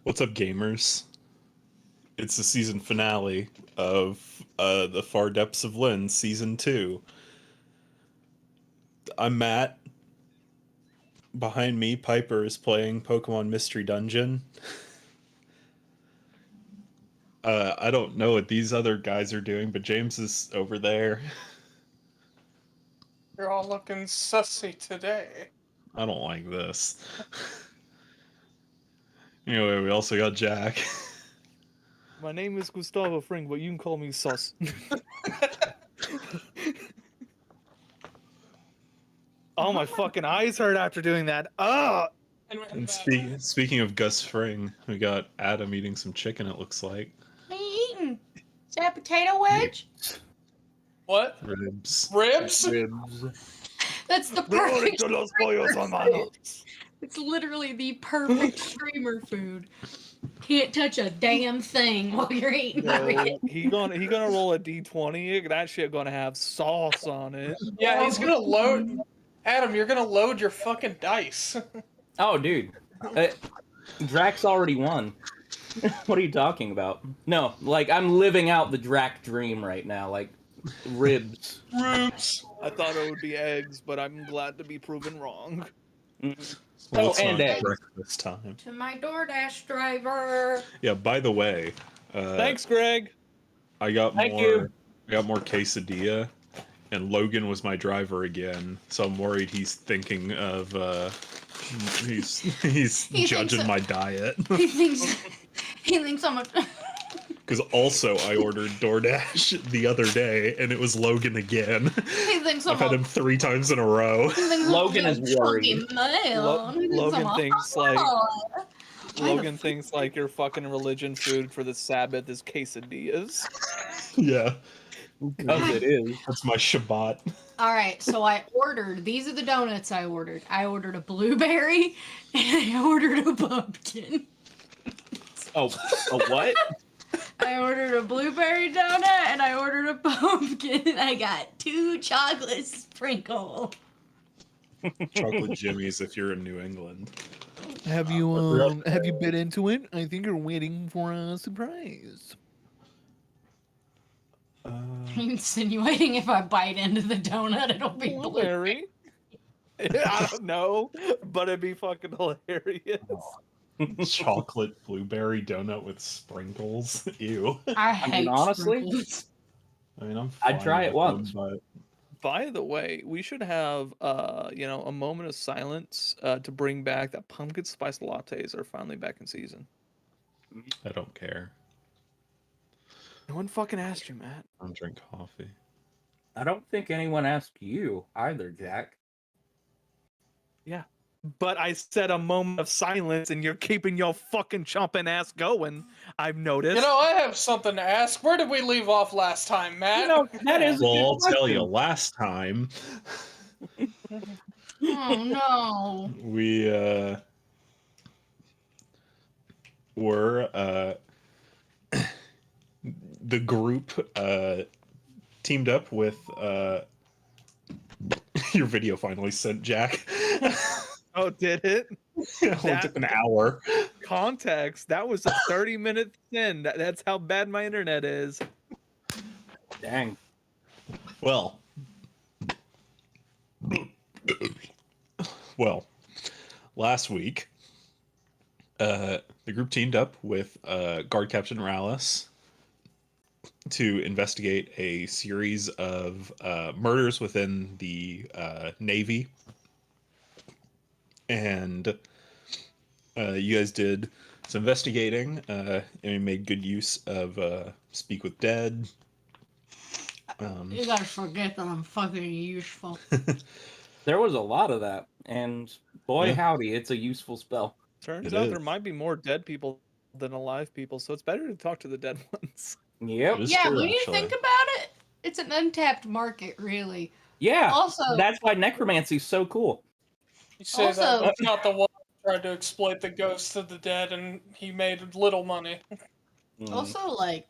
What's up, gamers? It's the season finale of The Far Depths of Lynn, Season 2. I'm Matt. Behind me, Piper is playing Pokemon Mystery Dungeon. I don't know what these other guys are doing, but James is over there. You're all looking sussy today. I don't like this. Anyway, we also got Jack. My name is Gustavo Fring, but you can call me Sus. Oh, my fucking eyes hurt after doing that. Ah! And speaking of Gus Fring, we got Adam eating some chicken, it looks like. What are you eating? Is that a potato wedge? What? Ribs. Ribs? That's the perfect It's literally the perfect streamer food. Can't touch a damn thing while you're eating it. He gonna roll a D20. That shit gonna have sauce on it. Yeah, he's gonna load. Adam, you're gonna load your fucking dice. Oh, dude. Drax already won. What are you talking about? No, like, I'm living out the Drac dream right now. Like, ribs. Ribs. I thought it would be eggs, but I'm glad to be proven wrong. Well, Oh, and eggs. breakfast time. To my DoorDash driver. Yeah, by the way, Thanks, Greg. I got Thank more. you. I got more quesadilla, and Logan was my driver again. So I'm worried he's thinking of. He's He judging thinks my diet. He thinks I'm a. Because also I ordered DoorDash the other day, and it was Logan again. He thinks I'm I've had him 3 times in a row. Logan is worried. Logan thinks like your fucking religion food for the Sabbath is quesadillas. Yeah, Because it is. that's my Shabbat. All right, so I ordered. These are the donuts I ordered. I ordered a blueberry and I ordered a pumpkin. Oh, a what? I ordered a blueberry donut and I ordered a pumpkin. I got 2 chocolate sprinkles. Chocolate Jimmies if you're in New England. Have you bit into it? I think you're waiting for a surprise. Are you insinuating if I bite into the donut, it'll be blueberry? I don't know, but it'd be fucking hilarious. Chocolate blueberry donut with sprinkles. Ew. I hate honestly, sprinkles. I mean, I'd try it once. But By the way, we should have a moment of silence to bring back that pumpkin spice lattes are finally back in season. I don't care. No one fucking asked you, Matt. I don't drink coffee. I don't think anyone asked you either, Jack. Yeah. But I said a moment of silence and you're keeping your fucking chomping ass going, I've noticed. You know, I have something to ask. Where did we leave off last time, Matt? You know, that is. Well, I'll tell you. Last time Oh no. we were the group teamed up with your video finally sent, Jack. Oh, did it? It only took an hour. Context. That was a 30-minute in. That's how bad my internet is. Dang. Well, last week, the group teamed up with Guard Captain Rallis to investigate a series of murders within the Navy. And you guys did some investigating, and you made good use of Speak with Dead. You gotta forget that I'm fucking useful. There was a lot of that, and boy, Yeah. howdy, it's a useful spell. Turns It out is. there might be more dead people than alive people, so it's better to talk to the dead ones. Yep. It is Yeah, true, when you actually. think about it, it's an untapped market, really. Yeah. Also, That's why necromancy's so cool. You say Also- that that's not the one who tried to exploit the ghosts of the dead and he made little money. also, like,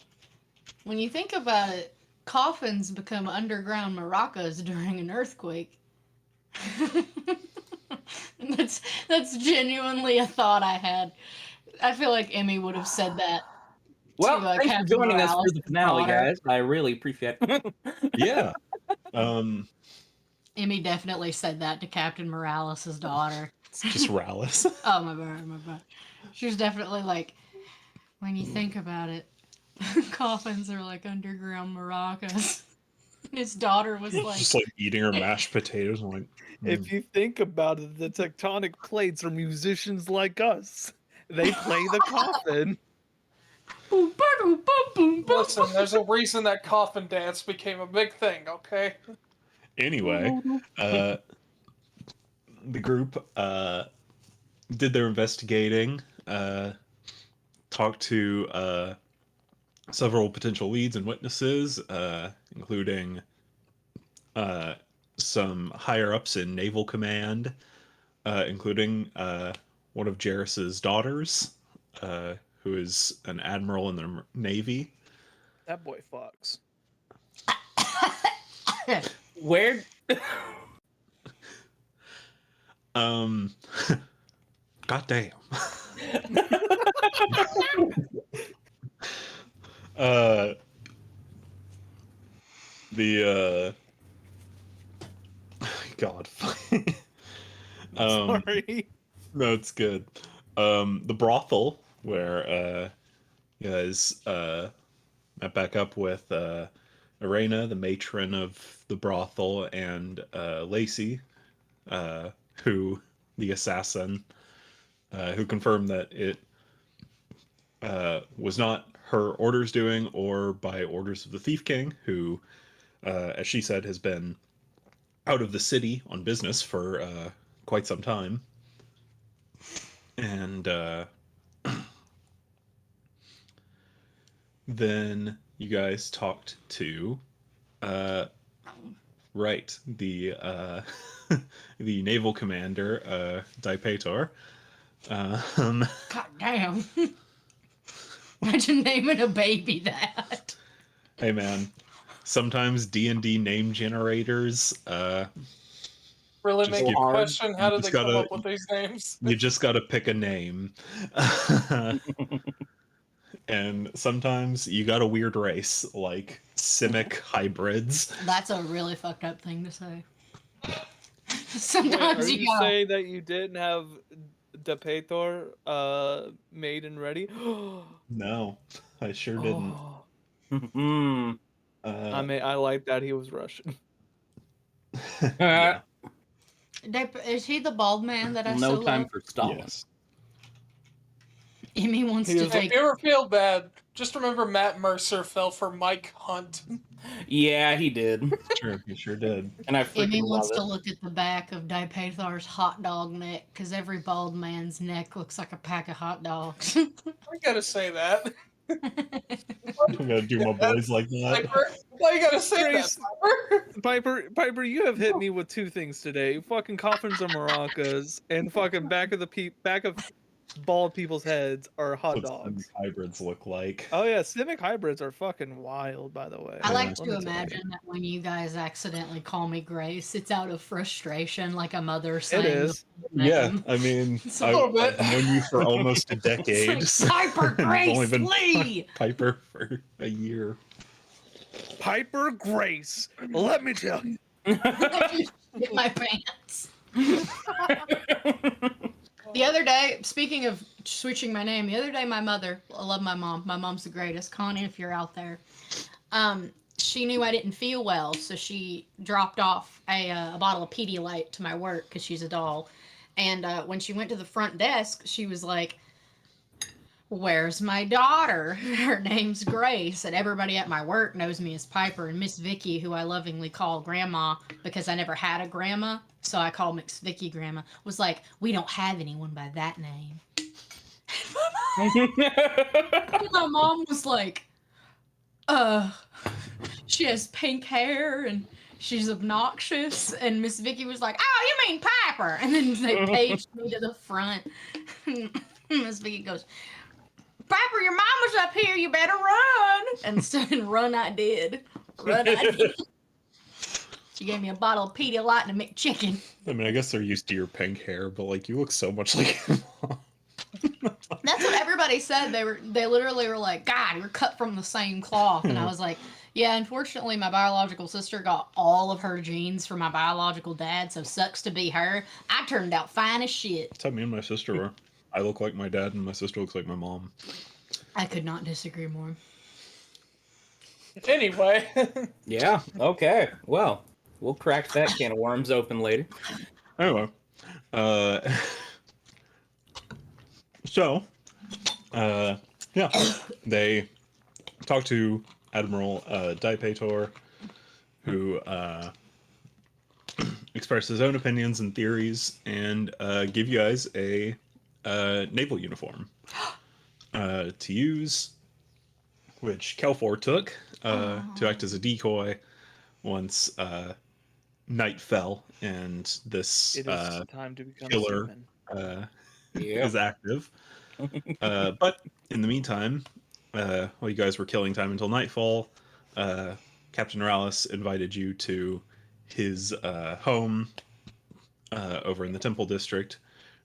when you think about it, coffins become underground maracas during an earthquake. that's genuinely a thought I had. I feel like Emmy would have said that. Well, to, thanks for Captain joining us for Morales' the finale, daughter. guys. I really appreciate it. Yeah. Emmy definitely said that to Captain Morales' daughter. Just Rallis. Oh, my bad. She was definitely like, when you think about it, coffins are like underground maracas. His daughter was like, Just like eating her mashed potatoes. I'm like, If you think about it, the tectonic plates are musicians like us. They play the coffin. boom, boom, boom, boom, boom. Listen, there's a reason that coffin dance became a big thing, okay? anyway, the group did their investigating, talked to several potential leads and witnesses, including some higher ups in Naval Command, including one of Jarrus's daughters, who is an admiral in the Navy. That boy fucks. Where? Goddamn. God. Sorry. No, it's good. The brothel where you guys met back up with Irena, the matron of the brothel, and Lacey, who the assassin, who confirmed that it was not her orders doing or by orders of the Thief King, who, as she said, has been out of the city on business for quite some time. And then you guys talked to the the naval commander, Daipator. God damn. Imagine naming a baby that. Hey man, sometimes D&D name generators Really Just make give- you question how you did they just come gotta- up with these names? you just gotta pick a name. And sometimes you got a weird race, like Simic hybrids. That's a really fucked up thing to say. Wait, Sometimes are you you gotta. saying that you didn't have Depator made and ready? No, I sure didn't. Oh, Hmm. I like that he was Russian. Yeah, Is he the bald man that I No so time love? for Stalin. yes. Emmy wants He to is take. If you ever feel bad, just remember Matt Mercer fell for Mike Hunt. Yeah, he did, Sure, you sure did. and I Emmy freaking wants love to it. look at the back of Daipathor's hot dog neck because every bald man's neck looks like a pack of hot dogs. I gotta say that. I'm gonna do my boys like that. Piper, why you gotta say Grace. that, Piper? Piper, you have hit me with two things today: fucking coffins and maracas, and fucking back of bald people's heads are hot That's what dogs. hybrids look like. Oh yeah, Simic hybrids are fucking wild, by the way. I like Let to me tell you. imagine that when you guys accidentally call me Grace, it's out of frustration, like a mother It saying. is. Yeah, name. I mean, It's a little bit. I've known you for almost a decade. It's like, Piper and I've only Grace been Lee! Piper for a year. Piper Grace. Let me tell you. Get my pants. The other day, speaking of switching my name, the other day my mother, I love my mom. My mom's the greatest. Connie, if you're out there. She knew I didn't feel well, so she dropped off a bottle of Pedialyte to my work because she's a doll. And when she went to the front desk, she was like, "Where's my daughter?" Her name's Grace, and everybody at my work knows me as Piper. And Miss Vicky, who I lovingly call Grandma because I never had a grandma, so I call Miss Vicky Grandma, was like, "We don't have anyone by that name." My mom was like, she has pink hair and she's obnoxious." And Miss Vicky was like, "Oh, you mean Piper?" And then they paged me to the front. Miss Vicky goes, "Piper, your mama's up here. You better run." And so run I did. Run I did. She gave me a bottle of Pedialyte and a McChicken. I mean, I guess they're used to your pink hair, but like, you look so much like your mom. That's what everybody somebody said they literally were like, God, we're cut from the same cloth. And I was like, yeah, unfortunately my biological sister got all of her genes from my biological dad, so sucks to be her. I turned out fine as shit. That's how me and my sister were. I look like my dad, and my sister looks like my mom. I could not disagree more. Anyway. Yeah. Okay. Well, we'll crack that can of worms open later. Anyway, so, yeah, they talked to Admiral Daipetor, who expressed his own opinions and theories, and give you guys a naval uniform to use, which Kelfor took to act as a decoy once night fell and this It is time to become killer seaman. Yeah. is active. But in the meantime, while you guys were killing time until nightfall, Captain Morales invited you to his home over in the Temple District,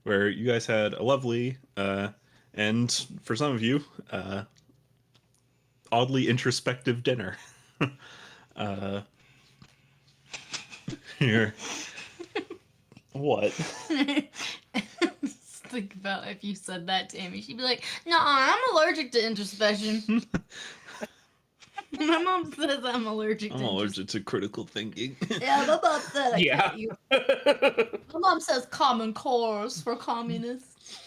where you guys had a lovely and, for some of you, oddly introspective dinner. Here. What? Just think about if you said that to Amy, she'd be like, "No, I'm allergic to introspection." My mom says I'm allergic. I'm to allergic to critical thinking. Yeah, my mom said. Yeah. My mom says common cores for communists.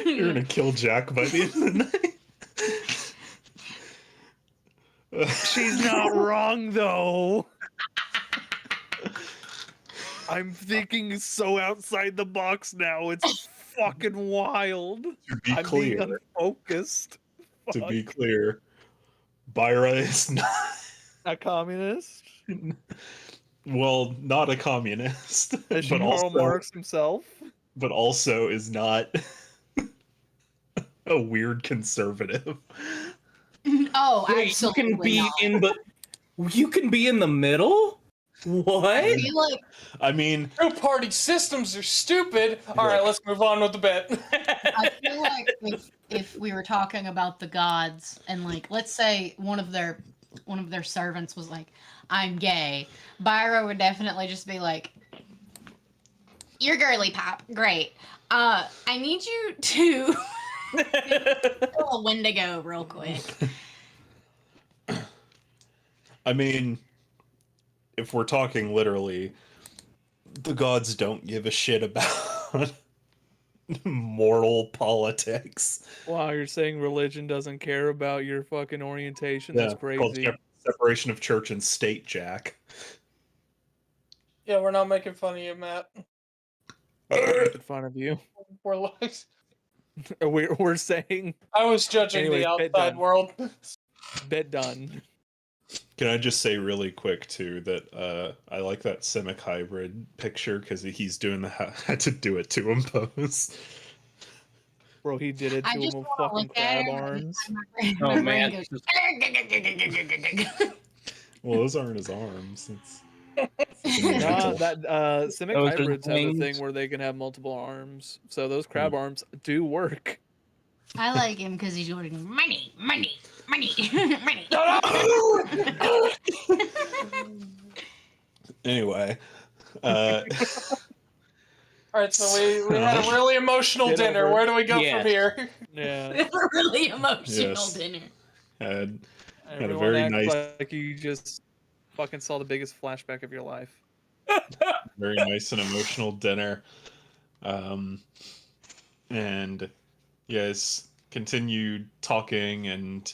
You're gonna kill Jack by the end of the night. She's not wrong though. I'm thinking so outside the box now. It's fucking wild. To be I'm clear, being unfocused. to Fuck. be clear, Byra is not. A communist? Well, not a communist, As but Karl also, Marx himself? but also is not a weird conservative. Oh, Wait, you absolutely can be not. in the. You can be in the middle. What? I feel like I mean, Two-party systems are stupid. All right, let's move on with the bit. I feel like if we were talking about the gods and like let's say one of their servants was like, I'm gay, Byra would definitely just be like, you're girly pop, great. I need you to pull a Wendigo real quick. I mean, if we're talking literally, the gods don't give a shit about moral politics. Wow, you're saying religion doesn't care about your fucking orientation? That's Called crazy. separation of church and state, Jack. Yeah, we're not making fun of you, Matt. Making fun of you. We're like, We're saying I was judging Anyways, the bit outside done. world. bet done. Can I just say really quick too that I like that Simic hybrid picture because he's doing the had to do it to him pose. Bro, he did it I to him just with wanna fucking look at crab him arms. Oh, My man. brain goes, Well, those aren't his arms. It's Nah, that Simic Those are hybrids have a wings. thing where they can have multiple arms. So those crab arms do work. I like him because he's going money, money, money, money. Anyway, All right, so we had a really emotional Get dinner. over it. Where do we go Yeah. from here? Yeah. It's a really emotional Yes. dinner. had a Everyone very acts nice- like you just fucking saw the biggest flashback of your life. very nice and emotional dinner. And you guys continued talking and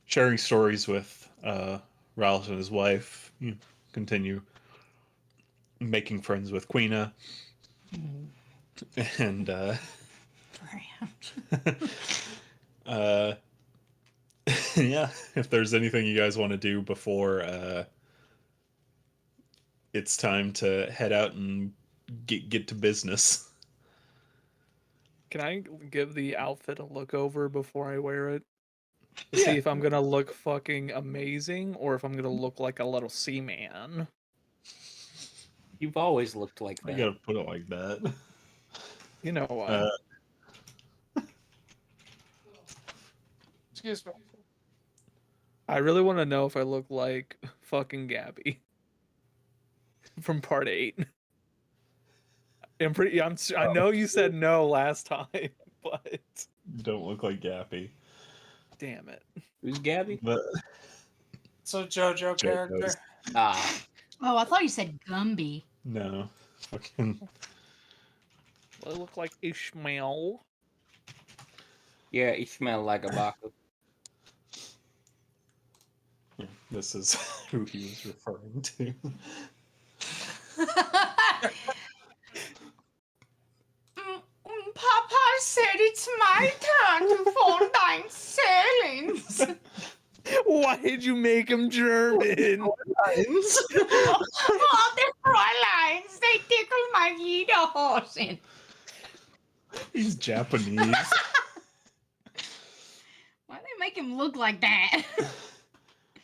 sharing stories with Ralph and his wife. You continue making friends with Queena. And yeah, if there's anything you guys want to do before it's time to head out and get to business. Can I give the outfit a look over before I wear it? To see Yeah. if I'm gonna look fucking amazing or if I'm gonna look like a little seaman. You've always looked like I that. gotta put it like that. You know why? Excuse me. I really want to know if I look like fucking Gabby from part 8. I know you said no last time, but You don't look like Gappy. damn it. Who's Gabby? But It's a JoJo character. Ah, Oh, I thought you said Gumby. no. Fucking Well, I look like Ishmael. yeah, you smell like a Baku. this is who he was referring to. Papa said it's my turn to fall down ceilings. Why did you make him German? Oh, the Fräuleins, they tickle my Lederhosen. He's Japanese. Why do they make him look like that?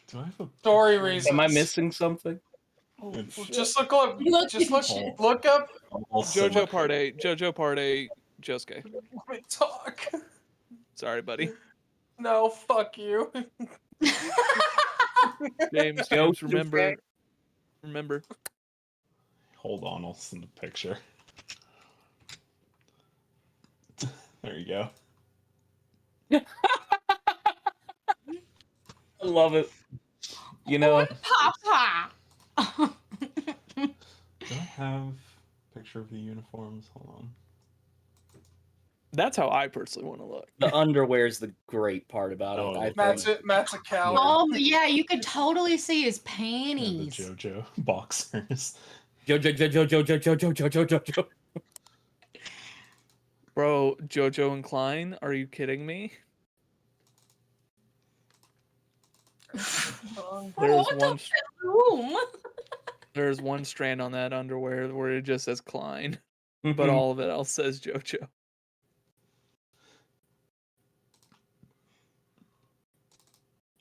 Do I have a Story reasons. Am I missing something? Just look up. Look Just at look up. I'll send JoJo it. part 8. JoJo part 8. Josuke. Let me talk. Sorry, buddy. No, fuck you. James, Josuke. remember. Hold on, I'll send a picture. There you go. I love it. You know, Papa. Do I have a picture of the uniforms? Hold on. That's how I personally want to look. the underwear is the great part about it. Oh, I Matt's think. it. Matt's a coward. Oh, yeah, you could totally see his Yeah, the panties. JoJo boxers. Jojo. Bro, JoJo and Klein, are you kidding me? There's What one room? there's one strand on that underwear where it just says Klein, Mm-hmm. but all of it else says JoJo.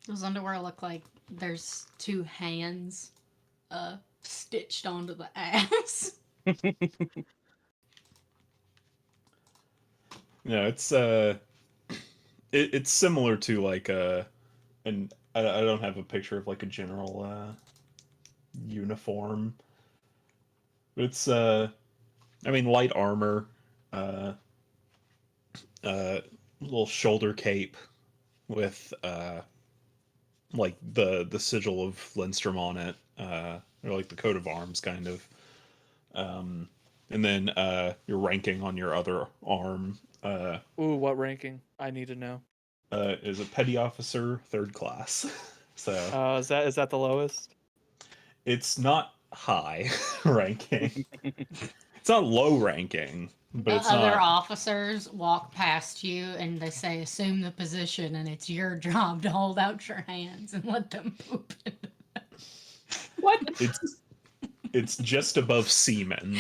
Those underwear look like there's two hands stitched onto the ass. No, it's similar to like and I don't have a picture of like a general uniform. But it's I mean light armor, little shoulder cape with like the sigil of Lindstrom on it, or like the coat of arms kind of. And then your ranking on your other arm Ooh, what ranking? I need to know. is a petty officer, 3rd class. So Is that the lowest? it's not high ranking. It's not low ranking, but The it's other not. officers walk past you and they say, assume the position, and it's your job to hold out your hands and let them poop. What? It's just above seaman.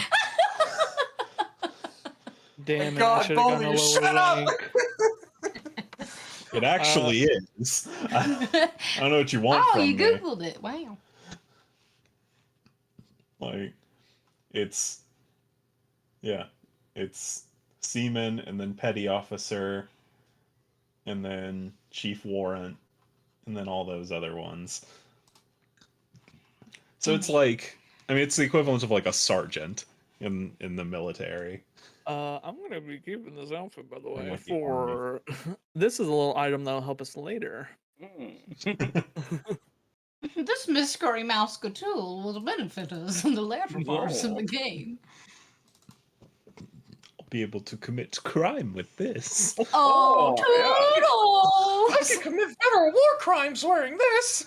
Damn it! I God, should have gone a Bully, lower shut up! rank. It actually is. I don't know what you want Oh, from you me. Googled it. Wow. Like, it's seaman and then petty officer, and then chief warrant, and then all those other ones. So it's like, I mean, it's the equivalent of like a sergeant in the military. I'm gonna be keeping this outfit, by the way, like the for this is a little item that'll help us later. This mystery mouse tool will benefit us in the latter parts of the game. I'll be able to commit crime with this. Oh, I Toodles! can commit federal war crimes wearing this.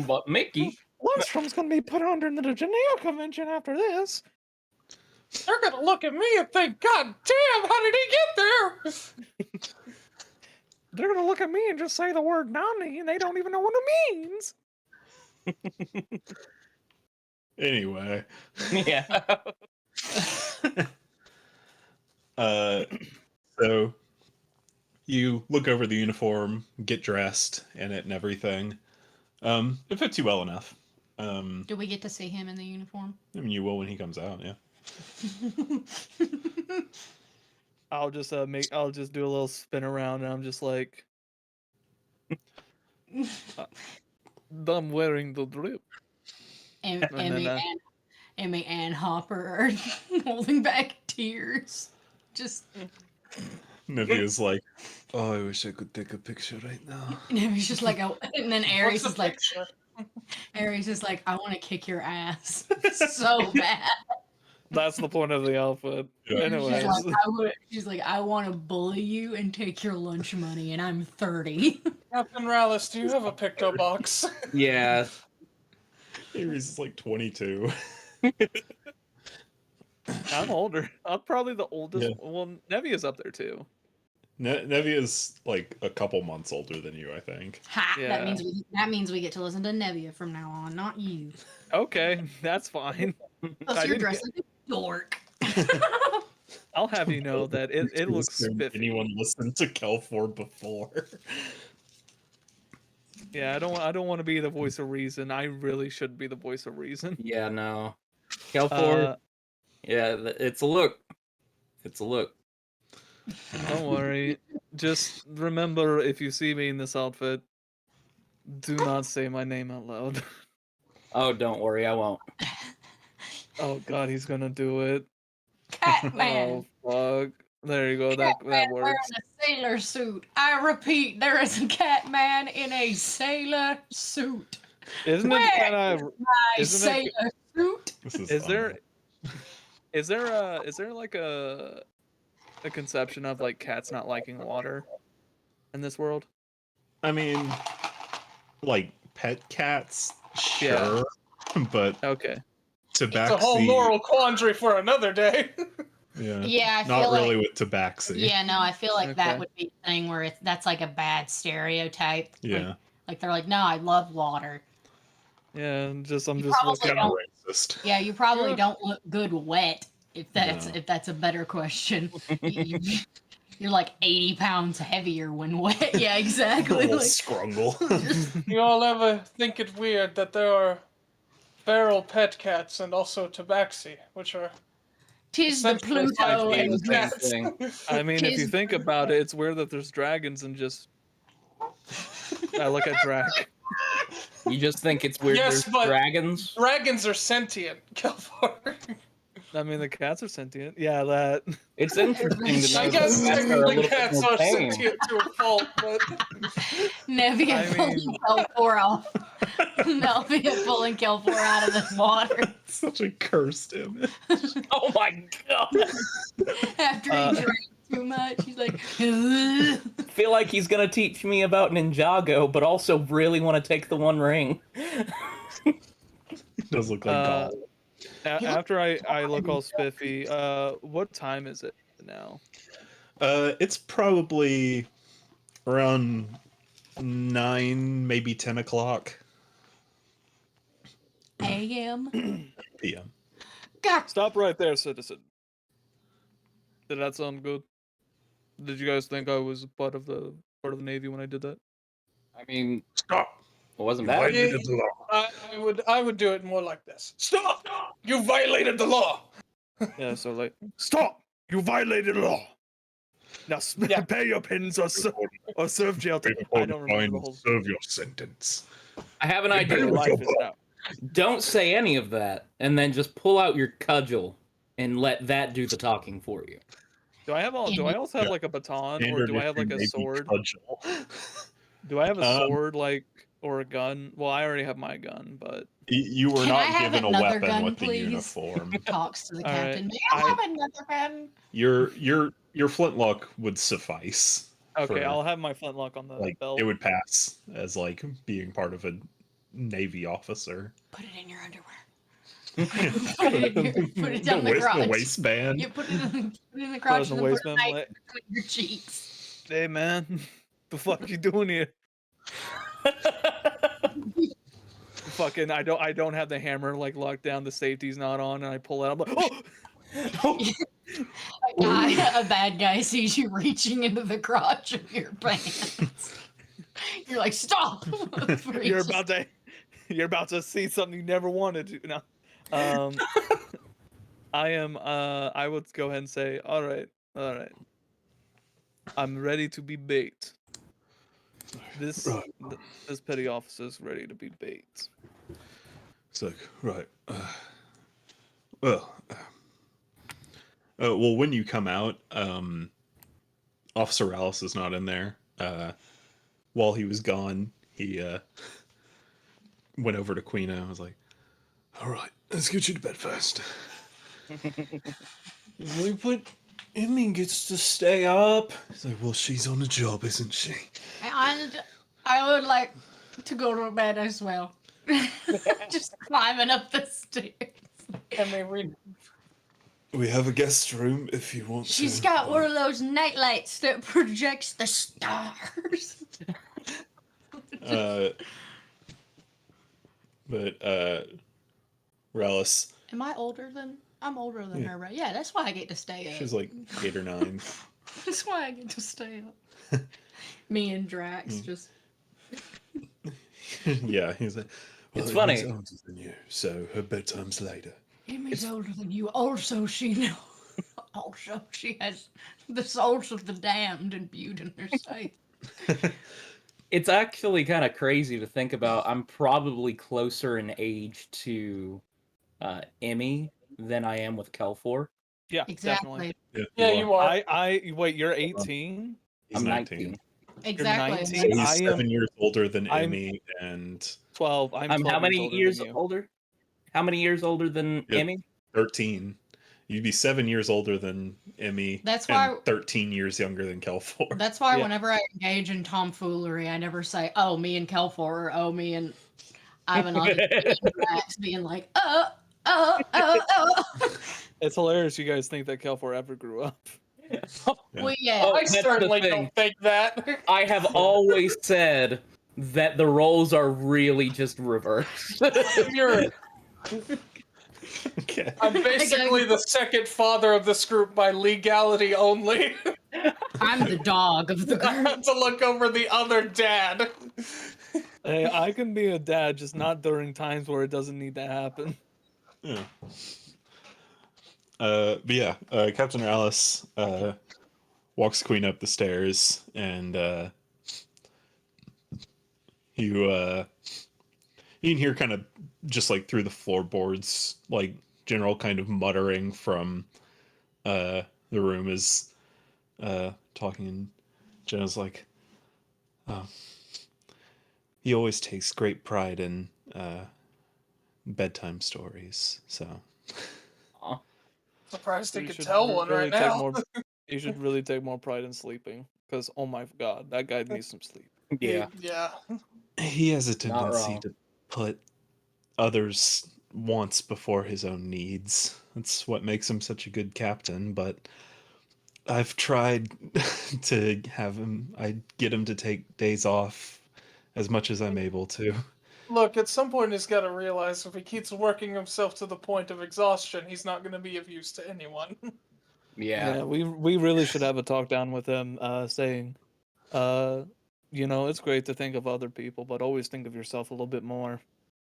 But Mickey, Lundstrom's gonna be put under the Geneva Convention after this. They're gonna look at me and think, God damn, how did he get there? They're gonna look at me and just say the word "nani," and they don't even know what it means. Anyway. yeah. So you look over the uniform, get dressed in it and everything. It fits you well enough. Do we get to see him in the uniform? I mean, you will when he comes out. Yeah. I'll just do a little spin around, and I'm just like, I'm wearing the drip. And And then, Emmy and Hopper are holding back tears. Just Nevia's like, oh, I wish I could take a picture right now. and Emmy's just like, oh, and then Aries What's is the like, picture? Aries is like, I want to kick your ass so bad. That's the point of the outfit. Yeah. Anyways, She's like, I want to bully you and take your lunch money, and I'm 30. Captain Rallis, do you have a picto box? Yeah. Aries is like 22. I'm older. I'm probably the oldest. Yeah. Well, Nevi is up there too. Nevia's like a couple months older than you, I think. Ha! Yeah. That means we get to listen to Nevia from now on, not you. Okay, that's fine. Plus, I you're didn't dressed like a dork. I'll have you know that it looks spiffy. Anyone listened to Kelfor before? Yeah, I don't want to be the voice of reason. I really should be the voice of reason. Yeah, no. Kelfor, yeah, it's a look. It's a look. Don't worry. Just remember, if you see me in this outfit, do not say my name out loud. Oh, don't worry, I won't. Oh God, he's gonna do it. Catman. Oh fuck. There you go. That Catman works. wearing a sailor suit. I repeat, there is a Catman in a sailor suit. Isn't it Where kind of? My Isn't it- sailor suit. This is Is there like a conception of like cats not liking water in this world? I mean, like pet cats, Yeah. sure, but Okay. It's a whole tabaxi, moral quandary for another day. yeah, Yeah, I not feel really like. with tabaxi. Yeah, no, I feel like that Okay. would be a thing where that's like a bad stereotype. Yeah. Like they're like, no, I love water. Yeah. I'm You just probably looking. Kind of don't- racist. Yeah, you probably Yeah. don't look good wet. If that's No. if that's a better question. You're like 80 pounds heavier when wet. Yeah, exactly. Little Like, scrungle. You all ever think it weird that there are feral pet cats and also tabaxi, which are tis the essentially Pluto five and and the same cats. thing. I mean, if you Tis- think about it, it's weird that there's dragons and just. I look at Drac. You just think it's weird Yes, there's but- dragons? Dragons are sentient, Kelfor. I mean, the cats are sentient. Yeah, that. It's interesting to know I that guess cats are a little technically bit cats more are tame. sentient to a fault, but Nevia I pulling mean- Kelfor off. Nevia pulling Kelfor out of the water Such a cursed image. Oh my god! after he drank too much. He's like, I feel like he's gonna teach me about Ninjago, but also really want to take the One Ring. It does look like Uh, Gaul. After I look all spiffy, what time is it now? It's probably around 9, maybe 10 o'clock AM. p.m. God, Stop right there, citizen. Did that sound good? Did you guys think I was part of the Navy when I did that? I mean, Stop! it wasn't bad. Yeah. I would do it more like this. Stop! You violated the law! Yeah, so like, stop! You violated the law. Now Yeah. pay your pins or serve jail time. I don't remember the whole. Serve your sentence. I have an Your idea. life is out. Don't say any of that, and then just pull out your cudgel and let that do the talking for you. Do I also have like a baton, or do I have like a sword? Cudgel. Do I have a Um, sword, like, or a gun? Well, I already have my gun, but You were Can I not have given a another weapon gun, with the please? uniform. talks to the All right. captain. May I have another pen? Your flintlock would suffice. okay, for, I'll have my flintlock on the like belt. it would pass as like being part of a Navy officer. Put it in your underwear. Put Put it down the crotch. waistband. You put it in the Put crotch it in and the then put waistband, it right like, between your cheeks. hey man, the fuck you doing here? Fucking, I don't have the hammer like locked down. The safety's not on, and I pull it out. I'm like, oh! A bad guy sees you reaching into the crotch of your pants. You're like, stop! You're about to You're about to see something you never wanted to. No. Um, I would go ahead and say, all right. I'm ready to be bait. This Right. this petty officer is ready to be bait. It's like, right. Well, well, when you come out, Officer Alice is not in there. While he was gone, he went over to Queen and was like, "All right, let's get you to bed first." He's like, "But Emmy gets to stay up." He's like, "Well, she's on the job, isn't she?" And I would like to go to bed as well. Just climbing up the stairs. I mean, We have a guest room if you want She's to. got one of those night lights that projects the stars. Uh, but Relish, Am I older than? I'm older than Yeah. her, right? Yeah, that's why I get to stay up. she's like 8 or 9. That's why I get to stay up. Me and Drax just. Yeah, he's like, well, It's funny. Emmy's older than you, so her bedtime's later. Emmy's older than you. Also, she knows. Also, she has the souls of the damned imbued in her sight. It's actually kind of crazy to think about. I'm probably closer in age to Emmy than I am with Kelfor. Yeah, Exactly. definitely. yeah, you are. I wait. You're 18. He's I'm 19. 19. Exactly. 19. So he's I am- 7 years older than I'm- Emmy, and 12. I'm 12 how many older years than you. older? How many years older than Yeah. Emmy? 13. You'd be 7 years older than Emmy. That's and why- 13 years younger than Kelfor. That's why Yeah. whenever I engage in tomfoolery, I never say, "Oh, me and Kelfor," or "Oh, me and Ivan," Drax being like, "Oh." It's hilarious. You guys think that Kelfor ever grew up. Well, yeah. Oh, I that's the certainly thing. don't think that. I have always said that the roles are really just reversed. You're, Okay. I'm basically the second father of this group by legality only. I'm the dog of the I group. have to look over the other dad. Hey, I can be a dad, just not during times where it doesn't need to happen. Yeah. But yeah, Captain Alice walks Queen up the stairs, and you can hear kind of just like through the floorboards, like general kind of muttering from the room is talking, and Jenna's like, oh, he always takes great pride in bedtime stories, so Surprised he You could should tell one really right take now. more- You should really take more pride in sleeping, because oh my god, that guy needs some sleep. Yeah. Yeah. he has a Not tendency wrong. to put others' wants before his own needs. That's what makes him such a good captain, but I've tried to have him, I get him to take days off as much as I'm able to. Look, at some point he's got to realize if he keeps working himself to the point of exhaustion, he's not going to be of use to anyone. Yeah. we really should have a talk down with him, saying, it's great to think of other people, but always think of yourself a little bit more.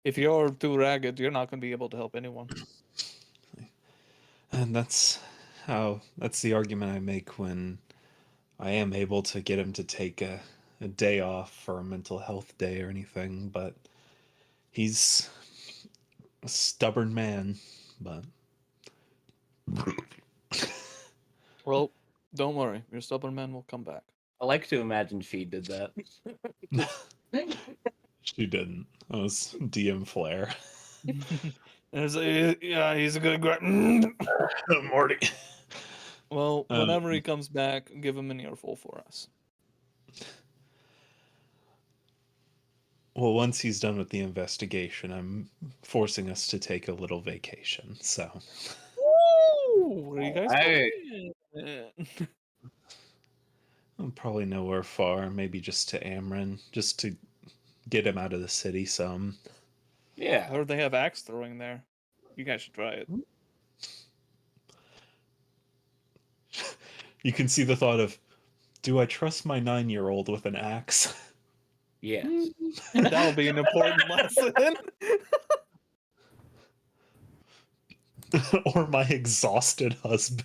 If you're too ragged, you're not going to be able to help anyone. And that's the argument I make when I am able to get him to take a day off for a mental health day or anything, but he's a stubborn man, but Well, don't worry, your stubborn man will come back. I like to imagine she did that. she didn't. That was DM Flair. He's a good guy. Morty. Well, whenever he comes back, give him an earful for us. Well, once he's done with the investigation, I'm forcing us to take a little vacation, so. Ooh, where are you guys Hey. going? Probably nowhere far, maybe just to Amran, just to get him out of the city some. I Yeah. heard they have axe throwing there. You guys should try it. You, you can see the thought of, do I trust my 9-year-old with an axe? Yes. That'll be an important lesson. Or my exhausted husband.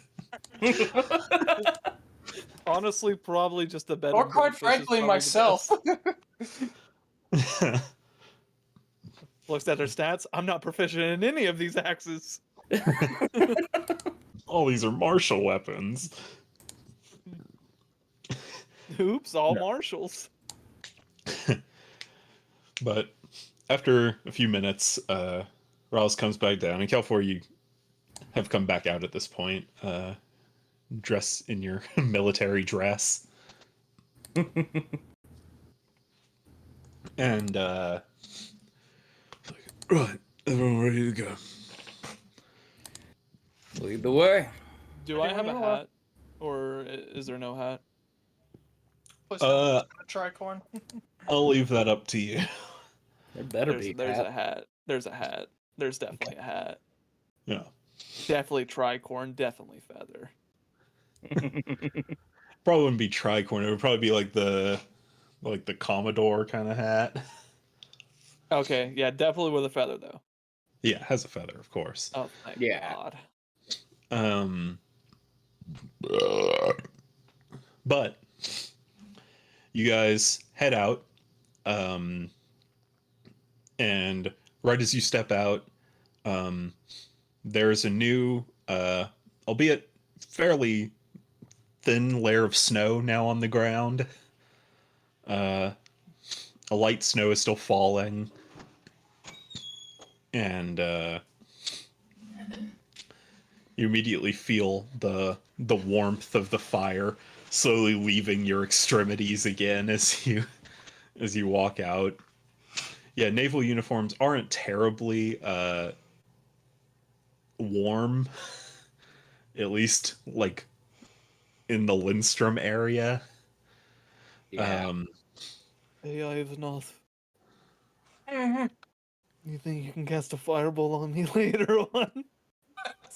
Honestly, probably just a bed. Or and quite breakfast is frankly, probably the myself. best. Looks at their stats. I'm not proficient in any of these axes. All these are martial weapons. Oops, all No. martials. But after a few minutes, Rouse comes back down, and Kelfor, you have come back out at this point, dress in your military dress. And, right, everyone ready to go. Lead the way. Do I have a Anyone? hat? Or is there no hat? Please tell me it's gonna tricorn. I'll leave that up to you. There better There's, be. there's Pat. a hat. There's a hat. There's definitely a hat. Yeah. Definitely tricorn. Definitely feather. Probably wouldn't be tricorn. It would probably be like the Commodore kind of hat. Okay, yeah, definitely with a feather though. Yeah, it has a feather, of course. Oh, thank Yeah. God. But you guys head out, and right as you step out, there's a new, albeit fairly thin layer of snow now on the ground. A light snow is still falling, and you immediately feel the warmth of the fire slowly leaving your extremities again as you walk out. Yeah, naval uniforms aren't terribly warm, at least like in the Lindstrom area. Yeah. Hey, Ivanov. Mhm. You think you can cast a fireball on me later on?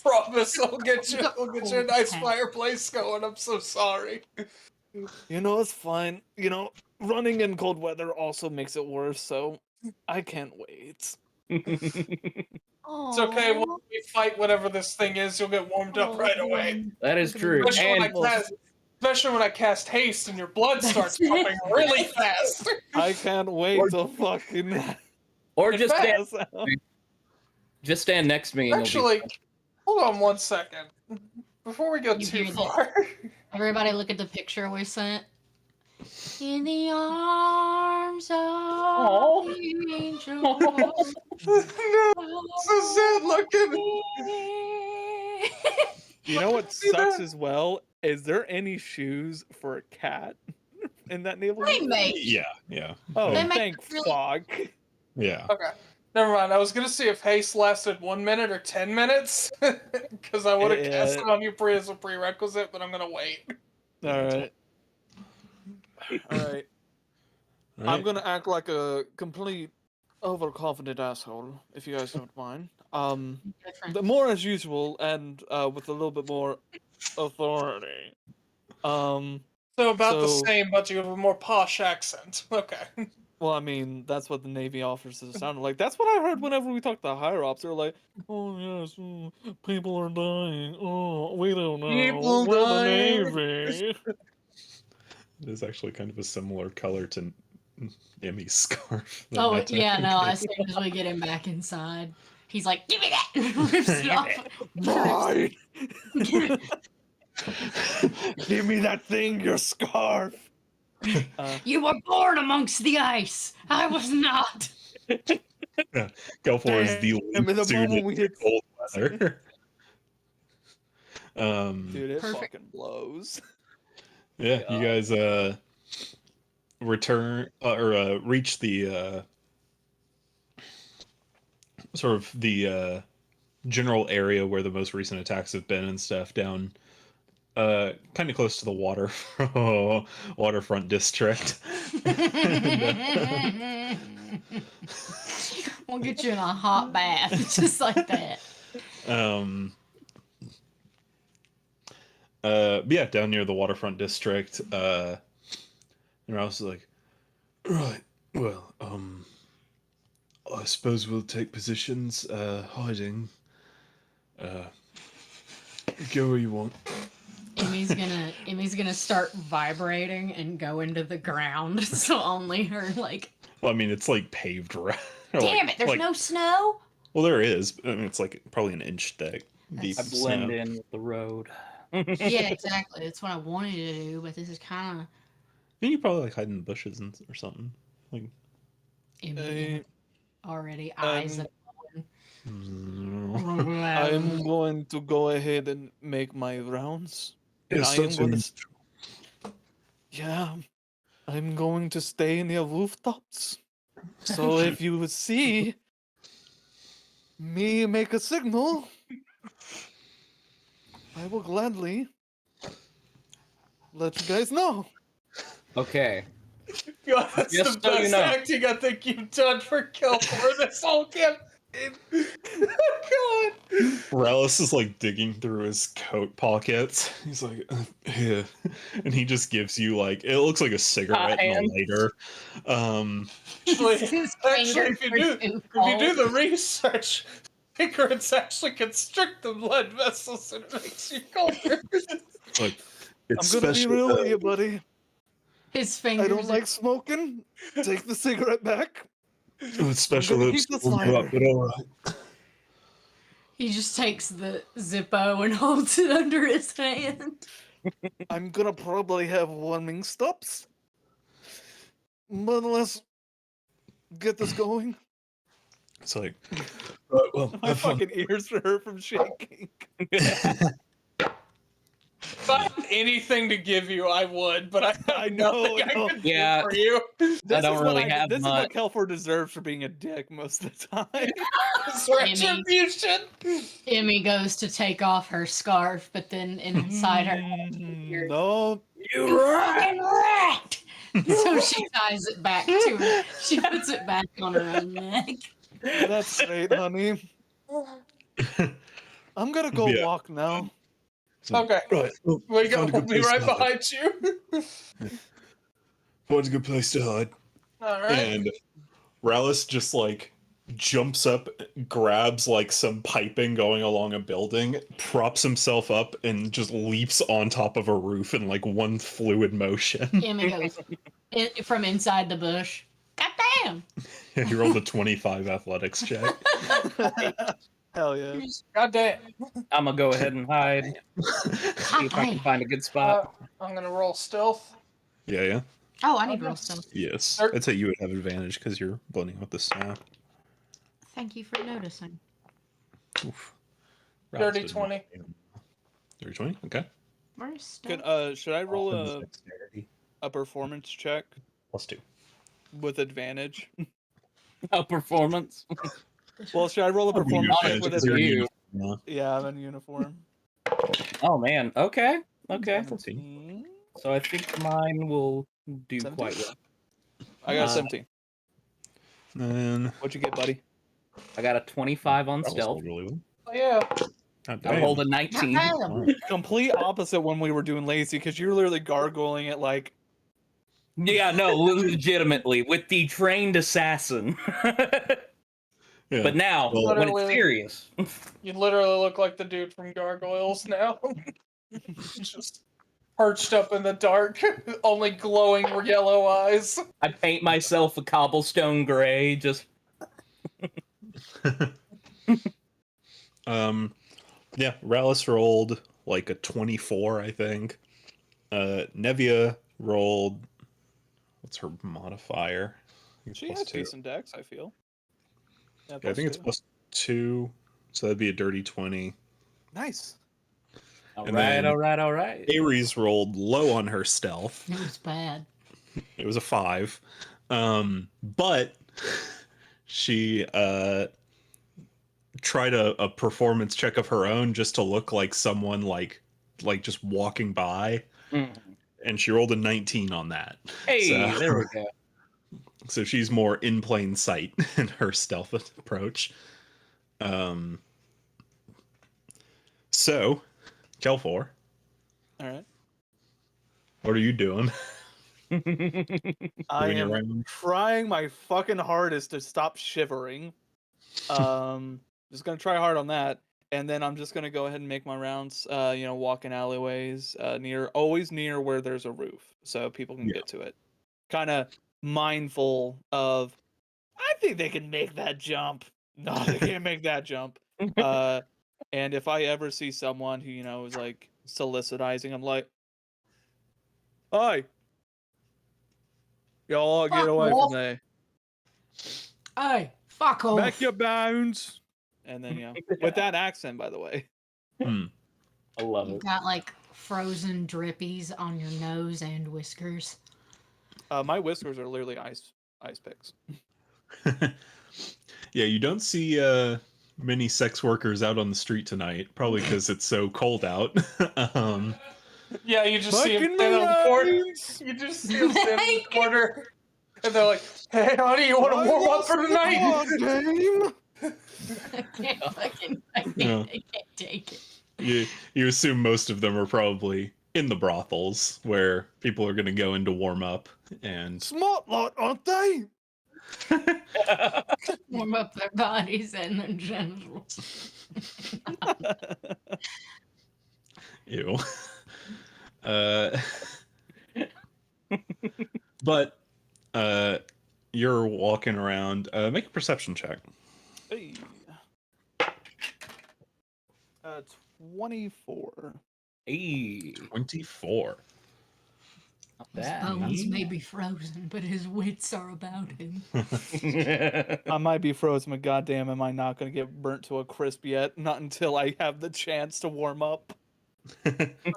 Promise, I'll get you a nice Okay. fireplace going. I'm so sorry. You know, it's fine. You know, running in cold weather also makes it worse, so I can't wait. It's okay. When we fight whatever this thing is, you'll get warmed up right away. That is true. Especially when I cast haste and your blood starts pumping really fast. I can't wait to fucking Or In just fact- just stand next to me and Actually, hold on one second. Before we go You too hear that? far. Everybody look at the picture we sent. In the arms of the angel. No, so sad looking. You know what See sucks that? as well? Is there any shoes for a cat in that naval They uniform? make Yeah. Oh, They make thank really- fuck. Yeah. Okay. Never mind. I was gonna see if haste lasted 1 minute or 10 minutes, because I would have cast it on you as a prerequisite, but I'm gonna wait. Alright. Alright. I'm gonna act like a complete overconfident asshole, if you guys don't mind. The more as usual and with a little bit more authority. So about the So- same, but you have a more posh accent. Okay. Well, I mean, that's what the Navy officers sounded like. That's what I heard whenever we talked to higher ups. They're like, "Oh yes, people are dying. Oh, we don't know. People We're dying." the Navy." It is actually kind of a similar color to Emmy's scarf. that Oh Netta yeah, no. gave. As soon as we get him back inside, he's like, "Give me that!" Rips it off. Mine. Give me that thing, your scarf. You were born amongst the ice. I was not. Kelfor is the Damn, in the suited moment we to hit- cold weather. Dude, it Perfect. fucking blows. Yeah, you guys return or reach the sort of the general area where the most recent attacks have been and stuff down kind of close to the waterfront district. We'll get you in a hot bath, just like that. Yeah, down near the waterfront district. And I was like, right, Well, I suppose we'll take positions, hiding. Uh, go where you want. Emmy's gonna start vibrating and go into the ground, so only her like. Well, I mean, it's like paved road. Damn it! There's no snow. Well, there is. I mean, it's like probably an inch thick. Deep I That's- blend snow. in with the road. Yeah, exactly. That's what I wanted to do, but this is kind of Then you probably like hide in the bushes or something. Like, Emmy already Um, eyes. I'm going to go ahead and make my rounds. And Yes, I am that's going it. to. Yeah, I'm going to stay near rooftops. So if you would see me make a signal, I will gladly let you guys know. Okay. God, that's Just the so you best know. acting I think you've done for Kelfor this whole campaign. God. Rallis is like digging through his coat pockets. He's like, here. And he just gives you like, it looks like a cigarette and a hands. lighter. Actually, His actually, fingers if are you too do cold. the research, cigarettes actually constrict the blood vessels and it makes you colder. It's like, it's I'm gonna be special. real with you, buddy. His fingers. I don't like smoking. Take the cigarette back. It's special gonna herbs keep to this warm you up, lighter. but alright. He just takes the Zippo and holds it under his hand. I'm gonna probably have warming stops. But let's get this going. It's like, right, well, My have fun. fucking ears hurt from shaking. If I had anything to give you, I would, but I have I know, nothing I no. could Yeah. do for you. This don't is really what have This much. is what Kelfor deserves for being a dick most of the time. It's retribution. Emmy goes to take off her scarf, but then inside her, No. you fucking rat! So she ties it back to her. She puts it back on her own neck. That's great, honey. I'm gonna go Yeah. walk now. It's like, Okay. right, well, We go. find a We'll good be place right to hide. behind you. Find a good place to hide. All right. And Rallis just like jumps up, grabs like some piping going along a building, props himself up, and just leaps on top of a roof in like one fluid motion. Emmy goes from inside the bush. God damn! Yeah, he rolled a 25 athletics check. Hell yeah. God damn. I'm gonna go ahead and hide. See if I can find a good spot. I'm gonna roll stealth. Yeah, yeah. Oh, I need real stuff. Yes. Sir? I'd say you would have advantage because you're blending with the snow. Thank you for noticing. Oof. Dirty did 20. not- Dirty 20? Okay. Where's stuff? Could, should I roll Offensive dexterity. a performance check +2. with advantage? A performance. Well, should I roll a I'll give you performance check advantage with because you're in advantage? uniform. Yeah, I'm in uniform. Oh man. Okay. Okay. 17. So I think mine will do 17? quite well. I got a Uh, 17. And What'd you get, buddy? I got a 25 on that was stealth. rolled really well. Oh, yeah. God I damn. rolled a 19. Damn. Complete opposite when we were doing lazy, because you were literally gargling at like. Yeah, no, legitimately with the trained assassin. Yeah. But now, Well- when it's Literally. serious, You literally look like the dude from Gargoyles now. Just perched up in the dark, only glowing yellow eyes. I paint myself a cobblestone gray. Just Yeah, Rallis rolled like a 24, I think. Nevia rolled, what's her modifier? I think She it's has +2. decent decks, I feel. Yeah, Yeah, I think it's +2, so that'd be a dirty 20. Nice. all And right, then- all right, all right. Ares rolled low on her stealth. It was bad. It was a 5. But she tried a performance check of her own just to look like someone like just walking by, Mhm. and she rolled a 19 on that. Hey, So- there we go. So she's more in plain sight in her stealth approach. So, Kelfor, All right. what are you doing? I Moving am around. trying my fucking hardest to stop shivering. Just gonna try hard on that, and then I'm just gonna go ahead and make my rounds. Walk in alleyways, always near where there's a roof, so people can Yeah. get to it. Kind of mindful of, I think they can make that jump. No, they can't make that jump. And if I ever see someone who is like solicitizing, I'm like, "Hi, y'all get Fuck away off. from there. Hey, fuck off. Back your bounds." And then with that accent, by the way. Hmm. I love You've it. got like frozen drippies on your nose and whiskers. My whiskers are literally ice picks. Yeah, you don't see many sex workers out on the street tonight, probably because it's so cold out. um, Yeah, you just see him Fucking standing on the corner. lines! You just see him standing in the corner, and they're like, "Hey, honey, you want to warm up for tonight?" Game. I can't fucking. I can't, Yeah. I can't take it. you assume most of them are probably in the brothels where people are going to go in to warm up and Smart lot, aren't they? Warm up their bodies and their genitals. ew. Uh, but you're walking around. Make a perception check. Hey. 24. Hey, 24. not His bad. bones may be frozen, but his wits are about him. I might be frozen, but goddamn, am I not going to get burnt to a crisp yet? Not until I have the chance to warm up.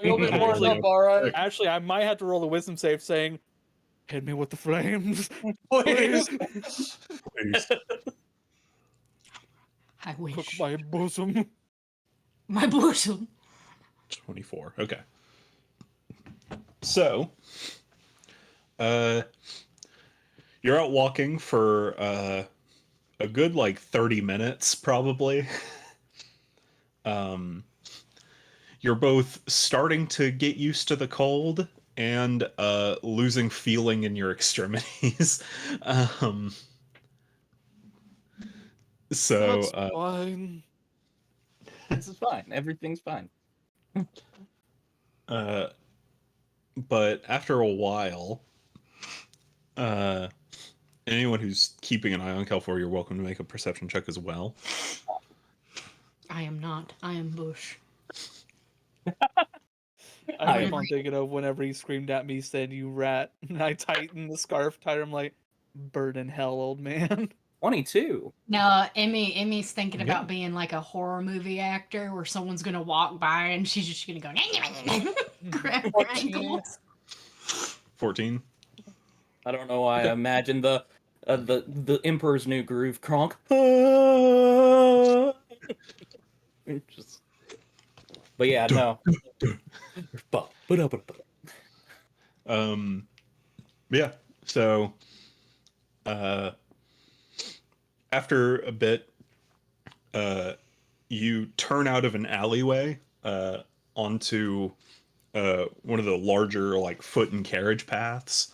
You'll be warmed Actually- up, all right. Actually, I might have to roll a wisdom save saying, "Hit me with the flames." Please. Please. I Cook wish. my bosom. My bosom. 24. Okay. So, you're out walking for a good like 30 minutes, probably. You're both starting to get used to the cold and losing feeling in your extremities. So, That's fine. This is fine. Everything's fine. but after a while, anyone who's keeping an eye on Cal 4, you're welcome to make a perception check as well. I am not. I am Bush. I keep on thinking of whenever he screamed at me, said, "You rat," and I tightened the scarf, tied him like, "Bird in hell, old man." 22. No, Emmy's thinking Yeah. about being like a horror movie actor where someone's gonna walk by and she's just gonna go grab her 14. ankles. 14. I don't know why I imagined the Emperor's New Groove Kronk. Just... But yeah, no. Yeah. So, after a bit, you turn out of an alleyway onto one of the larger like foot and carriage paths,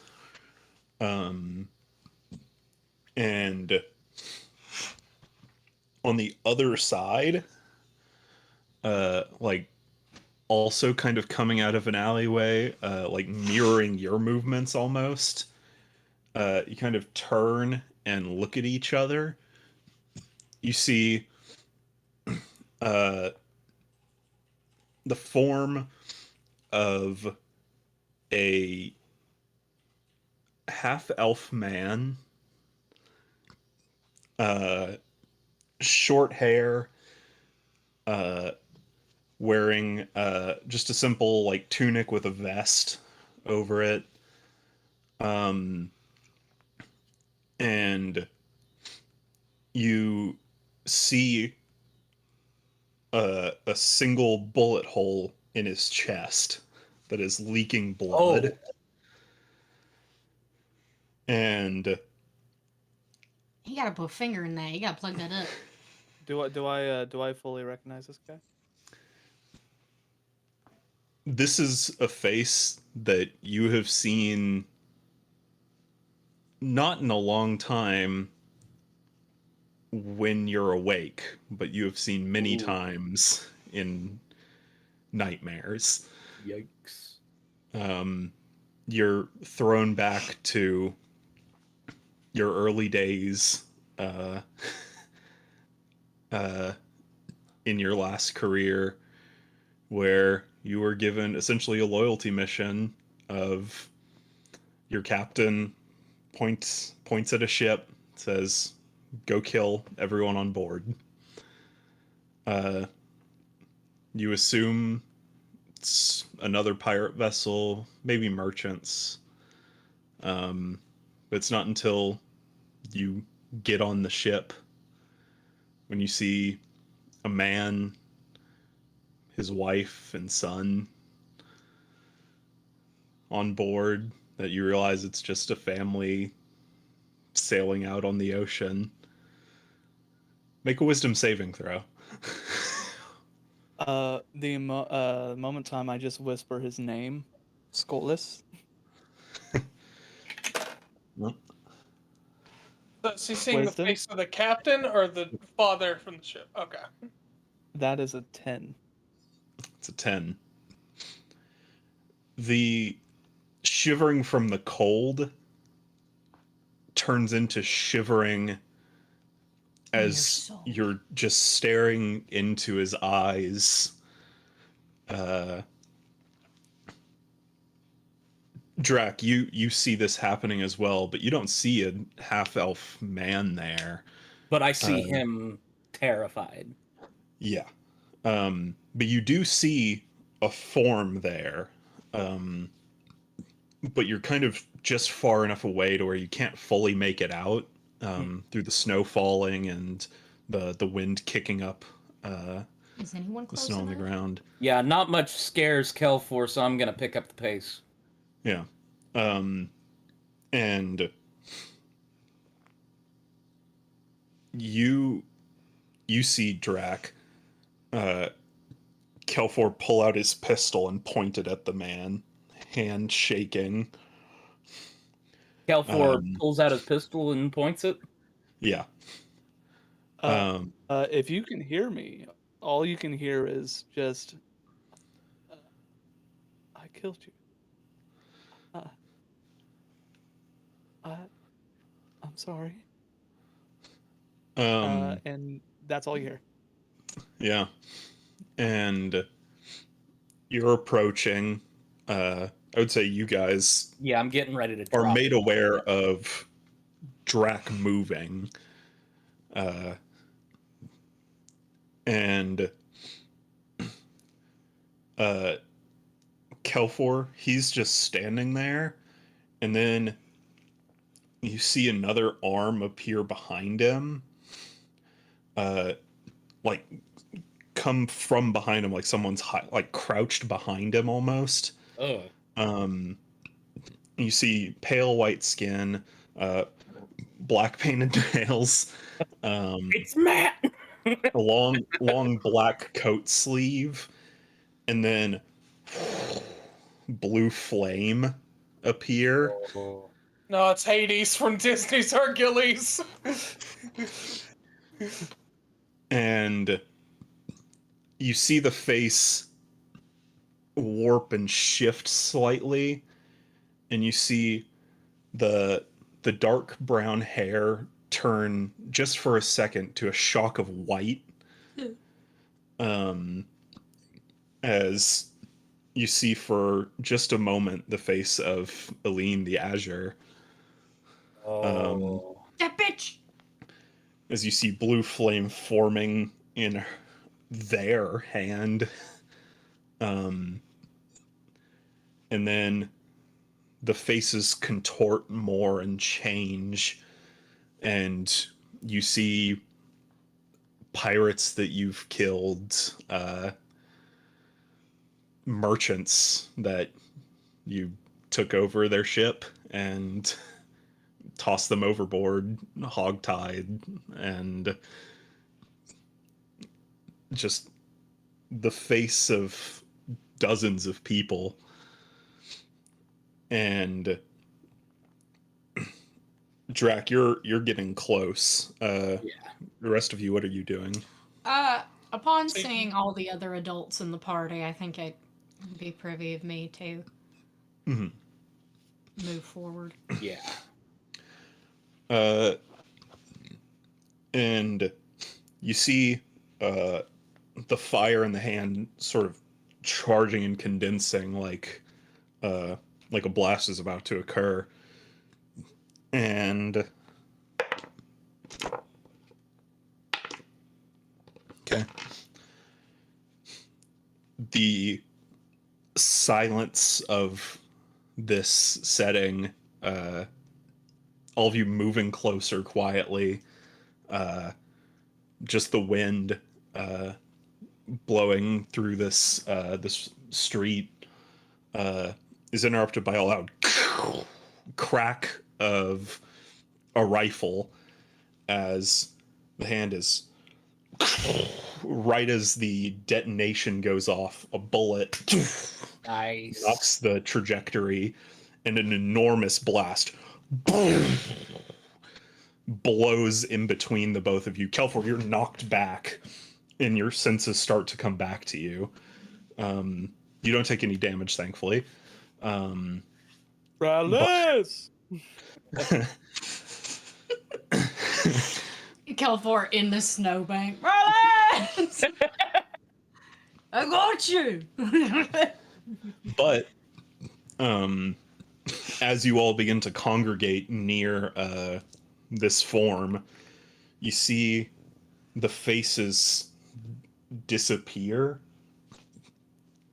and on the other side, like also kind of coming out of an alleyway, like mirroring your movements almost. You kind of turn and look at each other. You see the form of a half-elf man, short hair, wearing just a simple like tunic with a vest over it, and you see a single bullet hole in his chest that is leaking blood. And You gotta put a finger in there. You gotta plug that up. Do I fully recognize this guy? this is a face that you have seen not in a long time when you're awake, but you have seen many Ooh. times in nightmares. Yikes. You're thrown back to your early days uh, uh, in your last career, where you were given essentially a loyalty mission of your captain points at a ship, says, "Go kill everyone on board." Uh, you assume it's another pirate vessel, maybe merchants. But it's not until you get on the ship when you see a man, his wife, and son on board that you realize it's just a family sailing out on the ocean. Make a wisdom saving throw. Moment time I just whisper his name, Skolis. Well, So he's seeing Wisdom? the face of the captain or the father from the ship? Okay. That is a 10. it's a 10. The shivering from the cold turns into shivering as soul. you're just staring into his eyes. Drac, you see this happening as well, but you don't see a half elf man there. But I see him terrified. Yeah. But you do see a form there. But you're kind of just far enough away to where you can't fully make it out through the snow falling and the wind kicking up Is anyone the close snow on the enough? ground. Yeah, not much scares Kelfor, so I'm gonna pick up the pace. Yeah. And you see Drac Kelfor pull out his pistol and point it at the man, hand shaking. Kelfor pulls out his pistol and points it. Yeah. If you can hear me, all you can hear is just, I killed you. I, I'm sorry. And that's all you hear. Yeah. And you're approaching. I would say you guys Yeah, I'm getting ready to are drop made it. aware of Drac moving. And Kelfor, he's just standing there, and then you see another arm appear behind him. Like come from behind him, like someone's like crouched behind him almost. Oh. You see pale white skin, black painted nails, It's Matt. a long black coat sleeve, and then blue flame appear. No, it's Hades from Disney's Hercules. And you see the face warp and shift slightly, and you see the dark brown hair turn just for a second to a shock of white. As you see for just a moment the face of Aline the Azure. That bitch! As you see blue flame forming in their hand. And then the faces contort more and change, and you see pirates that you've killed, merchants that you took over their ship and tossed them overboard, hogtied, and just the face of dozens of people. And Drac, you're getting close. Yeah. The rest of you, what are you doing? Upon So you- seeing all the other adults in the party, I think it'd be privy of me to Mhm. move forward. Yeah. And you see the fire in the hand sort of charging and condensing like a blast is about to occur. And okay. The silence of this setting, all of you moving closer quietly, just the wind blowing through this street is interrupted by a loud crack of a rifle as the hand is right as the detonation goes off, a bullet Nice. knocks the trajectory, and an enormous blast blows in between the both of you. Kelfor, you're knocked back, and your senses start to come back to you. You don't take any damage, thankfully. Rallis! Kelfor in the snowbank. Rollins! I got you! But as you all begin to congregate near this form, you see the faces disappear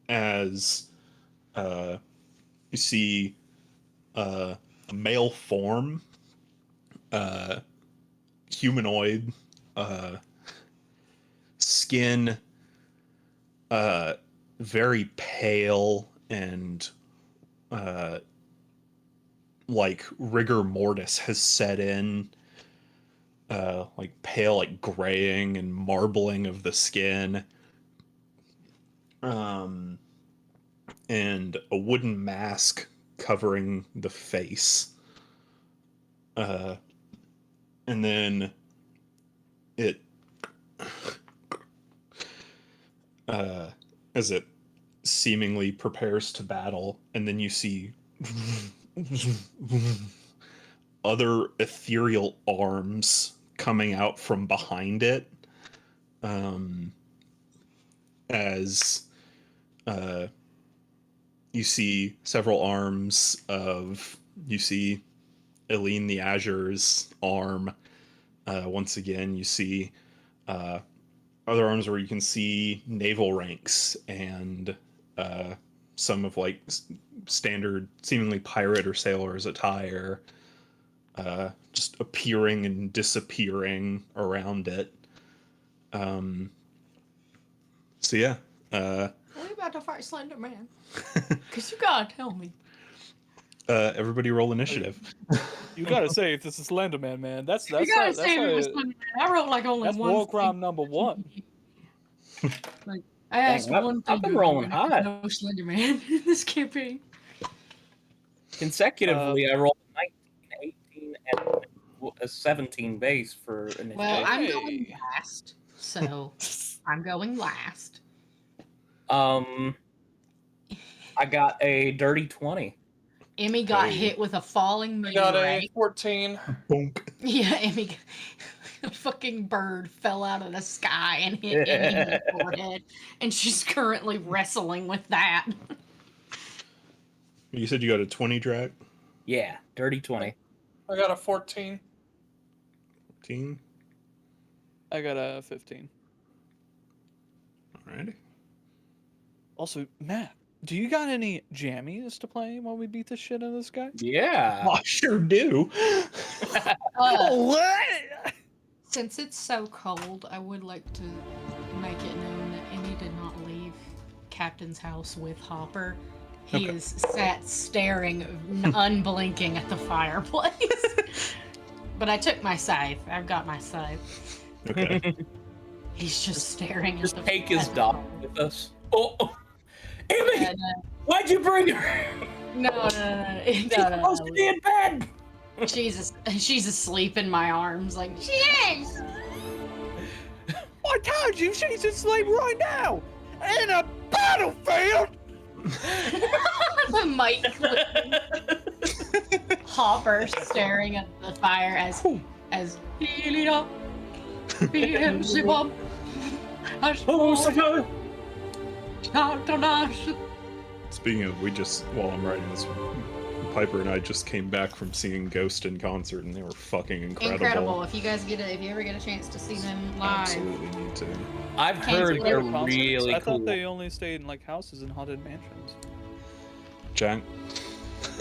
as you see a male form, humanoid, skin very pale and like rigor mortis has set in, like pale, like graying and marbling of the skin, and a wooden mask covering the face, and then it as it seemingly prepares to battle, and then you see other ethereal arms coming out from behind it, as you see several arms of, you see Eileen the Azure's arm. Once again, you see other arms where you can see naval ranks and some of like standard, seemingly pirate or sailor's attire, just appearing and disappearing around it. So yeah. Are we about to fight Slender Man? Because you gotta tell me. Everybody roll initiative. You gotta say if this is Slenderman, man. That's You gotta that's say it was Slender Man. I wrote like only that's one. war thing. crime number one. Like I asked Dang, one thing. I've been to rolling do, and high. No Slender Man in this campaign. Consecutively, I rolled 19, 18, and a 17 base for initiative. Well, I'm Hey. going last, so I'm going last. I got a dirty 20. Emmy got Hey. hit with a falling I got a meteorite. 14. Bonk. Yeah, Emmy. A fucking bird fell out of the sky and hit Emmy in the forehead, and she's currently wrestling with that. You said you got a 20, Drac? Yeah, dirty 20. I got a 14. 14? I got a 15. Alrighty. Also, Matt, do you got any jammies to play while we beat the shit out of this guy? Yeah. I sure do. What? Since it's so cold, I would like to make it known that Emmy did not leave Captain's house with Hopper. He Okay. is sat staring, unblinking at the fireplace. But I took my scythe. I've got my scythe. Okay. He's just staring Just at the take his at- dog with us. Oh, Amy, Yeah, why'd you bring her? no, She's supposed to be in bed. She's asleep in my arms, like she is. I told you she's asleep right now in a battlefield. The mic clicking. Hopper staring at the fire as Speaking of, while I'm writing this, Piper and I just came back from seeing Ghost in concert, and they were fucking incredible. If you ever get a chance to see them live, Absolutely need to. I've Can't heard do they're Concerts? really I cool. thought they only stayed in like houses and haunted mansions. Jack,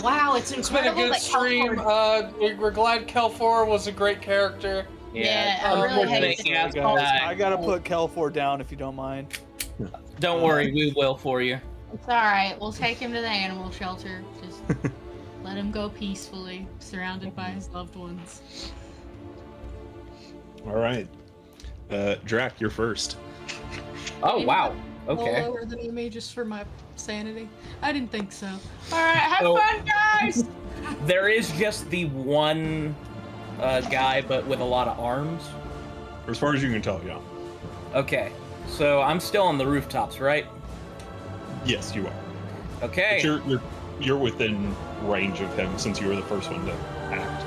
wow, it's It's been a incredible good that stream. Kelford- We're glad Kelfor was a great character. Yeah, I really hate unfortunately, it. yeah, I gotta put Kelfor down if you don't mind. don't worry, we will for you. It's all right. We'll take him to the animal shelter. Just let him go peacefully, surrounded by his loved ones. all right. Drac, you're first. Oh wow. Okay. Lower than me just for my sanity. I didn't think so. All right, have So- fun, guys. There is just the one guy, but with a lot of arms. As far as you can tell, yeah. Okay. So I'm still on the rooftops, right? Yes, you are. Okay. But you're within range of him since you were the first one to act.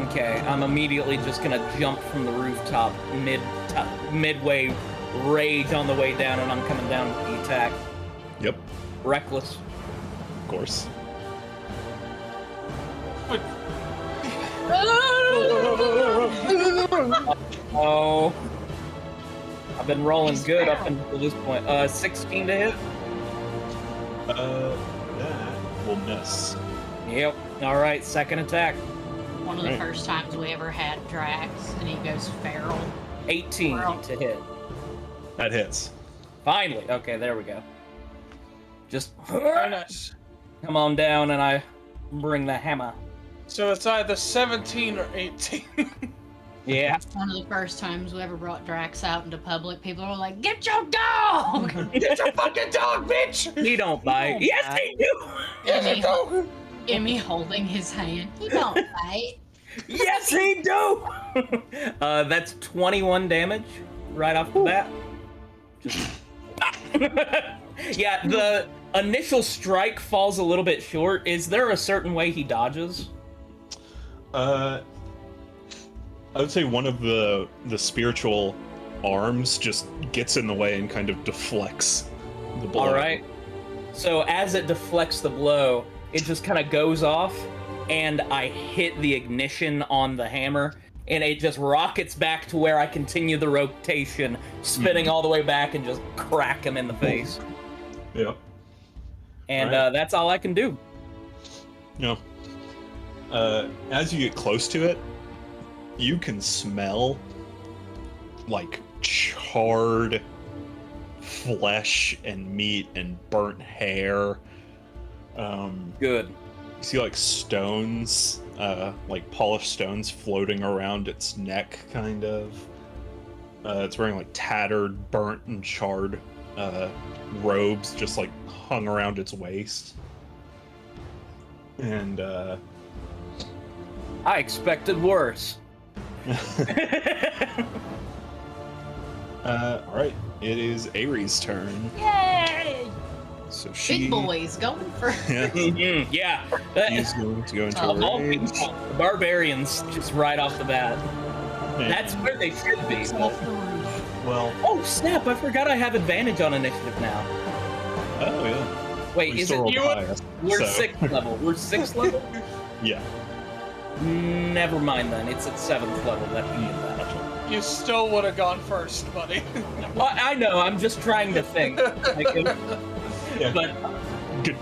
Okay. I'm immediately just gonna jump from the rooftop midway, rage on the way down, and I'm coming down with the attack. Yep, Reckless. of course. Oh. I've been rolling good up until this point. 16 to hit. That will miss. Yep. All right. Second attack. One of the Right. first times we ever had Drax, and he goes feral. 18 to hit. That hits. Finally. Okay. There we go. Just Very nice. come on down, and I bring the hammer. So it's either 17 or 18. Yeah. One of the first times we ever brought Drax out into public, people were like, "Get your dog!" Get your fucking dog, bitch! He don't bite. don't Yes, bite. he do. Get your dog! Emmy holding his hand. He don't bite. Yes, he do. That's 21 damage right off the bat. Just... yeah, the initial strike falls a little bit short. Is there a certain way he dodges? I would say one of the spiritual arms just gets in the way and kind of deflects the blow. All right. So as it deflects the blow, it just kind of goes off, and I hit the ignition on the hammer, and it just rockets back to where I continue the rotation, spinning all the way back and just crack him in the face. Yeah. And All right. that's all I can do. No. As you get close to it, you can smell like charred flesh and meat and burnt hair. Good. You see like stones, like polished stones floating around its neck, kind of. It's wearing like tattered, burnt, and charred robes, just like hung around its waist. And I expected worse. all right, it is Ares' turn. Yay! So she, Big boys going for. yeah, Mhm, yeah. he's going to go into Of all a rage. people, the barbarians just right off the bat. And- That's where they should be. Off the roof. well. Oh snap! I forgot I have advantage on initiative now. Oh yeah. Wait, We is still it rolled you? the highest, We're so- 6th level. We're 6th level? Yeah. Never mind then. It's at 7th level that you get that. You still would have gone first, buddy. Well, I know. I'm just trying to think. Like, Yeah. but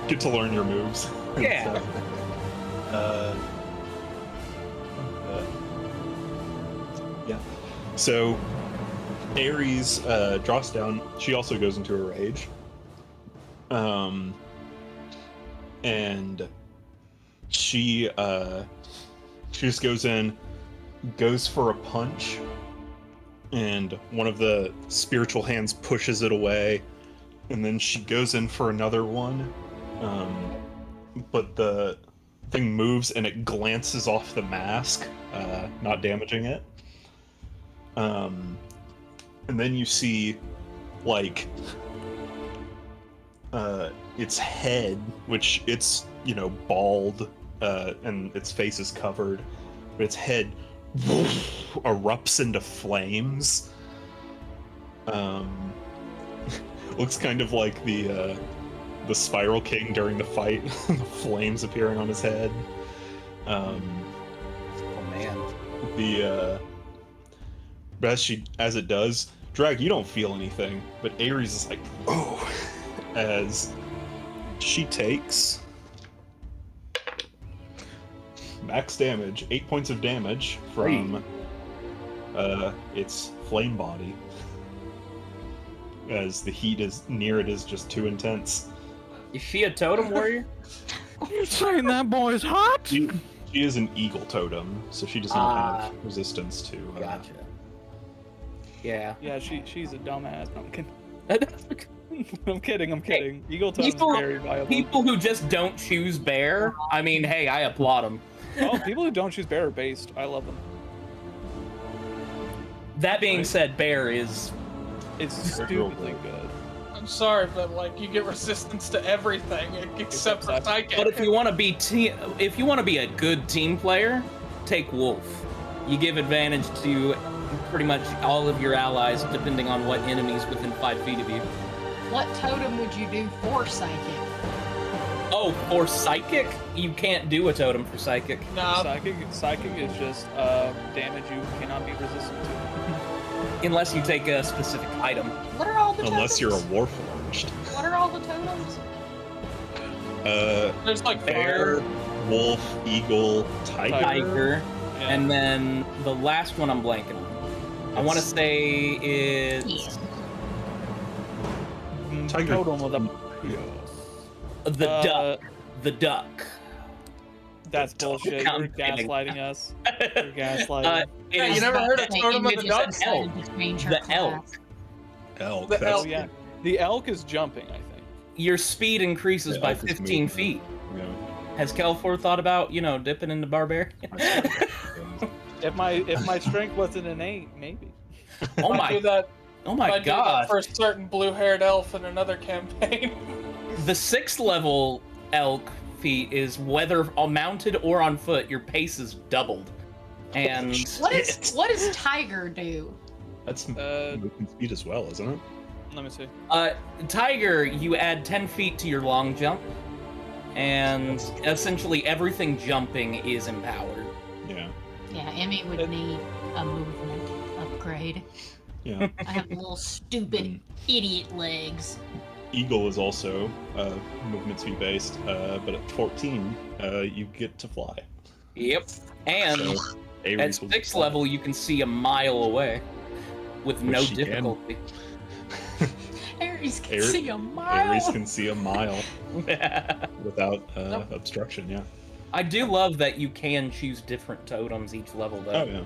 Get to learn your moves. Yeah. So, yeah. So Ares draws down. She also goes into a rage. And she just goes in, goes for a punch, and one of the spiritual hands pushes it away, and then she goes in for another one. But the thing moves and it glances off the mask, not damaging it. And then you see, like, its head, which it's, bald, and its face is covered, but its head erupts into flames. Looks kind of like the Spiral King during the fight, the flames appearing on his head. Oh man. But as it does, Drag, you don't feel anything, but Ares is like, oh, as she takes max damage, 8 points of damage from its flame body, as the heat near it is just too intense. Is she a totem warrior? You're saying that boy's hot? She is an eagle totem, so she does not have resistance to. Gotcha. Yeah. Yeah, she's a dumbass. No, I'm kidding. I'm kidding. Eagle totems People- are very viable. People who just don't choose bear, I mean, hey, I applaud them. Oh, people who don't choose bear are based. I love them. That being said, bear is It's They're real stupidly cool. good. I'm sorry, but like you get resistance to everything except for psychic. But if you want to be a good team player, take wolf. You give advantage to pretty much all of your allies, depending on what enemies within 5 feet of you. What totem would you do for psychic? Oh, for psychic, you can't do a totem for psychic. Nah, Psychic is just damage you cannot be resistant to. Unless you take a specific item. What are all the Unless totems? you're a warforged. What are all the totems? there's like Bear, fire. wolf, eagle, tiger. Tiger. Yeah. And then the last one I'm blanking on. I want to say it's Tiger. Totem with a the duck. The duck. That's bullshit. You're I'm kidding. gaslighting us. You're gaslighting. It Yeah, is you never heard of Say, Totem of and the you just Duck? decided to change her the class. elk. Elk. The That's, elk. Oh yeah, the elk is jumping. I think. Your speed increases The by elk is 15 moving. feet. you know, Has Kelfor thought about, dipping into barbarian? If my strength wasn't an 8, maybe. Oh I do my, that. oh I my do god. that for a certain blue-haired elf in another campaign. The 6th level elk feat is whether mounted or on foot, your pace is doubled. And What does Tiger do? That's Uh, movement speed as well, isn't it? Let me see. Tiger, you add 10 feet to your long jump, and essentially everything jumping is empowered. Yeah. Yeah, Emmy would need a movement upgrade. Yeah. I have little stupid idiot legs. Eagle is also movement speed based, but at 14, you get to fly. Yep. And So, at Ares will 6th fly. level, you can see a mile away with Which no she can. difficulty. Ares can Ares- see a mile. Ares can see a mile without obstruction. Yeah. I do love that you can choose different totems each level, though.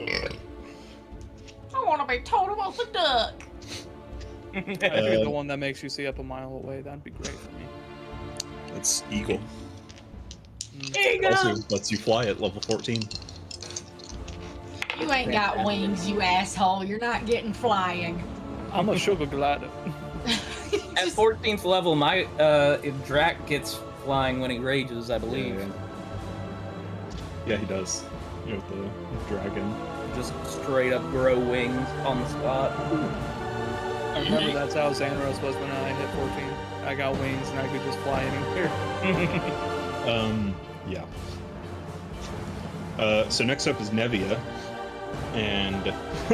Oh yeah. I want to be Totem of the Duck. I think the one that makes you see up a mile away. That'd be great for me. That's Eagle. Eagle. Also lets you fly at level 14. You ain't got wings, you asshole. You're not getting flying. I'm a sugar glider. At Just- 14th level, my Drac gets flying when he rages, I believe. Yeah, he does. With the dragon. Just straight up grow wings on the spot. I remember that's how Xanaros was when I hit 14. I got wings and I could just fly anywhere. Yeah. So next up is Nevia, and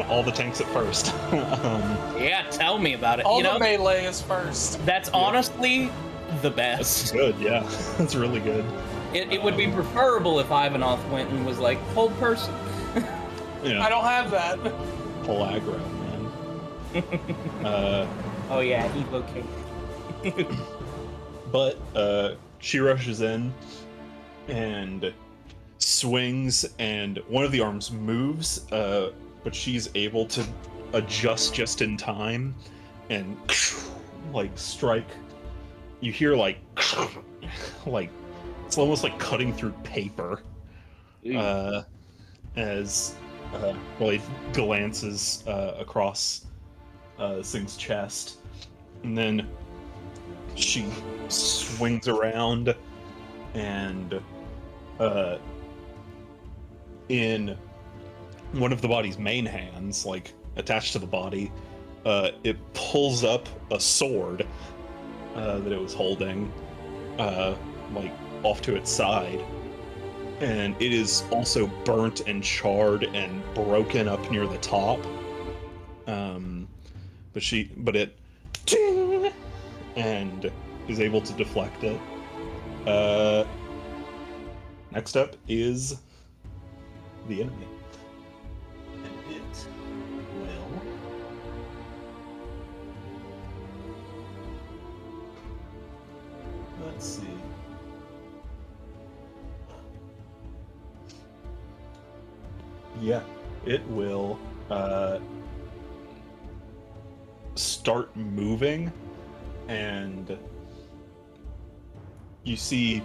all the tanks at first. Yeah, tell me about it. All you the know, melee is first. that's honestly the best. Good, yeah. That's really good. It would be preferable if Ivanov went and was like, hold person. Yeah. I don't have that. Full aggro, man. Oh yeah, evocation. But she rushes in and swings, and one of the arms moves, but she's able to adjust just in time and like strike. You hear like It's almost like cutting through paper. As Lloyd glances across this thing's chest, and then she swings around, and in one of the body's main hands, like attached to the body, it pulls up a sword that it was holding, like off to its side. And it is also burnt and charred and broken up near the top. But it ting, and is able to deflect it. Next up is the enemy. And it will... Let's see. Yeah, it will start moving, and you see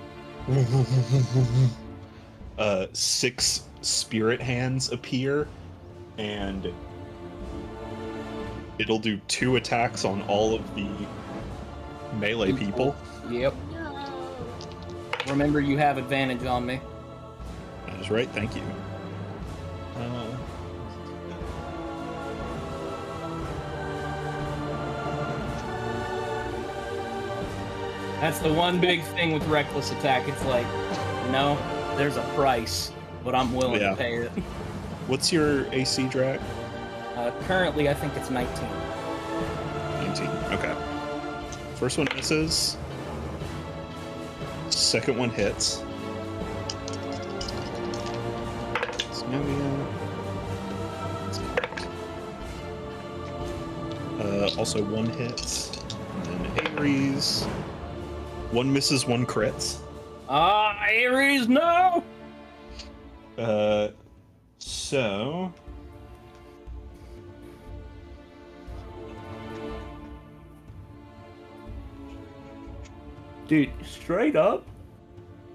6 spirit hands appear, and it'll do 2 attacks on all of the melee people. Yep. Remember, you have advantage on me. That is right, thank you. That's the one big thing with reckless attack. It's like, no, there's a price, but I'm willing to pay it. What's your AC, Drac? Currently, I think it's 19. 19, okay. First one misses. Second one hits. Also 1 hits. And then Ares. 1 misses, 1 crits. Ares, no! So... Dude, straight up,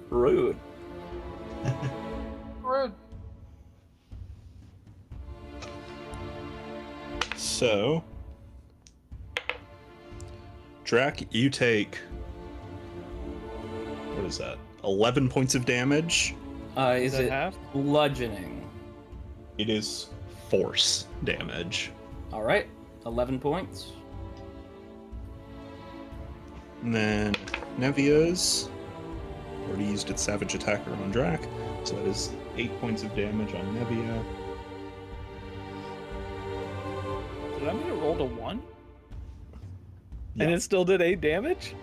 rude. Rude. So... Drac, you take... What is that? 11 points of damage. Is it half? bludgeoning? It is force damage. Alright, 11 points. And then Nevia's already used its Savage Attacker on Drac, so that is 8 points of damage on Nevia. Did that mean it rolled a 1? Yeah. And it still did 8 damage?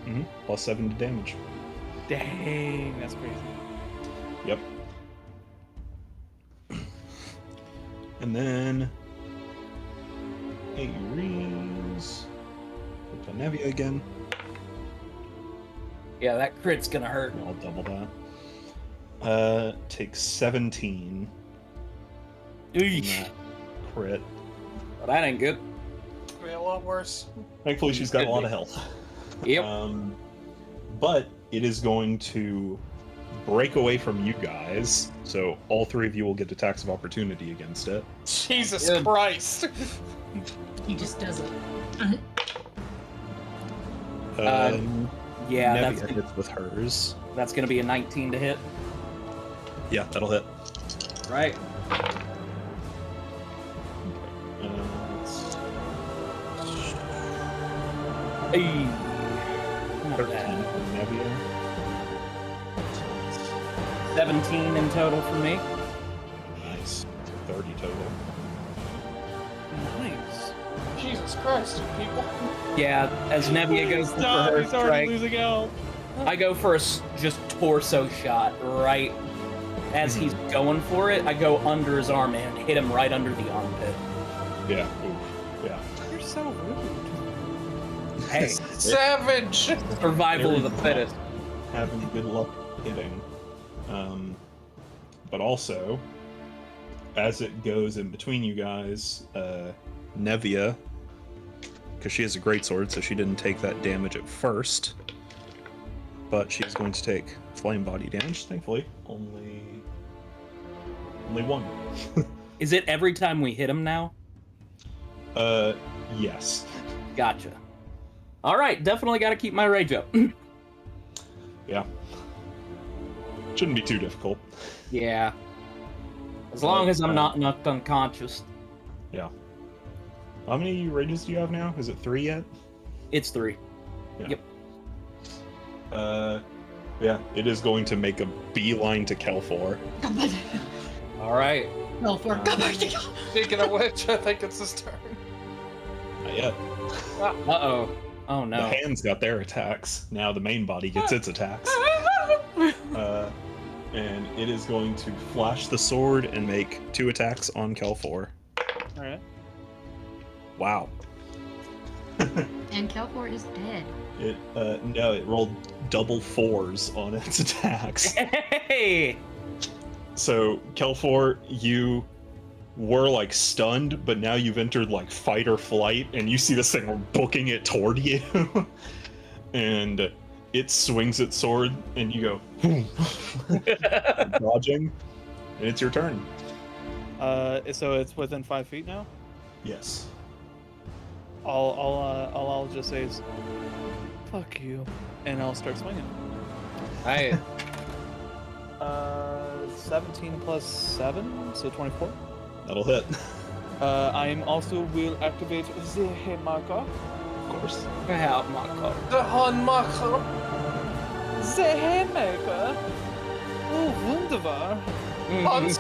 Mm-hmm. Plus 7 to damage. Dang, that's crazy. Yep. And then Ares. Put on Nevia again. Yeah, that crit's gonna hurt. I'll double that. Takes 17. from that crit. Well, that ain't good. Could be a lot worse. Thankfully, she's got a lot of health. Yep. But it is going to break away from you guys, so all 3 of you will get attacks of opportunity against it. Jesus Good. Christ. He just does it. Yeah, Nevia hits with hers. that's gonna be a 19 to hit. Yeah, that'll hit. Right. It's Hey. Not 13 bad. for Nevia. 17 in total for me. Nice. 30 total. Nice. Jesus Christ, you people. Yeah, as Nevia goes for her He's already strike, losing out. I go for a just torso shot right as he's going for it. I go under his arm and hit him right under the armpit. Yeah. Oof. Yeah. You're so rude. Hey, Savage! survival of the Ares fittest. having good luck hitting. But also, as it goes in between you guys, Nevia, because she has a greatsword, so she didn't take that damage at first, but she's going to take flame body damage. Thankfully, only one. Is it every time we hit him now? Yes. Gotcha. All right, definitely got to keep my rage up. Yeah. Shouldn't be too difficult. Yeah. As long as I'm not knocked unconscious. Yeah. How many rages do you have now? Is it 3 yet? It's 3. Yeah. Yep. Yeah, it is going to make a beeline to Kelfor. All right. No, for Speaking of which, I think it's his turn. Not yet. Uh-oh. Oh, no. The hands got their attacks. Now the main body gets its attacks. And it is going to flash the sword and make 2 attacks on Kelfor. Alright. Wow. And Kelfor is dead. No, it rolled double 4s on its attacks. Hey! So, Kelfor, you were like stunned, but now you've entered like fight or flight, and you see this thing booking it toward you. And it swings its sword, and you go dodging, and it's your turn. So it's within 5 feet now. Yes. All I'll just say is, "Fuck you," and I'll start swinging. Right. 17 plus 7, so 24. That'll hit. I'm also will activate the Haymaker. Of course. Yeah, my God. The Hanmacher. The Haymaker. Oh, wunderbar. Hans.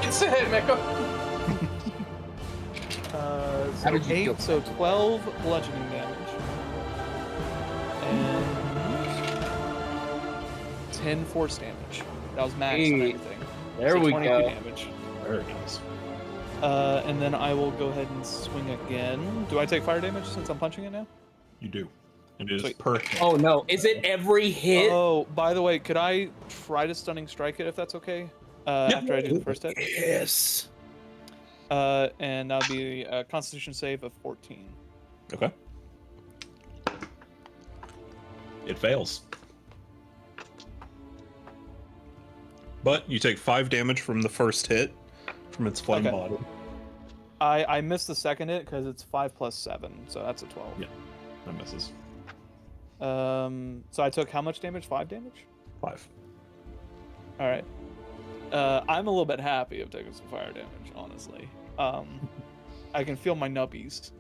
It's a hitmaker. So How did you 8, feel? so 12 bludgeoning damage. And 10 force damage. That was max on Hey, everything. There So we 22 go. damage. Very nice. And then I will go ahead and swing again. Do I take fire damage since I'm punching it now? You do. It is Sweet. per hit. Oh, no. Is it every hit? Oh, by the way, could I try to stunning strike it if that's okay? After I do the first hit? Yes. And that'll be a Constitution save of 14. Okay. It fails. But you take 5 damage from the first hit from its flame Okay. body. I missed the second hit because it's 5 plus 7, so that's a 12. Yeah. That misses. So I took how much damage? 5 damage? 5. All right. I'm a little bit happy of taking some fire damage, honestly. I can feel my nubbies,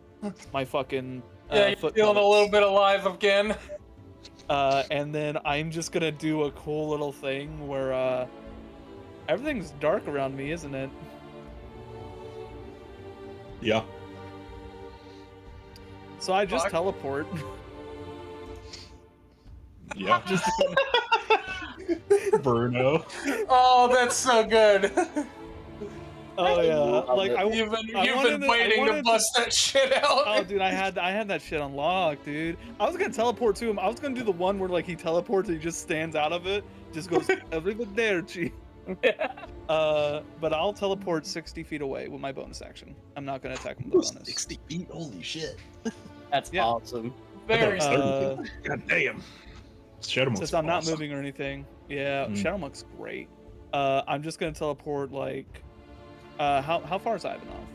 my fucking Yeah, you're foot feeling a nubbins. little bit alive again. And then I'm just gonna do a cool little thing where everything's dark around me, isn't it? Yeah. So I just Fuck. teleport. Yeah. Bruno. Oh, that's so good. Oh yeah, like it. You've I been wanted to- I waiting to wanted to- bust that shit out. oh dude, I had that shit unlocked, dude. I was gonna teleport to him. I was gonna do the one where like he teleports and he just stands out of it, just goes everything there, G. But I'll teleport 60 feet away with my bonus action. I'm not gonna attack him with a bonus. 60 feet? Holy shit. That's Yeah. awesome. Very I thought it was 30 Uh, God damn. Shadow Since I'm not moving or anything, yeah, Shadow Monk's great. I'm just gonna teleport like, how far is Ivanov?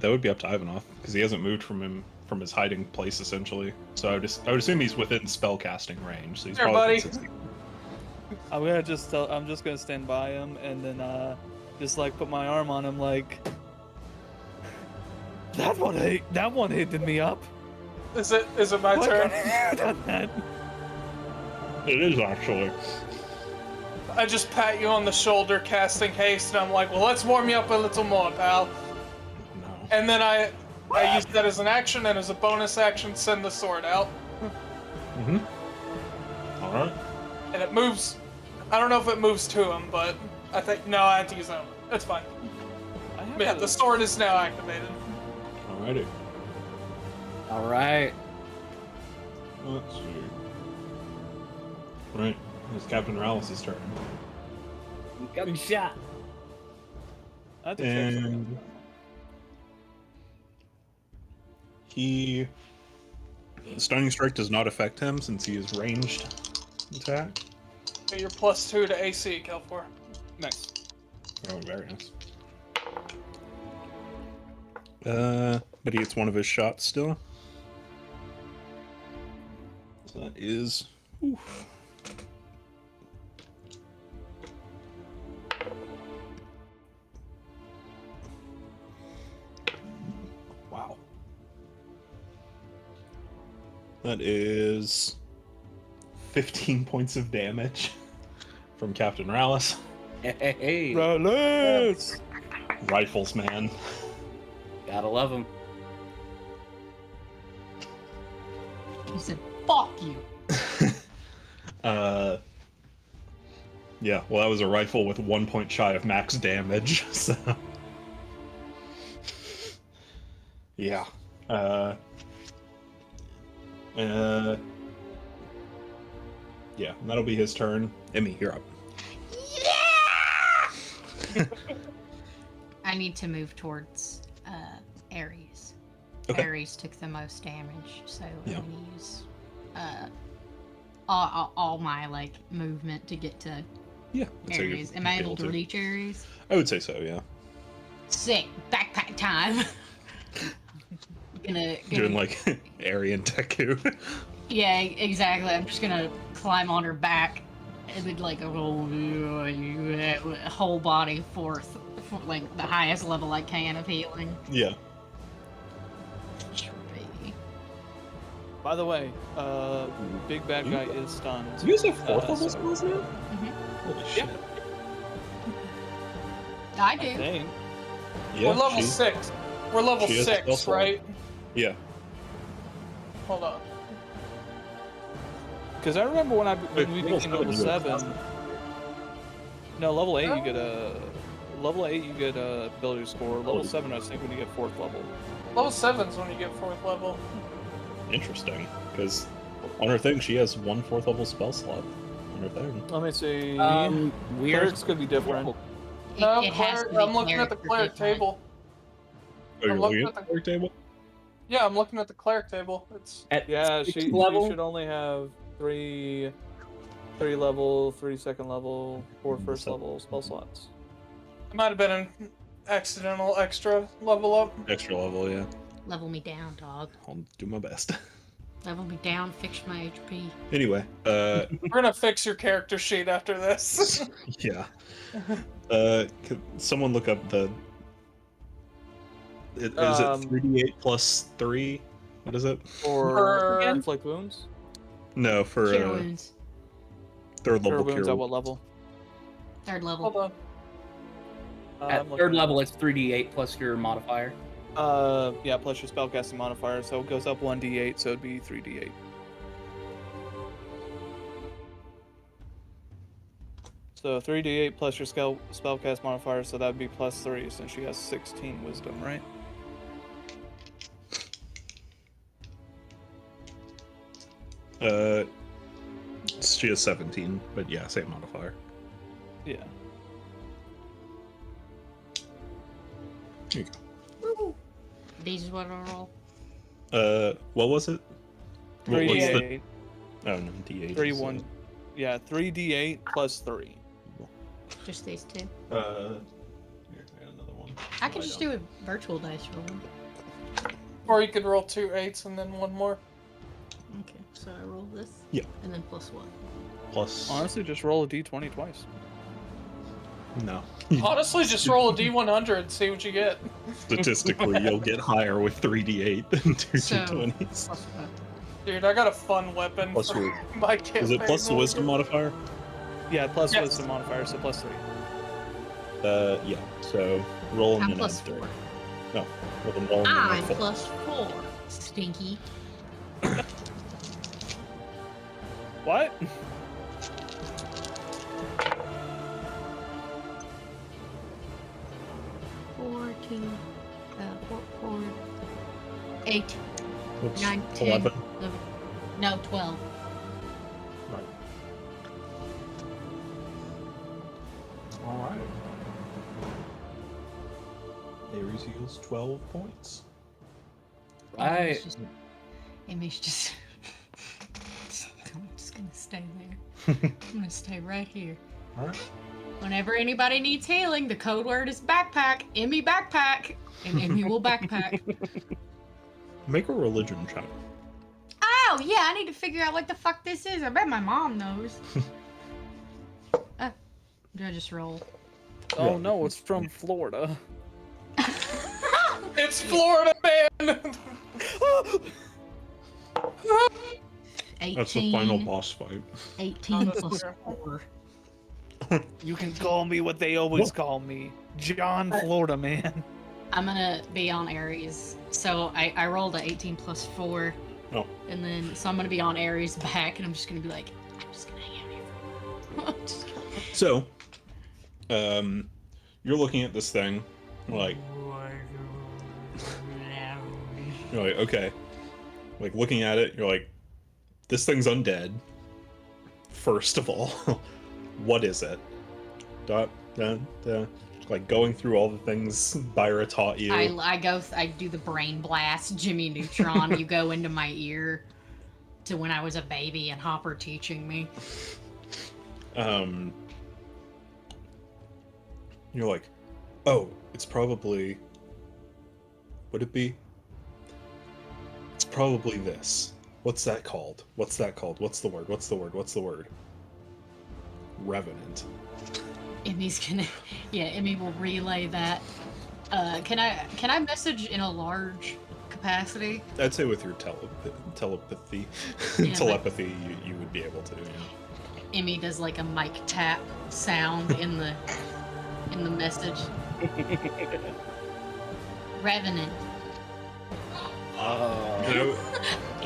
That would be up to Ivanov because he hasn't moved from his hiding place essentially. So I would assume he's within spell casting range. So he's Here, probably buddy. 60. I'm just gonna stand by him and then just like put my arm on him like. That one hit me up. Is it my Why turn? couldn't you have done that? It is actually. I just pat you on the shoulder, casting haste, and I'm like, well, let's warm you up a little more, pal. No. And then I use that as an action, and as a bonus action, send the sword out. All right. And it moves. I don't know if it moves to him, but I think, no, I have to use that one. That's fine. I have Yeah, that the sword is now activated. Alrighty. All right. Let's see. Right. It's Captain Rallis' turn. You got me shot. I have to check something And out. he... Stunning Strike does not affect him since he is ranged. attack. Get your +2 to AC, Kelfor. Nice. Oh, very nice. But he gets one of his shots still. So that is. Oof. Wow. That is 15 points of damage from Captain Rallis. Hey, Release! Rifles, man. gotta love him. He said, "Fuck you." Yeah, well, that was a rifle with 1 point shy of max damage, so. Yeah. Yeah, that'll be his turn. Emmy, you're up. I need to move towards Ares. Okay. Ares took the most damage, so Yeah. I'm gonna use all my like movement to get to Yeah. I'd say Ares. you'd Am I be able to reach Ares? I would say so, yeah. Sick. Backpack time. gonna Doing like Aryan Deku. Yeah, exactly. I'm just gonna climb on her back and then like a whole body forth, like the highest level I can of healing. Yeah. By the way, big bad guy is stunned. You guys have fourth level so- spells now? Mhm. Holy shit. I I do. think. Yeah, We're level she- 6. We're level she has spell 6, slot. right? Yeah. Hold on. Because I remember when we level became level seven, you have 7. No, level 8 you get a level 8 you get a ability score. Level 7 I think when you get 4th level. Level 7's when you get 4th level. Interesting. Because on her thing, she has 1 4th level spell slot on her thing. Let me see. Weird. Clerics could be different. No, It has cleric, to be I'm looking at the cleric cleric for different. table. Oh, you're I'm looking looking at the at cleric table? Yeah, I'm looking at the cleric table. It's Yeah, sixth she level. should only have 3 level, 3 second level, 4 first So- level spell slots. it might have been an accidental extra level up. Extra level, yeah. Level me down, dog. I'll do my best. Level me down, fix my HP. Anyway, We're gonna fix your character sheet after this. yeah. Could someone look up the. Is it 3d8 plus 3? What is it? Or For- inflict wounds. No, for Cure wounds. third Cure level wounds cure. at what level? Third level. Hold on. At I'm third looking- level, it's 3d8 plus your modifier. Yeah, plus your spellcasting modifier, so it goes up 1d8, so it'd be 3d8. So 3d8 plus your spellcast modifier, so that'd be plus 3, since she has 16 wisdom, right? She has 17, but yeah, same modifier. Yeah. Here you These is what I roll. go. What was it? What- what's the- 3d8, Oh no, D8. 3 is, 1. Yeah, 3d8 plus 3. Just these two. Here, I got another one. I could just do a virtual dice roll. Or you could roll 2 8s and then one more. Okay, so I roll this. Yeah. And then plus what? Plus. Honestly, just roll a d20 twice. No. Honestly, just roll a D100 and see what you get. Statistically, you'll get higher with 3d8 than 2 So- d20s. Plus what? Dude, I got a fun weapon Plus for your- my Is campaign. it plus the wisdom modifier? Yeah, plus Yes. wisdom modifier, so plus 3. Yeah. So roll and I'm then plus add 3. 4. No. Well, then roll and then I'm add 4. plus 4. Stinky. What? Four, 8, Oops. 9, 10, 11. 11. No, 12. Right. Alright. Ares heals 12 points. Right. Amy's just I'm just gonna stay there. I'm gonna stay right here. All right. Whenever anybody needs healing, the code word is backpack. Emmy backpack, and Emmy will backpack. Make a religion check. Oh yeah, I need to figure out what the fuck this is. I bet my mom knows. Did I just roll? Oh no, it's from Florida. It's Florida, man. 18. That's the final boss fight. 18 Oh, plus that's 4. You can call me what they always call me, John Florida Man. I'm gonna be on Ares. So I rolled a 18 plus 4. Oh. And then, so I'm gonna be on Ares back, and I'm just gonna be like, I'm just gonna hang out here for a while. Just gonna- So, you're looking at this thing, like, you're like, okay. Like, looking at it, you're like, this thing's undead. First of all, what is it? Like, going through all the things Byra taught you. I do the brain blast, Jimmy Neutron. You go into my ear to when I was a baby and Hopper teaching me. You're like, oh, it's probably, would it be? It's probably this. What's that called? What's that called? What's the word? What's the word? What's the word? Revenant. Emmy's gonna, yeah, Emmy will relay that. Can I message in a large capacity? I'd say with your telepathy, Yeah, telepathy, you would be able to. Yeah. Emmy does like a mic tap sound in the message. Revenant. I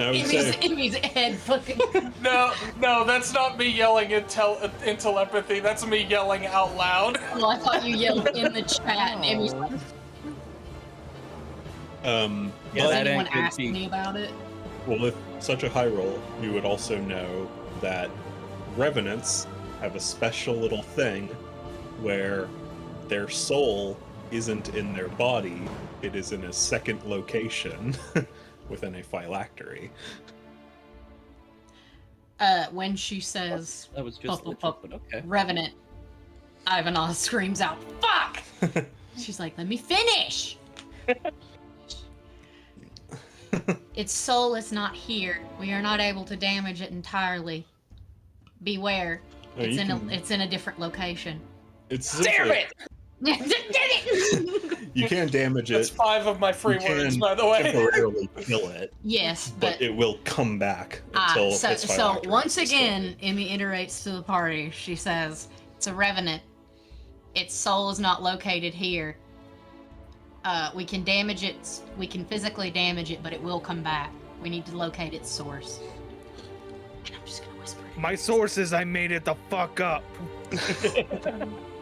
would say, Emmy's head fucking. No, that's not me yelling in telepathy. That's me yelling out loud. Well, I thought you yelled in the chat, and Emmy's like, Yeah, does that anyone ain't good ask tea. me about it? well, with such a high roll, you would also know that revenants have a special little thing where their soul isn't in their body, it is in a second location within a phylactery. When she says That was just Puff, the puff, but okay. Revenant, Ivanov screams out, "Fuck!" She's like, "Let me finish." Its soul is not here. We are not able to damage it entirely. Beware. No, you It's in a different location. It's Damn essentially- it! You can damage That's it. 5 of my free You words, can by the way. temporarily kill it, Yes, but it will come back until so its phylactery once is again, Emmy iterates to the party. She says, "It's a revenant. Its soul is not located here. We can damage it. We can physically damage it, but it will come back. We need to locate its source." And I'm just gonna whisper. My source is I made it the fuck up.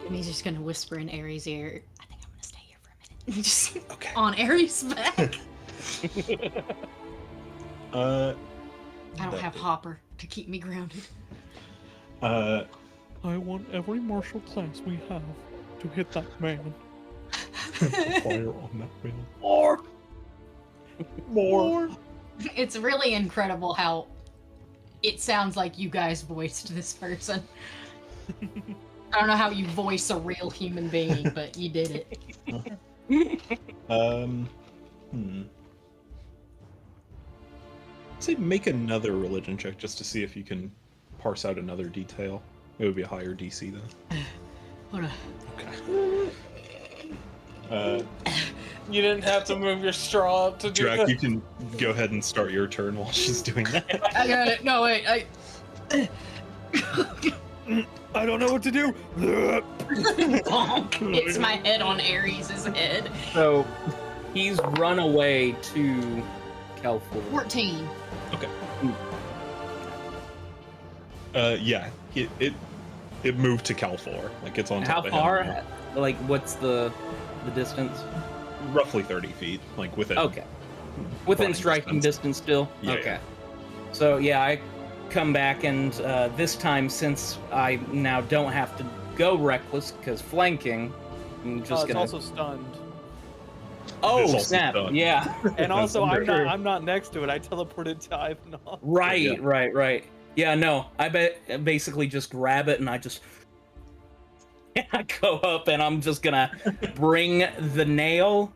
Emmy's just gonna whisper in Aries' ear. I think I'm gonna stay here for a minute. Just Okay. on Aries' back. Uh, I don't have Hopper to keep me grounded. I want every martial class we have to hit that man. fire on that man. More. It's really incredible how it sounds like you guys voiced this person. I don't know how you voice a real human being, but you did it. Say make another religion check just to see if you can parse out another detail. It would be a higher DC then. Hold on. Okay. You didn't have to move your straw up to do Drac, that. you can go ahead and start your turn while she's doing that. I got it. No, wait. I don't know what to do. Bonk. It's my head on Ares' head. So he's run away to California. 14. Okay. Yeah, it moved to Cal 4. Like it's on How top of him. far? Like, what's the distance? Roughly 30 feet, like within. Okay. Within Fine striking distance still? Yeah, Okay. yeah. So, yeah, I come back, and this time, since I now don't have to go reckless, because flanking, I'm just It's gonna... also stunned. It's Oh, also snap. stunned. Yeah. And also, That's I'm not next to it. I teleported to Ivanov. Right. Yeah, no, I basically just grab it and I just I go up and I'm just gonna bring the nail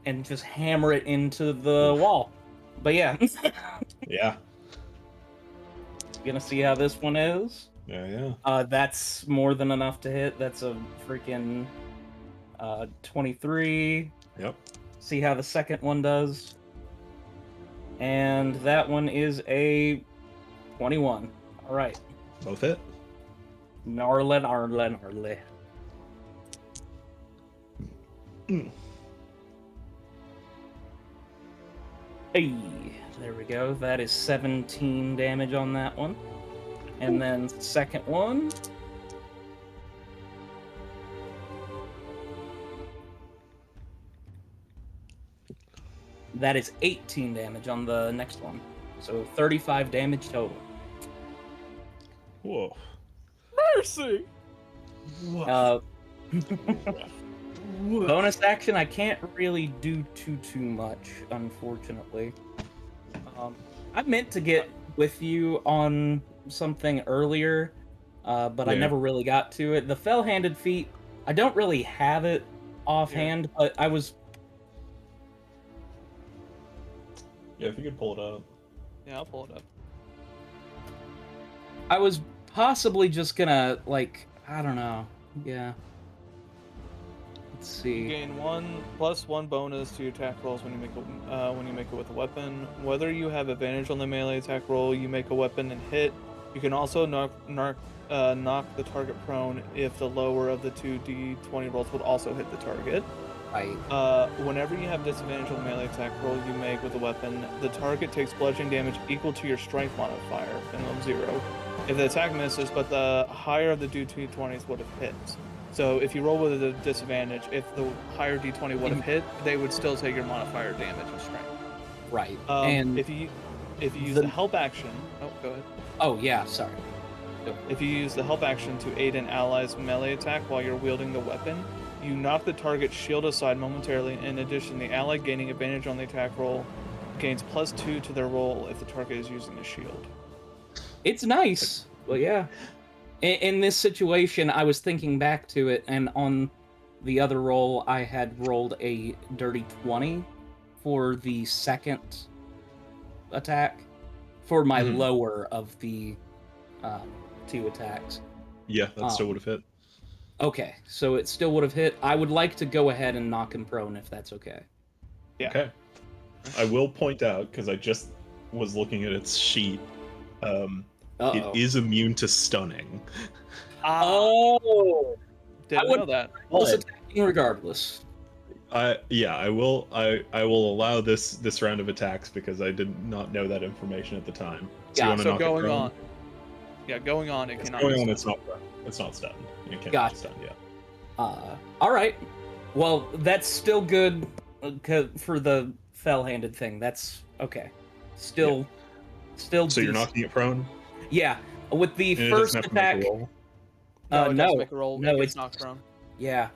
and just hammer it into the wall. But yeah, Yeah. gonna see how this one is. Yeah. That's more than enough to hit. That's a freaking 23. Yep. See how the second one does. And that one is a 21. All right. Both hit. Gnarly, gnarly, gnarly. Hey, there we go. That is 17 damage on that one. And then second one. That is 18 damage on the next one. So 35 damage total. Whoa. Mercy. Uh, bonus action, I can't really do too much, unfortunately. I meant to get with you on something earlier, but I Yeah. never really got to it. The fell-handed feat, I don't really have it offhand, but I was... Yeah, if you could pull it up. Yeah, I'll pull it up. I was possibly just gonna, like, I don't know. Yeah. Let's You see. gain 1+1 bonus to your attack rolls when you make it with a weapon. Whether you have advantage on the melee attack roll, you make a weapon and hit. You can also knock the target prone if the lower of the two d20 rolls would also hit the target. Right. Whenever you have disadvantage on the melee attack roll you make with a weapon, the target takes bludgeoning damage equal to your strength modifier, minimum 0. If the attack misses, but the higher of the d20s would have hit. So if you roll with a disadvantage, if the higher d20 would have hit, they would still take your modifier damage and strength. Right. And if you use the help action, go ahead. Oh, yeah, sorry. If you use the help action to aid an ally's melee attack while you're wielding the weapon, you knock the target's shield aside momentarily. In addition, the ally gaining advantage on the attack roll gains +2 to their roll if the target is using a shield. It's nice. Well, yeah. In this situation, I was thinking back to it, and on the other roll, I had rolled a dirty 20 for the second attack for my lower of the 2 attacks. Yeah, that still would have hit. Okay, so it still would have hit. I would like to go ahead and knock him prone if that's okay. Yeah. Okay. I will point out, because I just was looking at its sheet, it is immune to stunning. Oh! Didn't know that. Also attacking regardless. I will allow this round of attacks because I did not know that information at the time. Yeah, you wanna So knock it going prone? on. Yeah, going on, it It's cannot going be on, stunned. it's not stunned. You can't Gotcha. be stunned yet. All right. Well, that's still good for the fell-handed thing. That's okay. Still. So you're decent. knocking it prone? Yeah. With the And it first doesn't have to make attack. a roll? No, it does No. make a roll. No, it gets it's knocked prone. Yeah.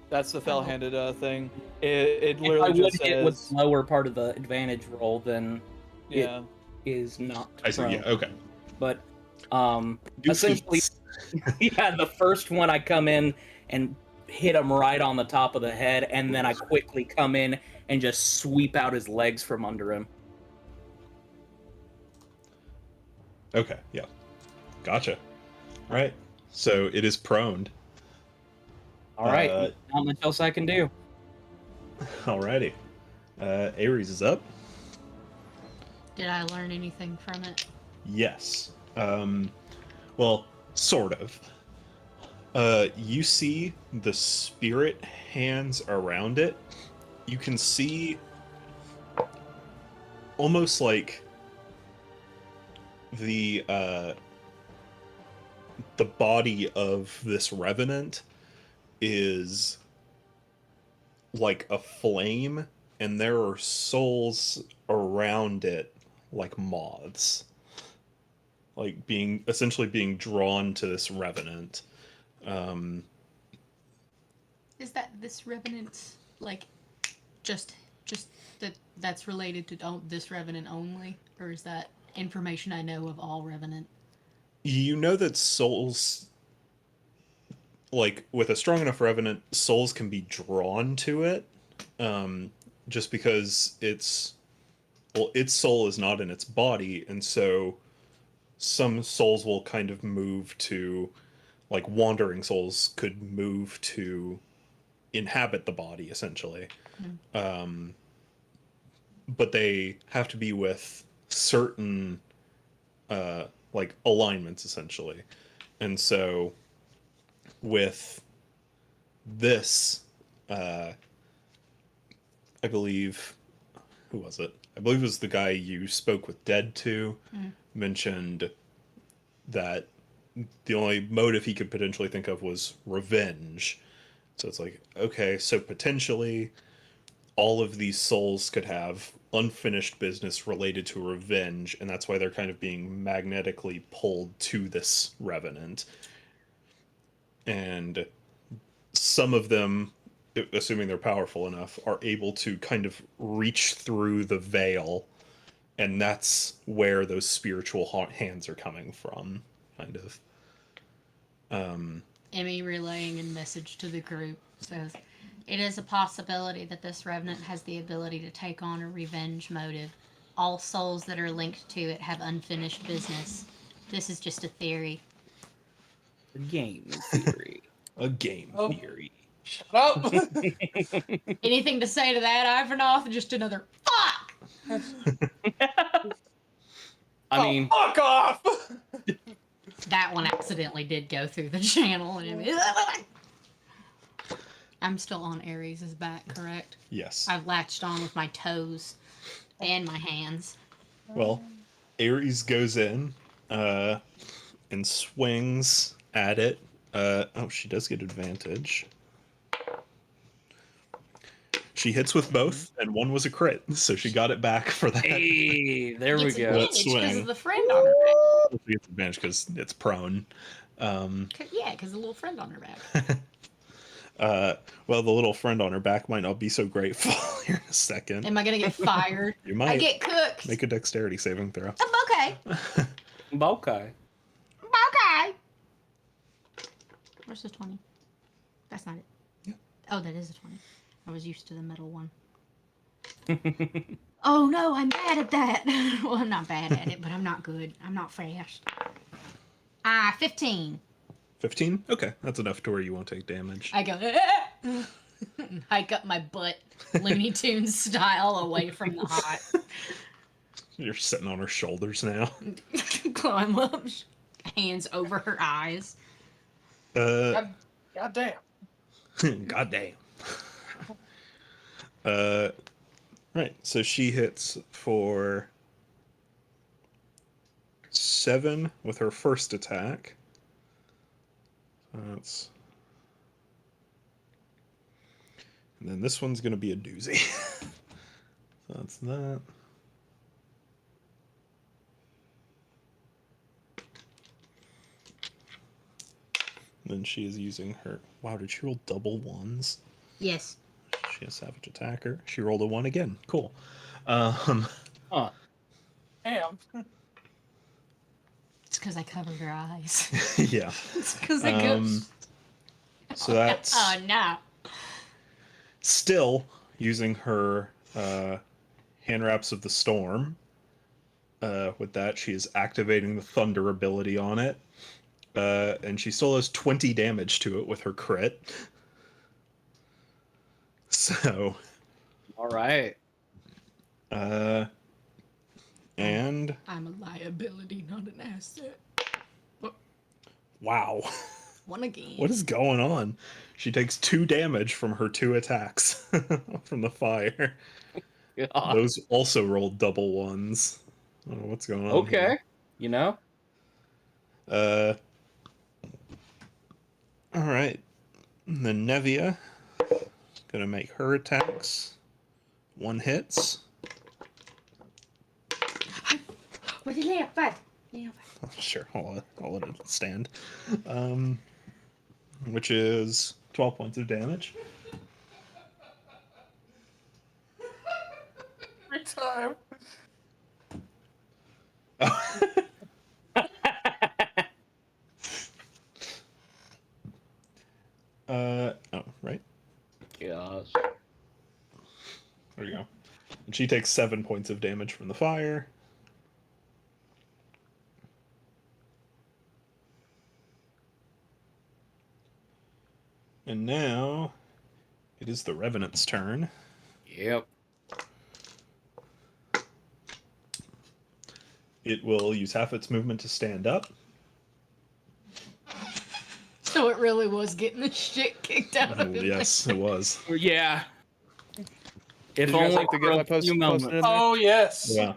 That's the fell-handed thing. It If I literally would just hit with says, lower part of the advantage roll, then yeah. it is not I see. prone. Yeah. Okay. But Do essentially, feats. yeah, the first one I come in and hit him right on the top of the head, and then I quickly come in and just sweep out his legs from under him. Okay. Yeah. Gotcha. All right. So it is proned. All right, not much else I can do. Alrighty. Ares is up. Did I learn anything from it? Yes. Well, sort of. You see the spirit hands around it. You can see almost like the body of this revenant is like a flame, and there are souls around it like moths, like essentially being drawn to this revenant. Is that this revenant like just that's related to this revenant only, or is that information I know of all Revenant. You know that souls, like with a strong enough revenant, souls can be drawn to it, just because its soul is not in its body, and so some souls will kind of move to, like wandering souls could move to inhabit the body essentially, but they have to be with certain like alignments essentially, and so with this, I believe, who was it? I believe it was the guy you spoke with Dead to, mentioned that the only motive he could potentially think of was revenge. So it's like, okay, so potentially all of these souls could have unfinished business related to revenge, and that's why they're kind of being magnetically pulled to this revenant. And some of them, assuming they're powerful enough, are able to kind of reach through the veil, and that's where those spiritual hands are coming from, kind of. Emmy relaying a message to the group says, "It is a possibility that this revenant has the ability to take on a revenge motive. All souls that are linked to it have unfinished business. This is just a theory." Game theory. A game Oh. theory. Shut up. Anything to say to that, Ivanov? Just another fuck. I mean, Oh, fuck off. That one accidentally did go through the channel. I'm still on Ares' back, correct? Yes. I've latched on with my toes and my hands. Well, Ares goes in and swings at it. Oh, she does get advantage. She hits with both, and one was a crit, so she got it back for that. hey, there we Gets go. advantage because swing. of the friend on her back. She gets advantage because it's prone. Yeah, because the little friend on her back. Well, the little friend on her back might not be so grateful here in a second. Am I gonna get fired? You might. I get cooked. Make a dexterity saving throw. I'm okay. Okay. Okay. Where's the 20? That's not it. Yeah. Oh, that is a 20. I was used to the metal one. Oh no, I'm bad at that. Well, I'm not bad at it, but I'm not good. I'm not fast. 15. 15? Okay, that's enough to where you won't take damage. I go, hike up my butt, Looney Tunes style, away from the hot. You're sitting on her shoulders now. Climb up, hands over her eyes. God damn. Goddamn. Right, so she hits for 7 with her first attack. That's... And then this one's going to be a doozy. So that's that. Then she is using her... Wow, did she roll double ones? Yes. She has Savage Attacker. She rolled a 1 again. Cool. Huh. Damn. It's because I covered her eyes. Yeah. It's because I go. So that's... Oh no. Still using her Hand Wraps of the Storm. With that, she is activating the Thunder ability on it. And she still has 20 damage to it with her crit. So... All right. And... I'm a liability, not an asset. Wow. One again. What is going on? She takes 2 damage from her 2 attacks from the fire. God. Those also rolled double ones. I don't know what's going on. Okay. Here. You know? Alright. Then Nevia gonna make her attacks. 1 hits. Sure, I'll let it stand. Which is 12 points of damage. Every time. Oh, right. Yes. There you go. And she takes 7 points of damage from the fire. And now it is the Revenant's turn. Yep. It will use half its movement to stand up. So it really was getting the shit kicked out of Oh, him. yes, it was. Yeah. If Did you guys only like to get for my a post few posted in moments. there? Oh yes. Yeah.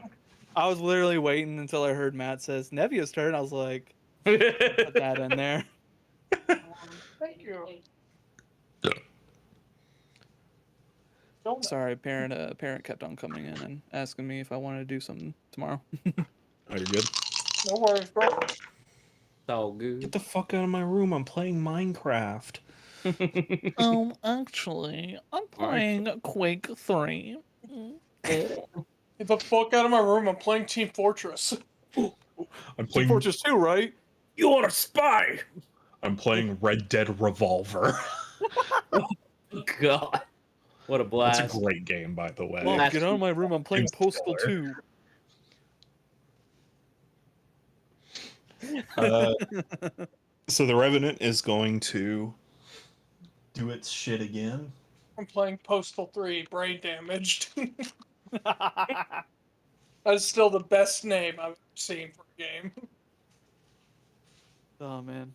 I was literally waiting until I heard Matt says Nevia's turn. I was like, put that in there. Thank you. Sorry, parent kept on coming in and asking me if I wanted to do something tomorrow. Oh, you're good? No worries, bro. It's all Get good. the fuck out of my room. I'm playing Minecraft. Actually, I'm playing Quake 3. Get the fuck out of my room. I'm playing Team Fortress. I'm Team playing, Fortress 2, right? You're a spy! I'm playing Red Dead Revolver. God. What a That's blast. a great game, by the way. Mom, That's- get out of my room. I'm playing Game's Postal killer. 2. So the Revenant is going to do its shit again. I'm playing Postal 3, brain damaged. That's still the best name I've ever seen for a game. Oh, man.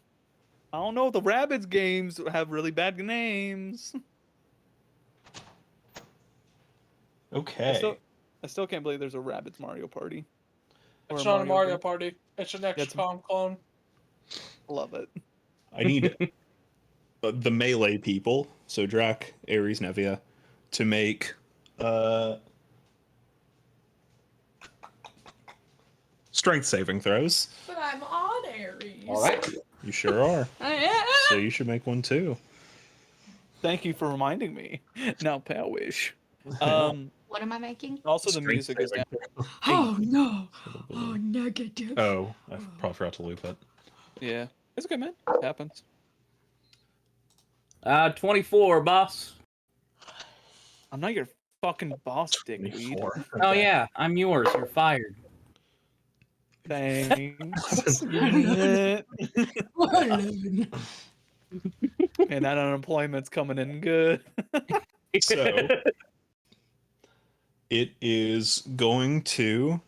I don't know. The Rabbids games have really bad names. Okay. I still can't believe there's a Rabbids Mario Party. Or It's not a Mario game. Party. It's an That's- XCOM clone. Love it. I need the melee people, so Drac, Ares, Nevia, to make strength saving throws. But I'm on Aries. All right. You sure are. I am. So you should make one too. Thank you for reminding me. Now, Pale Wish. What am I making? Also, the Strength music is saving down. throw. Oh no. Oh, negative. Oh, I probably forgot to loop it. Yeah. It's okay, man. It happens. 24, boss. I'm not your fucking boss, dickweed. 24. Oh Okay. yeah, I'm yours. You're fired. Thanks. Yeah. Man, that unemployment's coming in good. So it is going to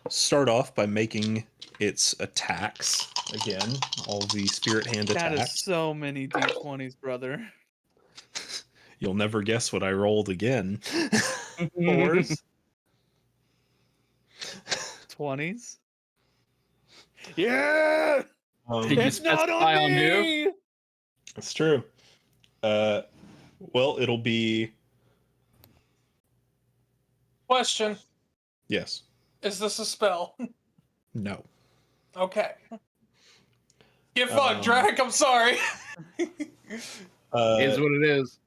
start off by making its attacks again. All the spirit hand That is attacks. so many D20s, brother. You'll never guess what I rolled again. 4s. 20s. Yeah! Did you It's not specify on on who? me! It's true. Well, it'll be Question: yes. is this a spell? No. Okay. Get fucked, Um, Drac. I'm sorry. Is what it is.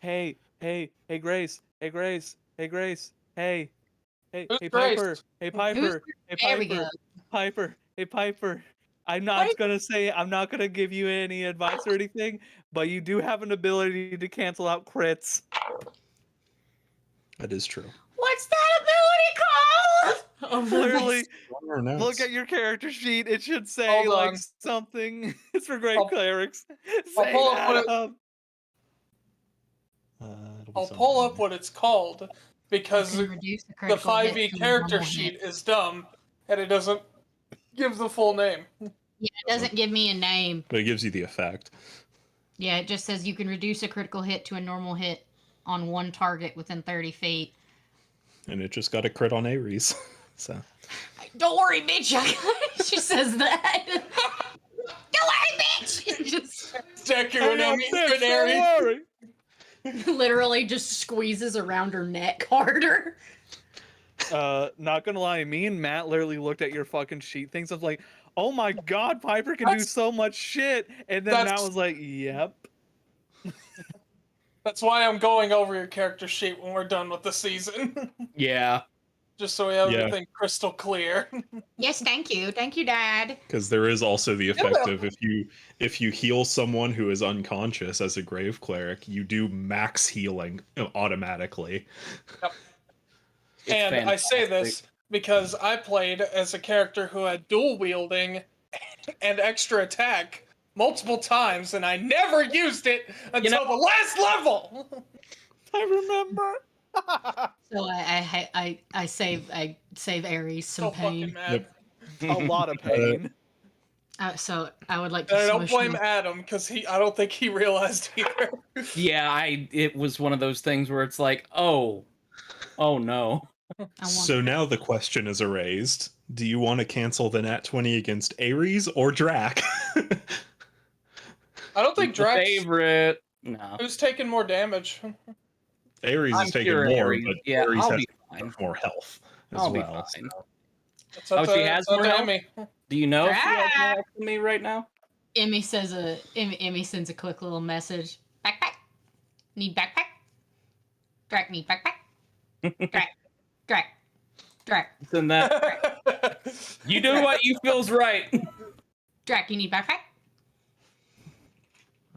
Hey, Grace. Hey, Grace. Hey, Grace. Hey. Who's Hey, Grace? Piper. Hey, Piper. Hey, There we Piper. go. Piper. Hey, Piper. I'm What not is- gonna give you any advice or anything, but you do have an ability to cancel out crits. That is true. What's that ability called? Oh, Literally, Or no, look at your character sheet. It should say Hold like on. something. It's for great I'll- clerics. I'll Say pull up that what it- up. it'll be I'll pull up something. what it's called because You can the reduce the critical 5e hit to a character normal sheet hit. is dumb and it doesn't give the full name. Yeah, it doesn't give me a name. But it gives you the effect. Yeah, it just says you can reduce a critical hit to a normal hit on one target within 30 feet. And it just got a crit on Ares. So Don't worry, bitch. She says that. Don't worry, bitch. Just Deku Hey, and yo, Emi bitch, and don't Ares. worry. literally just squeezes around her neck harder. Not gonna lie, me and Matt literally looked at your fucking sheet things. I was like, oh my god, Piper can do That's- so much shit. And then Matt that's- was like, yep. That's why I'm going over your character sheet when we're done with the season. Yeah. Just so we have Yeah. everything crystal clear. Yes, thank you. Thank you, Dad. Because there is also the effect well. of if you heal someone who is unconscious as a grave cleric, you do max healing automatically. It's And I say this fantastic. because I played as a character who had dual wielding and extra attack multiple times, and I never used it until the last level. I remember. So I save Ares some So pain. fucking mad. A lot of pain. So I would like to. And I don't smush blame my- Adam because I don't think he realized either. Yeah, it was one of those things where it's like, oh no. I want So now the question is raised: do you want to cancel the nat 20 against Ares or Drac? I don't think The Drax. favorite. No. Who's taking more damage? Ares I'm is taking sure more, Ares- but yeah, Ares I'll has be fine. much more health as I'll well. be fine. It's up Oh, she has it's up more to health? Emmy. Do you know if she has more Drac! health than me right now? Emmy sends a quick little message. Backpack. Need backpack. Drac need backpack. Drac. Then that you do what you feel's right. Drac, you need backpack.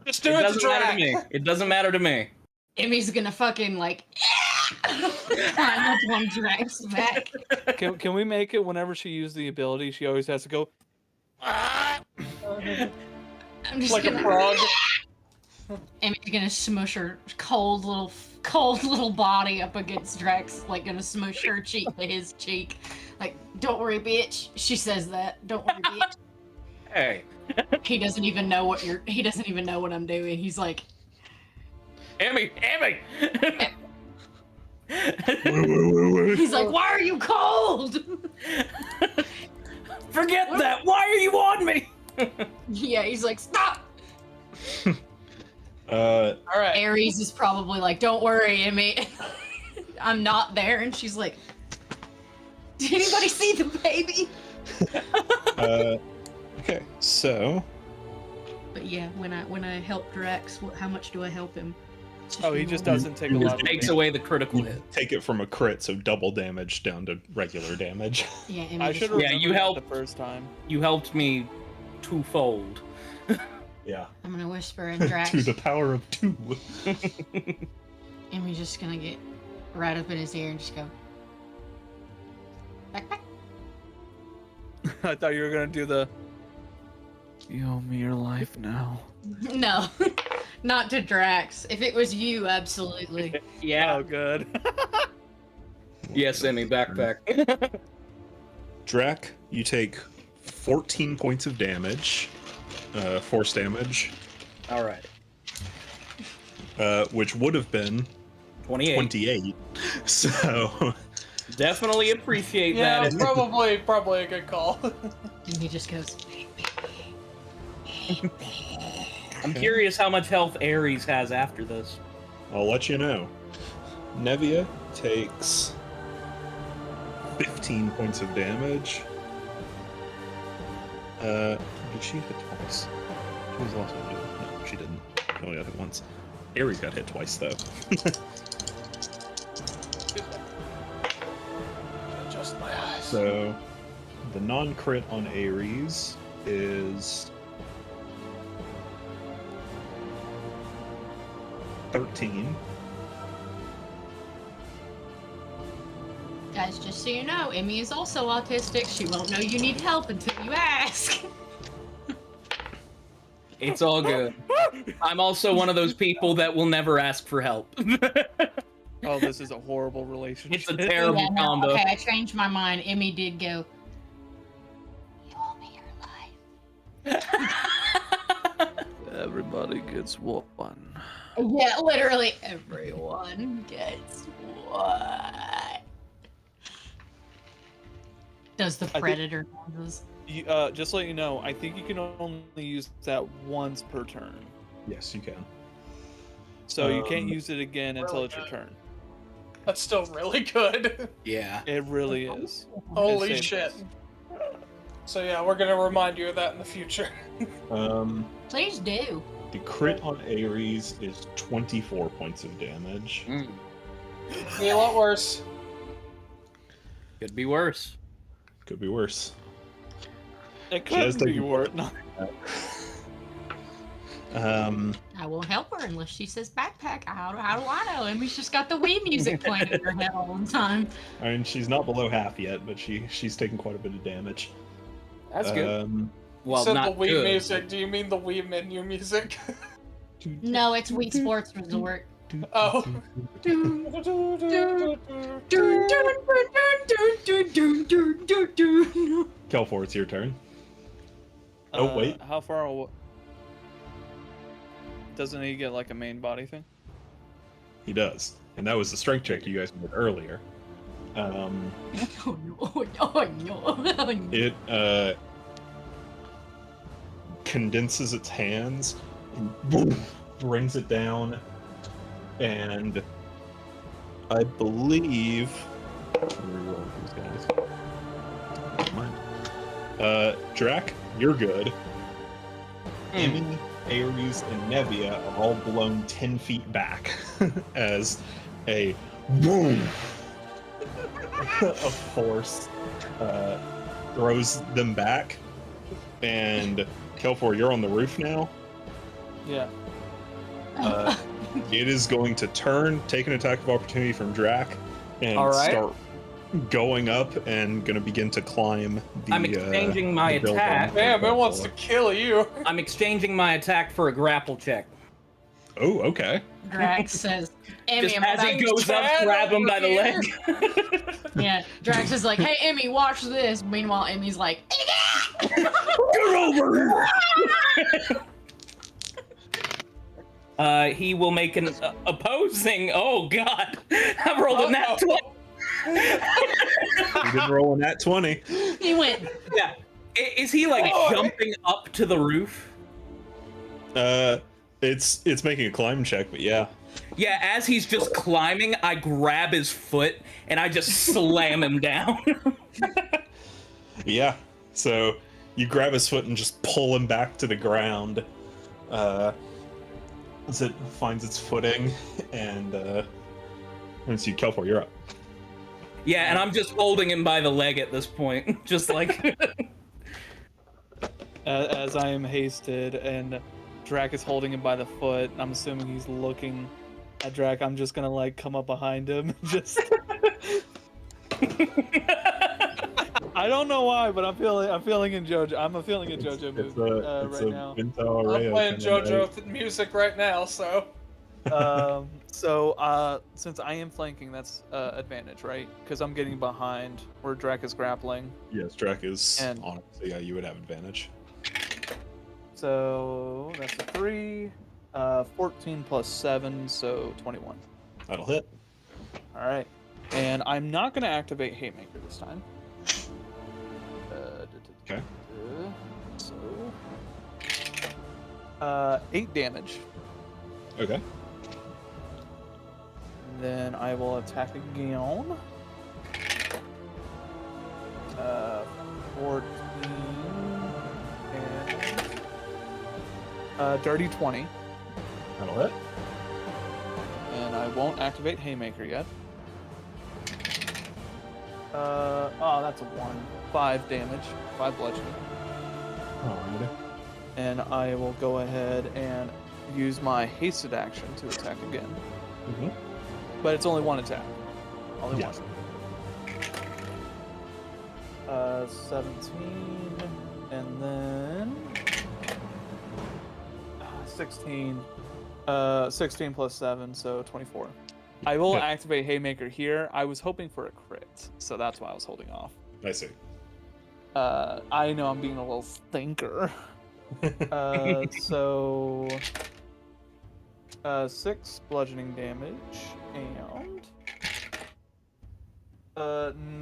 Just do It it to doesn't matter to Drac. me. It doesn't matter to me. Emmy's gonna fucking like. Climb up on Drac's back. Can we make it whenever she uses the ability, she always has to go. I'm just Like a gonna. frog. Emmy's gonna smush her cold little body up against Drax, like gonna smush her cheek to his cheek. Like, don't worry, bitch. She says that. Don't worry, bitch. Hey, He doesn't even know what I'm doing. He's like, Emmy. he's like, why are you cold? Forget that. Why are you on me? Yeah, he's like, stop. All right. Ares is probably like, don't worry, Emmy. I'm not there. And she's like, did anybody see the baby? Okay, so But yeah, when I help Drax, how much do I help him? Oh, he just doesn't take a You lot just of Takes damage. away the critical hit. take it from a crit, so double damage down to regular damage. Yeah, Emmy I just- should have Yeah, you remembered that helped. the first time. You helped me twofold. Yeah, I'm gonna whisper in to Drax. the power of 2. Emmy's just gonna get right up in his ear and just go, backpack. I thought you were gonna do the. You owe me your life now. No, not to Drax. If it was you, absolutely. Yeah. Oh, good. Yes, Emmy, backpack. Drac, you take 14 points of damage, force damage, All right. which would have been 28. 28. So, Definitely appreciate Yeah, that. probably a good call. And he just goes, I'm curious how much health Ares has after this. I'll let you know. Nevia takes 15 points of damage. Did she hit twice? She was also doing. No, she didn't. She only got hit once. Ares got hit twice, though. Adjust my eyes. So, the non-crit on Ares is 13. guys, just so you know, Emmy is also autistic. She won't know you need help until you ask. It's all good. I'm also one of those people that will never ask for help. Oh, this is a horrible relationship. It's a terrible Yeah, no, combo. okay, I changed my mind. Emmy did go, you owe me your life. Everybody gets one. Yeah, literally everyone gets one. Does the think- predator noises? You, just to let you know, I think you can only use that once per turn. Yes, you can. So you can't Um, use it again until really it's your good. turn. That's still really good. Yeah. It really is. Holy It's shit. same. So yeah, we're gonna remind you of that in the future. Please do. The crit on Ares is 24 points of damage. Mm. Be a lot worse. Could be worse. Could be worse. It She has could be taken- worse. No. I won't help her unless she says backpack. How do I know? Emmy's just got the Wii music playing in her head all the time. I mean, she's not below half yet, but she's taken quite a bit of damage. That's good. You said not the Wii good. music. Do you mean the Wii menu music? No, it's Wii Sports Resort. Oh. Kelfor, it's your turn. Oh, wait. How far away? Doesn't he get like a main body thing? He does. And that was the strength check you guys did earlier. Oh no, oh no, oh no. It condenses its hands and boom, brings it down. And I believe. Reroll these guys. Never mind. Drac, you're good. Emmy, Ares, and Nevia are all blown 10 feet back as a boom of force throws them back. And Kelfor, you're on the roof now. Yeah. It is going to turn, take an attack of opportunity from Drac, and All right. start going up and going to begin to climb the. I'm exchanging my the building. attack. Damn, it wants to kill you. I'm exchanging my attack for a grapple check. Oh, okay. Drax says, Emmy, Just I'm as about he goes up, Chad grab him over by the here. leg. Yeah, Drax is like, hey, Emmy, watch this. Meanwhile, Emmy's like, Get over here! He will make an opposing. Oh God! I've rolled a nat 20. You didn't roll a nat 20. he went, Yeah. Is he like jumping up to the roof? It's making a climb check, but yeah. Yeah. As he's just climbing, I grab his foot and I just slam him down. Yeah. So you grab his foot and just pull him back to the ground. As it finds its footing, and once you Kelfor, you're up. Yeah, and I'm just holding him by the leg at this point, just like. As I am hasted and Drac is holding him by the foot, I'm assuming he's looking at Drac. I'm just gonna like come up behind him, and just. I don't know why, but I'm feeling in JoJo. I'm feeling a JoJo mood right now. I'm playing JoJo music right now, so. Since I am flanking, that's advantage, right? Because I'm getting behind where Drac is grappling. Yes, Drac is And- on it, so yeah, you would have advantage. So that's a 3, 14 plus 7, so 21. That'll hit. All right, and I'm not going to activate Haymaker this time. Okay. So, 8 damage. Okay. Then I will attack again. 14 and dirty 20. That'll hit. And I won't activate Haymaker yet. Oh, that's a 1. 5 damage. 5 bludgeoning. Alrighty. And I will go ahead and use my hasted action to attack again. Mm-hmm. But it's only one attack. Only Yeah. one. 17, and then 16. 16 plus 7, so 24. I will Yeah. activate Haymaker here. I was hoping for a crit, so that's why I was holding off. I see. I know I'm being a little stinker. So 6 bludgeoning damage and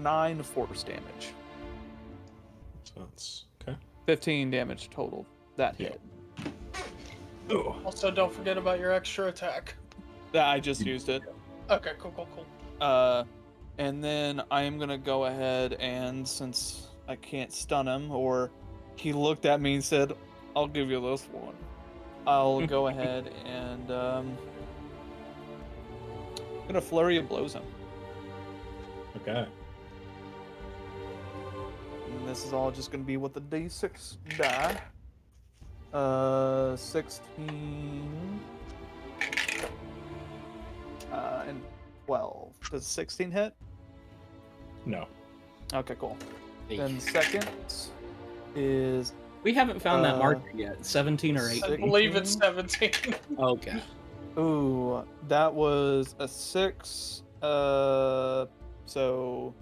9 force damage. So that's okay. 15 damage total. That Yeah. hit. Oh. Also, don't forget about your extra attack. That I just used it. Okay, cool. And then I am gonna go ahead and, since I can't stun him, or he looked at me and said, "I'll give you this one," I'll go ahead and I'm gonna flurry of blows him. Okay. this is all just gonna be with the D6 die. 16 and 12. Does 16 hit? No. Okay, cool. Eek. Then second is We haven't found that Uh, marker yet. 17 or I 18? believe it's 17. Okay. ooh, that was a 6. So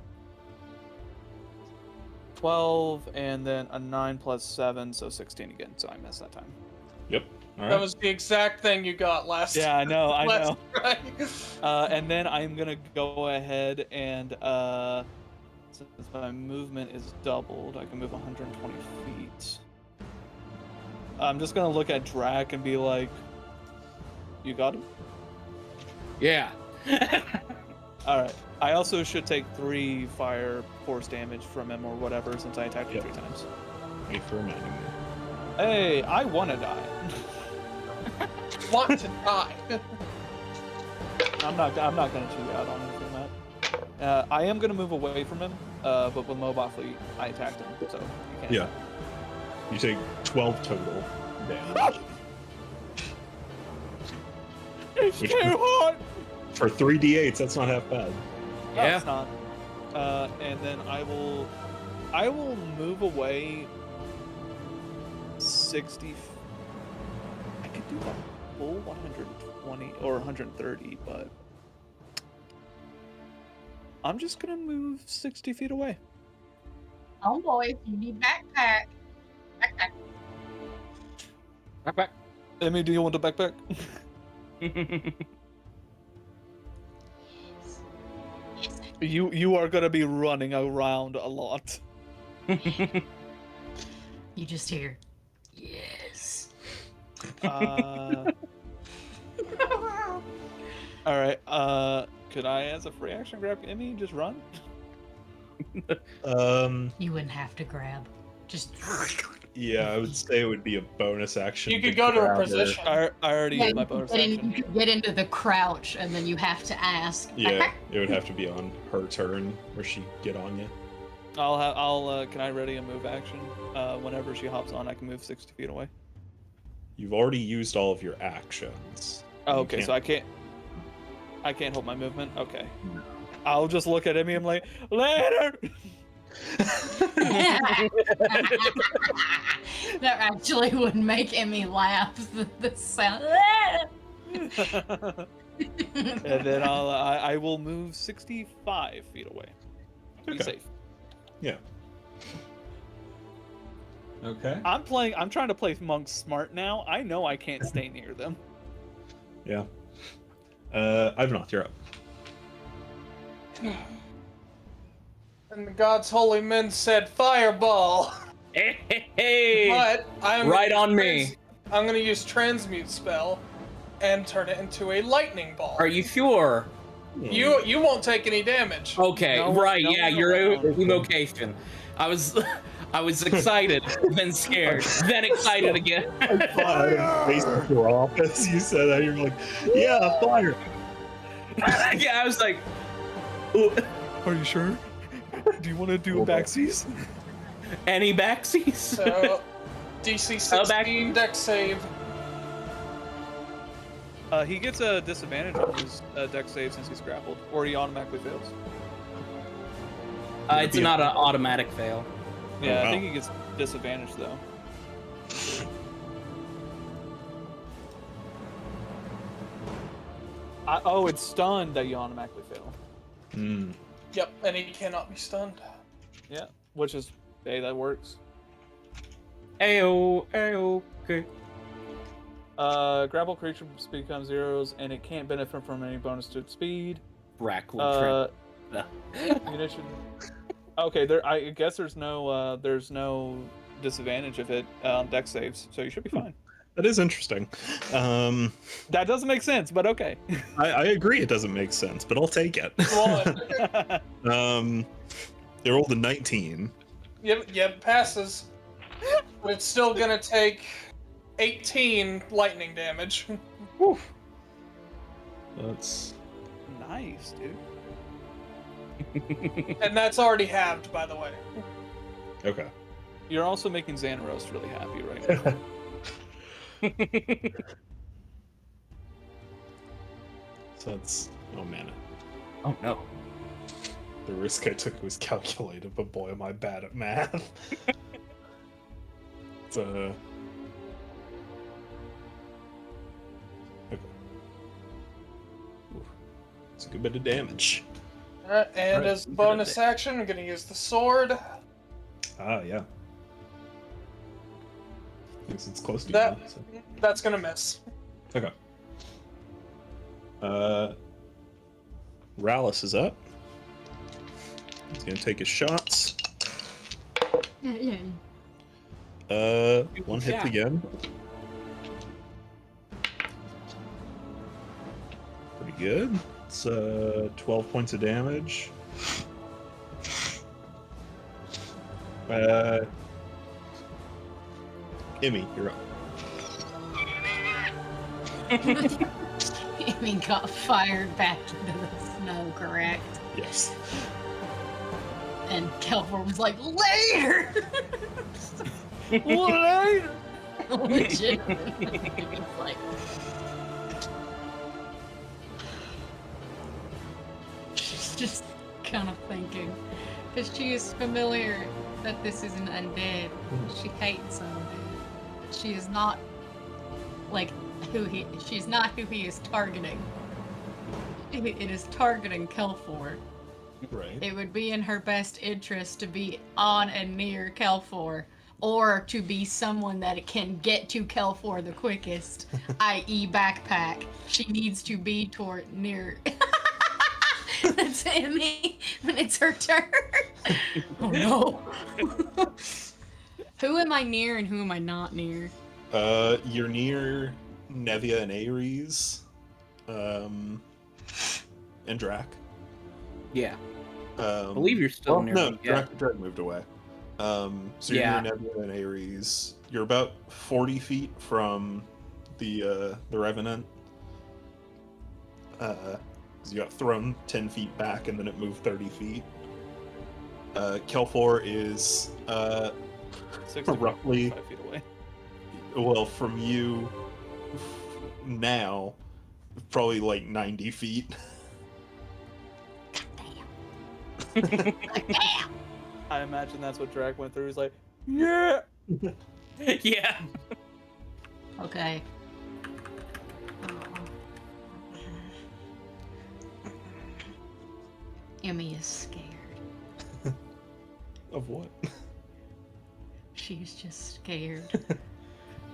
12 and then a 9 plus 7, so 16 again. So I missed that time. Yep. All That right. was the exact thing you got last Yeah, I know, I last know. try. And then I'm gonna go ahead and since my movement is doubled, I can move 120 feet. I'm just gonna look at Drac and be like, "You got him." Yeah. All right. I also should take 3 fire force damage from him or whatever since I attacked him Yep. 3 times. Thank you for reminding me. Hey, I want to die. Want to die. I'm not gonna cheat you out on anything, Matt. I am gonna move away from him, but with Mobile Fleet, I attacked him, so you can't. Yeah. You take 12 total damage. It's Which- too hot. For 3d8s, that's not half bad. No, Yeah. it's not. And then I will move away 60. I could do a full 120 or 130, but I'm just gonna move 60 feet away. Oh boy, you need backpack. Backpack. Back, back. Emmy, do you want a backpack? You are gonna be running around a lot. You just hear, yes. All right. Could I, as a free action, grab Emmy and just run? You wouldn't have to grab. Just. Yeah, I would say it would be a bonus action. You could go to a grab her. position. I already Yeah, used my you bonus could get, action. you could get into the crouch, and then you have to ask. Yeah, it would have to be on her turn where she get on you. Can I ready a move action? Whenever she hops on, I can move 60 feet away. You've already used all of your actions. Oh, You okay, can't- so I can't hold my movement. Okay. I'll just look at Emmy and I'm like, later. That actually would make Emmy laugh. The sound. And then I will move 65 feet away. Be Okay. safe. Yeah. Okay. I'm trying to play monks smart now. I know I can't stay near them. Yeah. Ivanov, you're up. And the gods' holy men said fireball. Hey, hey, hey. But I'm Right on me. I'm gonna use transmute spell and turn it into a lightning ball. Are you sure? You won't take any damage. Okay, No, right, no, yeah, no, your no. evocation. I was excited, then scared, then excited again. Face your office. You said that. You're like, yeah, fire. Yeah, I was like, Are you sure? Do you want to do a backsies? any backsies? So DC Oh, back- 16 dex save. He gets a disadvantage on his dex save since he's grappled, or he automatically fails. It's not an automatic fail. Yeah, wow. I think he gets disadvantage though. Oh, it's stunned that you automatically fail. Hmm. Yep, and he cannot be stunned. Yeah, which is, hey, that works. Ayo, ayo, okay. Grapple creature becomes zeros, and it can't benefit from any bonus to its speed. Brack will Munition. Okay, I guess there's no disadvantage if it dex saves, so you should be fine. That is interesting. That doesn't make sense, but okay. I agree it doesn't make sense, but I'll take it. Well, They rolled a 19. yep, passes. But it's still gonna take 18 lightning damage. That's Nice, dude. And that's already halved, by the way. Okay. You're also making Xanaros really happy right now. So that's oh man. Oh no. The risk I took was calculated, but boy am I bad at math. It's okay. Ooh, it's a good bit of damage. And Right, as we did bonus it. action, I'm gonna use the sword. Ah, yeah. Guess it's close to That you. So. that's gonna miss. Okay. Rallis is up. He's gonna take his shots. Yeah. One hit shot. again. Pretty good. It's 12 points of damage. Emmy, you're up. I mean, got fired back into the snow, correct? Yes. And Kelvor was like, later! Later! Legitimately. He was like... She's just kind of thinking. Because she is familiar that this is an undead. She hates undead. But she is not, like, she's not who he is targeting. It is targeting Kelfor. Right. It would be in her best interest to be on and near Kelfor, or to be someone that can get to Kelfor the quickest, i.e. backpack. She needs to be near. That's Emmy when it's her turn. Oh no. Who am I near and who am I not near? You're near Nevia and Ares, and Drac. Yeah. I believe you're still near no, me, yeah. Drac moved away. So you're Yeah. near Nevia and Ares. You're about 40 feet from the Revenant. You got thrown 10 feet back and then it moved 30 feet. Kelfor is 65 roughly, 5 feet away. well, from you now, probably like 90 feet. I imagine that's what Drag went through. He's like, yeah! Yeah. Okay. Emmy is scared. Of what? She's just scared.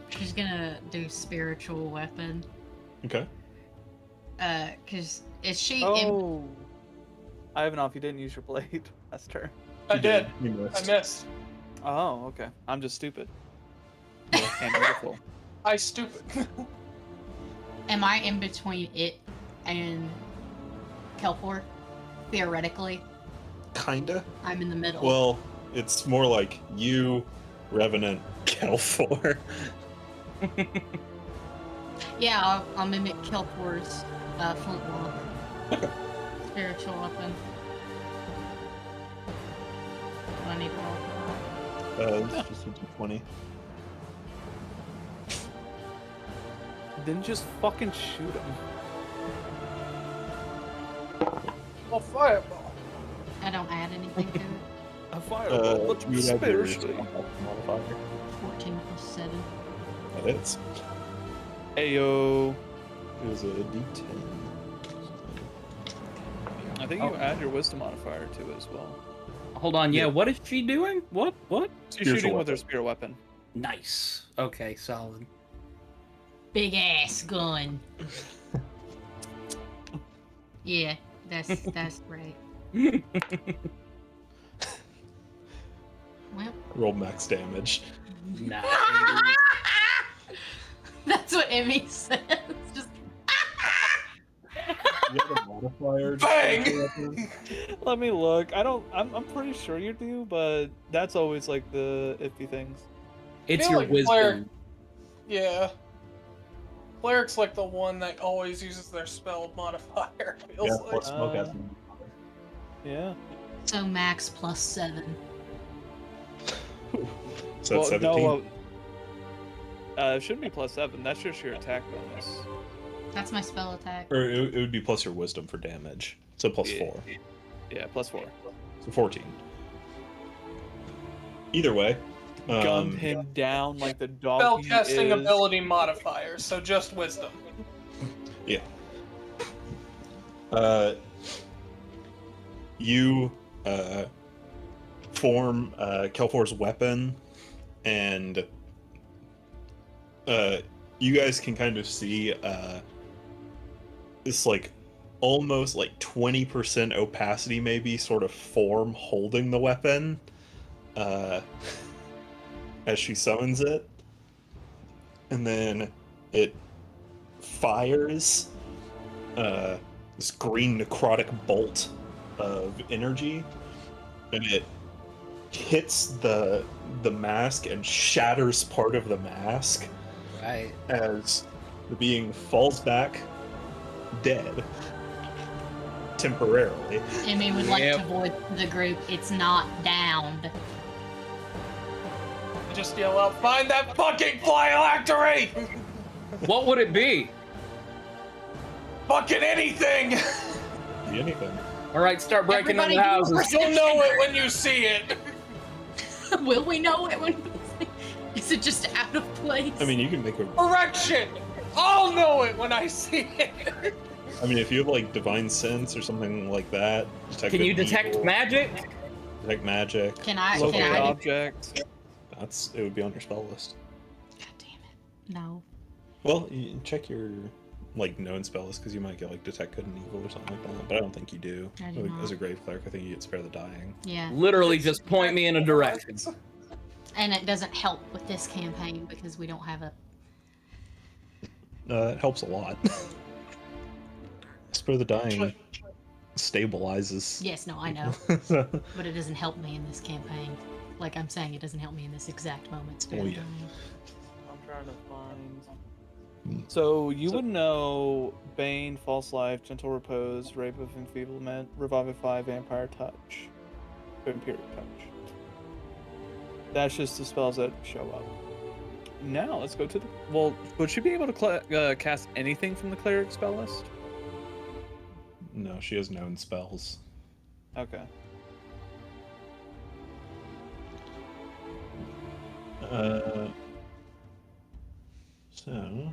She's gonna do spiritual weapon. Okay. Cause is she? Oh! I have enough. You didn't use your blade. That's turn. I did. You I missed. missed. Oh, okay. I'm just stupid. And beautiful. I stupid. Am I in between it and Kelfor? Theoretically, Kinda. I'm in the middle. Well, it's more like you, Revenant, Kelfor. Yeah, I'll mimic Kelpor's flintlock. Spiritual weapon. Do I need to roll? It's just a d20. Then just fucking shoot him. Well, fireball. I don't add anything to it. A fireball, but you have your spiritually. modifier. 14 plus 7. That hits. Ayo. It was a d10. I think you add your wisdom modifier to it as well. Hold on, yeah, what is she doing? What? She's shooting with her spear weapon. Nice. Okay, solid. Big ass gun. Yeah, that's right. Well, Roll max damage. Nice. that's what Emmy says. Just You have a modifier. Bang! Let me look. I'm pretty sure you do, but that's always like the iffy things. It's feel your like wisdom. Claire- Yeah. Cleric's like the one that always uses their spell modifier, feels Yeah, like. plus smoke has Yeah. so max plus 7. So that's 17. No, it shouldn't be +7. That's just your attack bonus. That's my spell attack. Or it would be plus your wisdom for damage. So plus 4. Yeah, +4. So 14. Either way. Gunned him down like the dog Spell he casting is. ability modifier, so just wisdom. Yeah. You form Kelfor's weapon, and you guys can kind of see this like almost like 20% opacity maybe sort of form holding the weapon as she summons it, and then it fires this green necrotic bolt of energy, and it hits the mask and shatters part of the mask Right. as the being falls back dead temporarily. Emmy would like Yep. to voice to the group, it's not downed. Just yell out, find that fucking phylactery! What would it be? Fucking anything! Anything. All right, start breaking Everybody into do a houses. You'll know it when you see it! Will we know it when we see? Is it just out of place? I mean, you can make a. Correction! I'll know it when I see it! I mean, if you have like divine sense or something like that, Can you detect evil, magic? Detect magic. Can I? Locate Can I? object. It would be on your spell list. God damn it! No. Well, you check your like known spell list because you might get like detect good and evil or something like that. But I don't think you do. I do Like, not. as a grave cleric, I think you get spare the dying. Yeah, Literally just point me in a direction. and it doesn't help with this campaign because we don't have a. It helps a lot. Spare the dying stabilizes. Yes, no, I know, but it doesn't help me in this campaign. Like I'm saying, it doesn't help me in this exact moment. Oh, yeah. I'm trying to find. So you would know Bane, False Life, Gentle Repose, Rape of Enfeeblement, Revivify, Vampire Touch, Vampiric Touch. That's just the spells that show up. Now let's go to the. Well, would she be able to cast anything from the cleric spell list? No, she has known spells. Okay. So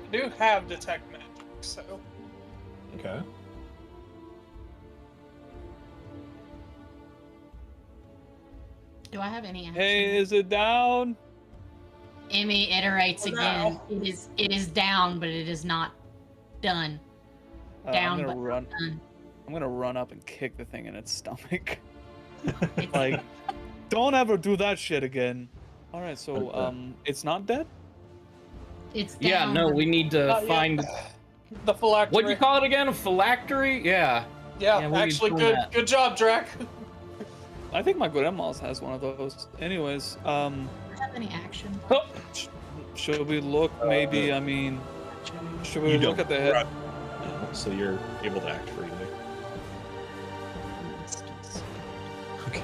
I do have detect magic, so. okay. Do I have any action? Hey, is it down? Emmy iterates Oh, again. no. It is down, but it is not done. Down, I'm but gonna run. done. I'm gonna run up and kick the thing in its stomach. It's, Like, don't ever do that shit again. All right, so Okay. it's not dead. it's down. Yeah, no, we need to Not yet. find. The phylactery. What'd you call it again? A phylactery? Yeah. Yeah, Yeah, we need actually, to good. find that. Good job, Drac. I think my grandma's has one of those. Anyways, Do I have any action? Oh, should we look? Maybe. I mean, should we You look don't. at the head? No, so you're able to act freely. Okay.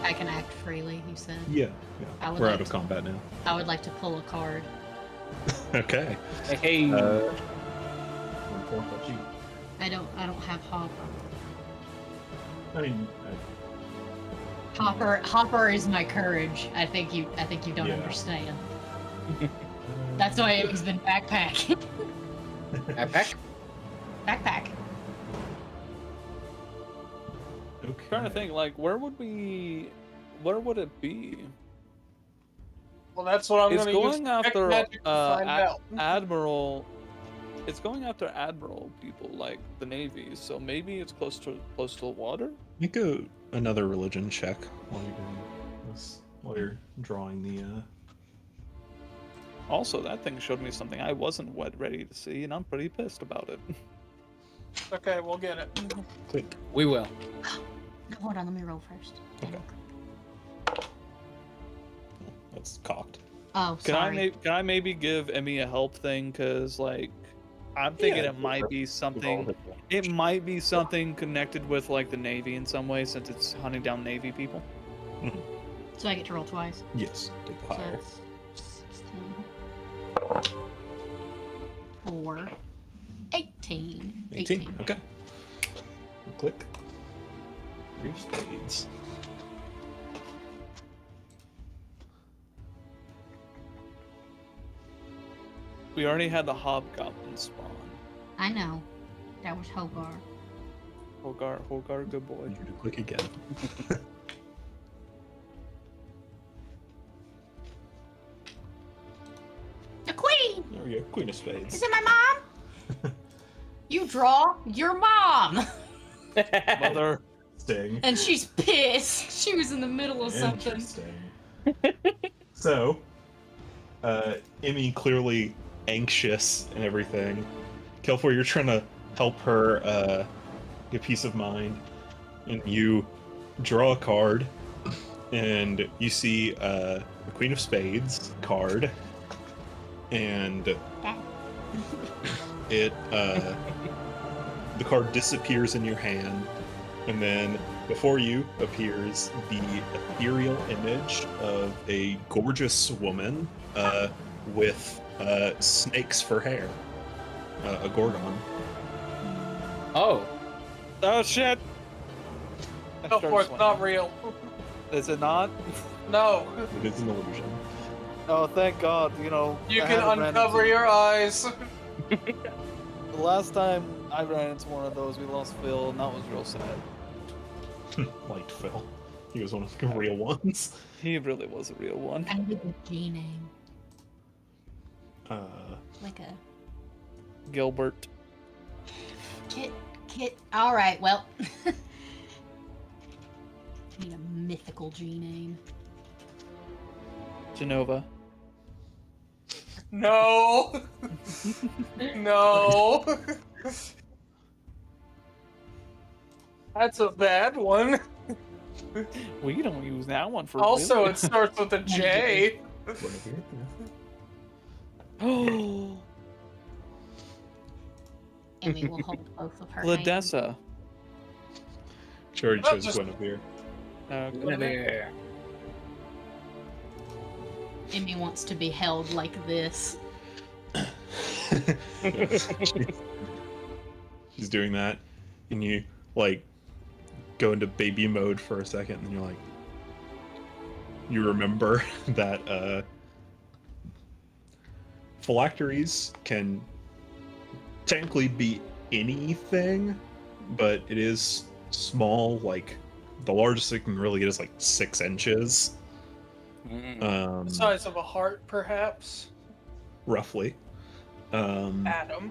I can act freely. You said. Yeah. I would We're like out of to- combat now. I would like to pull a card. Okay. hey. I don't have Hopper. I mean, Hopper is my courage. I think you don't Yeah. understand. That's why he's been backpacking. Backpack? Backpack. okay. Trying to think, like, where would it be? Well, that's what I'm It's going to use going detect after magic to find out. Admiral. It's going after Admiral people, like the Navy. So maybe it's close to the water. Make another religion check while you're doing this, while you're drawing the. Also, that thing showed me something I wasn't ready to see, and I'm pretty pissed about it. Okay, we'll get it. Click. We will. No, hold on. Let me roll first. Okay. That's cocked. Oh, Can sorry. can I maybe give Emmy a help thing? Cause like, I'm thinking Yeah, it might be Roll something. hit point. It might be something connected with like the Navy in some way, since it's hunting down Navy people. So I get to roll twice. Yes, take the So higher. that's 16. 4. 18. 18. Okay. Click. Three spades. We already had the hobgoblin spawn. I know. That was Hogar. Hogar, good boy. You to click again. The queen! There we go. Queen of spades. Is it my mom? You draw your mom! Mother. Interesting. And she's pissed. She was in the middle of something. Interesting. So, Emmy clearly anxious and everything. Kelfor, you're trying to help her get peace of mind, and you draw a card, and you see the Queen of Spades card, and it the card disappears in your hand, and then before you appears the ethereal image of a gorgeous woman with snakes for hair, a gorgon. Oh, Oh shit! I Go started for it, sweating. not real. Is it not? No. It is an illusion. Oh, thank God. You know. You I can haven't ran uncover into- your eyes. The last time I ran into one of those, we lost Phil, and that was real sad. Liked Phil. He was one of the real ones. He really was a real one. I need a G name. Like a Gilbert. Kit. Alright, well. Need a mythical G name. Genova. No. No. That's a bad one. We don't use that one for. Also, it starts with a J. Oh, And we will hold both of her hands. Ladessa. She already Oh, chose just- Guinevere. Okay. Emmy wants to be held like this. She's doing that, and you like go into baby mode for a second, and you're like, you remember that phylacteries can technically be anything, but it is small. Like the largest it can really get is like 6 inches, The size of a heart, perhaps. roughly. Adam.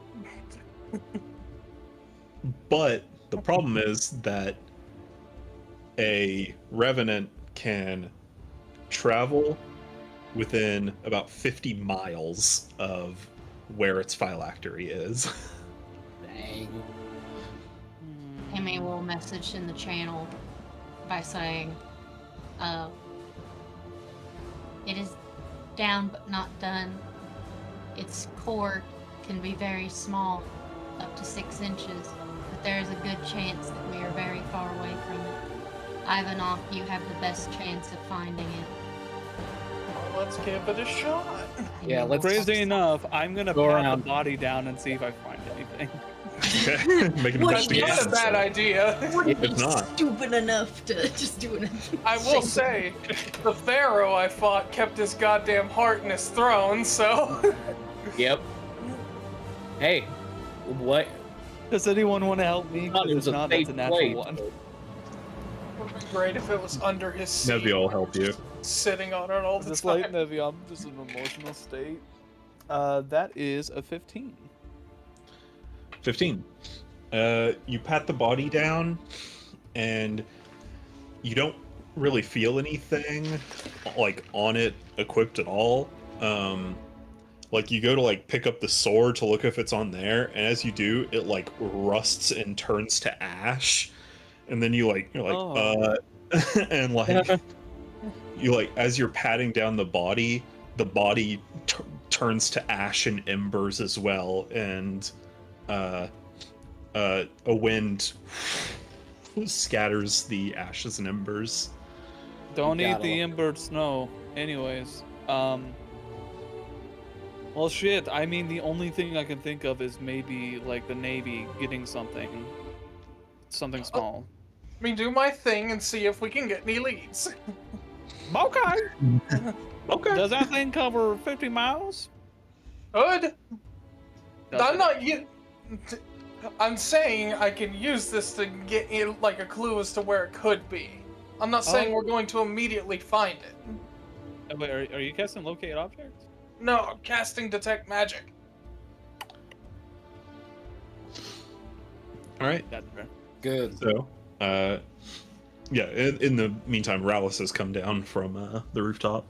But the problem is that a revenant can travel within about 50 miles of where its phylactery is. dang. Emmy will message in the channel by saying, it is down but not done. Its core can be very small, up to 6 inches, but there is a good chance that we are very far away from it. Ivanov, you have the best chance of finding it. Well, let's give it a shot. Yeah, let's- Crazy enough, I'm gonna Go pat around. the body down and see if I find anything. Okay. Make an What That's investigation. not a bad idea. It's not. Stupid enough to just do it. I will say, the Pharaoh I fought kept his goddamn heart in his throne, so. Yep. Hey, what? Does anyone want to help me? Thought Because it if was a not, that's a fake natural blade. one. It would be great if it was under his seat. Nevi will help you. Sitting on it all the Just time. like Nevi, I'm just in an emotional state. That is a 15. 15. You pat the body down, and you don't really feel anything like on it equipped at all. Like you go to like pick up the sword to look if it's on there, and as you do, it like rusts and turns to ash, and then you're like and like you like as you're patting down the body turns to ash and embers as well, and a wind scatters the ashes and embers. Don't eat Gotta the love embered snow. Anyways, well, shit. I mean, the only thing I can think of is maybe like the Navy getting something small. Let me do my thing and see if we can get any leads. Okay. Okay. Does that thing cover 50 miles? Good. Does I'm it? not I'm saying I can use this to get like a clue as to where it could be. I'm not saying we're going to immediately find it. Wait, are you casting locate objects? No, I'm casting detect magic. All right. That's fair. Good. So, yeah. In the meantime, Rallis has come down from the rooftop.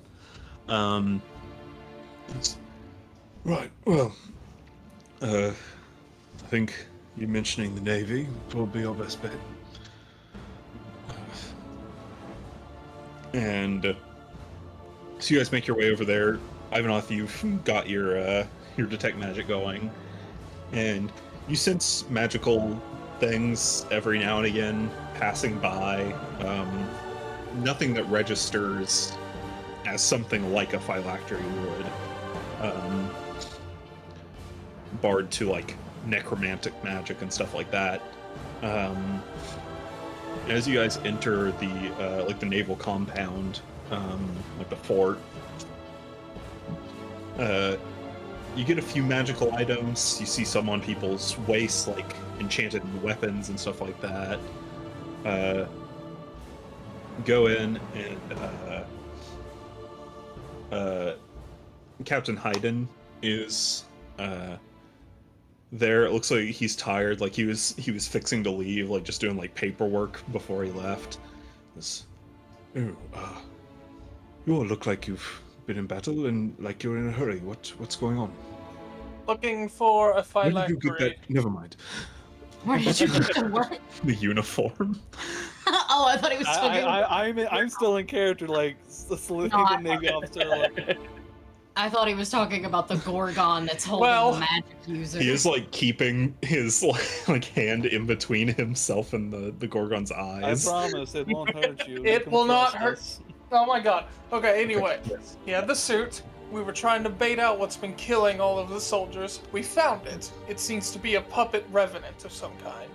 Right. Well, I think you mentioning the Navy will be our best bet. And so you guys make your way over there. Ivanov, you've got your detect magic going, and you sense magical things every now and again passing by. Nothing that registers as something like a phylactery would. Barred to like necromantic magic and stuff like that. As you guys enter the like the naval compound, like the fort, you get a few magical items. You see some on people's waists, like enchanted weapons and stuff like that. Go in and Captain Hayden is there. It looks like he's tired, like he was fixing to leave, like just doing like paperwork before he left. You all look like you've been in battle and like you're in a hurry. What's going on? Looking for a Where did you get phylactery. that? Never mind. Where did you get the what? The uniform. Oh, I thought he was still doing. I'm still in character, like saluting No, the Navy officer. Like, I thought he was talking about the Gorgon that's holding Well, the magic user. He is like keeping his like hand in between himself and the Gorgon's I eyes. promise it won't hurt you. It You can will not trust hurt. us. Oh my god. Okay, anyway. Yes. He had the suit. We were trying to bait out what's been killing all of the soldiers. We found it. It seems to be a puppet revenant of some kind.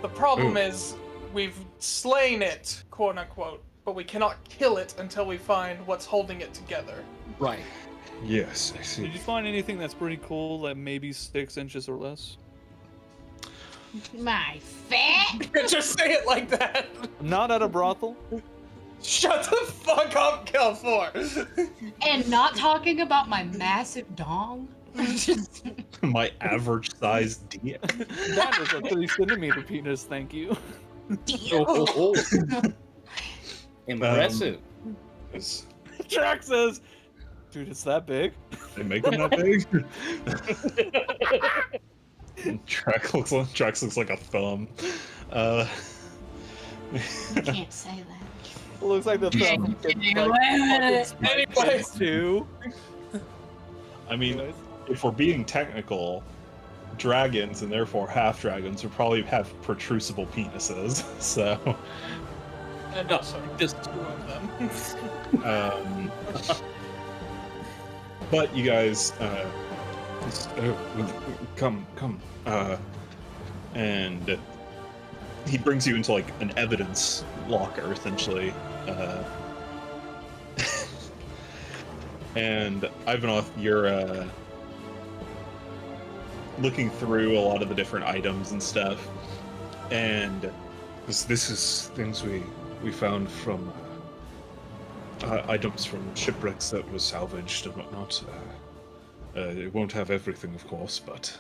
The problem Ooh. is, we've slain it, quote unquote, but we cannot kill it until we find what's holding it together. Right. Yes, I see. Did you find anything that's pretty cool, that maybe 6 inches or less? My fat. Just say it like that. Not at a brothel. Shut the fuck up, Kelfor. And not talking about my massive dong. My average size dick. That is a 3-centimeter penis, thank you. Impressive. Is- Jack says, dude, it's that big. They make them that big? Drax looks like a thumb. You can't say that. It looks like the thumb. Anyway. Two. I mean, Anyways. if we're being technical, dragons and therefore half dragons would probably have protrusible penises. So, And also, just 2 of them. but you guys, come, and he brings you into like an evidence locker, essentially. And Ivanov, you're looking through a lot of the different items and stuff, and this is things we found from items from shipwrecks that were salvaged and whatnot. It won't have everything, of course, but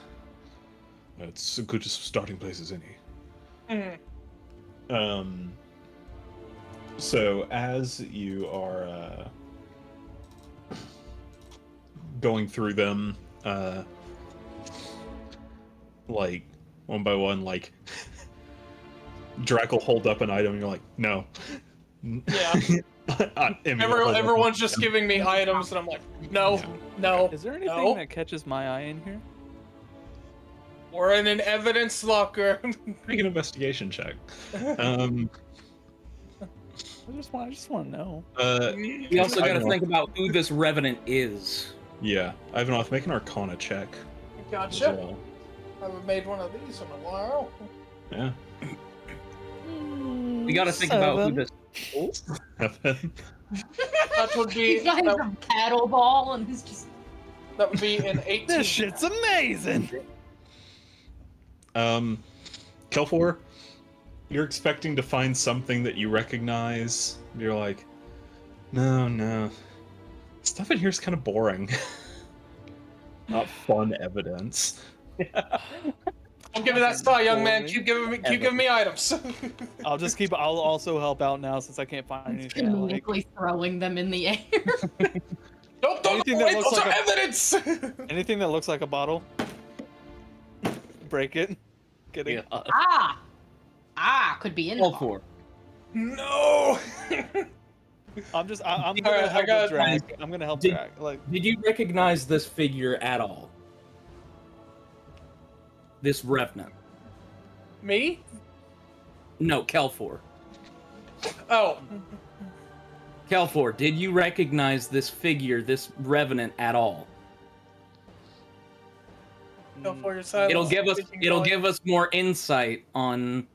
it's a good starting place as any. Mhm. So as you are going through them, like one by one, like Drac will hold up an item, and you're like, no. Yeah. Emmy will hold up Everyone's an just item. giving me items, and I'm like, no, no. Is there anything No. that catches my eye in here? We're in an evidence locker. Make an investigation check. I just want to know. We also got to think about who this revenant is. Yeah, Ivanoff, make an Arcana check. as Gotcha. well. I haven't made one of these in a while. Yeah. We got to think about who this. That would be He's got that, a paddle ball and he's just. that would be an 18. This shit's amazing. Kelfor, you're expecting to find something that you recognize. You're like, no. Stuff in here's kind of boring. Not fun evidence. I'm giving that star, young man. Keep giving me items. I'll also help out now since I can't find anything. I like. Immediately throwing them in the air. Don't Anything that wait, looks those are like evidence. Anything that looks like a bottle. Break it. Kidding. Yeah, Could be in all the four. No. I'm Alright, gonna help got- drag. I'm gonna help Did- drag. Like Did you recognize this figure at all? This revenant? Me? No, Kelfor. Oh, Kelfor, did you recognize this figure, this revenant at all? go for your silence. It'll give us more insight on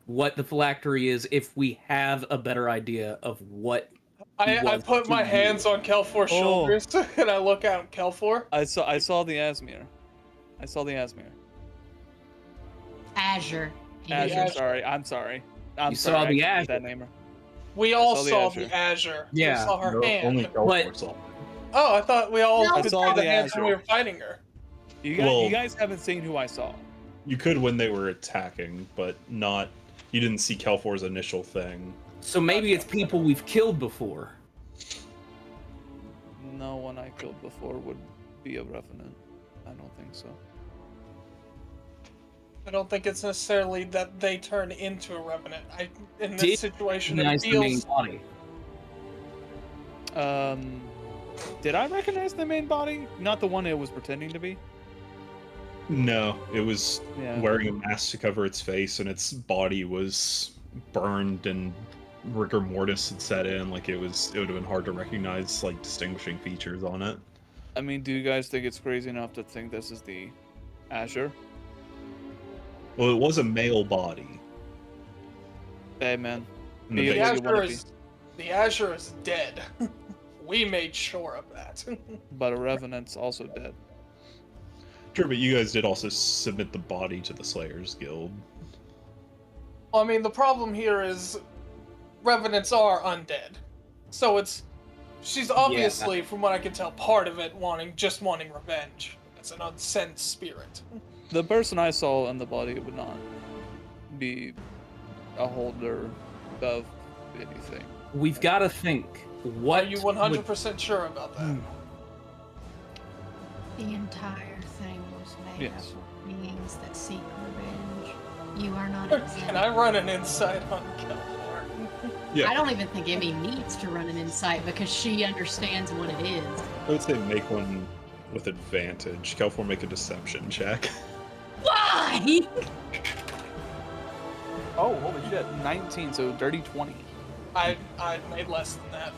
what the phylactery is if we have a better idea of what. I was put my to hands on Kelfor's shoulders and I look out at Kelfor. I saw the Asmir. I saw the Asmir. Azure. Azure. Azure. Sorry. I'm sorry. I'm You sorry. saw the I can't Azure. That name. We all saw the saw Azure. the Azure. Yeah. We saw her hand. Only Kelfor But- saw. Oh, I thought we all No. could I saw see the the hands when we Azure. were fighting her. You guys haven't seen who I saw. You could when they were attacking, but not. You didn't see Kelfor's initial thing. So maybe it's people we've killed before. No one I killed before would be a revenant. I don't think so. I don't think it's necessarily that they turn into a revenant. In this Did situation, it Recognize the main feels. body. Did I recognize the main body? Not the one it was pretending to be. No, it was Yeah. wearing a mask to cover its face, and its body was burned, and rigor mortis had set in. Like it would have been hard to recognize like distinguishing features on it. I mean, do you guys think it's crazy enough to think this is the Azure? Well, it was a male body. Hey, man. And the Be The it base- what you wanna the Azure is dead. We made sure of that. But a revenant's also dead. Sure, but you guys did also submit the body to the Slayers Guild. Well, I mean, the problem here is revenants are undead. So she's obviously, from what I can tell, part of it wanting revenge. It's an unsent spirit. The person I saw in the body would not be a holder of anything. We've got to think. Are What you 100% sure about that? The entire thing was made Yes. up of beings that seek revenge. You are not Can exempt. I run an insight on Kelmar? Yeah, I don't even think Emmy needs to run an insight because she understands what it is. I would say make one with advantage. Kelfor, make a deception check. Why? Oh, holy shit. 19, so dirty 20. I made less than that.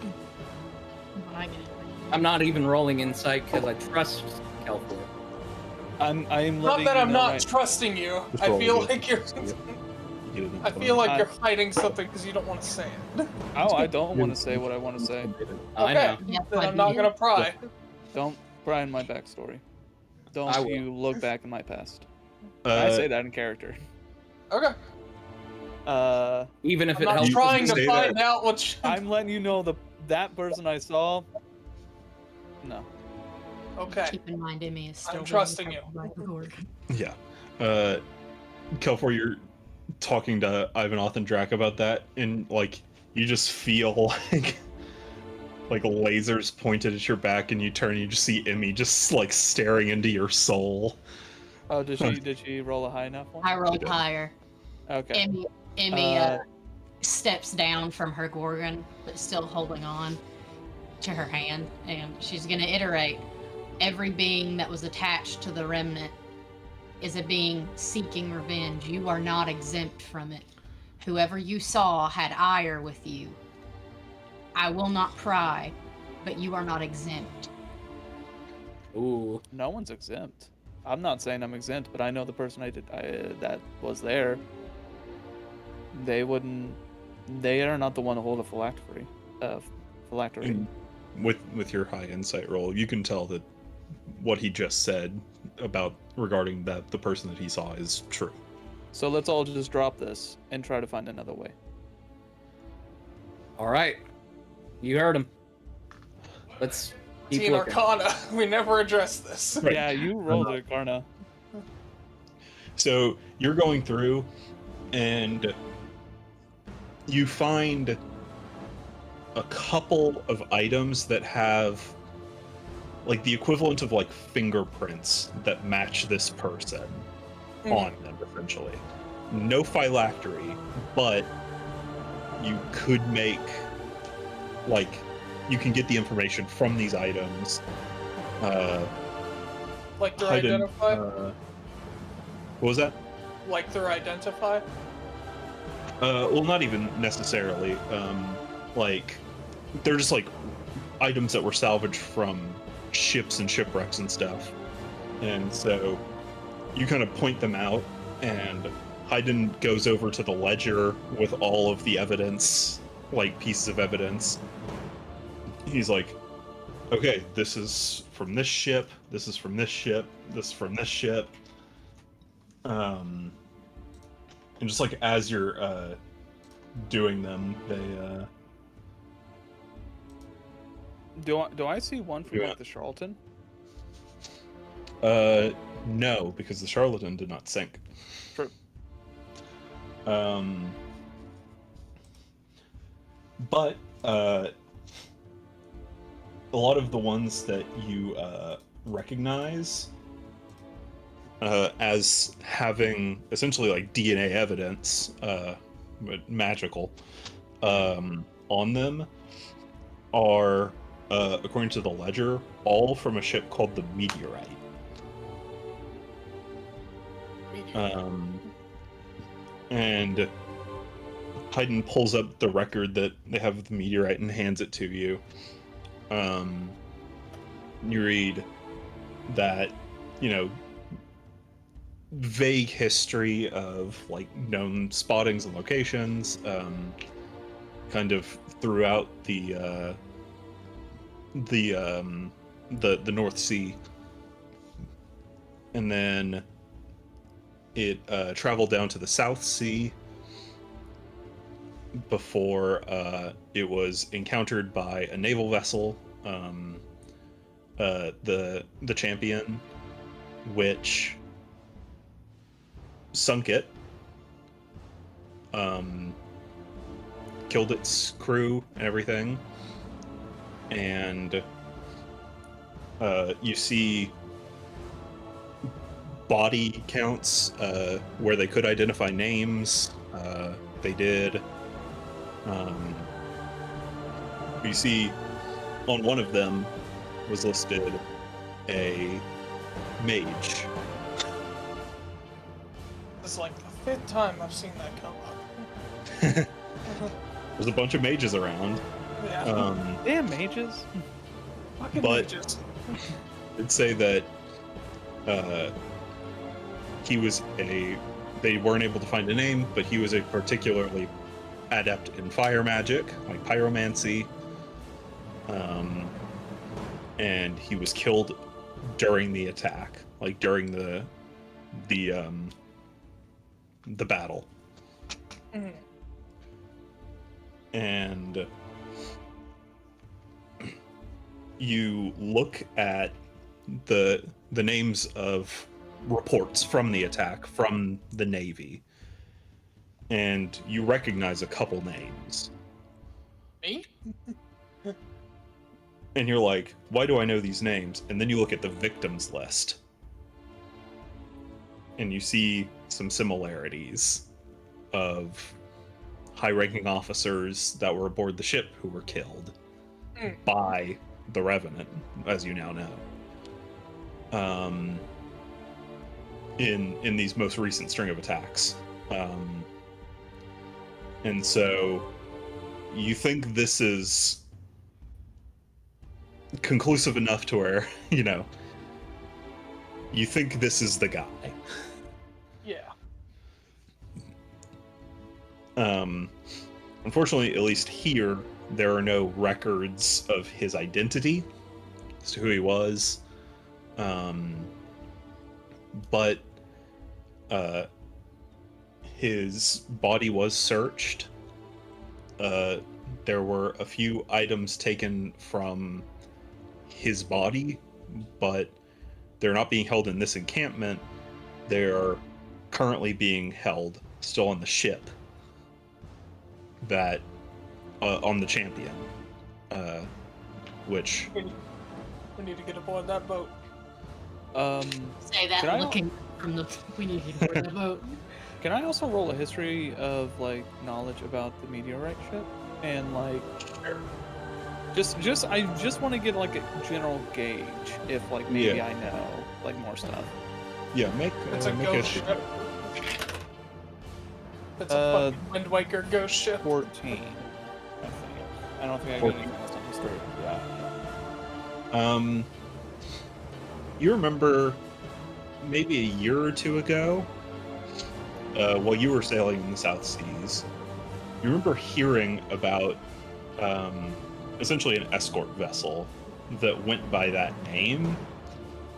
I'm not even rolling insight because I trust Kelfor. I'm letting Not that you I'm know not right- trusting you. Just I roll feel it. like you're. You get it in I feel like I- you're hiding something because you don't want to say it. Oh, I don't want to say what I want to say. I know. Yeah, Then I'm not gonna pry. Don't pry in my backstory. Don't I will. you look back in my past. I say Uh, that in character. Okay. Even if I'm it not helps. You trying to say find that. out what. I'm letting you know that person I saw. No. Okay. Keep in mind, Emmy is I'm still trusting being you. held by the Horde. yeah. Kelfor, you're talking to Ivanoth and Drac about that, and like you just feel like lasers pointed at your back, and you turn, and you just see Emmy just like staring into your soul. Oh, did she roll a high enough one? I rolled did. higher. Okay. Emmy steps down from her Gorgon, but still holding on to her hand, and she's going to iterate. Every being that was attached to the remnant is a being seeking revenge. You are not exempt from it. Whoever you saw had ire with you. I will not pry, but you are not exempt. Ooh. No one's exempt. I'm not saying I'm exempt, but I know the person that was there. They wouldn't. They are not the one to hold a phylactery. Phylactery. And with your high insight roll, you can tell that what he just said about regarding that the person that he saw is true. So let's all just drop this and try to find another way. All right. You heard him. Let's keep Teen looking. Arcana. We never addressed this. Right. Yeah, you rolled it, Karna. So you're going through, and you find a couple of items that have like the equivalent of like fingerprints that match this person on them, essentially. No phylactery, but you could make like you can get the information from these items. Like they're hidden, identified? what was that? Like they're identified? Well, not even necessarily. Like, they're just like items that were salvaged from ships and shipwrecks and stuff. And so you kind of point them out, and Hayden goes over to the ledger with all of the evidence, like pieces of evidence. He's like, okay, this is from this ship, this is from this ship, this is from this ship. And just like as you're doing them, they Do I see one from Yeah. like the Charlatan? no, because the charlatan did not sink. True. But a lot of the ones that you recognize as having essentially like DNA evidence, but magical, on them are, according to the ledger, all from a ship called the Meteorite. And Hayden pulls up the record that they have of the Meteorite and hands it to you. You read that, you know, vague history of like known spottings and locations, kind of throughout the North Sea, and then it traveled down to the South Sea before it was encountered by a naval vessel, the Champion, which sunk it, killed its crew and everything, and you see body counts where they could identify names. They did. You see on one of them was listed a mage. It's like the fifth time I've seen that come up. There's a bunch of mages around. Yeah. Damn mages. Fucking but- mages. I'd say that they weren't able to find a name, but he was a particularly adept in fire magic, like pyromancy. And he was killed during the attack, like during the battle. Mhm. And you look at the names of reports from the attack from the Navy, and you recognize a couple names, Me? and you're like, why do I know these names? And then you look at the victims list, and you see some similarities of high-ranking officers that were aboard the ship who were killed by the Revenant, as you now know. in these most recent string of attacks. And so you think this is conclusive enough to where, you think this is the guy. Yeah. Unfortunately, at least here, there are no records of his identity as to who he was. But his body was searched. There were a few items taken from his body, but they're not being held in this encampment. They're currently being held still on the ship that on the Champion, which We need to get aboard that boat. Say that Can I- looking from the. We need to get aboard that boat. Can I also roll a history of like knowledge about the meteorite ship and like I just want to get like a general gauge if like maybe Yeah. I know like more stuff. yeah, make It's a make ghost history. ship. It's a fucking Wind Waker ghost ship. 14, I think. I don't think I got 14. anything else on history. Yeah. You remember maybe a year or two ago, while you were sailing in the South Seas, you remember hearing about essentially an escort vessel that went by that name,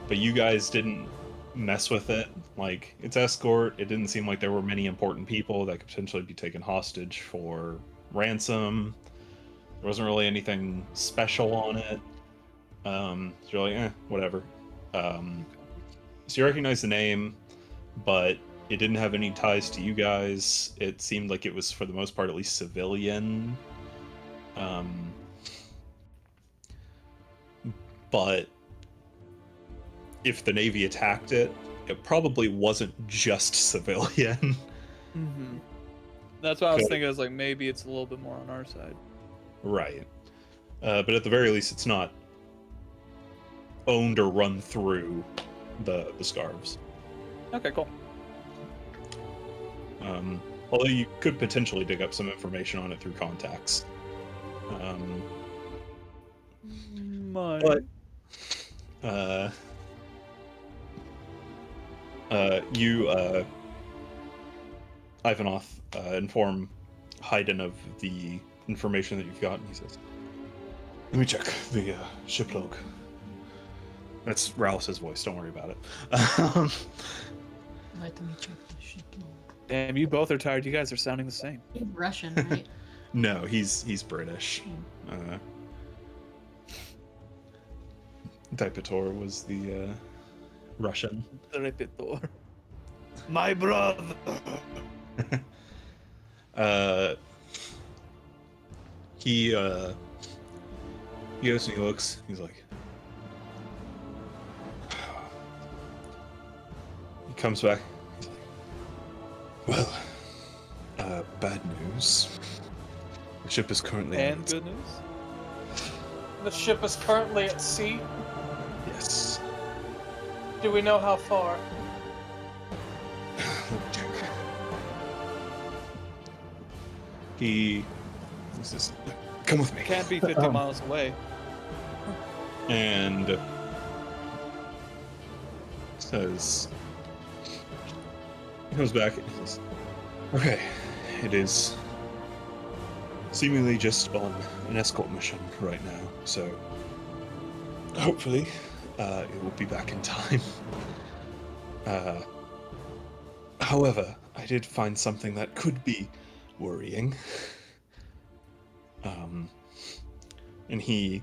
but you guys didn't mess with it. Like, it's escort, it didn't seem like there were many important people that could potentially be taken hostage for ransom. There wasn't really anything special on it. So you're like, whatever. So you recognize the name, but it didn't have any ties to you guys. It seemed like it was, for the most part, at least civilian. But if the Navy attacked it, it probably wasn't just civilian. Mm-hmm. That's what I was Okay. thinking. I was like, maybe it's a little bit more on our side. Right. But at the very least, it's not owned or run through the scarves. Okay, cool. Although you could potentially dig up some information on it through contacts. Mine. But Ivanov inform Haydn of the information that you've gotten. He says, "Let me check the ship log." That's Ralph's voice. Don't worry about it. Let me check the ship log. Damn, you both are tired. You guys are sounding the same. He's Russian, right? No, he's British. Daipator was the Russian. Repetor. My brother. He goes and he looks. He's like, he comes back. He's like, well, bad news. The ship is currently And out. good news. The ship is currently at sea. Yes. Do we know how far? Let me check. He says, "Come with me." Can't be 50 miles away. And says, he comes back and he says, "Okay, it is seemingly just on an escort mission right now, so hopefully it will be back in time. However, I did find something that could be worrying." And he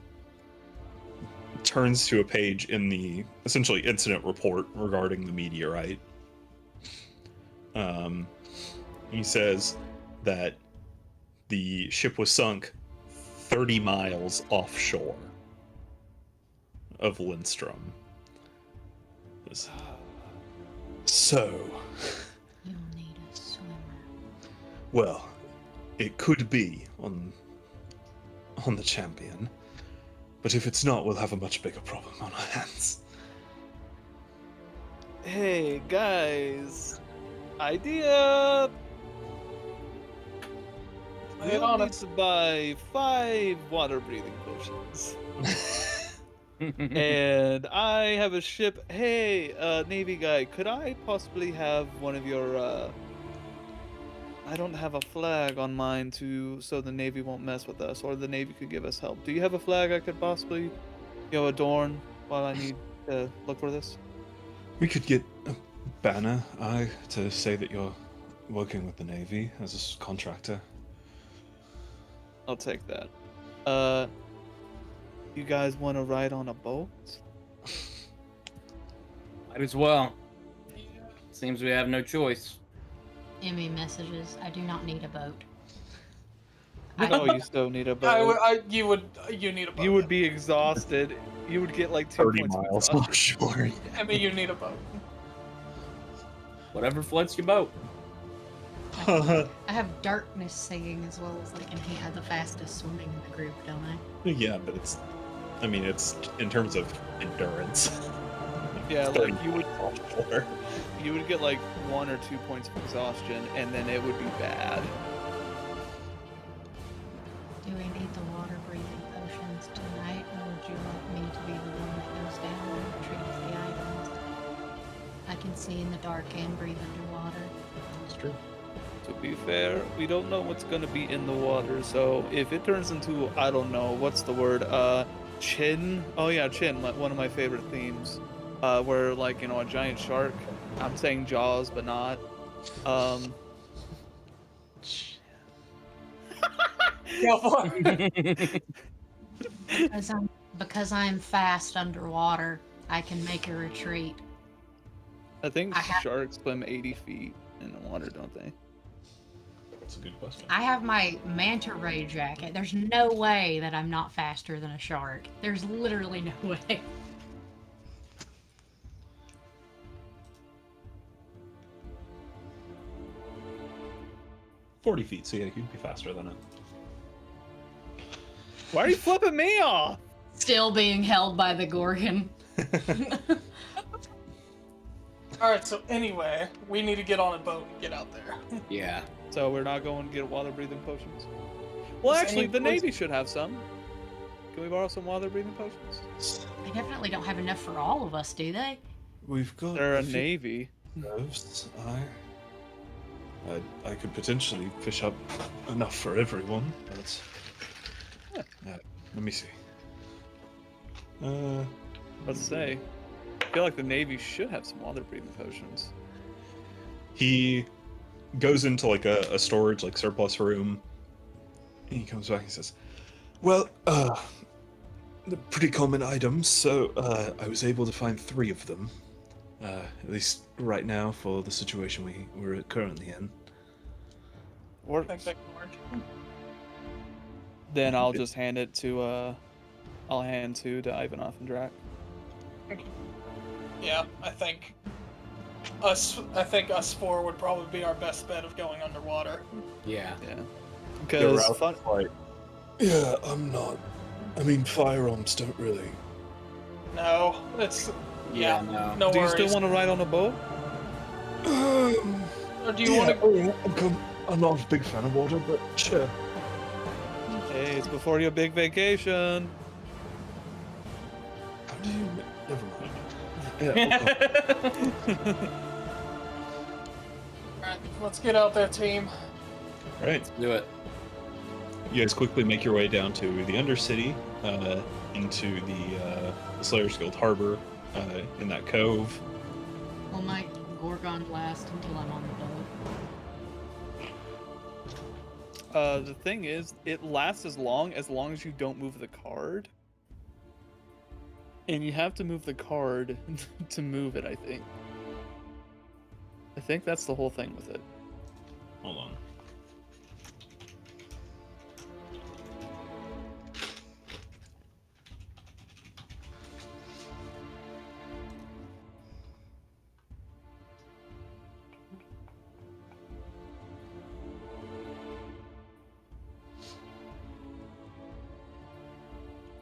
turns to a page in the essentially incident report regarding the meteorite. He says that the ship was sunk 30 miles offshore of Lindstrom. So, You'll need a swimmer. well, it could be on the Champion, but if it's not, we'll have a much bigger problem on our hands. Hey guys, idea. Lay it We'll on need us. to buy 5 water breathing potions. And I have a ship. Hey, Navy guy, could I possibly have one of your I don't have a flag on mine so the Navy won't mess with us, or the Navy could give us help. Do you have a flag I could possibly, adorn while I need to look for this? We could get a banner, to say that you're working with the Navy as a contractor. I'll take that. You guys want to ride on a boat? Might as well. Seems we have no choice. Emmy messages. I do not need a boat. No, you still need a boat. You need a boat. You would be exhausted. You would get like 2 30 points of miles exhaustion. offshore. I mean, you need a boat. Whatever floats your boat. I have darkness singing as well as like enhance the fastest swimming in the group, don't I? Yeah, but it's in terms of endurance. Yeah, 30 like you would miles offshore. get like 1 or 2 points of exhaustion, and then it would be bad. Do we need the water breathing potions tonight, or would you like me to be the one that goes down and retrieves the items? I can see in the dark and breathe underwater. It's true. To be fair, we don't know what's gonna be in the water, so if it turns into, I don't know, what's the word, chin? Oh yeah, chin, one of my favorite themes. Where like, a giant shark, I'm saying Jaws, but not. Go for it. Because I'm fast underwater, I can make a retreat. I think I have- sharks swim 80 feet in the water, don't they? That's a good question. I have my manta ray jacket. There's no way that I'm not faster than a shark. There's literally no way. "40 feet, so yeah, you'd be faster than it." Why are you flipping me off? Still being held by the Gorgon. Alright, so anyway, we need to get on a boat and get out there. Yeah. So we're not going to get water breathing potions? Well, Is actually, any the place- Navy should have some. Can we borrow some water breathing potions? They definitely don't have enough for all of us, do they? We've got They're a few Navy. nerves. I could potentially fish up enough for everyone, but let me see. Let's say. I feel like the Navy should have some water breathing potions. He goes into like a storage, like surplus room. And he comes back and says, "Well, they're pretty common items, so I was able to find 3 of them. At least right now for the situation we're currently in." Or Thanks, Mark. then I'll just hand it to I'll hand to Ivanov and Drac. Yeah, I think us 4 would probably be our best bet of going underwater. Yeah. Yeah. Yeah, Because Ralph is like, "Yeah, I'm not. I mean, firearms don't really." No, it's Yeah, no. do you worries. still want to ride on a boat? Or do you want to? I'm not a big fan of water, but sure. Hey, it's before your big vacation. How do you? Never mind. Yeah. Alright, let's get out there, team. All right. Do it. You guys quickly make your way down to the Undercity, into the Slayer's Guild Harbor, in that cove. Will my Gorgon last until I'm on the boat? The thing is, it lasts as long as you don't move the card. And you have to move the card to move it, I think. I think that's the whole thing with it. Hold on.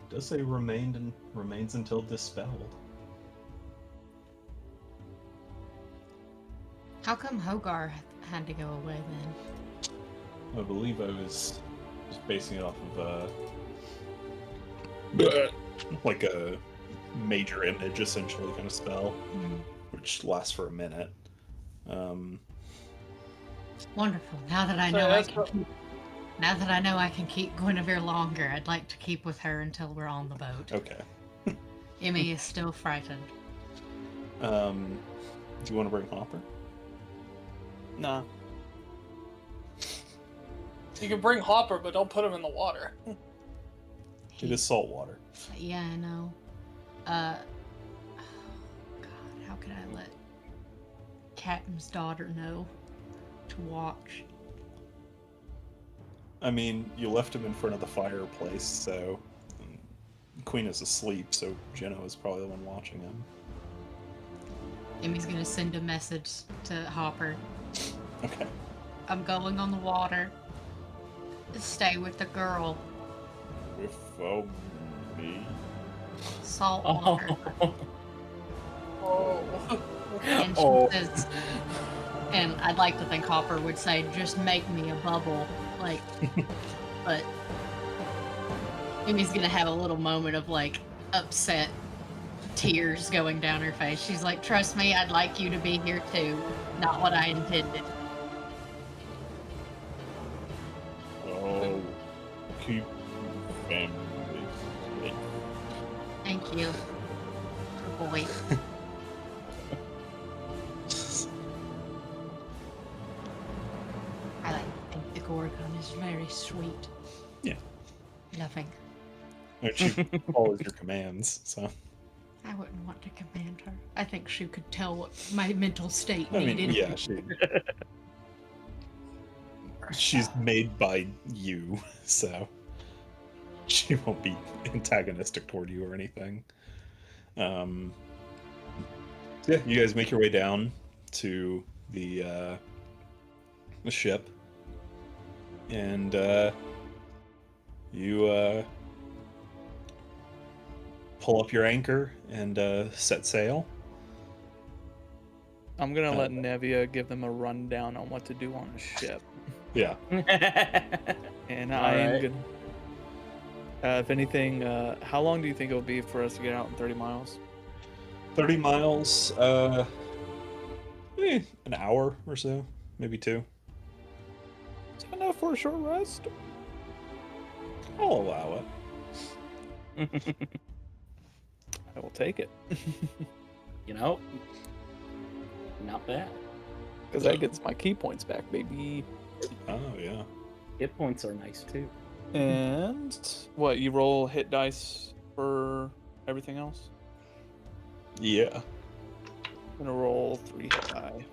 It does say remains until dispelled. How come Hogar had to go away then? I believe I was just basing it off of like a major image, essentially, kind of spell, which lasts for a minute. Wonderful. Now that I So know that's what- now that I know I can keep Guinevere longer, I'd like to keep with her until we're on the boat. Okay. Emmy is still frightened. Do you want to bring Hopper? Nah. You can bring Hopper, but don't put him in the water. It is salt water. Yeah, I know. God, how can I let Captain's daughter know to watch? I mean, you left him in front of the fireplace, so Queen is asleep, so Jenna is probably the one watching him. Emmy's gonna send a message to Hopper. Okay. I'm going on the water. Stay with the girl. With me. Salt water. Oh. And she Oh. says, and I'd like to think Hopper would say, just make me a bubble. Like, but Emmy's gonna have a little moment of like upset tears going down her face. She's like, trust me, I'd like you to be here too. Not what I intended. Oh, keep family safe. Thank you. Boy. I like to think the Gorgon is very sweet. Yeah. Nothing. But she follows your commands, so. I wouldn't want to command her. I think she could tell what my mental state I mean, needed. yeah, she's made by you, so she won't be antagonistic toward you or anything. So yeah, you guys make your way down to the ship, and you pull up your anchor and set sail. I'm gonna let Nevia give them a rundown on what to do on the ship. Yeah. And All I am right. gonna. If anything, how long do you think it will be for us to get out in 30 miles? 30 miles, an hour or so, maybe 2. Is that enough for a short rest? I'll allow it. I will take it. You know, not bad. Because that gets my key points back, baby. Oh, yeah. Hit points are nice too. And what, you roll hit dice for everything else? Yeah. I'm gonna roll 3 hit die.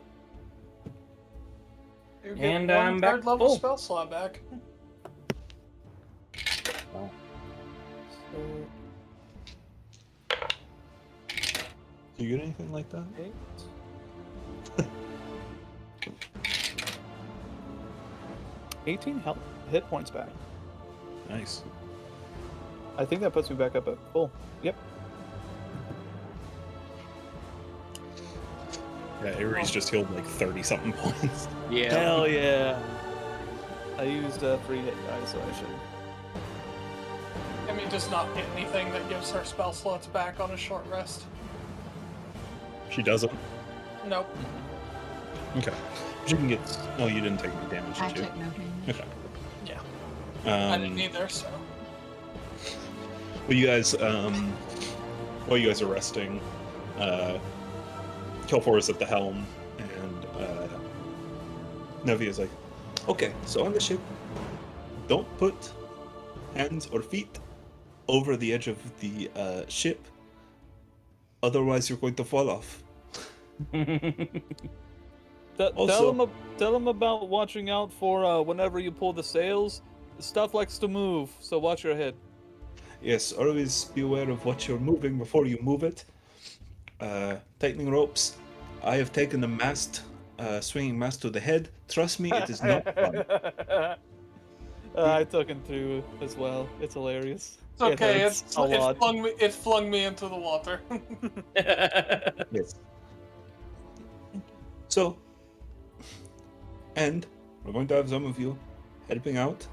You get And one I'm back third level full. spell slot back. So, Do you get anything like that? 8. 18 health hit points back. Nice. I think that puts me back up at full. Yep. Yeah, Ares just healed like 30-something points. Yeah. Hell yeah. I used 3 hit die, so I should. Emmy does not get anything that gives her spell slots back on a short rest. She doesn't? Nope. Okay. She can get... Oh, you didn't take any damage, I did you? took no damage. Okay. Yeah. I didn't Um, either, so. well, you guys, while you guys are resting, Kelfor is at the helm, and Nevi is like, okay, so on the ship, don't put hands or feet over the edge of the ship, otherwise you're going to fall off. Also- Tell them about watching out for whenever you pull the sails. The stuff likes to move, so watch your head. Yes, always be aware of what you're moving before you move it. Tightening ropes. I have taken the mast, swinging mast to the head. Trust me, it is not fun. I took him through as well. It's hilarious. It's okay, It hurts a lot. it flung me into the water. Yes. So, And we're going to have some of you helping out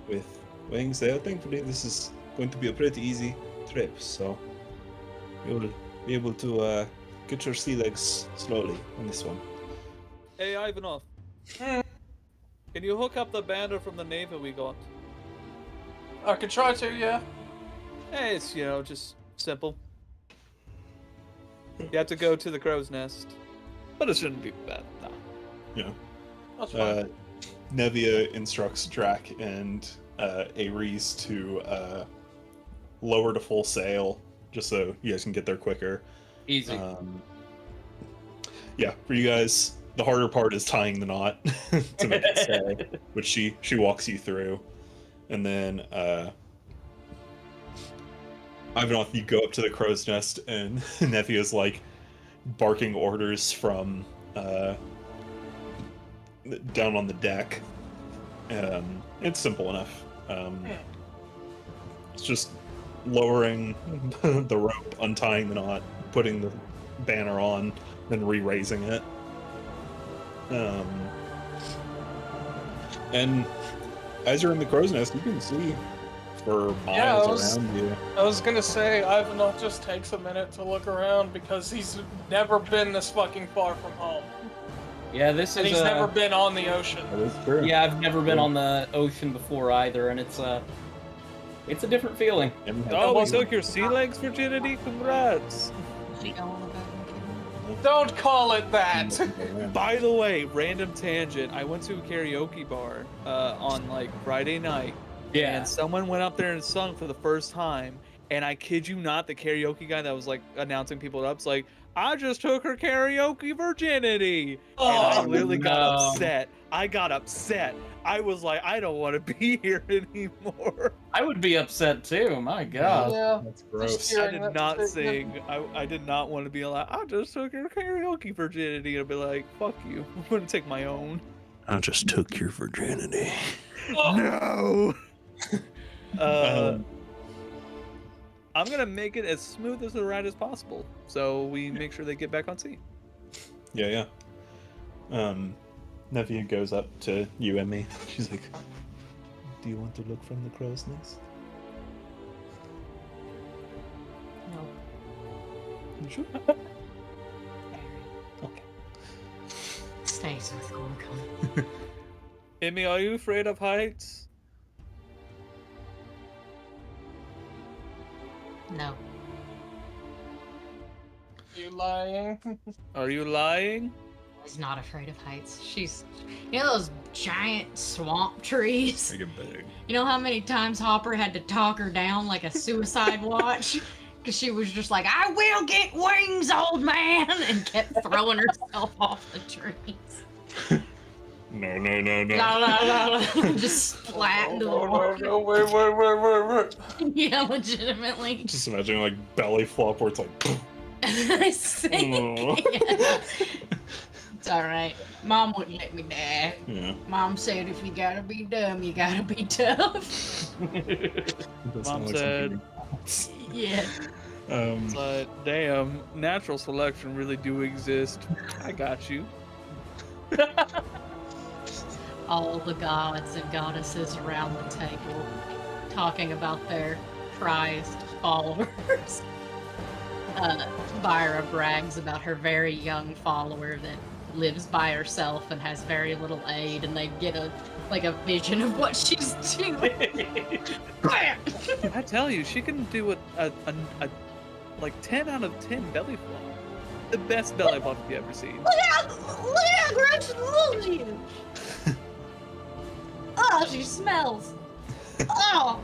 with weighing sail. Thankfully, this is going to be a pretty easy trip, so you will be able to get your sea legs slowly on this one. Hey, Ivanov. Hmm, Can you hook up the banner from the Navy we got? I could try to, yeah. Hey, it's, just simple. You have to go to the crow's nest. But it shouldn't be bad. No. Yeah. That's fine. Nevia instructs Drac and Ares to lower to full sail, just so you guys can get there quicker. Easy. Yeah, for you guys, the harder part is tying the knot to make it stay, which she walks you through. And then Ivanov, you go up to the crow's nest, and Nevia's like barking orders from down on the deck. It's simple enough. It's just lowering the rope, untying the knot, putting the banner on, then re-raising it. And as you're in the crow's nest, you can see for miles around you. I was gonna say, Ivanov just takes a minute to look around because he's never been this fucking far from home. Yeah, this And is. he's never been on the ocean. That is true. Yeah, I've never been on the ocean before either, and it's a different feeling. Oh, we took your sea legs virginity? Congrats! She go on about it. Don't call it that! By the way, random tangent. I went to a karaoke bar on like Friday night. Yeah. And someone went up there and sung for the first time. And I kid you not, the karaoke guy that was like announcing people up was like, I just took her karaoke virginity. And I literally got upset. I got upset. I was like, I don't want to be here anymore. I would be upset too. My God. Yeah. That's gross. Just I hearing did that not statement. sing. I did not want to be like, I just took your karaoke virginity. And I'd be like, fuck you. I'm going to take my own. I just took your virginity. No. I'm gonna make it as smooth as the ride as possible, so we make sure they get back on sea. Yeah. Nevia goes up to you and me. She's like, do you want to look from the crow's nest? No. You sure? Okay. Stays with Gorgon. Emmy, are you afraid of heights? No. You lying? Are you lying? She's not afraid of heights. She's, you know those giant swamp trees? Make it big. You know how many times Hopper had to talk her down like a suicide watch? Because she was just like, I will get wings, old man! And kept throwing herself off the trees. No. La la la la. Just splat into the water. No, wait. Yeah, legitimately. Just imagine like belly flop where it's like. I see. Oh. Yeah. It's alright. Mom wouldn't let me die. Yeah. Mom said if you gotta be dumb, you gotta be tough. Mom said- Yeah. But damn, natural selection really do exist. I got you. All the gods and goddesses around the table talking about their prized followers. Byra brags about her very young follower that lives by herself and has very little aid, and they get a vision of what she's doing. I tell you, she can do a like 10 out of 10 belly flop. The best belly flop you've ever seen. Look how Gretchen loves you. Oh, she smells. Oh,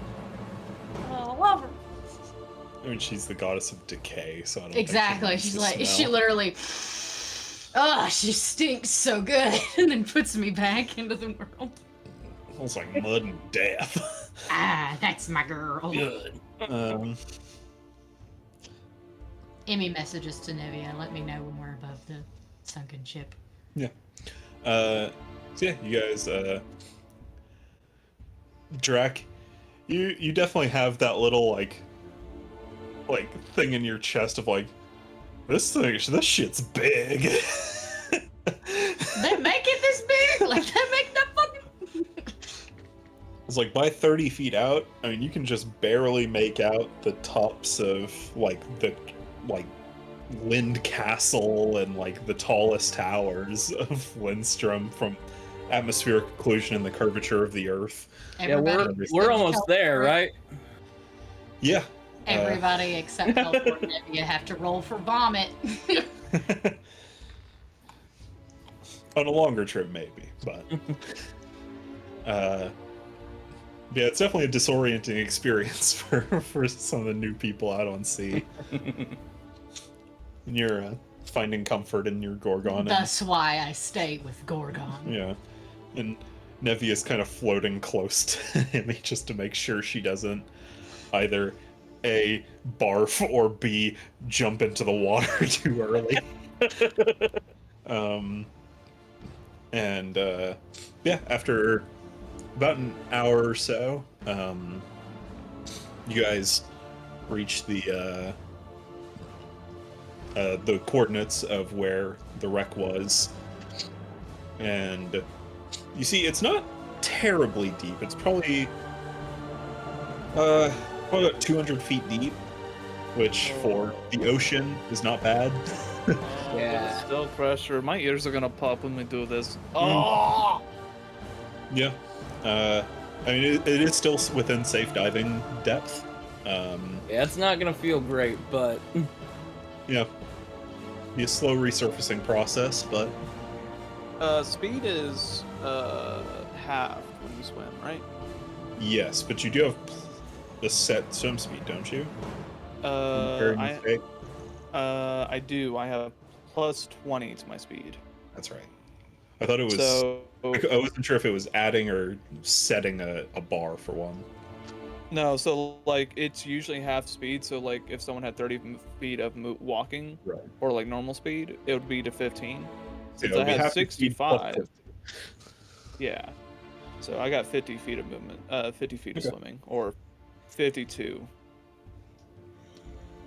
I love her. I mean, she's the goddess of decay, so I don't Exactly. think She's needs like, to she smell. literally, oh, she stinks so good, and then puts me back into the world. Smells like mud and death. Ah, that's my girl. Good. Emmy messages to Nevia. Let me know when we're above the sunken ship. So yeah, you guys, Drac, you definitely have that little like thing in your chest of like, this shit's big. They make it this It's like by 30 feet out, I mean, you can just barely make out the tops of like the Lind Castle and like the tallest towers of Lindstrom from atmospheric occlusion and the curvature of the Earth. Yeah, Everybody, we're almost there, right? Yeah. everybody except California, you have to roll for vomit. On a longer trip, maybe, but yeah, it's definitely a disorienting experience for some of the new people out on sea. And you're finding comfort in your Gorgon. That's why I stay with Gorgon. Yeah, and Nevi is kind of floating close to Himi just to make sure she doesn't either A, barf, or B, jump into the water too early. Yeah, after about an hour or so, you guys reach the coordinates of where the wreck was, and you see it's not terribly deep. It's probably about 200 feet deep, which for the ocean is not bad. Yeah. Still pressure. My ears are gonna pop when we do this. Oh! Yeah. I mean, it is still within safe diving depth. Yeah, it's not gonna feel great, but Yeah. Be a slow resurfacing process, but Speed is half when you swim, right? yes. But you do have a set swim speed, don't you? I do. I have plus 20 to my speed. That's right. I thought it was. So I wasn't sure if it was adding or setting a bar for one. no, so like it's usually half speed. So like if someone had 30 feet of walking Right. or like normal speed, it would be to 15. So Since I had half the speed plus 65. 50. Yeah. So I got 50 feet of movement, 50 feet of Okay. swimming, or 52.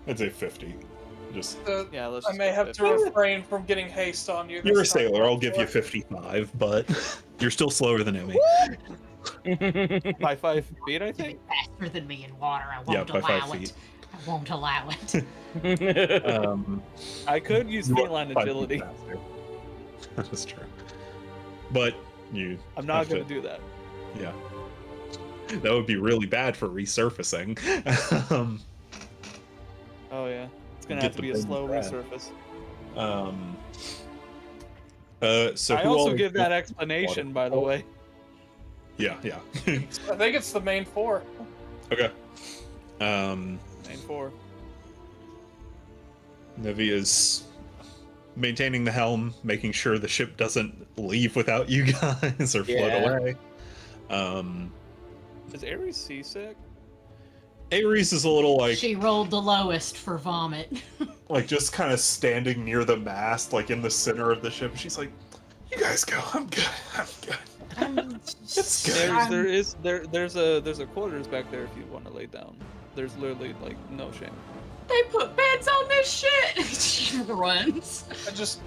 I'd say 50. Just Yeah, let's I just may go have 50. to refrain from getting haste on you. you're a this time. sailor. I'll give you 55, but you're still slower than Emmy. By 5 feet, I think. Faster than me in water. I Yeah, won't by 5 allow it. feet. I won't allow it. I could use you are feline 5 feet agility. faster. That is true. But you. I'm not have gonna to- do that. Yeah. That would be really bad for resurfacing. Oh yeah, it's gonna Get have to the be a big slow crab. resurface. So I who also all- give that explanation, by the way. Yeah, yeah. I think it's the main four. Okay. Main 4. Nevi is maintaining the helm, making sure the ship doesn't leave without you guys or float Yeah. away. Is Ares seasick? Ares is a little like She rolled the lowest for vomit. just kind of standing near the mast, like in the center of the ship. She's like, "You guys go. I'm good. I'm good." It's good. There's a quarters back there if you want to lay down. There's literally like no shame. They put beds on this shit. She runs. I just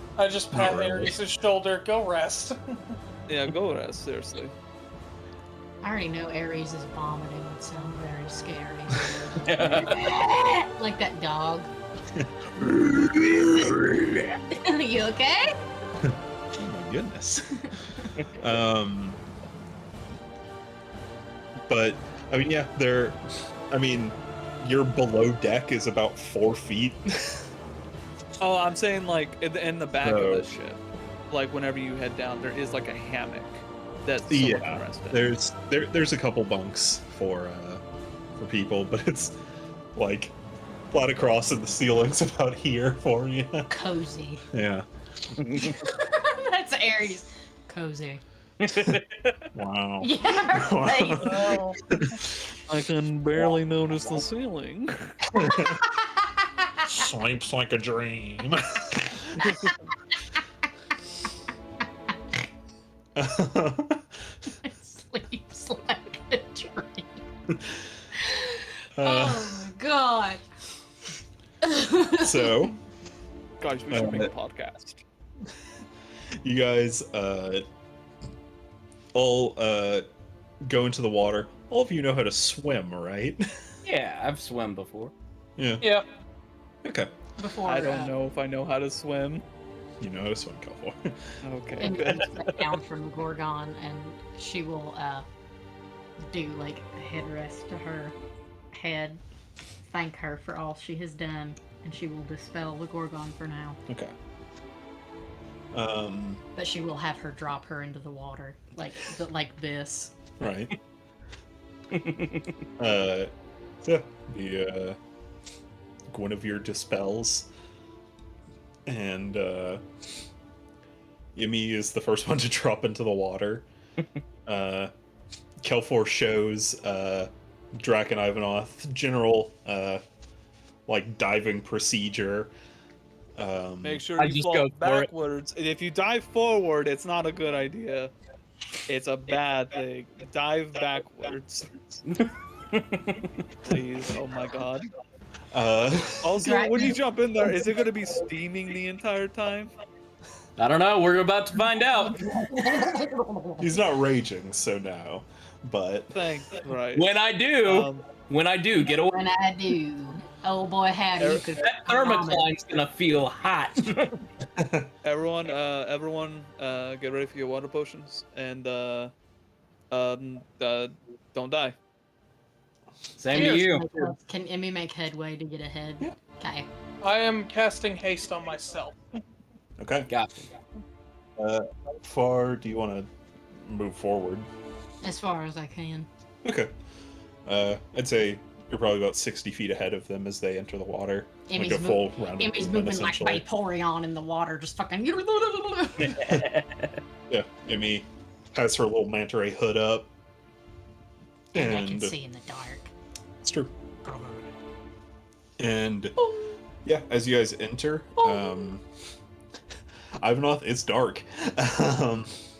pat Not really. Ares' shoulder. Go rest. Yeah, go rest, seriously. I already know Ares is vomiting would sound very scary. Like that dog. You okay? Oh my goodness. But I mean, yeah, your below deck is about 4 feet. Oh, I'm saying like in the back So- of the ship, like whenever you head down, there is like a hammock that someone can Yeah, rest in. there's a couple bunks for people, but it's like flat across and the ceiling's about here for you. Cozy. Yeah. That's Ares. Cozy. Wow. Yeah, right. Oh, I can barely notice the ceiling. Sleeps like a dream. Sleeps like a dream. Oh my god. So Guys, we should make a podcast. you guys all go into the water. All of you know how to swim, right? Yeah, I've swum before. Yeah. Yeah. Okay. Before I don't know if I know how to swim. You know how to swim, Kelfor. Okay, And good. step down from the Gorgon, and she will do like a headrest to her head, thank her for all she has done, and she will dispel the Gorgon for now. Okay. But she will have her drop her into the water, like this. Right. So the Guinevere dispels, and Yumi is the first one to drop into the water. Kelfor shows Draken Ivanoth general like diving procedure. Make sure I you just fall go for it. backwards. If you dive forward, it's not a good idea. It's a bad thing. Dive backwards. Please. Oh my god. Also, when you jump in there, is it going to be steaming the entire time? I don't know. We're about to find out. He's not raging, so no. But Thanks. Right. When I do, get away. When I do, oh boy, howdy, you could. That thermocline's gonna feel hot. Everyone, get ready for your water potions and don't die. Same to you. Can Emmy make headway to get ahead? Yeah. Okay. I am casting haste on myself. okay. Gotcha. How far do you want to move forward? As far as I can. Okay. I'd say you're probably about 60 feet ahead of them as they enter the water. Emmy's, like a full round Emmy's movement, moving like essentially. Vaporeon in the water, just fucking. Yeah, Emmy has her little manta ray hood up. And I And can see in the dark. it's true. And yeah, as you guys enter, Ivanoth, it's dark.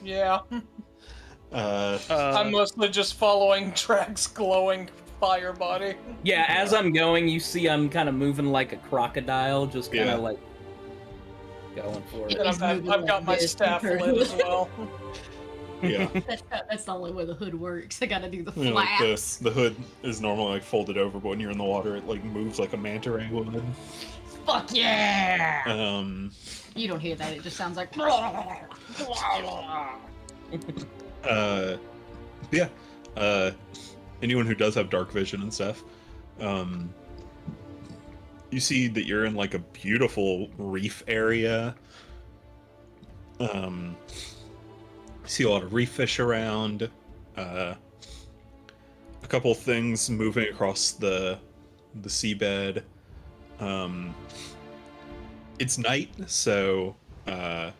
Yeah. I'm Uh, mostly just following Drag's glowing fire body. Yeah, as I'm going, you see I'm kind of moving like a crocodile, just kind Yeah. of like going for it. And I've got my staff lit as well. Yeah. That's the only way the hood works. I gotta do the You know, like flaps. the hood is normally like folded over, but when you're in the water, it like moves like a manta ray would. Fuck yeah! You You don't hear that, it just sounds like. Yeah. Anyone who does have dark vision and stuff, you see that you're in like a beautiful reef area. See a lot of reef fish around. A couple things moving across the seabed. It's night, so there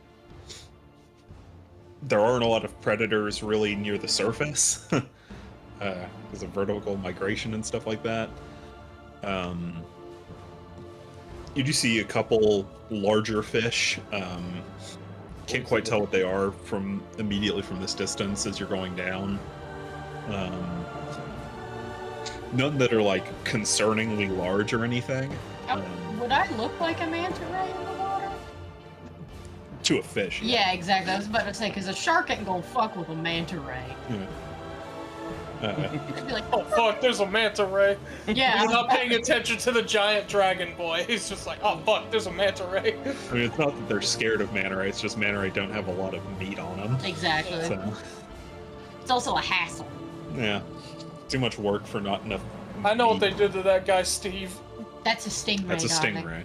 aren't a lot of predators really near the surface because of vertical migration and stuff like that. You do see a couple larger fish. Can't quite tell what they are from immediately from this distance as you're going down. None that are like concerningly large or anything. Would I look like a manta ray in the water? To a fish. Yeah, exactly. I was about to say, because a shark ain't gonna fuck with a manta ray. Yeah. I'd be like, Oh fuck, there's a manta ray. yeah. He's not paying attention to the giant dragon boy. He's just like, oh fuck, there's a manta ray. I mean, it's not that they're scared of manta rays, it's just manta ray don't have a lot of meat on them. Exactly. So, It's also a hassle. yeah. Too much work for not enough. I know what meat. they did to that guy, Steve. That's a stingray. That's a darling. stingray.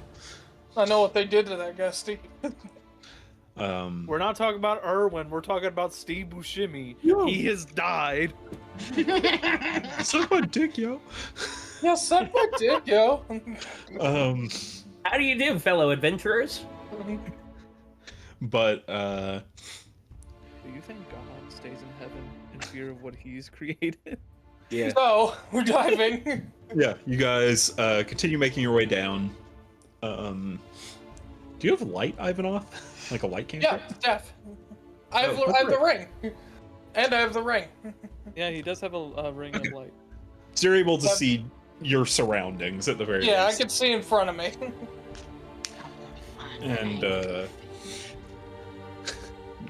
I know what they did to that guy, Steve. we're not talking about Erwin. We're talking about Steve Buscemi. Yo. He has died. Suck my dick, yo. Yeah, suck my dick, yo. How do you do, fellow adventurers? But Do you think God stays in heaven in fear of what he's created? Yeah. So, we're diving. yeah, you guys continue making your way down. Do you have light, Ivanoth? Like a light cantrip? Yeah, Steph. I have Oh, the ring. And I have the ring. Yeah, he does have a ring of light. So you're able to That- see your surroundings at the very Yeah, I least. can see in front of me. And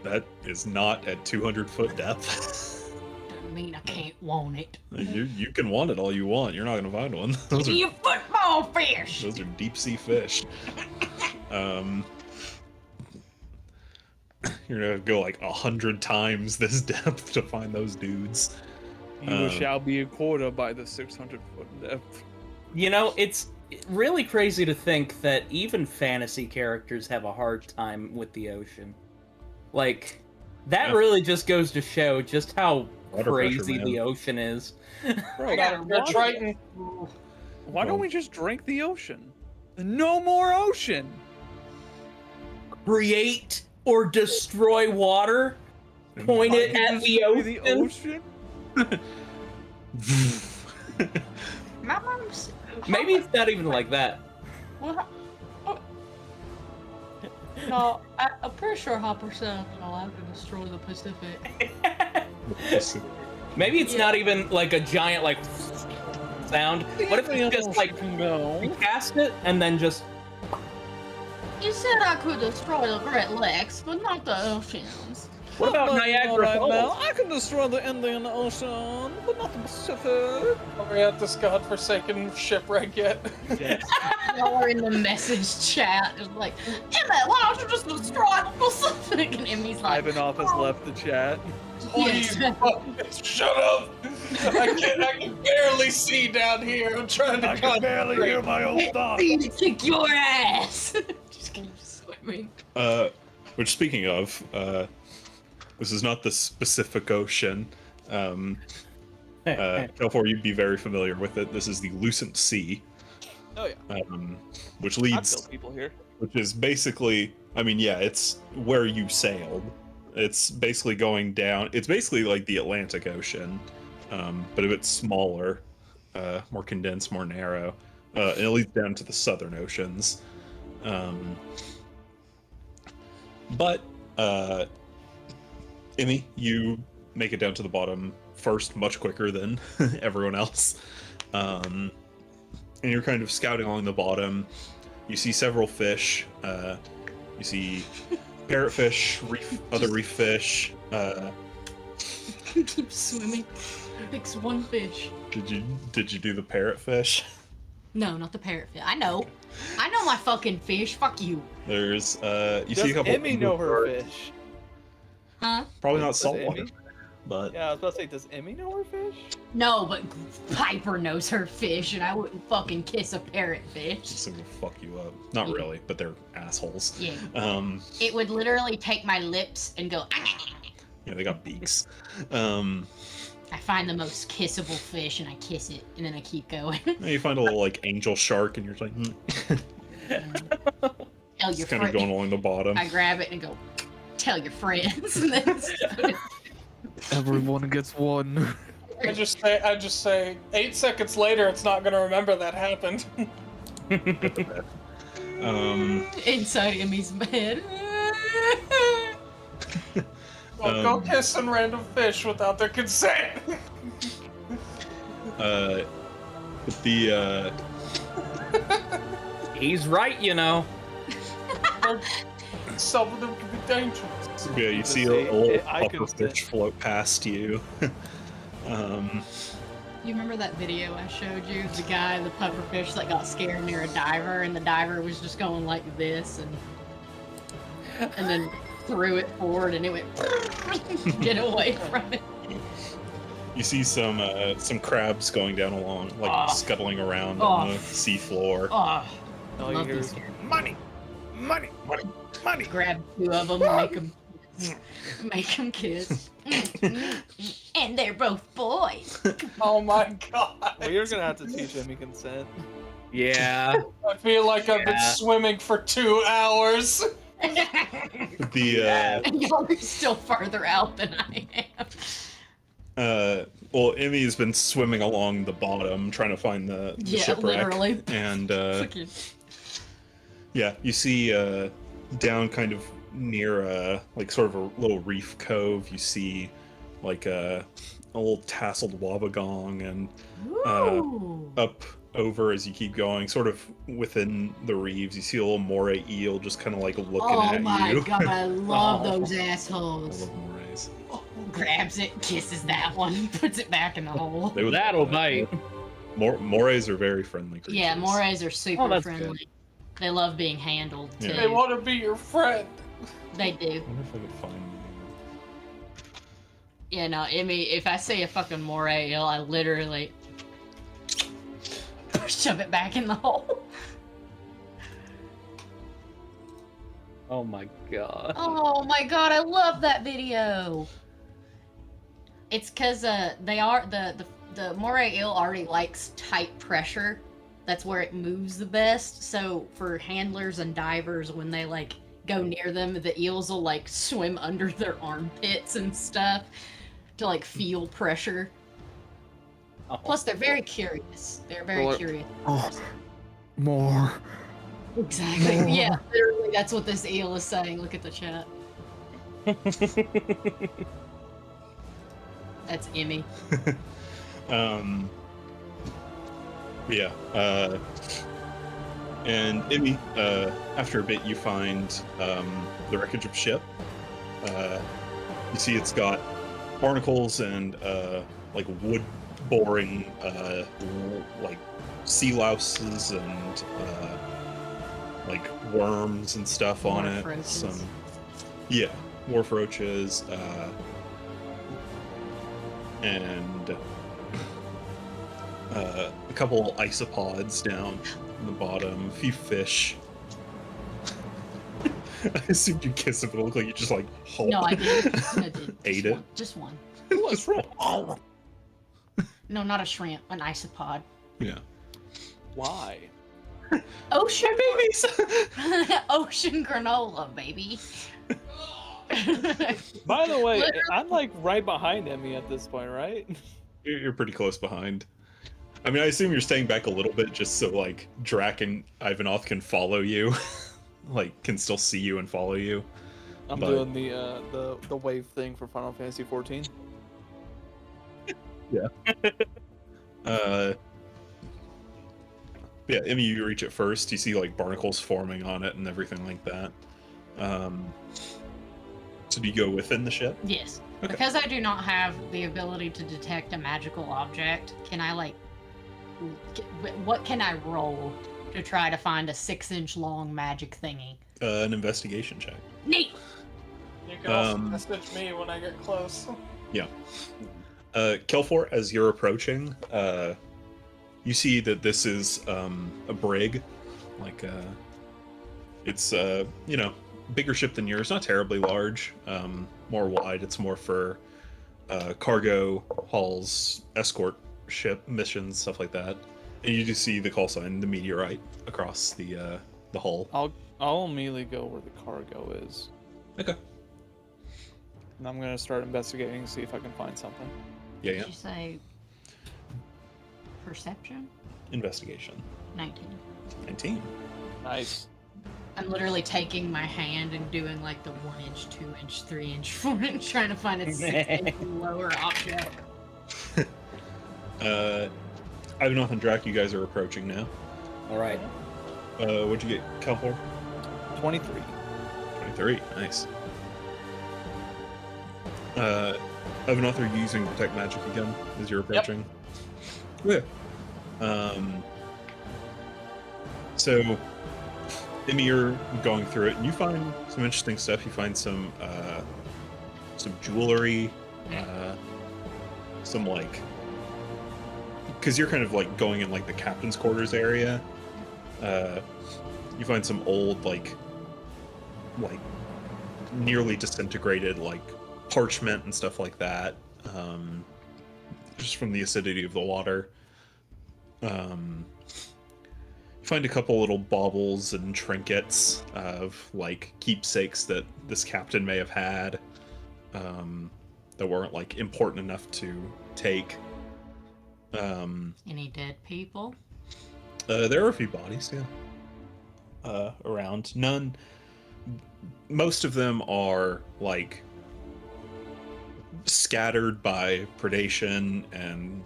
that is not at 200-foot depth. mean I can't want it. You can want it all you want. You're not gonna find one. Give me a football fish. Those are deep sea fish. You're gonna go like 100 times this depth to find those dudes. You shall be a quarter by the 600-foot depth. You know, it's really crazy to think that even fantasy characters have a hard time with the ocean. Like, that really just goes to show just how Water crazy pressure, man. the ocean is. Bro, I got a Triton. why don't we just drink the ocean? No more ocean! Create or destroy water, point it at the ocean. My mom's. Maybe it's not even like that. Well, no, I'm pretty sure Hopper said allowed to destroy the Pacific. Maybe it's not even like a giant like sound. What if it's just like no? cast it and then just You said I could destroy the Great Lakes, but not the oceans. what about Niagara Right Falls? now, I can destroy the Indian Ocean, but not the Pacific. Are we at this godforsaken shipwreck yet? Y'all are in the message chat, just like, Emmett, why don't you just destroy the Pacific? And Emmy's like, Ivanov has left the chat. Please, Yes. shut up! I can barely see down here. I'm trying to concentrate. my own thoughts. I need to kick your ass. Just keep swimming. Which, speaking of, this is not the specific ocean. California, you'd be very familiar with it. This is the Lucent Sea, Oh yeah, which I've leads, killed people here. which is basically, I mean, yeah, it's where you sailed. It's basically going down. It's basically like the Atlantic Ocean, but a bit smaller, more condensed, more narrow, and it leads down to the Southern Oceans. But Emmy, you make it down to the bottom first, much quicker than everyone else. And you're kind of scouting along the bottom. You see several fish. You see parrotfish, other reef fish. Keep swimming. Picks one fish. Did you do the parrotfish? No, not the parrotfish. I know my fucking fish. Fuck you. There's you Does see a couple. Emmy know her fish? Huh? Probably not Does saltwater, Emmy? but Yeah, I was about to say, does Emmy know her fish? No, but Piper knows her fish, and I wouldn't fucking kiss a parrotfish. just gonna fuck you up. Not really, but they're assholes. Yeah. Yeah, It would literally take my lips and go. they got beaks. I find the most kissable fish and I kiss it, and then I keep going. You find a little like angel shark, and you're like, Tell it's your kind of going friends. along the bottom. I grab it and go. Tell your friends. And then Everyone gets one. I just say 8 seconds later, it's not gonna remember that happened. inside Emmy's bed. Go kissing random fish without their consent. But the He's right, you know. Some of them can be dangerous. yeah, you see a See, little I could pufferfish float past you. You remember that video I showed you? The guy, the pufferfish that got scared near a diver, and the diver was just going like this, and then threw it forward, and it went get away from it. You see some crabs going down along, like scuttling around on the seafloor. Oh, All you love hear these is guys. money, money, money, money. Grab two of them, make them kiss, and they're both boys. Oh my god. Well, you're gonna have to teach Emmy consent. Yeah. I feel like I've been Yeah. swimming for 2 hours. The Y'all are still farther out than I am. well, Emmy has been swimming along the bottom trying to find the Yeah, shipwreck. literally. And Fucking- yeah, you see down kind of near like sort of a little reef cove, you see like a little tasseled wobbegong, and Ooh. up over as you keep going, sort of within the reefs, you see a little moray eel just kind of like looking Oh at my you. god, I love Oh. those I assholes. love morays. Oh grabs it, kisses that one, puts it back in the hole. They would That'll love that. bite. Morays are very friendly creatures. Yeah, morays are super that's friendly. good. They love being handled too. Yeah. They want to be your friend. They do. I wonder if I could find Yeah, no, I mean, if I see a fucking moray eel, I literally shove it back in the hole. Oh my god. Oh my god, I love that video. It's because they are the moray eel already likes tight pressure. That's where it moves the best. So for handlers and divers, when they like go near them, the eels will like swim under their armpits and stuff to like feel pressure. Oh. Plus, they're very curious. They're very Well, curious. Oh, more. Exactly. Yeah, literally, that's what this eel is saying. Look at the chat. That's Emmy. Yeah. And Emmy, after a bit, you find the wreckage of a ship. You see it's got barnacles and like wood boring like sea louses and like worms and stuff on Wharf it. roaches. Some wharf roaches and a couple isopods down in the bottom, a few fish. I assumed you'd kiss it, but it looked like you just like No, I didn't. I did. Ate it? Just one. What's wrong? No, not a shrimp. An isopod. Yeah. Why? Ocean Babies. Ocean granola, baby. By the way, Literally. I'm like right behind Emmy at this point, right? You're pretty close behind. I mean, I assume you're staying back a little bit just so like Drac and Ivanov can follow you, like can still see you and follow you. I'm But- doing the wave thing for Final Fantasy 14. Yeah, Emmy, you reach it first. You see like barnacles forming on it and everything like that. So do you go within the ship? Yes. Okay. Because I do not have the ability to detect a magical object, can I like what can I roll to try to find a 6-inch long magic thingy? An investigation check. Neat. You can also Um, message me when I get close. Kelfor, as you're approaching, you see that this is a brig. Like, it's, bigger ship than yours. Not terribly large. More wide. It's more for cargo hauls, escort ship missions, stuff like that. And you do see the call sign, the meteorite, across the hull. I'll immediately go where the cargo is. Okay. And I'm gonna start investigating and see if I can find something. Yeah, Did yeah. you say perception? Investigation. 19. 19. Nice. I'm literally taking my hand and doing like the 1-inch, 2-inch, 3-inch, 4-inch, trying to find a 6-inch lower object. Ivanov and Drac, you guys are approaching now. All right. What'd you get, Kelfor? 23. 23. Nice. Ivanov, are you using Detect Magic again as you're approaching? Yeah. So, Emmy, you're going through it, and you find some interesting stuff. You find some jewelry, some like, because you're kind of like going in like the captain's quarters area. You find some old like nearly disintegrated like parchment and stuff like that, just from the acidity of the water. You find a couple little baubles and trinkets of like keepsakes that this captain may have had, that weren't like important enough to take. Any dead people? There are a few bodies, yeah, around. None. Most of them are like scattered by predation and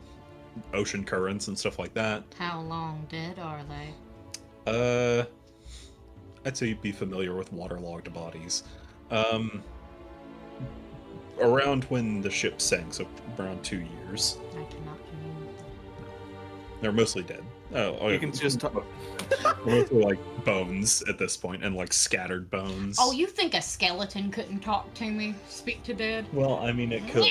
ocean currents and stuff like that. How long dead are they? I'd say you'd be familiar with waterlogged bodies. around when the ship sank, so around 2 years. I cannot commune with them. They're mostly dead. Oh, You can just mostly like bones at this point, and like scattered bones. Oh, you think a skeleton couldn't talk to me? Speak to dead? Well, I mean, it could,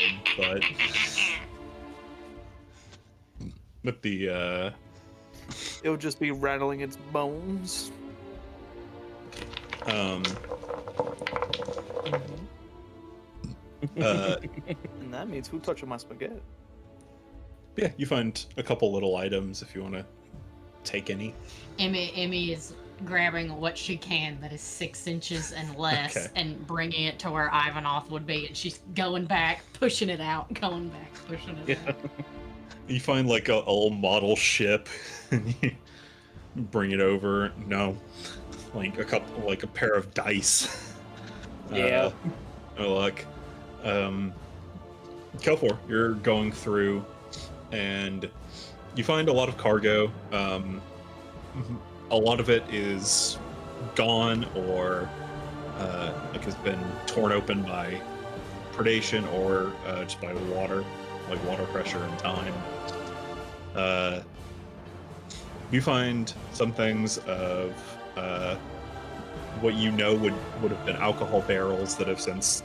but the it would just be rattling its bones. uh, And that means who touching my spaghetti? yeah, you find a couple little items if you want to take any. Emmy is grabbing what she can that is 6 inches and less Okay. and bringing it to where Ivanov would be, and she's going back, pushing it out, going back, pushing it out. You find like a old model ship, and you bring it over. No, like a pair of dice. Yeah. No luck. Kelfor, you're going through, and you find a lot of cargo. A lot of it is gone or like has been torn open by predation or just by water, like water pressure and time. You find some things of what you know would have been alcohol barrels that have since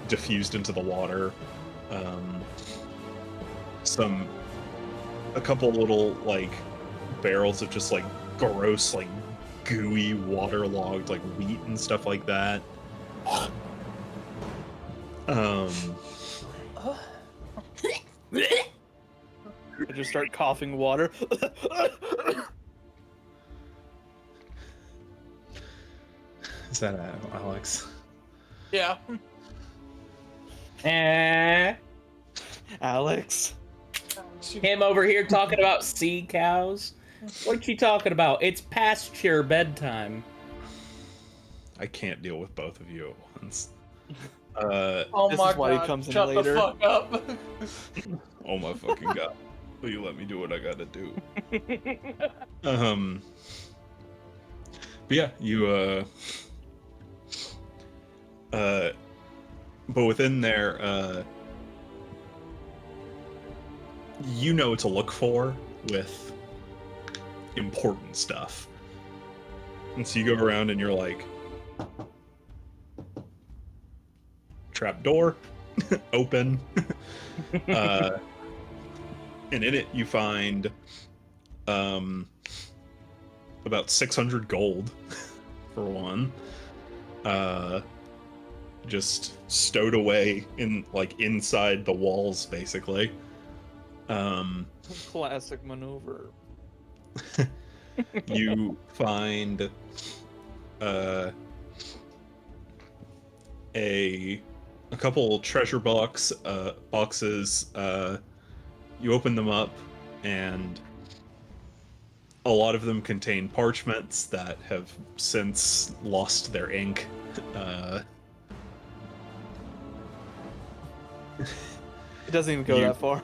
diffused into the water. A couple little like barrels of just like gross, like gooey, waterlogged like wheat and stuff like that. I just start coughing water. Is that Alex? Yeah. Alex. Him over here talking about sea cows. What you talking about? It's past your bedtime. I can't deal with both of you at once. Oh This my is why he god, comes in shut later. the fuck up. Oh my fucking god. Will you let me do what I gotta do? But yeah, you but within there, you know what to look for with important stuff. And so you go around and you're like, trap door, open. And in it you find about 600 gold for one. Just stowed away in like inside the walls basically. Classic maneuver. You find a couple treasure boxes. You open them up, and a lot of them contain parchments that have since lost their ink. It doesn't even go that far.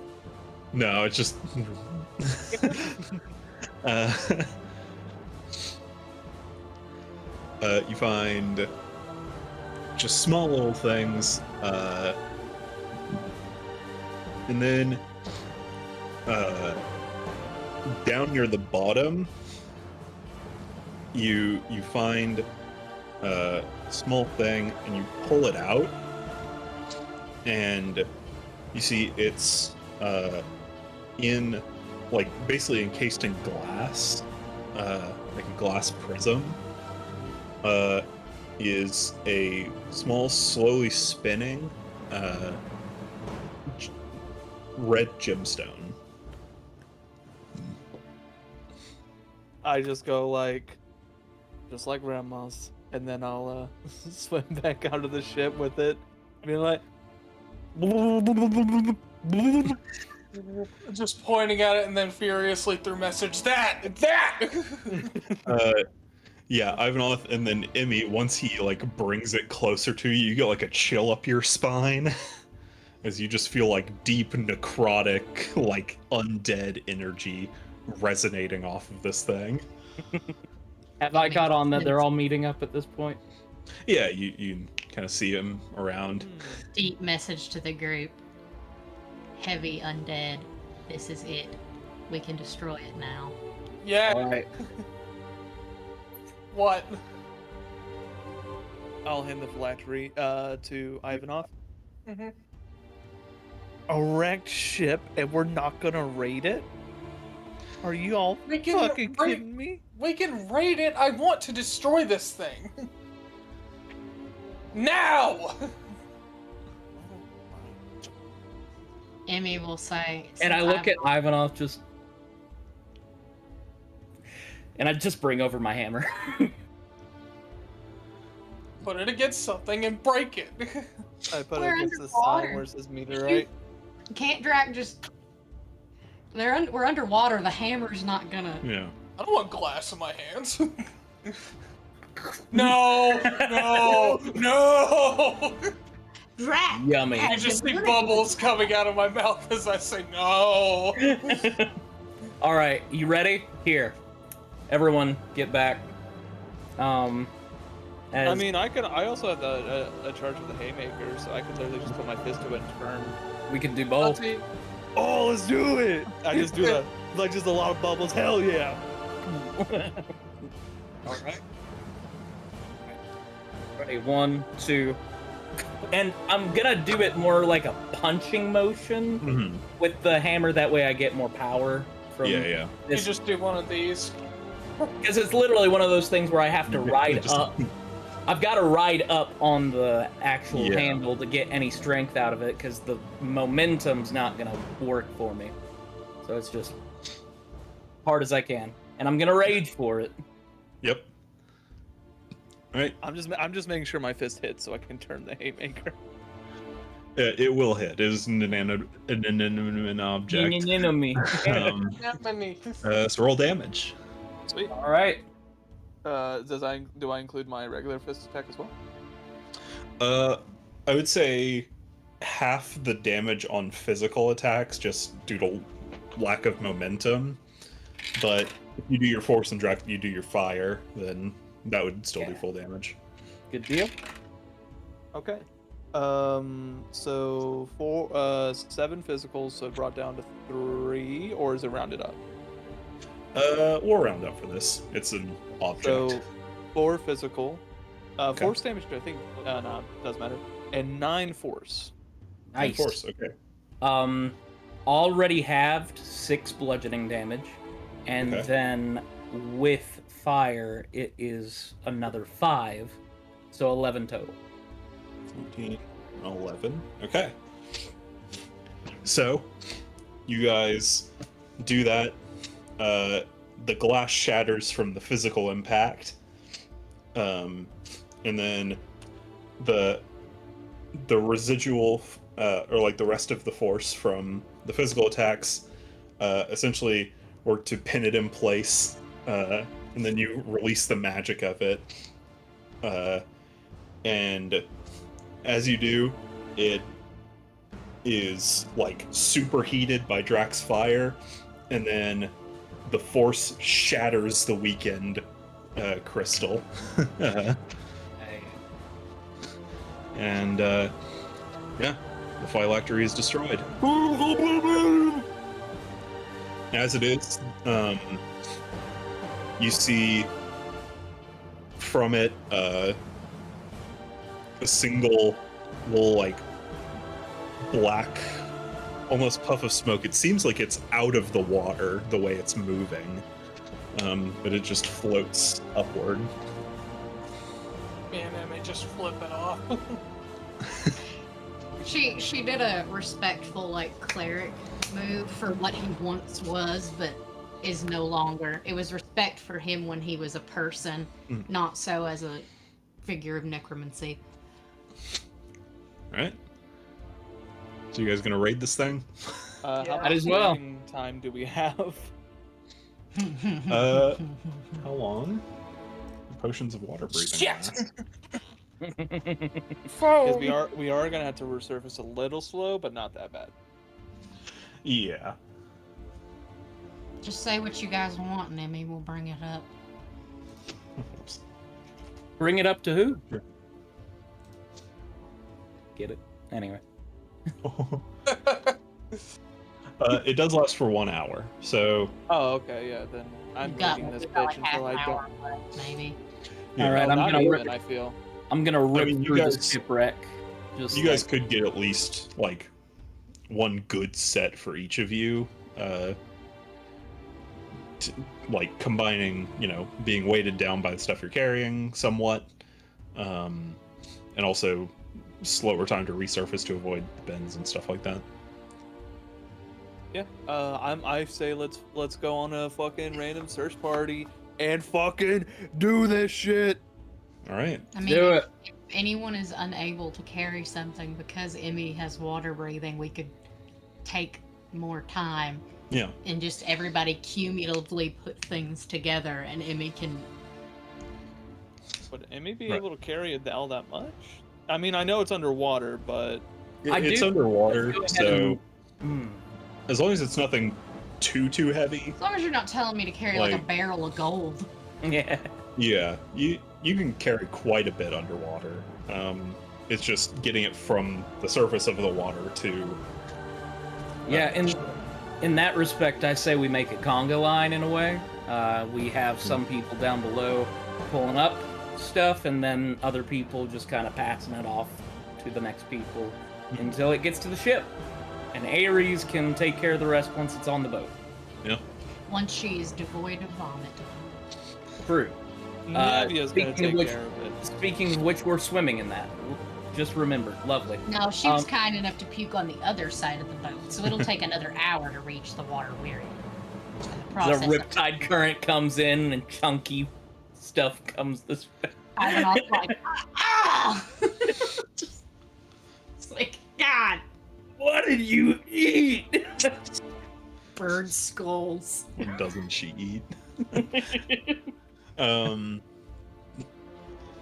No, it's just you find just small little things, and then down near the bottom, you find a small thing, and you pull it out, and you see it's in like basically encased in glass, like a glass prism, is a small, slowly spinning red gemstone. I just go like, just like grandma's, and then I'll swim back out of the ship with it, being like, Just pointing at it and then furiously through message, that! Yeah, Ivanov, and then Emmy, once he like brings it closer to you, you get like a chill up your spine as you just feel like deep necrotic, like undead energy resonating off of this thing. Have I got on that they're all meeting up at this point? Yeah, you kind kind of see him around. Deep message to the group. Heavy undead. This is it. We can destroy it now. Yeah. All right. What? I'll hand the phylactery to Ivanov. Mhm. A wrecked ship, and we're not gonna raid it? Are you all We can fucking raid- kidding me? We can raid it. I want to destroy this thing. Now! Emmy will say. And I "Since look at Ivanov just, and I just bring over my hammer. Put it against something and break it. I put We're it against the underwater. sign where it says meteorite. Can't Drac just? We're underwater. The hammer's not gonna. Yeah. I don't want glass in my hands. No! No! No! Drac. Yummy. You just see bubbles coming out of my mouth as I say no. All right, you ready? Here, everyone, get back. I As- mean, I also have a charge of the haymaker, so I could literally just put my fist to it and turn. we can do I'll both. see. Oh, let's do it! I just do that, like just a lot of bubbles. Hell yeah! All right. Ready, 1, 2, and I'm gonna do it more like a punching motion Mhm. with the hammer. That way, I get more power from. Yeah. You This, just do one of these. because it's literally one of those things where I have to Yeah, ride just- up. I've got to ride up on the actual Yeah. handle to get any strength out of it, because the momentum's not gonna work for me. So it's just hard as I can, and I'm gonna rage for it. Yep. All right. I'm just making sure my fist hits so I can turn the haymaker. It will hit. It is an inanimate object. Enemy. Um, Not many. so roll damage. Sweet. All right. Do I include my regular fist attack as well? I would say half the damage on physical attacks just due to lack of momentum. But if you do your force and drag, you do your fire, then that would still do full damage. Good deal. Okay. So 7 physicals, so brought down to 3, or is it rounded up? We'll round up for this. It's an object. So 4 physical, Okay. force damage. I think no, doesn't matter. And 9 force. Nice. Force, okay. Already halved 6 bludgeoning damage, and Okay. then with fire it is another 5, so 11 total. 14, 11. Okay. So, you guys do that. The glass shatters from the physical impact. And then the residual, or like the rest of the force from the physical attacks, essentially work to pin it in place. And then you release the magic of it. And as you do, it is like superheated by Drax's fire, and then the force shatters the weakened crystal. And yeah, the phylactery is destroyed. As it is, you see from it a single little like black almost puff of smoke. It seems like it's out of the water the way it's moving, but it just floats upward. Me and Emmy just flip it off. She did a respectful like cleric move for what he once was, but is no longer. It was respect for him when he was a person, not so as a figure of necromancy. All right, so you guys gonna raid this thing? How Yeah. much Might as well. raiding time do we have? How long? Potions of water breathing. Shit! last. Because we are gonna have to resurface a little slow, but not that bad. Yeah. Just say what you guys want, and Emmy will bring it up. Bring it up to who? Get it? Anyway. It does last for 1 hour, so Oh, okay, yeah. Then I'm We've got, reading this we've got bitch like half until an I hour don't. left, maybe. yeah. All right, No, I'm not gonna even, rip. I feel. I'm gonna rip mean, you through the guys- shipwreck. Just You guys like, could get at least like one good set for each of you. Like combining, being weighted down by the stuff you're carrying somewhat, and also slower time to resurface to avoid bends and stuff like that. Yeah. I say let's go on a fucking random search party and fucking do this shit. All right. I mean, do it. if anyone is unable to carry something because Emmy has water breathing, we could take more time Yeah. and just everybody cumulatively put things together, and Emmy can. Would Emmy be Right. able to carry it all that much? I mean, I know it's underwater, but It's do- underwater, Go ahead so and- as long as it's nothing too heavy, As long as you're not telling me to carry like a Like- barrel of gold. Yeah. yeah, you can carry quite a bit underwater. It's just getting it from the surface of the water to Yeah, in that respect, I say we make a conga line in a way. We have some people down below pulling up stuff, and then other people just kind of passing it off to the next people until it gets to the ship. And Ares can take care of the rest once it's on the boat. Once she is devoid of vomit. True. Navia's gonna speaking of take which- care of it. Speaking of which, we're swimming in that. Just remembered. Lovely. No, she was kind enough to puke on the other side of the boat, so it'll take another hour to reach the water we're in. The riptide current comes in and chunky stuff comes this way. I went off like, ah! It's like, God, What did you eat? bird skulls. What doesn't she eat?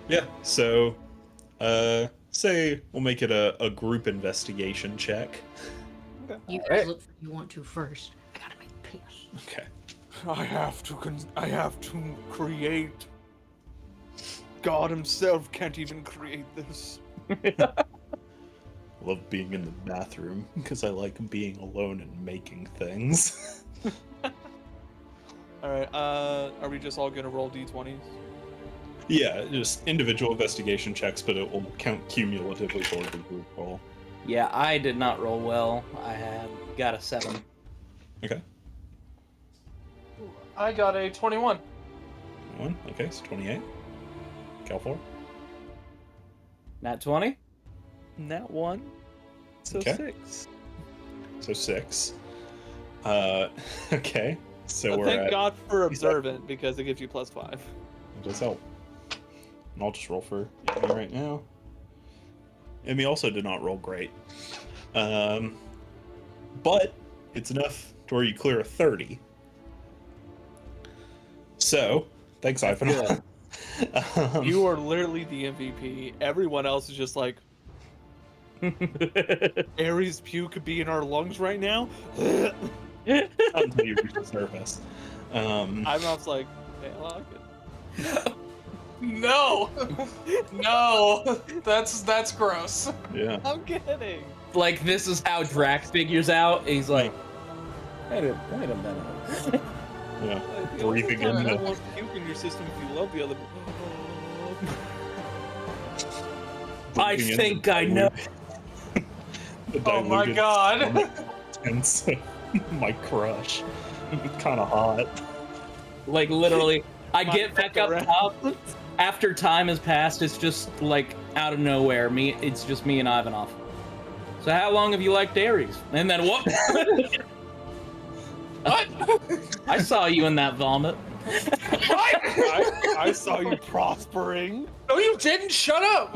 Yeah, so say we'll make it a group investigation check. You guys Alright. look for you want to first. I gotta make piss. Okay. I have to create. God himself can't even create this. Love being in the bathroom because I like being alone and making things. All right. Are we just all gonna roll d20s? Yeah, just individual investigation checks, but it will count cumulatively toward the group roll. Yeah, I did not roll well. Got a 7. Okay. I got a 21. 1. Okay, so 28. Cal 4. Nat 20? Nat 1. So Okay. 6. So 6. Okay. So But we're thank at... God for observant because it gives you +5. It does help. And I'll just roll for Emmy right now. Emmy also did not roll great. But it's enough to where you clear a 30. So, thanks, Ivan. Good. You are literally the MVP. Everyone else is just like, Ares puke could be in our lungs right now. Until you reach the surface. I'm not like, hey, I like it. No, no, that's gross. Yeah. I'm kidding. Like, this is how Drax figures out. He's like, wait a minute. Yeah. Like, Breathing you in don't the- want puke in your system if you love the other. I Breathing in think the I know. the Oh my diluted god. contents of my crush. It's kind of hot. Like, literally, I My get back fuck up around. top. After time has passed, it's just, like, out of nowhere. It's just me and Ivanov. So how long have you liked Ares? And then what? What? I saw you in that vomit. What? I saw you prospering. No, you didn't. Shut up.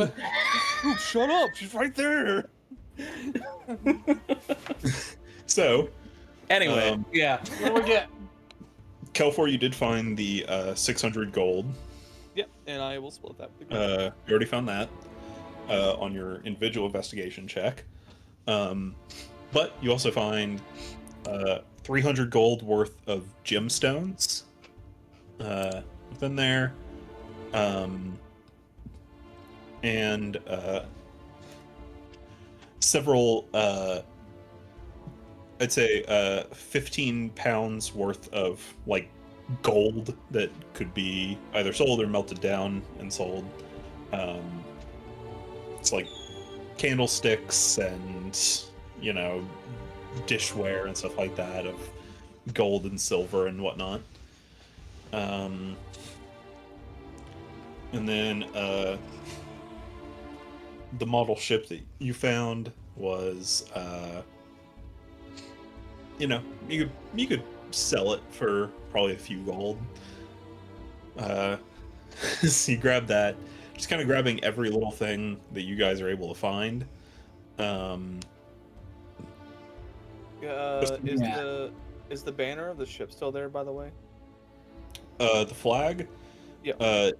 Dude, shut up. She's right there. So, Anyway, yeah. What do we get? Kelfor, you did find the 600 gold. Yep, and I will split that with the group. You already found that on your individual investigation check. But you also find 300 gold worth of gemstones within there. And several, I'd say, 15 pounds worth of, like, gold that could be either sold or melted down and sold. It's like candlesticks and, you know, dishware and stuff like that of gold and silver and whatnot. And then the model ship that you found was, you know, you could sell it for probably a few gold. So you grab that, just kind of grabbing every little thing that you guys are able to find. Is the banner of the ship still there, by the way? The flag? Yeah.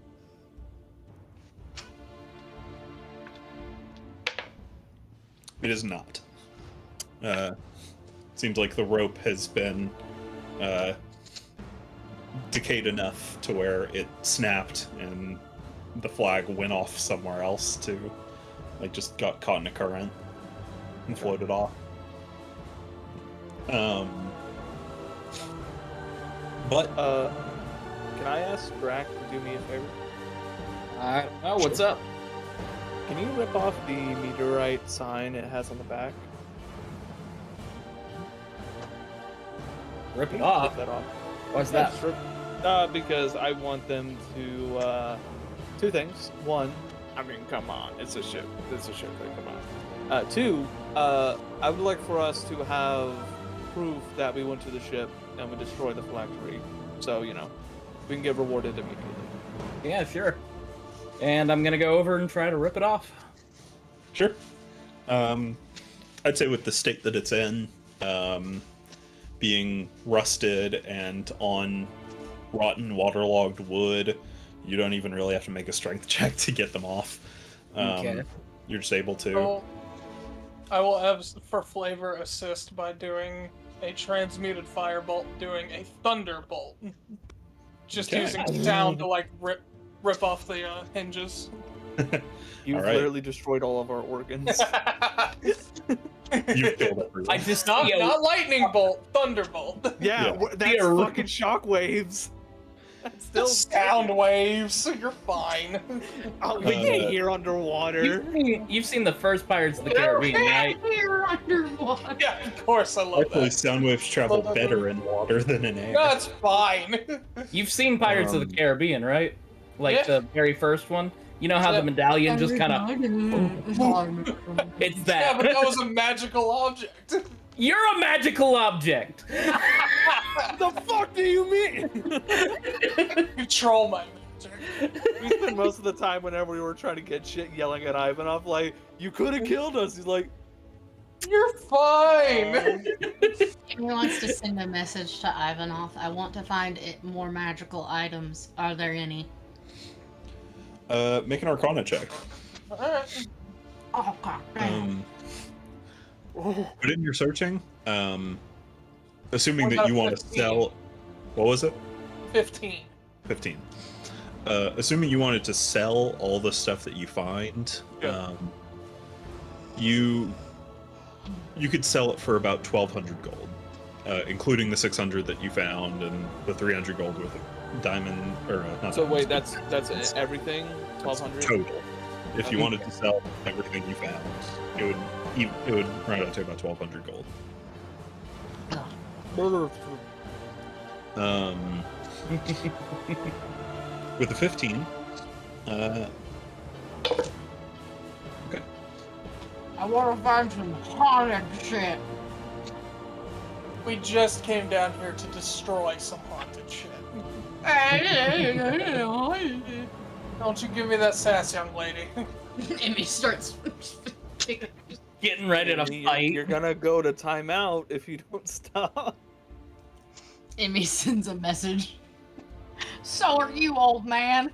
It is not. Seems like the rope has been decayed enough to where it snapped and the flag went off somewhere else to, like, just got caught in a current and floated off. But Can I ask Brack to do me a favor? I don't know. What's up? Can you rip off the meteorite sign it has on the back? Rip it Rip off. that off. What's Yeah, that? just because I want them to, two things. One, I mean, come on, it's a ship. It's a ship, come on. Two, I would like for us to have proof that we went to the ship and we destroyed the phylactery. So, you know, we can get rewarded immediately. Yeah, sure. And I'm gonna go over and try to rip it off. sure. I'd say with the state that it's in, being rusted and on rotten, waterlogged wood, you don't even really have to make a strength check to get them off. Okay. You're just able to. So, I will have, for flavor, assist by doing a transmuted firebolt, doing a thunderbolt. Just Okay. using sound to, like, rip off the hinges. You've All right. literally destroyed all of our organs. You killed everyone. I just not lightning bolt, thunderbolt. Yeah, Yeah. that's Yeah. fucking shockwaves. That's still Sound waves, you're fine. Oh, we can't hear underwater. You've seen the first Pirates of the Caribbean, right? You're underwater. Yeah, of course, I love Luckily, that. sound waves travel better in water than in air. No, it's fine. You've seen Pirates of the Caribbean, right? Like Yeah. the very first one. You know how the medallion just kind of. It's Yeah, that. but that was a magical object. You're a magical object. The fuck do you mean? Control my magic. We spent most of the time whenever we were trying to get shit yelling at Ivanov like, you could have killed us. He's like, You're fine. He wants to send a message to Ivanov. I want to find more magical items. Are there any? Make an Arcana check. Alright. Oh god damn. But in your searching, assuming What that you about want to 15? sell, what was it? 15. 15. Assuming you wanted to sell all the stuff that you find, Yeah. you could sell it for about 1,200 gold, including the 600 that you found and the 300 gold with diamond or not. so diamond, wait, that's everything? 1,200? total. If you wanted to sell everything you found, it would round out to about 1,200 gold. With the 15, okay. I want to find some haunted shit. We just came down here to destroy some haunted shit. Don't you give me that sass, young lady. Emmy starts kicking. Getting ready to fight. You're gonna go to timeout if you don't stop. Emmy sends a message. So are you, old man.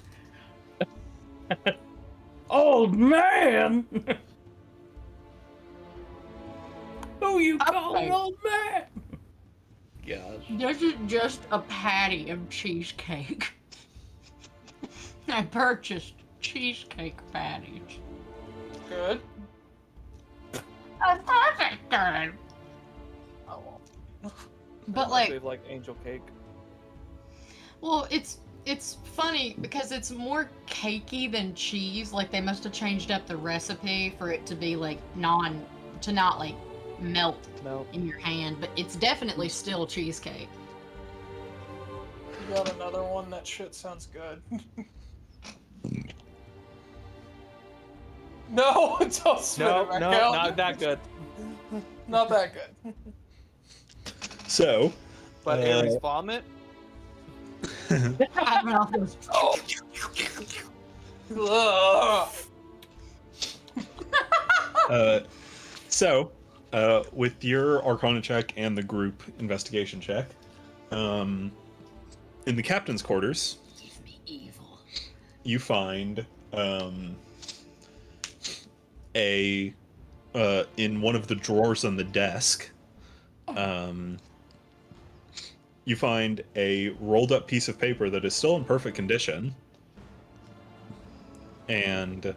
Old man. Who you calling Okay. old man? Gosh. This is just a patty of cheesecake. I purchased cheesecake patties. Good. Oh, well. But They like angel cake. well, it's funny because it's more cakey than cheese. Like they must have changed up the recipe for it to be like not like melt No. in your hand, but it's definitely still cheesecake. You got another one? That shit sounds good. No, don't spit No, it back no, out. not that good. Not that good. So, But Aries vomit. I don't know if it was- Ugh. With your Arcana check and the group investigation check, in the captain's quarters, Give me evil. you find in one of the drawers on the desk, you find a rolled up piece of paper that is still in perfect condition, and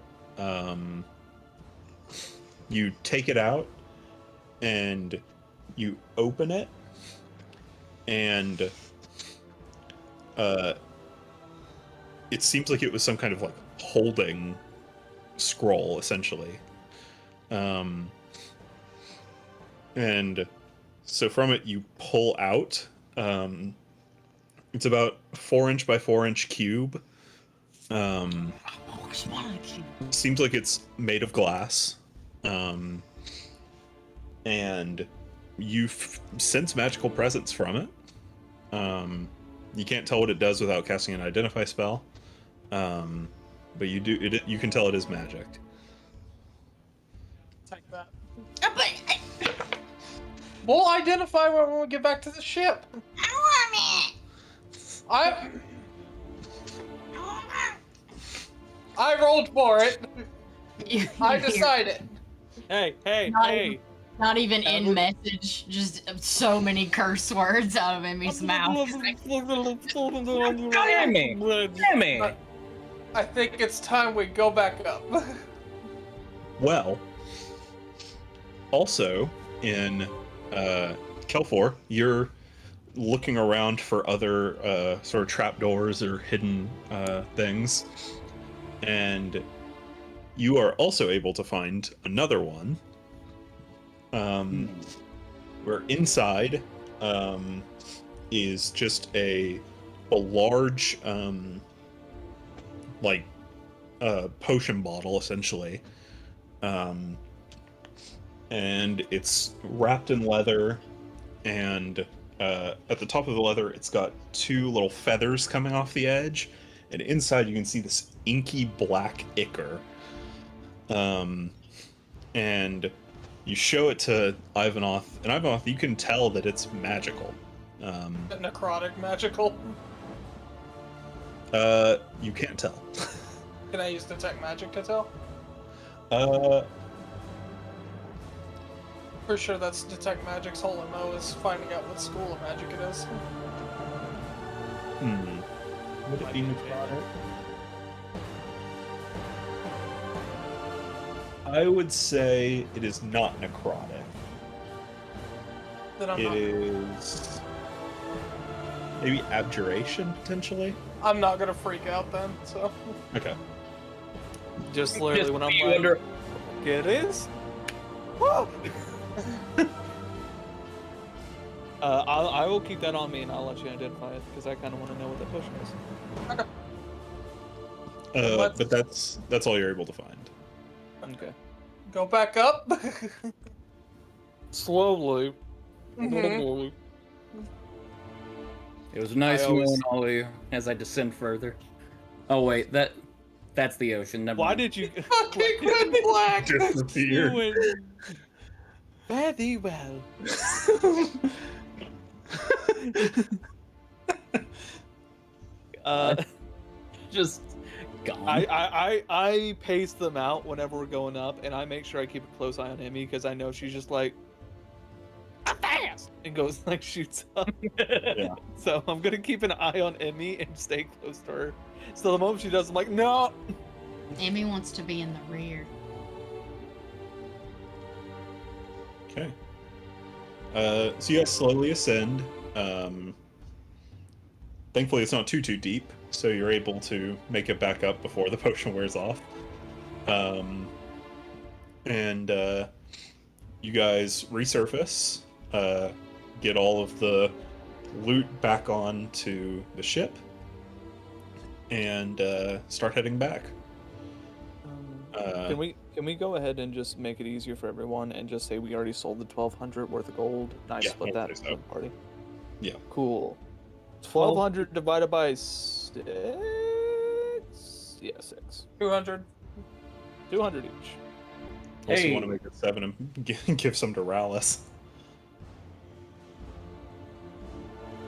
you take it out and you open it, and it seems like it was some kind of like holding scroll, essentially. And so from it you pull out, it's about 4-inch by 4-inch cube. Seems like it's made of glass. And you sense magical presence from it. You can't tell what it does without casting an identify spell. But you can tell it is magic. Take that. But We'll identify when we get back to the ship. I I rolled for it. I decided. Hey, Not hey. Not even in message, just so many curse words out of Emmy's mouth. Damn it! I think it's time we go back up. Well, also in Kelfor, you're looking around for other sort of trapdoors or hidden things, and you are also able to find another one. Where inside is just a large potion bottle, essentially, and it's wrapped in leather, and at the top of the leather it's got 2 little feathers coming off the edge, and inside you can see this inky black ichor, and you show it to Ivanoth, and Ivanoth, you can tell that it's magical. Necrotic magical. You can't tell. Can I use detect magic to tell? For sure that's detect magic's whole MO is finding out what school of magic it is. Would it be necrotic? I would say it is not necrotic. Then It is maybe abjuration, potentially? I'm not gonna freak out then, so. Okay. Just literally when I'm you like, under- it is? Woo! I will keep that on me and I'll let you identify it because I kind of want to know what the potion is. But that's all you're able to find. Okay. Go back up. Slowly. Mhm. Slowly. It was nice I always- knowing all of you as I descend further. Oh wait, that's the ocean. Never Why mind. did you Fucking red black. Disappear. do it? Very well. Just gone. I pace them out whenever we're going up, and I make sure I keep a close eye on Emmy because I know she's just like fast and goes like shoots up. Yeah. So I'm gonna keep an eye on Emmy and stay close to her. So the moment she does, I'm like, no. Emmy wants to be in the rear. Okay. So you guys slowly ascend. Thankfully, it's not too deep, so you're able to make it back up before the potion wears off. And you guys resurface, get all of the loot back onto the ship, and start heading back. Can we go ahead and just make it easier for everyone and just say we already sold the 1,200 worth of gold? Nice, Yeah, split I that think so. with the party. Yeah. Cool. 1,200 divided by 6. Yeah, 6. 200. 200 each. Also, Hey. want to make it 7 and give some to Rallis.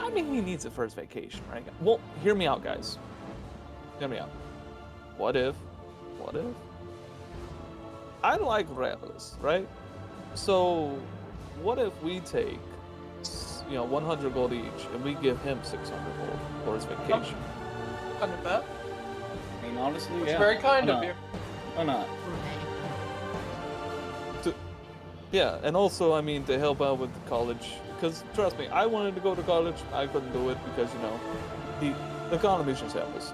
I mean, he needs it for his vacation, right? Well, hear me out, guys. Hear me out. What if? I like Rallis, right? So, what if we take, 100 gold each, and we give him 600 gold for his vacation? Kind of that. I mean, honestly, It's yeah. very kind Why of not? you. Why not? Yeah, and also, I mean, to help out with the college, because trust me, I wanted to go to college, I couldn't do it because, the economy just happens.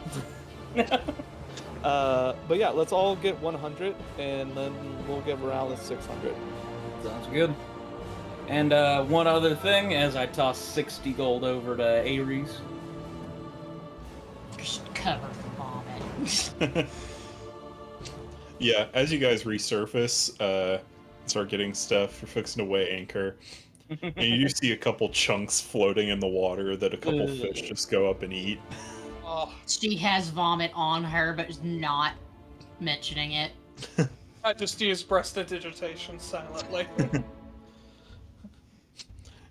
But yeah, let's all get 100, and then we'll give Morales 600. Sounds good. And one other thing, as I toss 60 gold over to Ares. Just cover the vomit. Yeah, as you guys resurface, start getting stuff, you're fixing to weigh anchor, and you do see a couple chunks floating in the water that a couple fish just go up and eat. Oh, She has vomit on her, but is not mentioning it. I just use prestidigitation silently.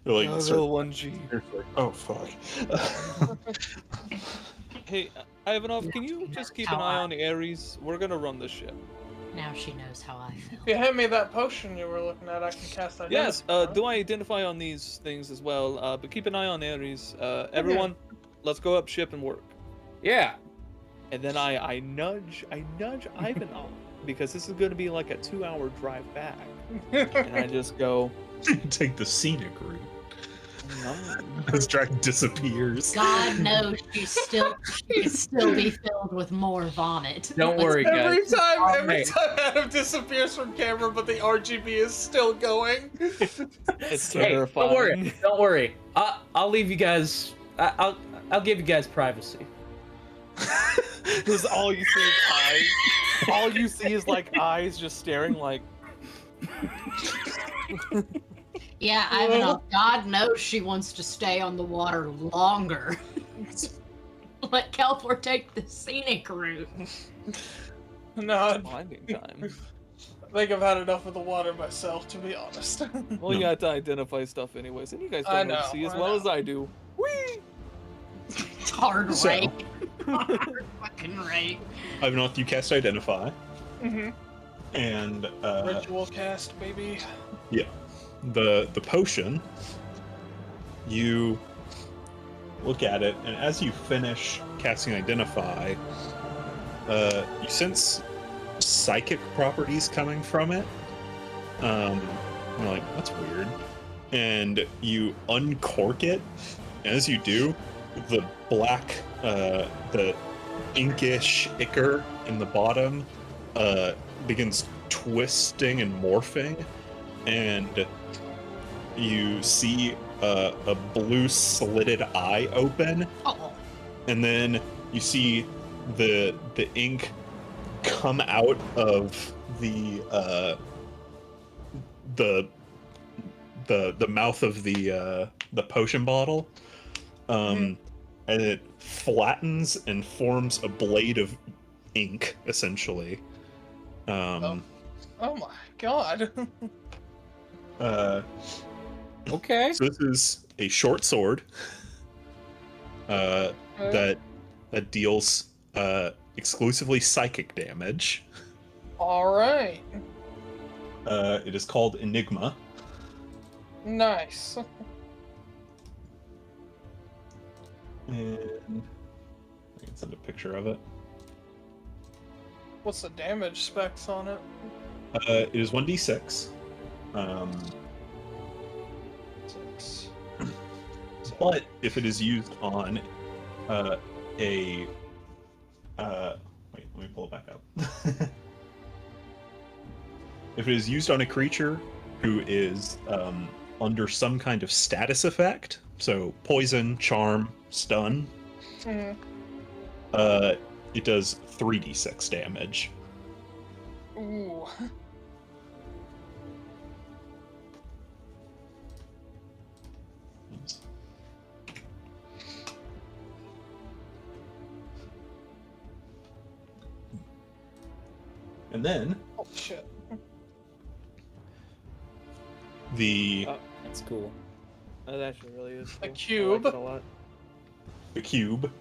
You're like, Level 1G. oh fuck. Hey, Ivanov, can you just keep an eye on Ares? We're gonna run the ship. Now she knows how I feel. If you hand me that potion you were looking at, I can cast identify. Yes, do I identify on these things as well? But keep an eye on Ares. Everyone, let's go up ship and work. Yeah. And then I nudge Ivanov because this is gonna be like a 2-hour drive back. And I just go, Take the scenic route. no. As Drac disappears. God knows she'd still be filled with more vomit. Don't worry, Every guys. time Hey. Adam disappears from camera, but the RGB is still going. It's Hey, terrifying. don't worry. Don't worry. I'll leave you guys. I'll give you guys privacy. Because all you see is eyes. All you see is like eyes just staring like. Yeah, Ivanov, God knows she wants to stay on the water longer. Let Kelfor take the scenic route. No, Binding time. I think I've had enough of the water myself, to be honest. Well, you have to identify stuff anyways, and you guys I don't know, know, see as I well know. as I do. Whee! It's hard So- rate. Hard fucking rate. Ivanov, you cast Identify, Mm-hmm. and Ritual cast, baby. the potion, you look at it, and as you finish casting Identify, you sense psychic properties coming from it. You're like, that's weird. And you uncork it. And as you do, the black, the inkish ichor in the bottom begins twisting and morphing. And you see a blue slitted eye open. Oh, And then you see the ink come out of the mouth of the potion bottle, and it flattens and forms a blade of ink, essentially. Oh my god. Okay. So this is a short sword that deals exclusively psychic damage. Alright. It is called Enigma. Nice. And I can send a picture of it. What's the damage specs on it? It is 1d6. But if it is used on a wait, let me pull it back up. If it is used on a creature who is under some kind of status effect, so poison, charm, stun, Mhm. it does 3d6 damage. Ooh. Oops. And then Oh shit. the That's cool. That actually really is. A cool. cube. I like it a lot. the cube,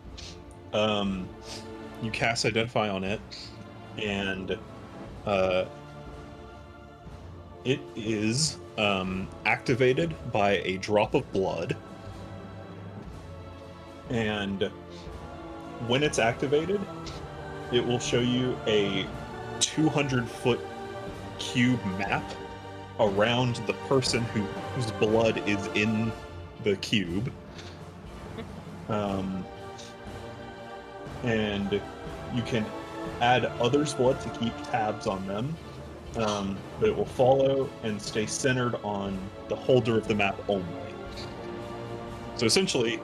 you cast Identify on it, and it is activated by a drop of blood. And when it's activated, it will show you a 200-foot cube map around the person whose blood is in the cube. And you can add others' blood to keep tabs on them, but it will follow and stay centered on the holder of the map only. So essentially,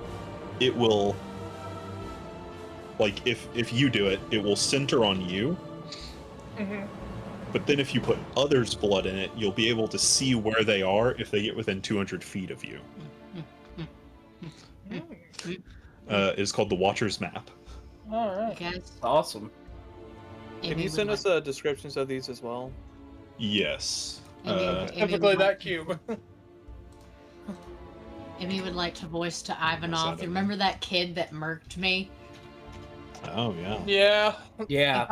it will, like, if you do it, it will center on you, Mhm. but then if you put others' blood in it, you'll be able to see where they are if they get within 200 feet of you. It's called the Watcher's Map. All right. Guys, Awesome. Can Amy you would send us like- descriptions of these as well? Yes. Amy would Typically like- that cube. Amy would like to voice to Ivanov. Sounded- You remember that kid that murked me? Oh, yeah. Yeah. Yeah.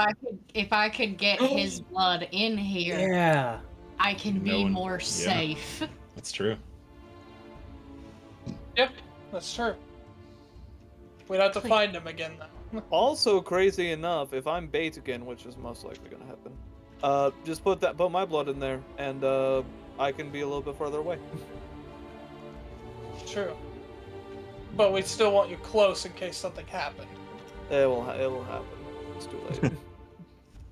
If I could get his blood in here, Yeah. I can No be one- more yeah. safe. That's true. Yep. That's true. We'd have to find him again though. Also, crazy enough, if I'm bait again, which is most likely gonna happen, just put my blood in there, and I can be a little bit further away. True. But we still want you close in case something happened. It will happen. It's too late.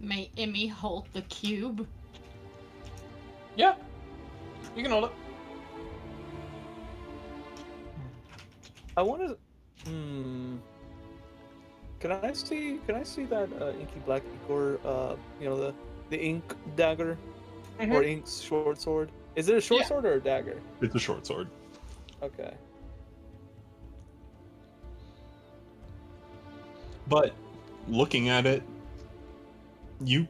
May Emmy hold the cube? Yeah. You can hold it. I want to. Can I see that inky black ichor? The ink dagger or ink short sword. Is it a short Yeah. sword or a dagger? It's a short sword. Okay. But looking at it, you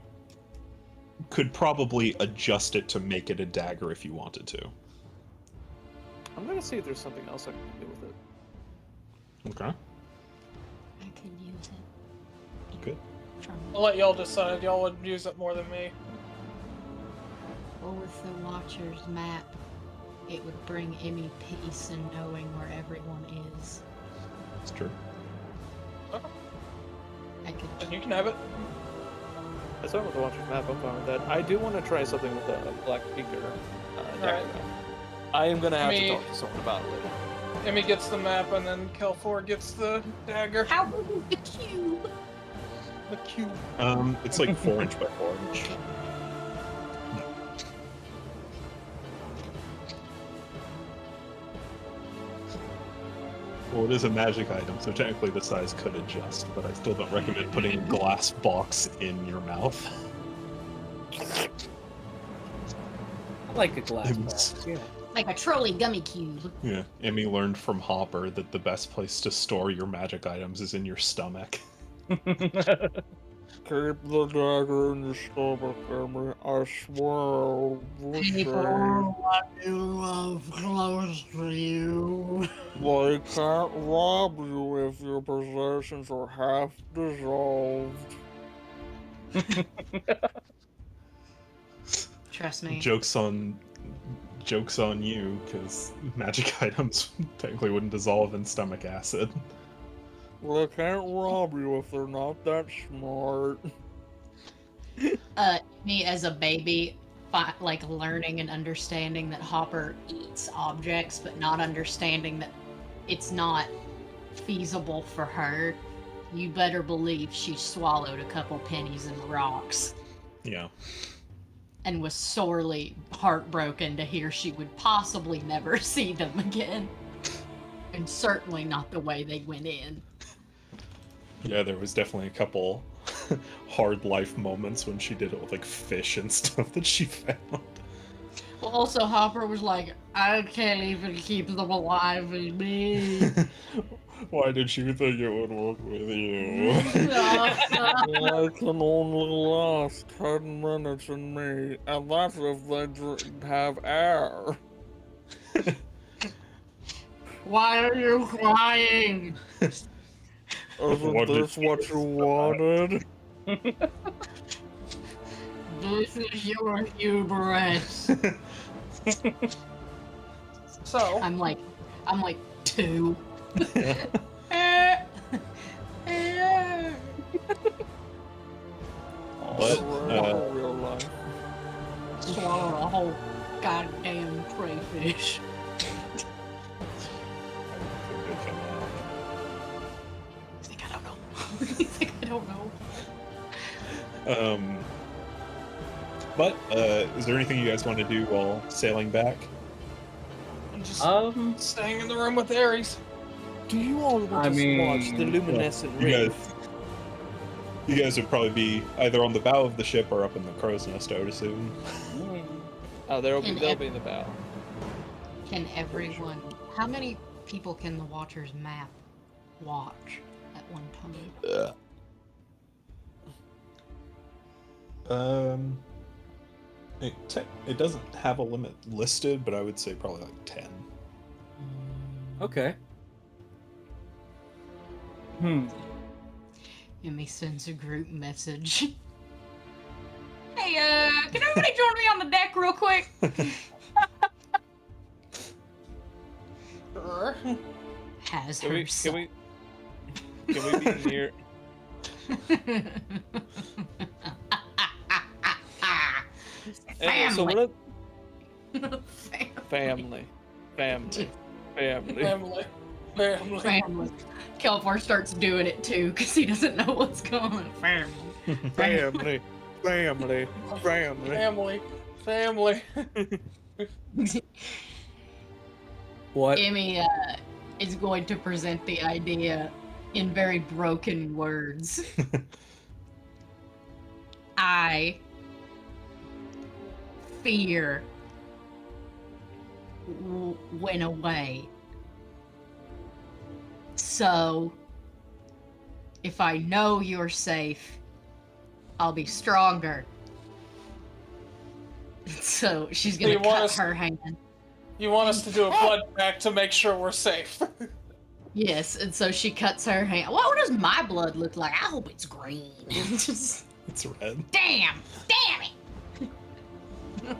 could probably adjust it to make it a dagger if you wanted to. I'm gonna see if there's something else I can do with it. Okay. I could use it. Good. I'll let y'all decide. Y'all would use it more than me. Well, with the Watcher's map, it would bring Emmy peace in knowing where everyone is. It's true. I could. Then you can have it. That's why with the Watcher's map, I'm fine with that. I do want to try something with a black beaker dagger. Alright. I am gonna have to Me- talk to someone about it later. Emmy gets the map, and then Kelfor gets the dagger. How big is the cube? The cube. It's like 4 inch by 4 inch. Well, it is a magic item, so technically the size could adjust, but I still don't recommend putting a glass box in your mouth. I like a glass It box. was- Yeah. Like a trolley gummy cube. Yeah, Emmy learned from Hopper that the best place to store your magic items is in your stomach. Keep the dagger in your stomach, Emmy. I swear. People want to love close to you. They can't rob you if your possessions are half dissolved. Trust me. Jokes on you, because magic items technically wouldn't dissolve in stomach acid. Well, they can't rob you if they're not that smart. Me as a baby, like learning and understanding that Hopper eats objects, but not understanding that it's not feasible for her, you better believe she swallowed a couple pennies in rocks Yeah. and was sorely heartbroken to hear she would possibly never see them again. And certainly not the way they went in. Yeah, there was definitely a couple hard life moments when she did it with like fish and stuff that she found. Well, also Hopper was like, I can't even keep them alive with me. Why did you think it would work with you? I can only last 10 minutes in me, and that's if they have air. Why are you crying? Isn't What did this what you wanted? This is your hubris. So, I'm like 2. But, Real life. Swallowed a whole goddamn crayfish. I think I don't know. I think I don't know. But is there anything you guys want to do while sailing back? I'm just Um, staying in the room with Ares. Do you all want I to watch the mean, luminescent You reef? guys would probably be either on the bow of the ship or up in the crow's nest, I would assume. Oh, they'll And be in the bow. Can everyone? How many people can the Watcher's map watch at one time? It doesn't have a limit listed, but I would say probably like 10. okay. Emmy sends a group message. Hey, can everybody join me on the deck real quick? Sure. Has Can her we son. be near? So what? Family. Family. Family. Kelfor starts doing it too because he doesn't know what's going on. Family. Family. What? Emmy is going to present the idea in very broken words. I fear went away. So, if I know you're safe, I'll be stronger. So she's Do you gonna want cut us- her hand. You want us to do a blood pact to make sure we're safe? Yes, and so she cuts her hand. What does my blood look like? I hope it's green. Just, It's red. damn it!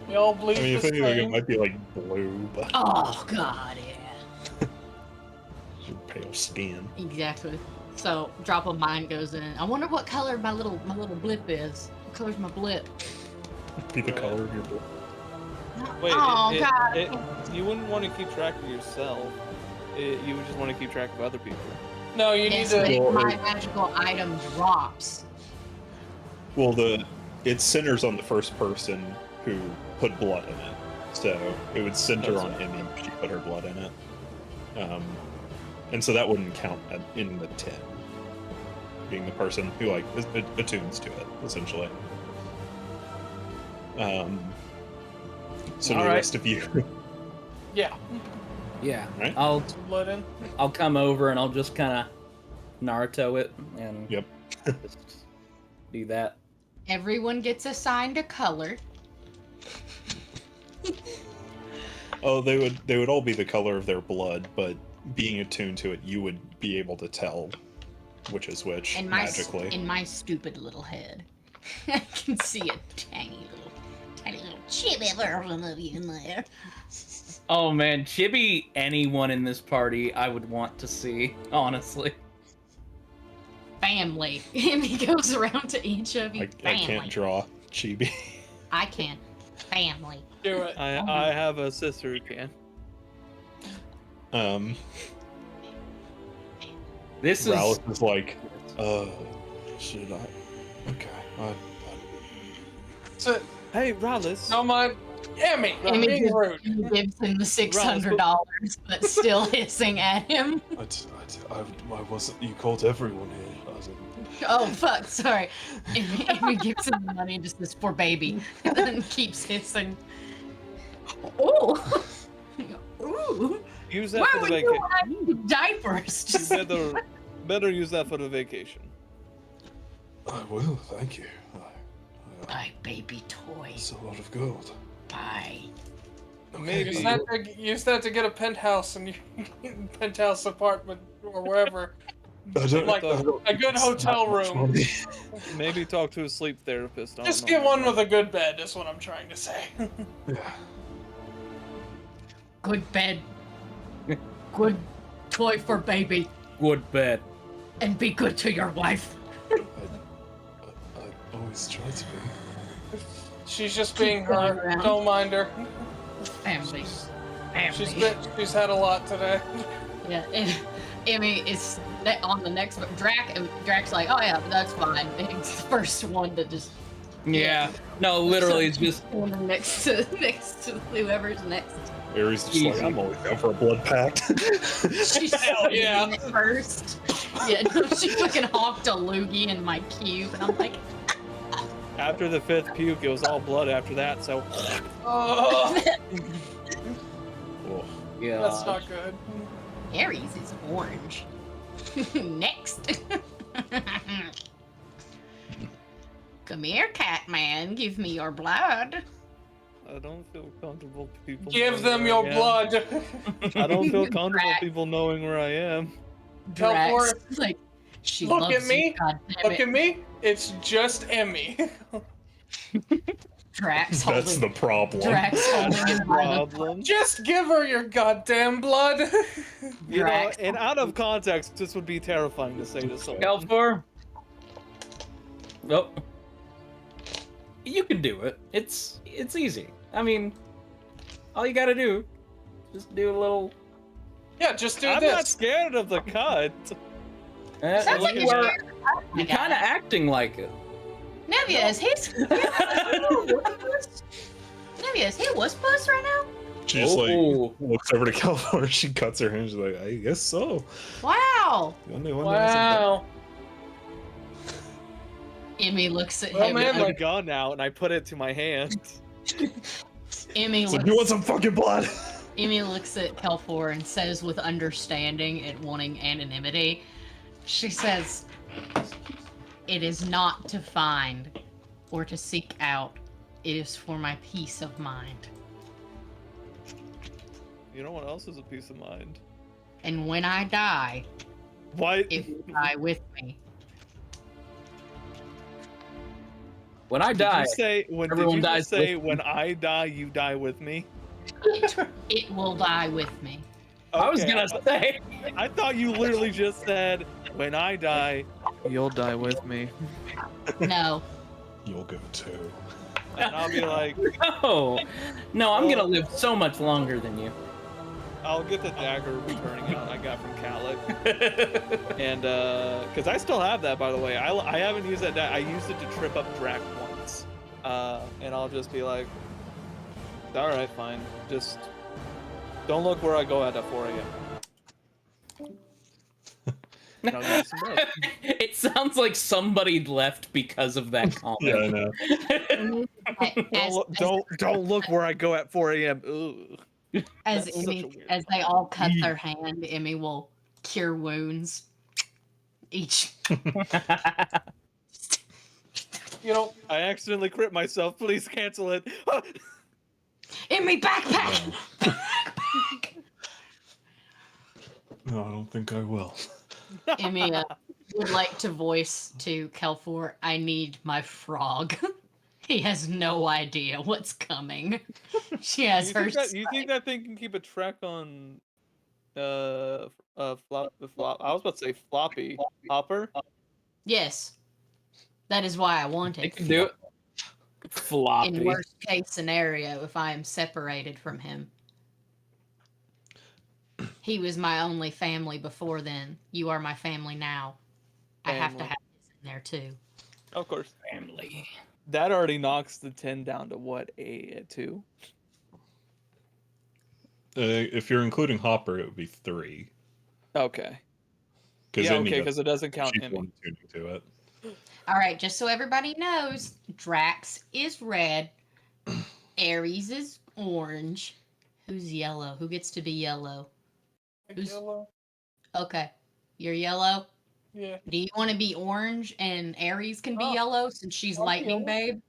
We all bleed I mean, the if anything, it same. might be like blue, but Oh god, yeah. your pale skin. Exactly. So drop of mine goes in. I wonder what color my little blip is. What color's my blip? Be the color of your blue. Wait, Oh, God. You wouldn't want to keep track of yourself. You would just want to keep track of other people. No, you need Yes, to. but if Well, my magical item drops. Well, it centers on the first person who put blood in it, so it would center That's on right. Emmy if she put her blood in it, and so that wouldn't count in the 10, being the person who like attunes to it essentially. So All the right. rest of you, Yeah, Yeah. Right? I'll blood in. come over and I'll just kind of Naruto it and Yep. just do that. Everyone gets assigned a color. oh, they would all be the color of their blood, but being attuned to it, you would be able to tell which is which In magically. in my stupid little head, I can see a tiny little chibi version of you in there. Oh man, Chibi, anyone in this party I would want to see, honestly. Family. And he goes around to each of you. I Family. can't draw chibi. I can. Family. Do it. I have a sister who can. This is Rallis is like, should I? Okay. So, Hey, Rallis. no mind. Emmy, you're Emmy being rude. gives him the $600, but still hissing at him. I wasn't. You called everyone here. Oh fuck! Sorry. Emmy gives him the money and just says for baby, and then keeps hissing. Ooh. Ooh. Use that Why for the would you vacation. have diapers? Just Better use that for the vacation. I will. Thank you. buy baby toys. It's a lot of gold. Buy. Maybe. Use that to get a penthouse and penthouse apartment or wherever. Like a good hotel room. Maybe talk to a sleep therapist. Just get one with a good bed, is what I'm trying to say. Yeah. Good bed. Good toy for baby. good bed. And be good to your wife. I always try to be. She's just being her. Don't mind her. Family. She's had a lot today. Yeah, and Emmy is on the next one. Drax like, oh yeah, that's fine. And he's the first one to just Yeah. No, literally, it's just next to whoever's next. Ares just like, I'm always down for a blood pact. She's Hell yeah. First. Yeah, no, she fucking hawked a loogie in my cube, and I'm like, After the 5th puke, it was all blood after that, so. Oh, Oh, yeah. that's not good. Aries is orange. Next. Come here, Catman. Give me your blood. I don't feel comfortable people. Give knowing them where your I am. blood. I don't feel comfortable Drax. people knowing where I am. Teleport. Drax is like, she Look loves at me. You, God damn Look it. at me. It's just Emmy. Drax that's holding, the problem. Drax holding him by the Problem. Just give her your goddamn blood. You know, Drax. and out of context, this would be terrifying to say to someone. Kelfor. Nope. You can do it. It's easy. I mean, all you gotta do, just do a little. Yeah, just do I'm this. not scared of the cut. Sounds like you are, Oh my you're kind of God. acting like it. Nevius, he's Nevius, he was puss right now? She just like Oh. looks over to California. She cuts her hand. She's like, I guess so. Wow. The only one that hasn't Wow. Emmy looks at Well, him. man, I look- have a gun out and I put it to my hand. Emmy It's like, you want looks, some fucking blood? Emmy looks at Kelfor and says with understanding and wanting anonymity, she says, "It is not to find or to seek out. It is for my peace of mind. You know what else is a peace of mind? And when I die, What? if you die with me." When I Did die, you say when everyone did you dies just say with when I die, you die with me? It will die with me. I was Okay, gonna say. I thought you literally just said when I die, you'll die with me. No. You'll go too. And I'll be like, No, I'm gonna live so much longer than you. I'll get the dagger returning out I got from Kalik. And because I still have that, by the way. I haven't used that. I used it to trip up Drac once. And I'll just be like, all right, fine. Just don't look where I go at 4 a.m. And I'll give you some blood. It sounds like somebody left because of that Yeah, I comment. know. Don't look where I go at 4 a.m. Ooh. As That's such Emmy, a weird as they all cut their hand, Emmy will cure wounds. Each. You know, I accidentally crit myself. Please cancel it. Emmy, backpack! Backpack! No, I don't think I will. Emmy would like to voice to Kelfor, I need my frog. He has no idea what's coming. She has her. You think that thing can keep a track on flop? I was about to say floppy hopper. Yes. That is why I want They it. can do it. Floppy. In worst case scenario, if I am separated from him, He was my only family before then. You are my family now. I have to Family. have this in there too. Of course. Family. That already knocks the 10 down to what, a 2? If you're including Hopper, it would be 3. Okay. Because Yeah, okay, because it doesn't count she's Emmy. one tuning to it. All right, just so everybody knows, Drax is red, Ares is orange. Who's yellow? Who gets to be yellow? Who's- Yellow. Okay, you're yellow. Yeah. Do you want to be orange and Ares can be Oh, yellow since she's I'll be lightning, yellow. babe?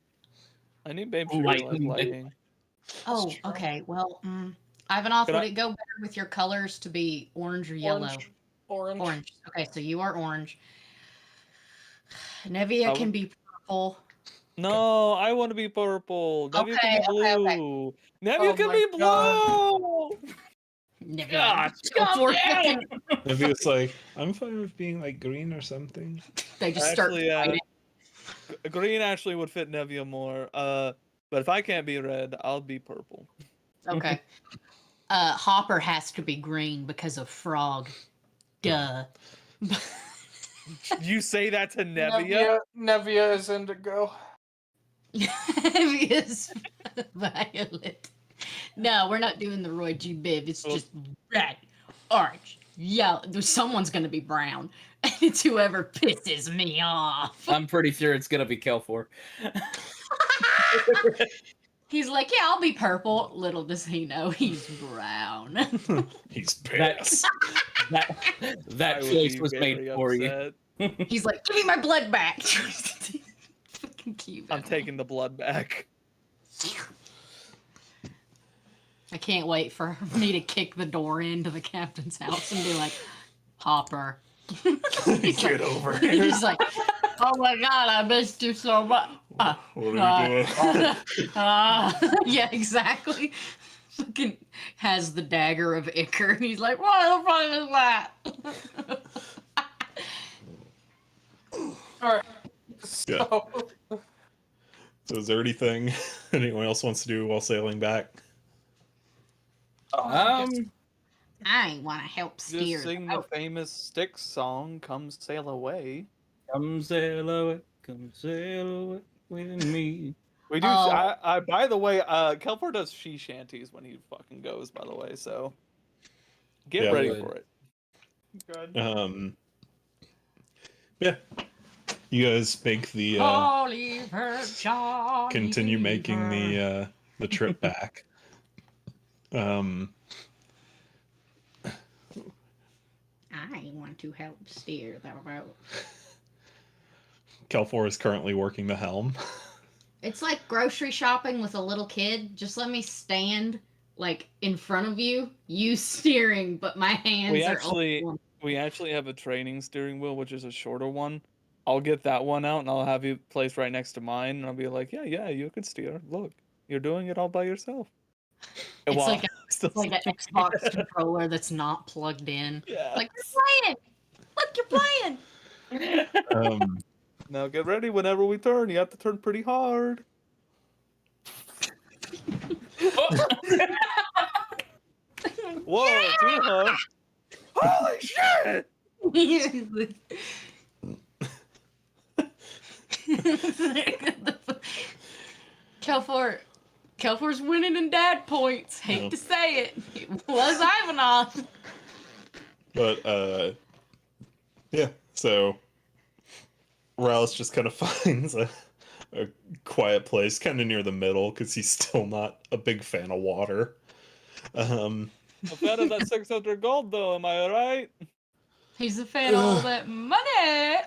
I need Babe to realize Lightning. lightning. Oh, true. okay. Well, Ivanov, Could would I- it go better with your colors to be orange or yellow? Orange. Orange. Okay, so you are orange. Nevia I can would- be purple. No, I want to be purple. Nevia can Okay, be blue. okay. Nevia Oh can my be blue. Nevia. God, go calm for down. it. Maybe it's like, I'm fine with being like green or something. They just start Actually, fighting. green actually would fit Nevia more. But if I can't be red, I'll be purple. Okay. Hopper has to be green because of Frog. Duh. You say that to Nevia? Nevia is indigo. Nevia's violet. No, we're not doing the Roy G. Biv. It's Oh. just red, orange, yellow. Someone's gonna be brown. It's whoever pisses me off. I'm pretty sure it's gonna be Kelfor. He's like, yeah, I'll be purple. Little does he know he's brown. He's That's- pissed. That I would choice be was made very for you. upset. He's like, give me my blood back. Fucking cute. I'm taking the blood back. I can't wait for me to kick the door into the captain's house and be like, Hopper. He's Get like, over here. He's like, oh my god, I missed you so much. What are you doing? Yeah, exactly. Fucking has the dagger of Icar, and he's like, what the fuck is that? Alright. So, So is there anything anyone else wants to do while sailing back? I want to help steer. Just sing the the boat. famous Styx song, Come Sail Away. Come sail away with me. We do. Oh. I by the way, Kelfor does she shanties when he fucking goes. By the way, so get Yeah, ready good. for it. good. Yeah. You guys make the Oliver, Johnny continue making Beaver. the trip back. I want to help steer the boat. Kelfor is currently working the helm. It's like grocery shopping with a little kid. Just let me stand like in front of you, you steering, but my hands We are actually- open. We actually have a training steering wheel, which is a shorter one. I'll get that one out and I'll have you placed right next to mine, and I'll be like, yeah, you can steer. Look, you're doing it all by yourself. It's Well, like still It's like an Xbox controller that's not plugged in. yeah. Like, you're playing! Look, you're playing! Now get ready. Whenever we turn, you have to turn pretty hard. Whoa, too hard. Holy shit! Kelfor's winning in dad points. Hate Yeah. to say it. It was Ivanov. But yeah, so Rouse just kind of finds a quiet place kind of near the middle because he's still not a big fan of water. I'm fan of that 600 gold, though. Am I right? He's a fan of all that money.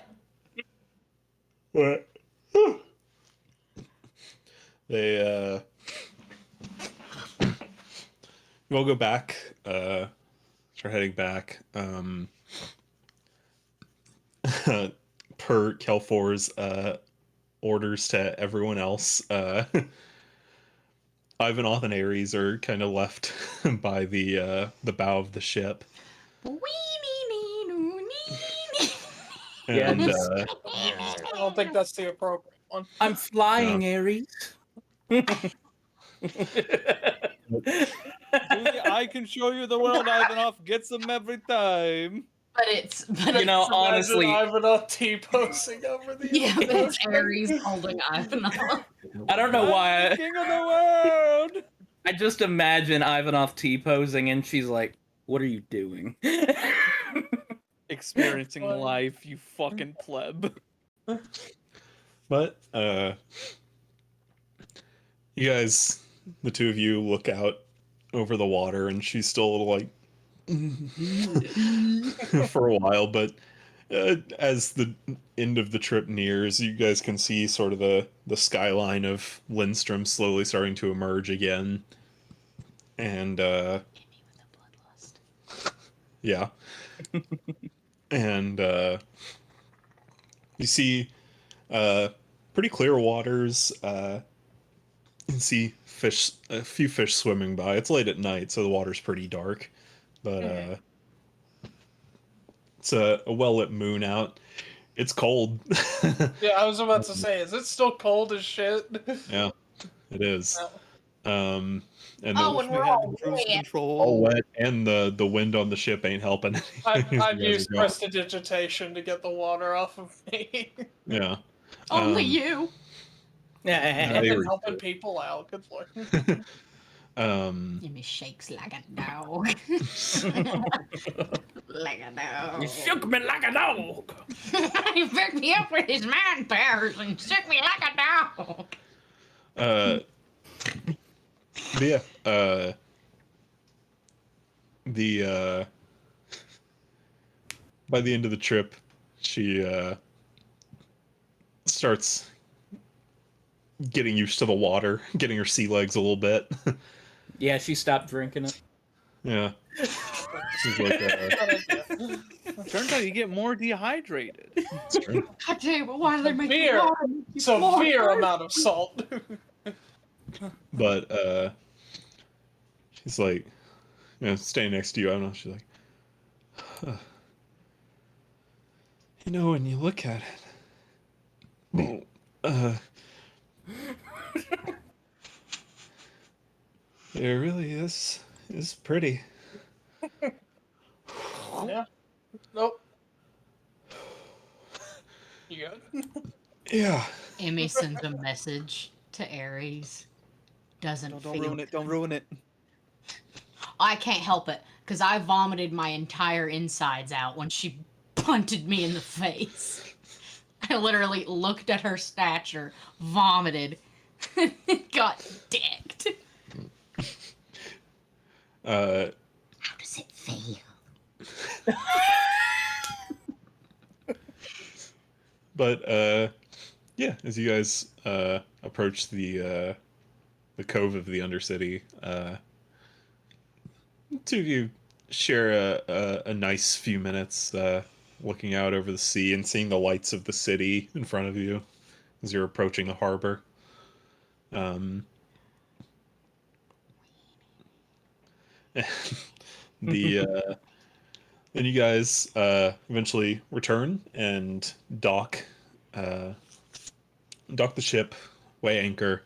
What? They you all go back, start heading back. Per Kelfor's orders to everyone else, Ivanov and Ares are kind of left by the bow of the ship. And Yes. I don't think that's the appropriate one. I'm flying, Ares. Julie, I can show you the world. Ivanov gets them every time. But it's You know, honestly, Imagine Ivanov T-posing over the yeah, but it's ocean. Ares holding Ivanov. I don't know I'm why. the king of the world. I just imagine Ivanov T-posing, and she's like, "What are you doing?" Experiencing Funny. life, you fucking pleb. But you guys, the two of you, look out over the water, and she's still a little like for a while. But as the end of the trip nears, you guys can see sort of the skyline of Lindstrom slowly starting to emerge again, and yeah, and you see pretty clear waters. You can see fish, a few fish swimming by. It's late at night, so the water's pretty dark, but it's a well-lit moon out. It's cold. Yeah, I was about to say, is it still cold as shit? Yeah, it is. And Oh, the, and We we're had all cruise wet. control. all wet, and the wind on the ship ain't helping. I've You guys used are going- prestidigitation to get the water off of me. Yeah. Only Um, you. I've they been were- helping people out. Good lord. Jimmy shakes like a dog. Like a dog. You shook me like a dog. He picked me up with his man powers and shook me like a dog. But yeah, the by the end of the trip, she starts getting used to the water, getting her sea legs a little bit. Yeah, she stopped drinking it. Yeah. She's like, Turns out you get more dehydrated. it's true. God damn it, why do they make Severe. you water? You Severe water? amount of salt. But she's like, staying next to you. I don't know. She's like, huh. You know, when you look at it, it really is pretty. Yeah. Nope. You good? Yeah. Emmy sends a message to Ares. Doesn't Don't feel ruin it. Don't ruin it. I can't help it because I vomited my entire insides out when she punted me in the face. I literally looked at her stature, vomited, got dicked. How does it feel? But yeah, as you guys approach the cove of the Undercity, two of you share a nice few minutes looking out over the sea and seeing the lights of the city in front of you as you're approaching the harbor. The then you guys eventually return and dock the ship, weigh anchor,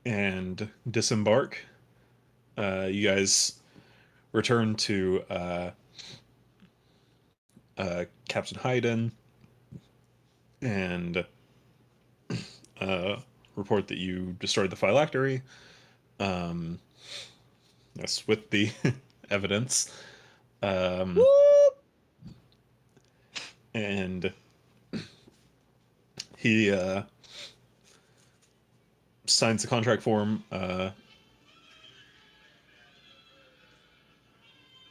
and disembark. You guys return to Captain Hayden and report that you destroyed the phylactery. Yes, with the evidence. And he signs the contract form.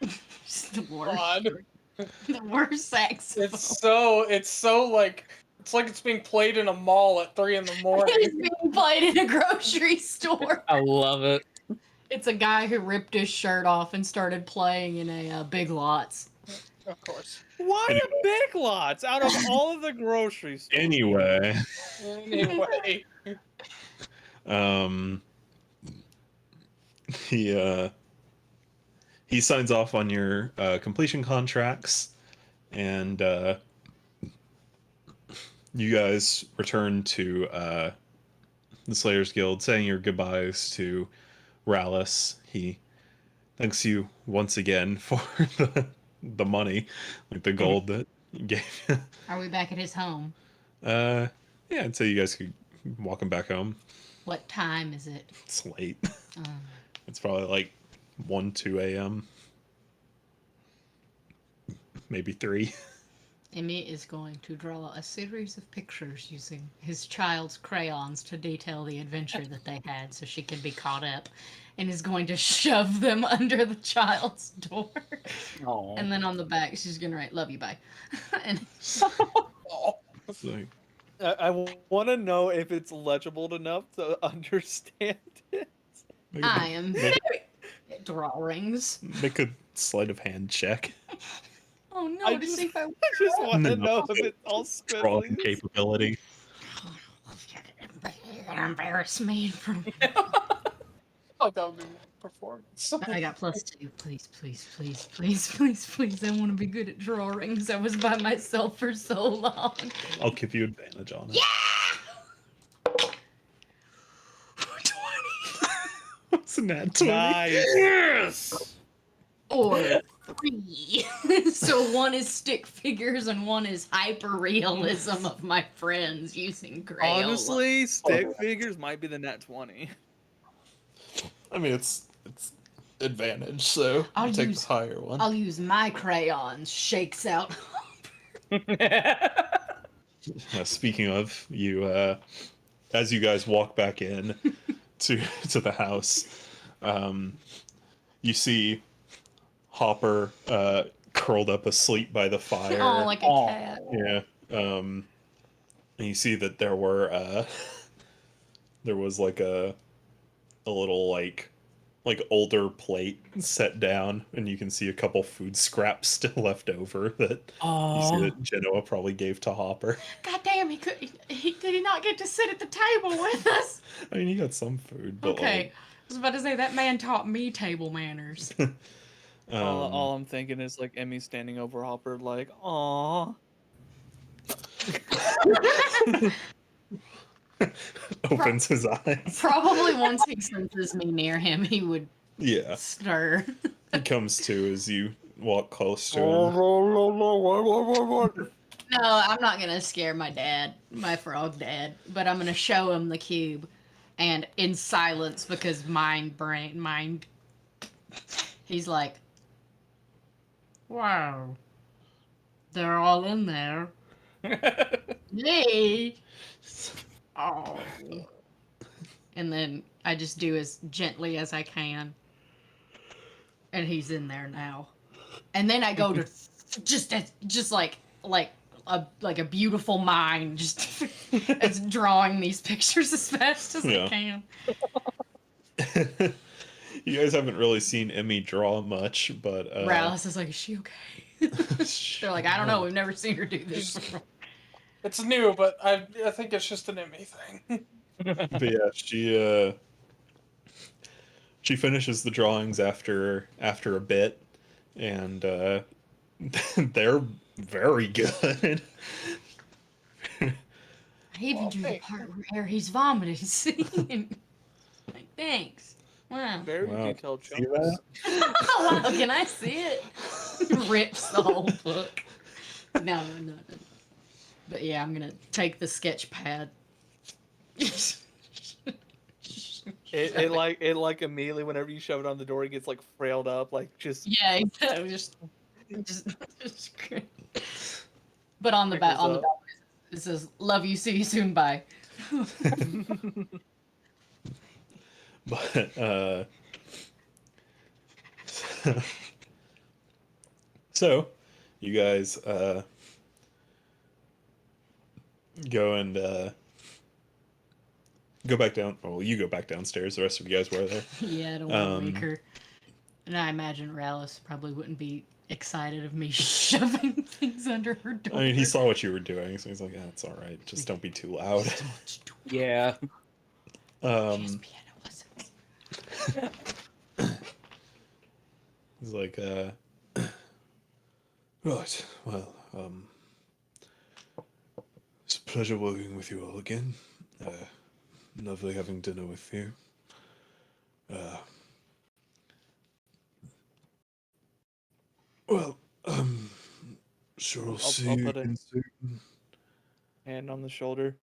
It's the worst. God. The worst sex. It's so like it's like it's being played in a mall at 3 in the morning. It's being played in a grocery store. I love it. It's a guy who ripped his shirt off and started playing in a Big Lots. Of course. Why Anyway. a Big Lots out of all of the grocery stores? Anyway, Anyway. he signs off on your completion contracts, and you guys return to the Slayers Guild, saying your goodbyes to Rallis. He thanks you once again for the money, like the gold that you gave. Are we back at his home? uh, yeah, I'd say you guys could walk him back home. What time is it? It's late. Um, It's probably like 1, 2 a.m. Maybe 3. Emmy is going to draw a series of pictures using his child's crayons to detail the adventure that they had so she can be caught up, and is going to shove them under the child's door. Oh. And then on the back, she's going to write, "Love you, bye." And Oh, It's like, I want to know if it's legible enough to understand it. make I a, am very at drawings. make a sleight of hand check. Oh no, I to just- see if I I just want to No, know if it's all Drawing scribblings. capability. You're gonna embarrass me from. like that would be performance. I got +2. Please, please, please, please, please, please. I want to be good at drawings. I was by myself for so long. I'll give you advantage on it. Yeah! 20. What's in that 20? Nice. Yes. Or 3. So one is stick figures and one is hyper realism of my friends using Crayola. Honestly, stick figures might be the net 20. I mean, it's advantage, so I'll take use- the higher one. I'll use my crayons. Shakes out. Speaking of, you, as you guys walk back in to the house, you see Hopper curled up asleep by the fire. Oh, like a Oh. cat. Yeah. And you see that there were there was like a little like older plate set down, and you can see a couple food scraps still left over that you see Oh. that Genoa probably gave to Hopper. God damn, did he not get to sit at the table with us? I mean, he got some food, but Okay. I was about to say that man taught me table manners. like, All I'm thinking is like Emmy standing over Hopper, like, "Aw." opens his eyes. Probably once he senses me near him, he would Yeah, stir. he comes to as you walk close to him. No, I'm not gonna scare my dad, my frog dad, but I'm gonna show him the cube, and in silence because mind. He's like, "Wow, they're all in there." Yay! Oh. And then I just do as gently as I can, and he's in there now. And then I go to just like a beautiful mind, just it's drawing these pictures as fast as Yeah. I can. You guys haven't really seen Emmy draw much, but Rallis is like, "Is she okay?" They're like, "I don't know. We've never seen her do this." before." It's new, but I think it's just an Emmy thing. But yeah, she finishes the drawings after a bit, and they're very good. I even Well, drew the thanks. part where he's vomiting. See? Like, thanks. Wow. Very Wow. detailed See jokes. that? Wow, can I see it? Rips the whole book. No. But yeah, I'm gonna take the sketch pad. It like immediately whenever you shove it on the door, it gets like frailed up, like just Yeah, just. But on the back, Crinkles up. it says, "Love you, see you soon, bye." But so you guys go and go back down. Well, you go back downstairs. The rest of you guys were there. Yeah, I don't want to wake her. And I imagine Rallis probably wouldn't be excited of me shoving things under her door. I mean, he saw what you were doing, so he's like, "Yeah, it's all right. Just don't be too loud." So much to Yeah. Just piano lessons. He's like, right, well, it's a pleasure working with you all again. lovely having dinner with you. Uh, well, sure I'll see I'll you put a again soon. hand on the shoulder.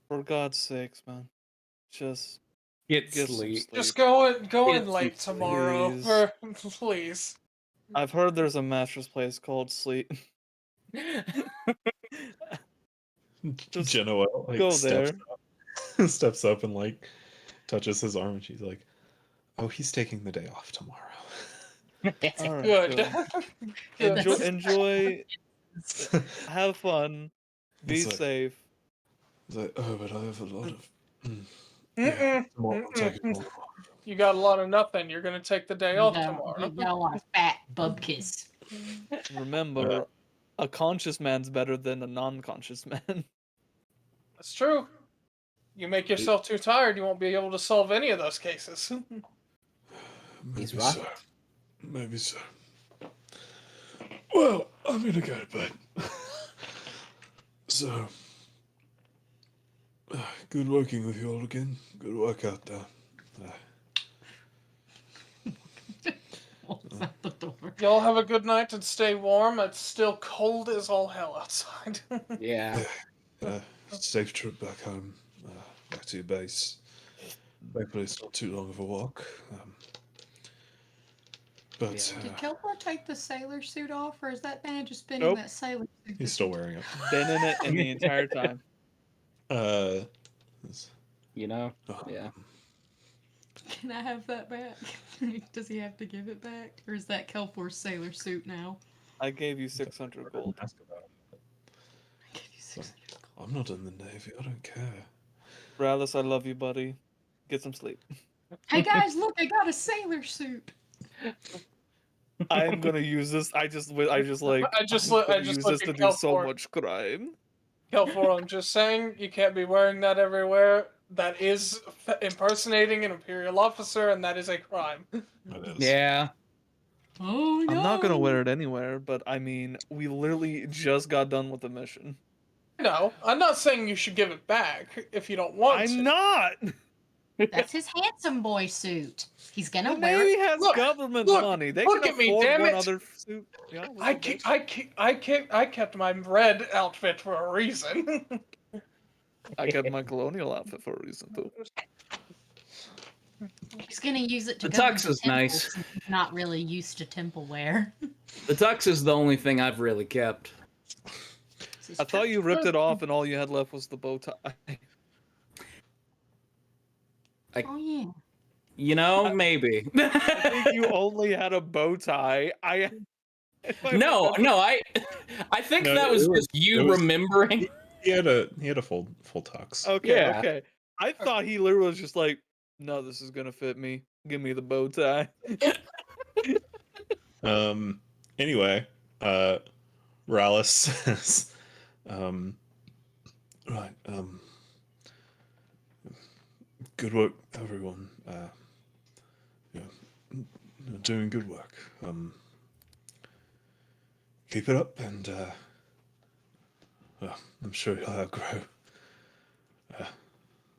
For God's sakes, man. Just Get get some sleep. sleep. Just go in It's late some tomorrow, sleep. please. I've heard there's a mattress place called Sleep. Just Genoa like go steps there. up, steps up and like touches his arm, and she's like, "Oh, he's taking the day off tomorrow." All right, Good. good. Good. Enjoy. Have fun. Be It's like- safe. He's like, "Oh, but I have a lot of." Mm-mm, Tomorrow I'll take it mm-mm. all. You got a lot of nothing. You're gonna take the day You off got, tomorrow. you got a lot of fat bubkiss. Remember, a conscious man's better than a non-conscious man. That's true. You make yourself too tired, you won't be able to solve any of those cases. He's Maybe right. so. Maybe so. Well, I'm gonna go to bed. So, good working with you all again. Good work out there. Walks out the door. Y'all have a good night and stay warm. It's still cold as all hell outside. Yeah. Safe trip back home, back to your base. Hopefully it's not too long of a walk. But Yeah. Did Kelpor take the sailor suit off, or is that man just been Nope. in that sailor suit? he's still wearing it. Been in it in the entire time. It's- You know? oh, Yeah. Can I have that back? Does he have to give it back, or is that Kelpor's sailor suit now? I gave you 600 gold. Ask about it. I gave you 600 gold. I'm not in the Navy. I don't care. Rallis, I love you, buddy. Get some sleep. Hey guys, look! I got a sailor suit. I'm gonna use this. I just like. I just I'm look- I gonna just use look this to at do so Kelfor. much crime. Kelfor, I'm just saying, you can't be wearing that everywhere. That is impersonating an Imperial officer, and that is a crime. It is. Yeah. Oh no! I'm not gonna wear it anywhere, but I mean, we literally just got done with the mission. No, I'm not saying you should give it back if you don't want to. I'm not. That's his handsome boy suit. He's gonna The wear Navy it. has Look, government look, money. They look can at me, afford damn one it. other suit. Yeah, I listen, kept, bitch. I kept my red outfit for a reason. I kept my colonial outfit for a reason too. He's gonna use it to The go tux into is temple nice. since he's not really used to temple wear. The tux is the only thing I've really kept. This is I thought true. you ripped it off and all you had left was the bow tie. Oh yeah. You know, maybe. I think you only had a bow tie. No, I think No, that it was was- just you it was- remembering. He had a full tux. Okay, Yeah. okay. I thought he literally was just like, no, this is gonna fit me. Give me the bow tie. Anyway, Rallis says, right, good work, everyone. You're doing good work. Keep it up, and I'm sure you'll outgrow.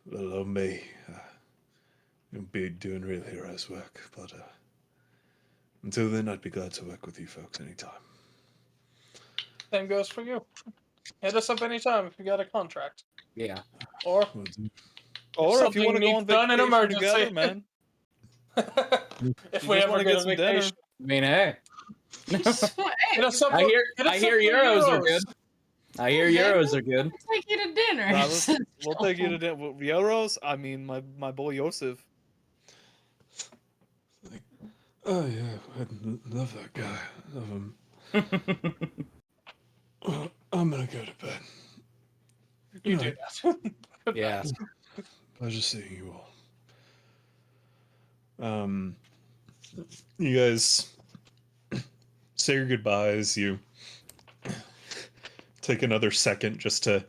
Let alone me. You'll be doing real heroes work, but until then, I'd be glad to work with you folks anytime. Same goes for you. Hit us up anytime if you got a contract. Yeah. Or Will do. Or if you something want to go needs on done in vacation emergency. together, man. if You we just ever wanna get get a some dinner. vacation. I mean, hey. Hit us up I hear hit us I up hear for euros are good. I hear Okay, euros are good. We'll take you to dinner. Rallis, we'll take you to dinner. Euros? I mean, my boy Yosef. Oh yeah, love that guy. Love him. Well, I'm gonna go to bed. You Right. do that. Yeah. Pleasure seeing you all. You guys say your goodbyes. You take another second just to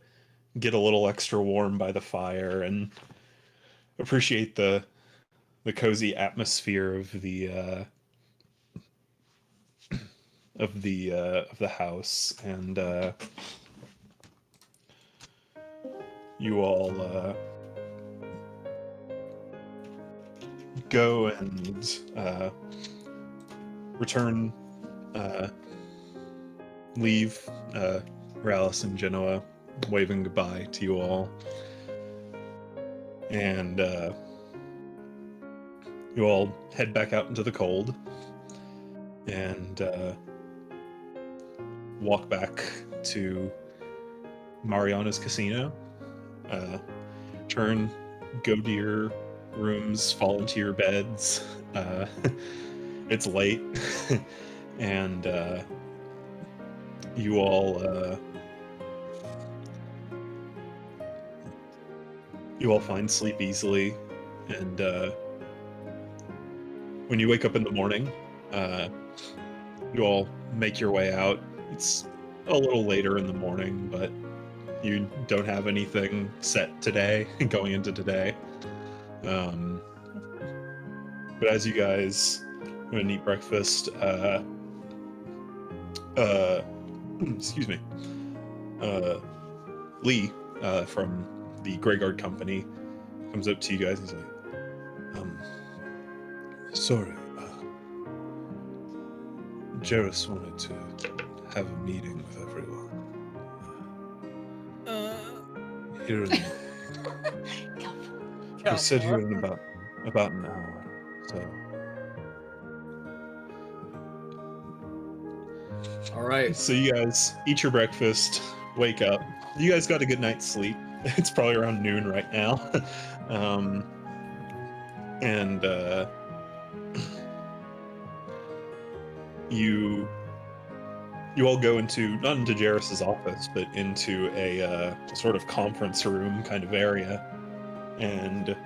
get a little extra warm by the fire and appreciate the cozy atmosphere of the house, and you all go and return, leave Ralis and Genoa waving goodbye to you all. And you all head back out into the cold and walk back to Mariana's casino. Go to your rooms, fall into your beds. It's late, and you all find sleep easily. And when you wake up in the morning, you all make your way out. It's a little later in the morning, but you don't have anything set today, going into today. But as you guys go and eat breakfast, excuse me, Lee from the Greyguard Company comes up to you guys and is like, sorry, Jarrus wanted to have a meeting with everyone. Here in, he said here in about an hour, so. All right. So you guys eat your breakfast, wake up. You guys got a good night's sleep. It's probably around noon right now. And you all go not into Jarrus's office, but into a sort of conference room kind of area, and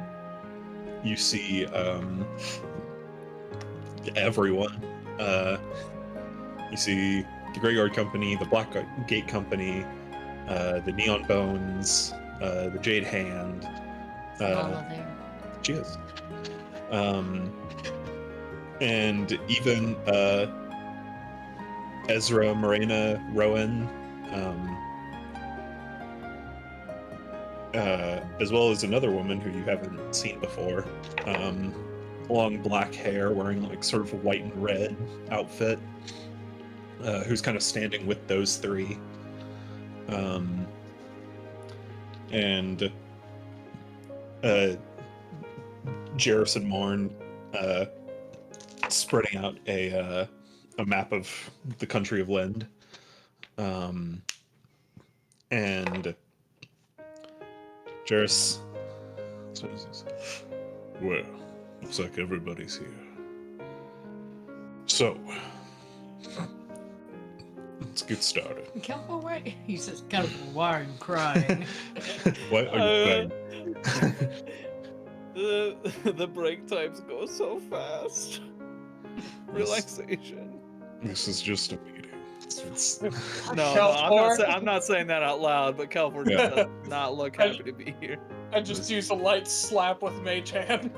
you see everyone. You see the Greyguard Company, the Black Gate Company, the Neon Bones, the Jade Hand. Mama there. She is. And even Ezra, Morena, Rowan, as well as another woman who you haven't seen before. Long black hair, wearing like sort of a white and red outfit, who's kind of standing with those three. And Jarrus and Morn spreading out a map of the country of Lend. And Jarrus, well, looks like everybody's here. So, let's get started. Careful, wait. He says, careful, why are you crying? What are you playing? The break times go so fast. Relaxation. This is just a meeting. It's I'm not saying that out loud, but Kelvor does not look happy to be here. I just use a light slap with Mage Hand.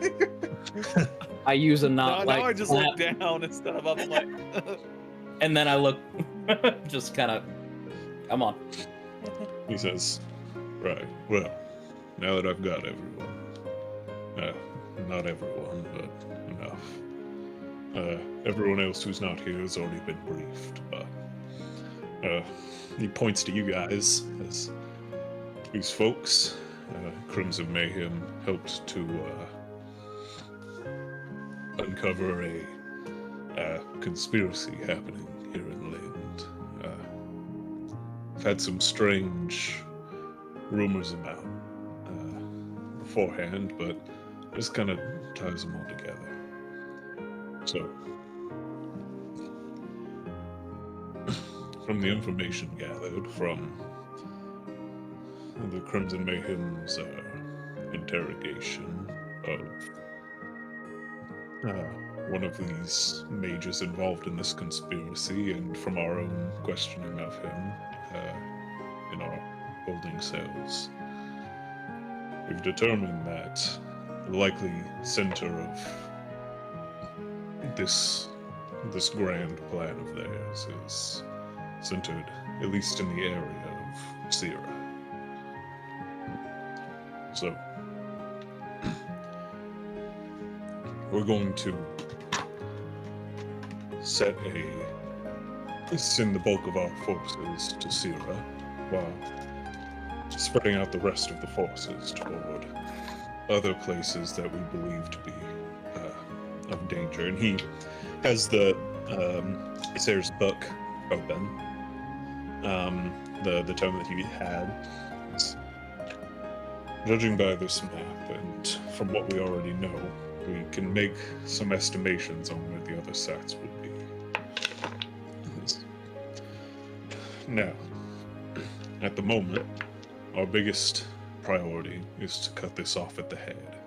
I use a Now like I just look down instead of up. I'm like, and then I look, just kind of, come on. He says, right, well, now that I've got everyone, not everyone, but enough. Everyone else who's not here has already been briefed, but he points to you guys as these folks. Crimson Mayhem helped to uncover a conspiracy happening here in Leyland. I've had some strange rumors about beforehand, but this kind of ties them all together. So, from the information gathered from the Crimson Mayhem's interrogation of one of these mages involved in this conspiracy, and from our own questioning of him in our holding cells, we've determined that the likely center of this grand plan of theirs is centered, at least in the area of Sierra. So, we're going to send the bulk of our forces to Sierra, while spreading out the rest of the forces toward other places that we believe to be of danger. And he has the Sarah's book open. The tome that he had. Judging by this map and from what we already know, we can make some estimations on where the other sites would be. Now, at the moment, our biggest priority is to cut this off at the head.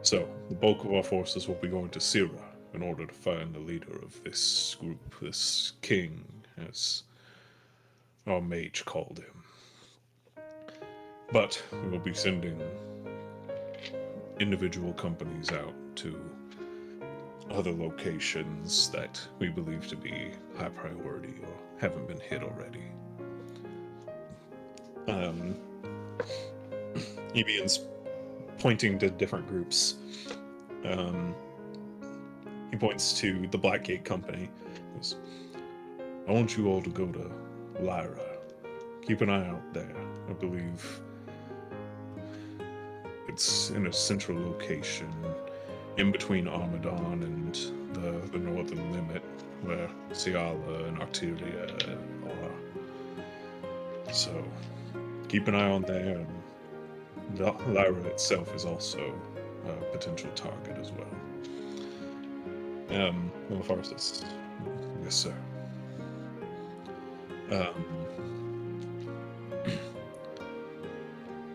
So, the bulk of our forces will be going to Sierra in order to find the leader of this group, this king, as our mage called him. But we will be sending individual companies out to other locations that we believe to be high priority or haven't been hit already. He begins pointing to different groups. He points to the Blackgate Company. He goes, I want you all to go to Lyra. Keep an eye out there. I believe it's in a central location in between Armadon and the northern limit where Ciala and Octeria are. So keep an eye on there, and Lyra itself is also a potential target as well. Melifarsis. Yes, sir.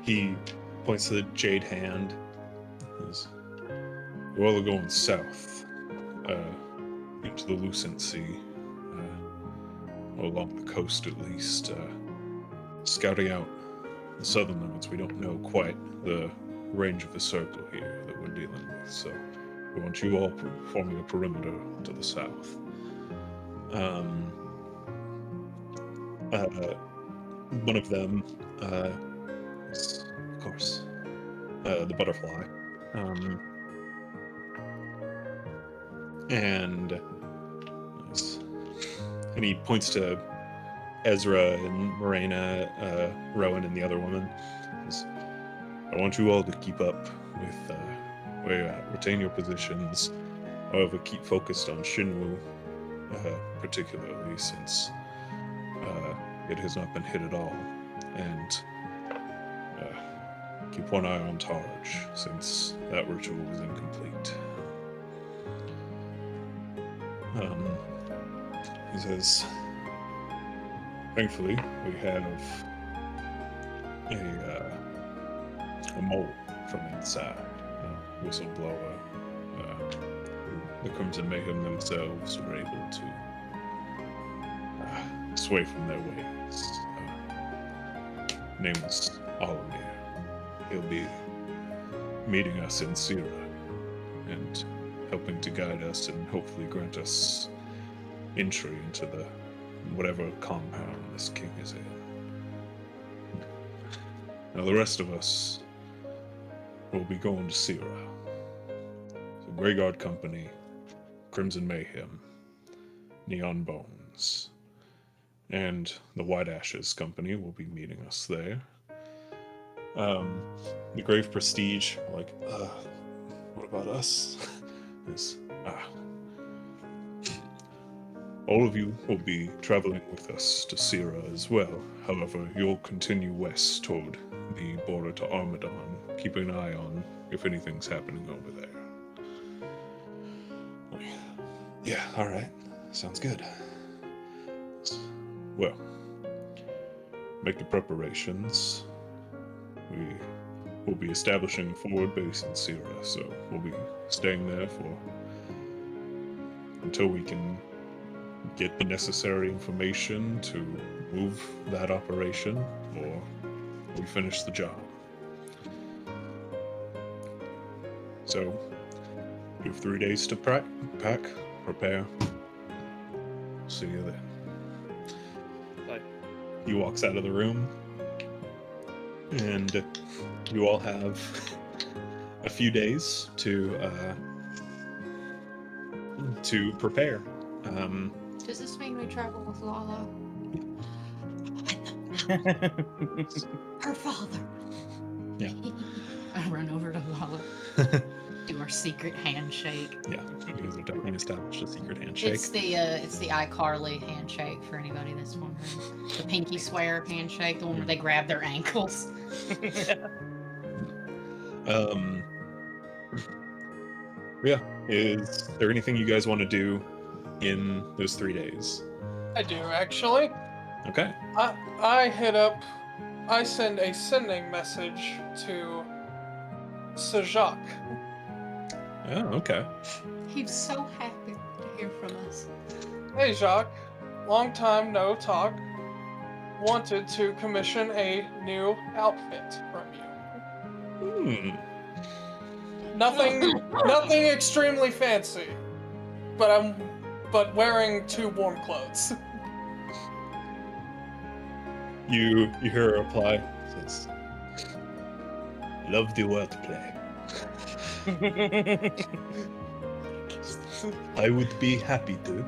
He points to the Jade Hand. You all are going south, into the Lucent Sea, or along the coast at least, scouting out the southern limits. We don't know quite the range of the circle here that we're dealing with, so we want you all forming a perimeter to the south. One of them is, of course, the butterfly. And he points to Ezra and Morena, Rowan, and the other woman. I want you all to keep up with where you're at. Retain your positions. However, keep focused on Shinwu, particularly since it has not been hit at all. And keep one eye on Tarj, since that ritual was incomplete. He says, thankfully, we have a mole from inside, a whistleblower. The Crimson Mayhem themselves were able to sway from their ways. Name was Olimir. He'll be meeting us in Sierra and helping to guide us and hopefully grant us entry into the whatever compound this king is in. Now the rest of us will be going to Sierra. So Greyguard Company, Crimson Mayhem, Neon Bones, and the White Ashes Company will be meeting us there. The Grave Prestige, like, what about us? All of you will be traveling with us to Sierra as well. However, you'll continue west toward the border to Armadon, keeping an eye on if anything's happening over there. Yeah, alright. Sounds good. Well, make the preparations. We will be establishing a forward base in Sierra, so we'll be staying there until we can get the necessary information to move that operation, or we finish the job. So, you have 3 days to pack, prepare. See you then. Bye. He walks out of the room, and you all have a few days to prepare. Does this mean we travel with Lala? Her father. Yeah. I run over to Lala. Do our secret handshake. Yeah, you guys have definitely established a secret handshake. It's the iCarly handshake for anybody that's wondering. The pinky swear handshake, the one where they grab their ankles. Yeah. Is there anything you guys want to do in those 3 days? I do actually. Okay. I send a sending message to Sir Jacques. Oh, okay. He's so happy to hear from us. Hey Jacques, long time no talk. Wanted to commission a new outfit from you. Nothing extremely fancy, but wearing 2 warm clothes. You hear a reply. It says, "Love the wordplay. I would be happy to.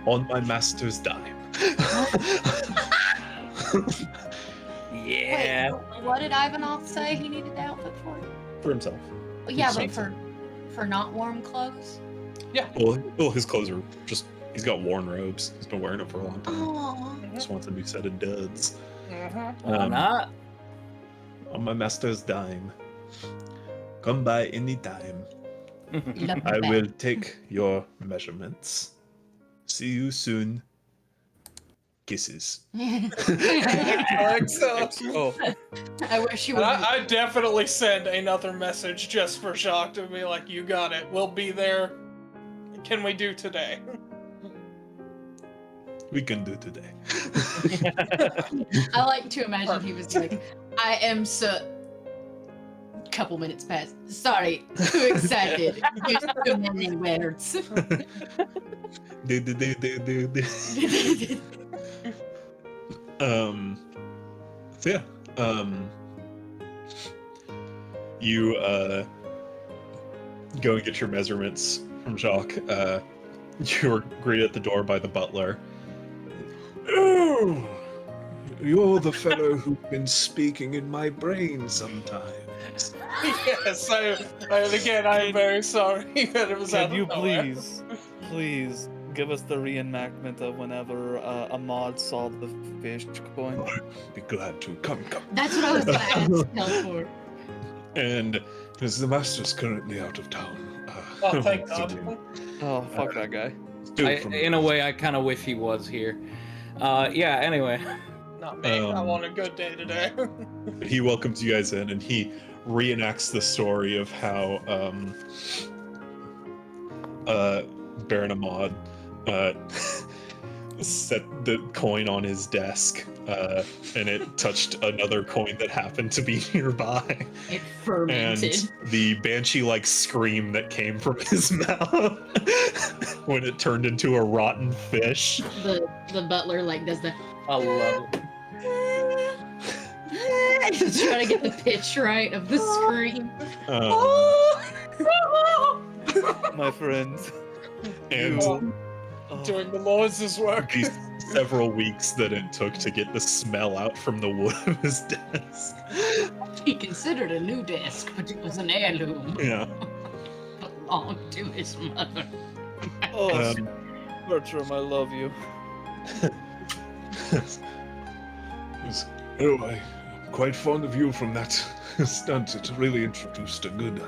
On my master's dime." Yeah. Wait, what did Ivanov say he needed the outfit for? For himself. Well, yeah, but Something. for not warm clothes. Well, his clothes are just. He's got worn robes. He's been wearing them for a long time. Oh, Just wants a new set of duds. Why not? On my master's dime. Come by any time. I will take your measurements. See you soon. Kisses. Excellent. Oh, I wish you would. I definitely send another message just for Jacques to be like, "You got it. We'll be there. Can we do today?" We can do today. I like to imagine he was like, I am so. Couple minutes past. Sorry, too excited. There's too many words. So yeah, you go and get your measurements from Jacques. You're greeted at the door by the butler. Oh, you're the fellow who's been speaking in my brain sometimes. Yes, I'm very sorry that it was out can of you nowhere. please give us the reenactment of whenever Ahmad saw the fish coin? Be glad to. Come. That's what I was gonna ask Hell for. And As the master's currently out of town. Oh, thank so God. Oh, fuck that guy. do it from- In a way, I kind of wish he was here. Yeah, anyway. Not me. I want a good day today. he welcomes you guys in, and he reenacts the story of how Baron Ahmad set the coin on his desk, and it touched another coin that happened to be nearby. It fermented. And the banshee-like scream that came from his mouth when it turned into a rotten fish. The butler like does the I love it. just trying to get the pitch right of the scream. My friends. And Oh. Doing the Lord's work. the several weeks that it took to get the smell out from the wood of his desk. He considered a new desk, but it was an heirloom. Yeah. Belonged to his mother. Oh, Um, Bertram, I love you. Oh, I'm quite fond of you from that stunt. It really introduced a good,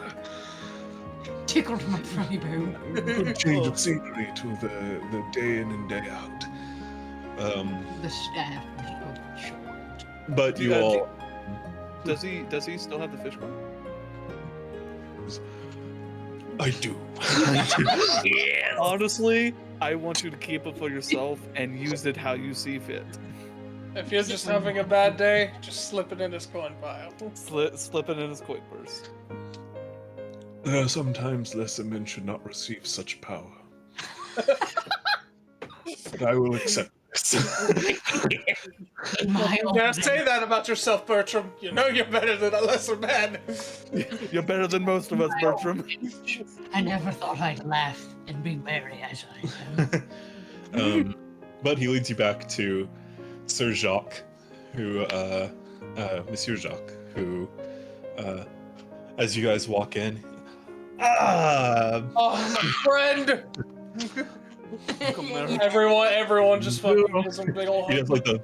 Tickled my funny bone. good change of scenery to the day in and day out. The staff was overshort. But you all, Does he still have the fish coin? I do. Honestly, I want you to keep it for yourself and use it how you see fit. If you're just having a bad day, just slip it in his coin pile. Slip it in his coin purse. There are sometimes lesser men should not receive such power. But I will accept this. My You old gotta say that about yourself, Bertram. You know you're better than a lesser man. You're better than most of us, Bertram. I never thought I'd laugh and be merry as I am. But he leads you back to Sir Jacques, who, Monsieur Jacques, who, as you guys walk in, Oh, my friend! Come Everyone just fucking gives him a big ol' he hug. does like the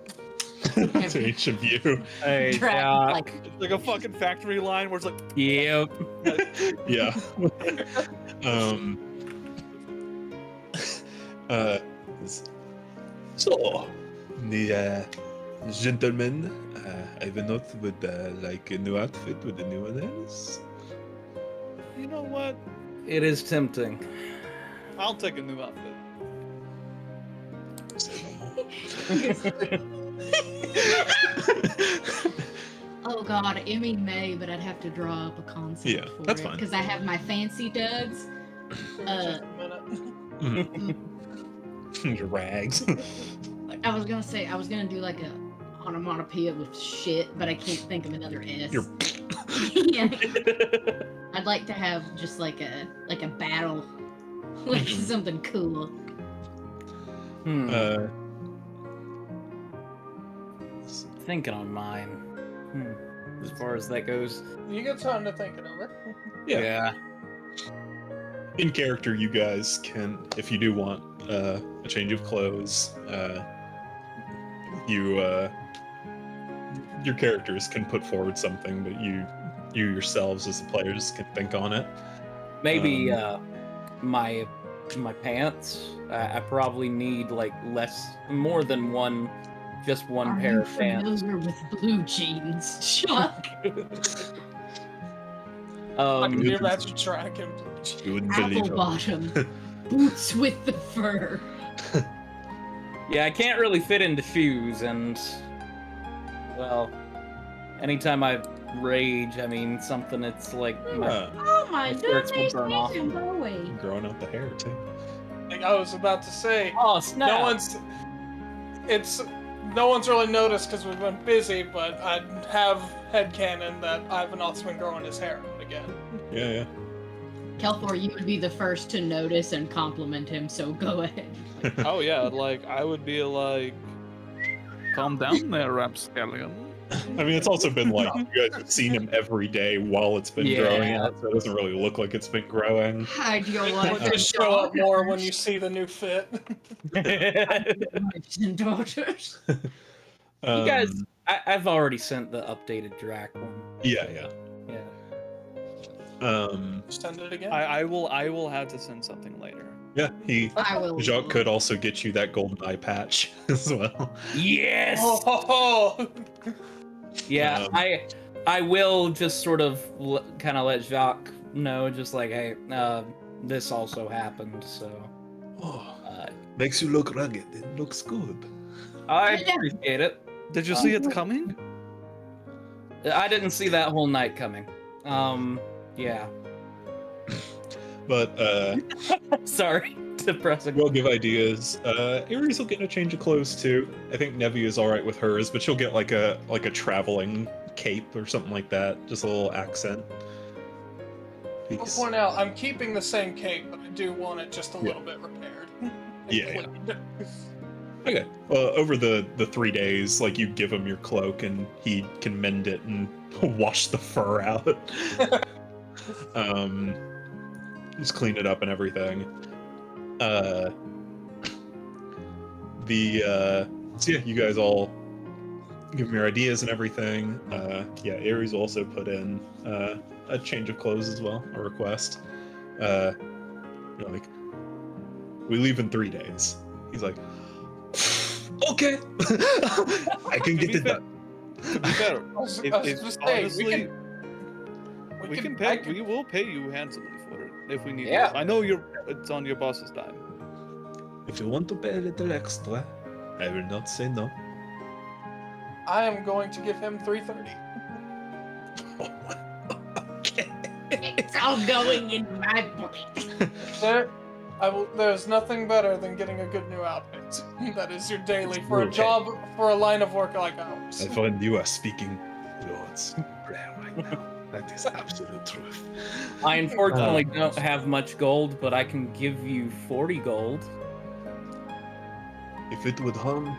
to each of you. Hey, Drag, Doc. like, It's like a fucking factory line where it's like, Yep. Yeah. uh, so the gentleman, I've not would like a new outfit with a new nails. you know what? It is tempting. I'll take a new outfit. oh god, Emmy may, but I'd have to draw up a concept Yeah, for that's it fine. because I have my fancy duds. Just a minute. Your rags. I was gonna say I was gonna do like a onomatopoeia with shit, but I can't think of another S. Your yeah. I'd like to have just like a battle, like something cool. uh, Thinking on mine. As far as that goes. You get time to think it over. yeah. In character, you guys can, if you do want a change of clothes, your characters can put forward something, but you yourselves as the players can think on it. Maybe my pants. I probably need like more than one, just one Are pair you of pants. familiar with blue jeans, Chuck? Can you imagine tracking? You wouldn't believe Apple it. bottom, boots with the fur. Yeah, I can't really fit into shoes, and well, anytime I rage, I mean something that's like my Oh my My shirts will goodness, burn off. Asian boy. Growing out the hair too. Like I was about to say, oh snap. no one's really noticed because we've been busy, but I have headcanon that Ivan Ott's been growing his hair out again. Yeah. Kelthor, you would be the first to notice and compliment him, so go ahead. Oh yeah, like I would be like, calm down there, rapscallion. I mean, it's also been like you guys have seen him every day while it's been Yeah. growing out, so it doesn't really look like it's been growing. Hide your It'll wives just show up more when you see the new fit. and daughters. You guys, I've already sent the updated Drac one. Yeah. Yeah. Send it again. I will have to send something later. Yeah, I will. Jacques could also get you that golden eye patch as well. Yes. Oh, ho, ho. Yeah, I will just sort of kind of let Jacques know, just like, hey, this also happened, so. Oh, makes you look rugged. It looks good. I appreciate it. Did you see it coming? I didn't see that whole night coming. Yeah. But Sorry, depressing. we'll give ideas. Ares will get a change of clothes too. I think Nevi is all right with hers, but she'll get like a traveling cape or something like that, just a little accent. I'll Piece. point out, I'm keeping the same cape, but I do want it just a little bit repaired. Yeah. Okay. Well, over the 3 days, like you give him your cloak and he can mend it and wash the fur out. Just clean it up and everything. So yeah, you guys all give him your ideas and everything. Yeah, Ares also put in a change of clothes as well, a request. You're like, we leave in 3 days. He's like, okay, I can get it done. To be fair, I was if, just saying, honestly, I we will pay you handsomely for it if we need Yeah. it. I know it's on your boss's time. If you want to pay a little extra, I will not say no. I am going to give him 330. Okay. It's all going in my pocket. There's nothing better than getting a good new outfit. That is your daily for a Okay. job, for a line of work like ours. I find you are speaking Lord's Prayer right now. That is absolute truth. I unfortunately don't have much gold, but I can give you 40 gold. If it would harm,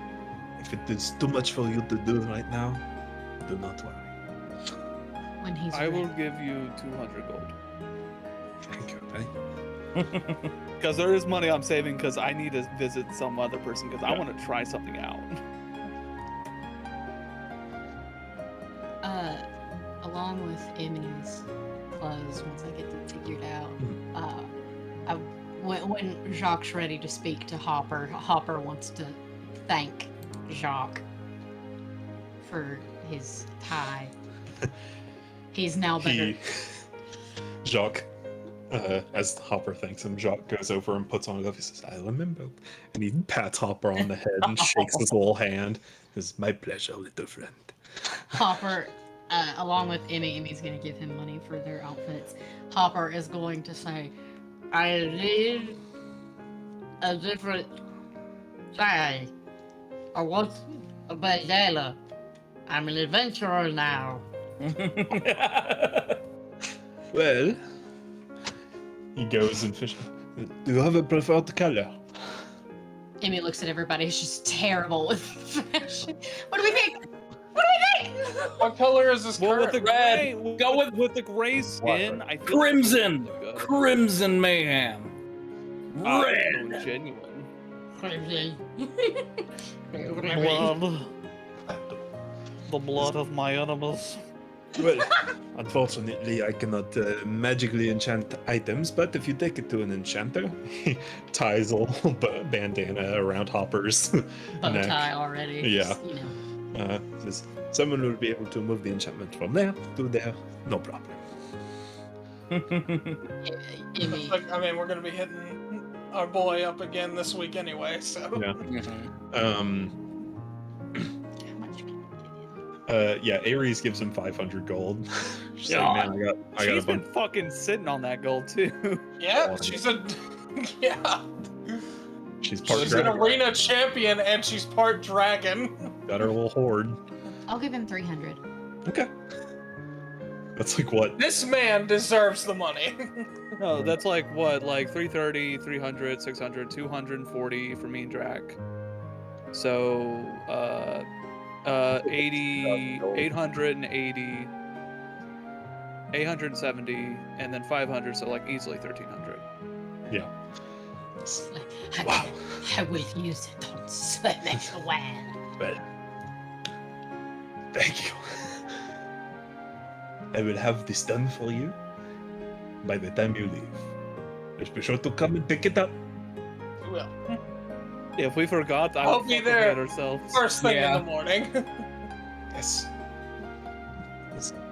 if it is too much for you to do right now, do not worry. When he's I will ready. give you 200 gold. Thank you. Thank you. Because there is money I'm saving because I need to visit some other person because I Yeah. want to try something out. Along with Emmy's clothes, once I get them figured out, when Jacques ready to speak to Hopper, Hopper wants to thank Jacques for his tie. He's now better. Jacques, as Hopper thanks him, Jacques goes over and puts on a glove. He says, "I remember," and he pats Hopper on the head and shakes his little hand. "It's my pleasure, little friend." Hopper, along with Emmy's gonna give him money for their outfits. Hopper is going to say, I need a different tie. I want a bandana. I'm an adventurer now. Well, he goes and fishes. Do you have a preferred color? Emmy looks at everybody. She's just terrible with fashion. What do we think? What do we think? What color is this Well, with current? the Red. gray, Go with the gray skin, I feel Crimson. Like good. Crimson mayhem. Red. So genuine. Crazy. Blood. The blood of my enemies. Well, unfortunately, I cannot magically enchant items, but if you take it to an enchanter, He ties a little bandana around Hopper's Bow neck. tie already. Yeah. Just, you know. says, someone will be able to move the enchantment from there to there, no problem. Emmy. Like, I mean, we're gonna be hitting our boy up again this week anyway, so. Yeah. Mhm. How much can you Yeah, Ares gives him 500 gold. She's Yeah. like, man, I got She's a been bunch. fucking sitting on that gold too. Yeah, she's a. Yeah. She's part She's an dragon. arena champion and she's part dragon. Got her little horde. I'll give him 300. Okay. That's like what? This man deserves the money. No, that's like what, like 330, 300, 600, 240 for me and Drac. So, 80, 880, 870, and then 500, so like easily 1300. Yeah. Wow. I will use it on so much well. Well, thank you. I will have this done for you by the time you leave. Just be sure to come and pick it up. Well, If we forgot, I I'll would be fucking there get ourselves. first thing Yeah. in the morning. Yes.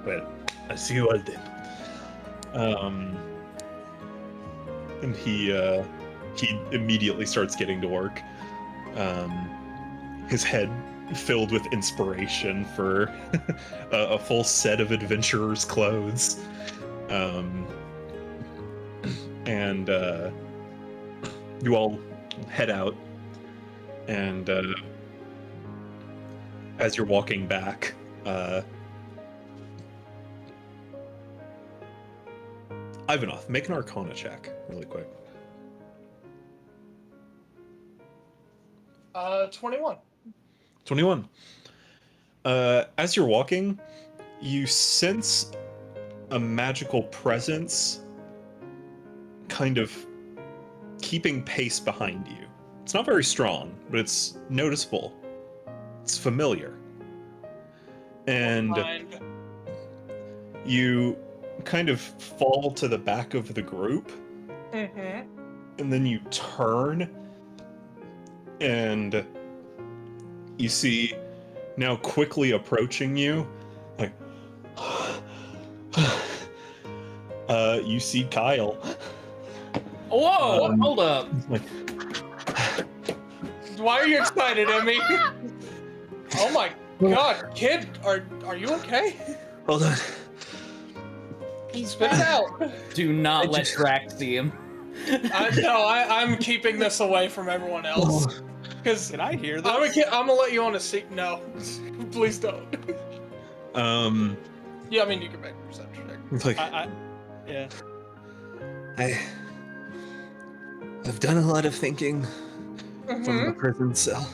Well, I'll see you all then. And he immediately starts getting to work. His head filled with inspiration for a full set of adventurer's clothes. And you all head out, and as you're walking back, Ivanov, make an Arcana check really quick. 21. 21. As you're walking, you sense a magical presence kind of keeping pace behind you. It's not very strong, but it's noticeable. It's familiar. And Mind. you kind of fall to the back of the group, Mm-hmm. and then you turn, and you see now quickly approaching you, like, you see Kyle. Whoa, hold up. Like, Why are you excited, Emmy? Oh my god, kid, are you okay? Hold on. He's Spit it out. Do not let Drax see him. I'm keeping this away from everyone else. Because Can I hear this? I'm gonna let you on a seat. No, please don't. Yeah, I mean you can make a perception check. Like, Yeah. I've done a lot of thinking from the Mm-hmm. prison cell.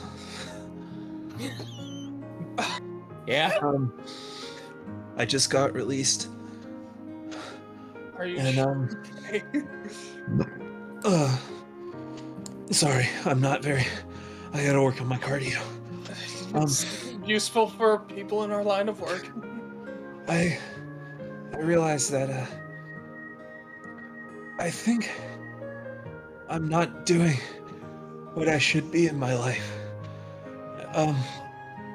Yeah. I just got released, Are you? and Okay. sorry, I'm not very. I gotta work on my cardio. It's useful for people in our line of work. I realized that I think I'm not doing what I should be in my life.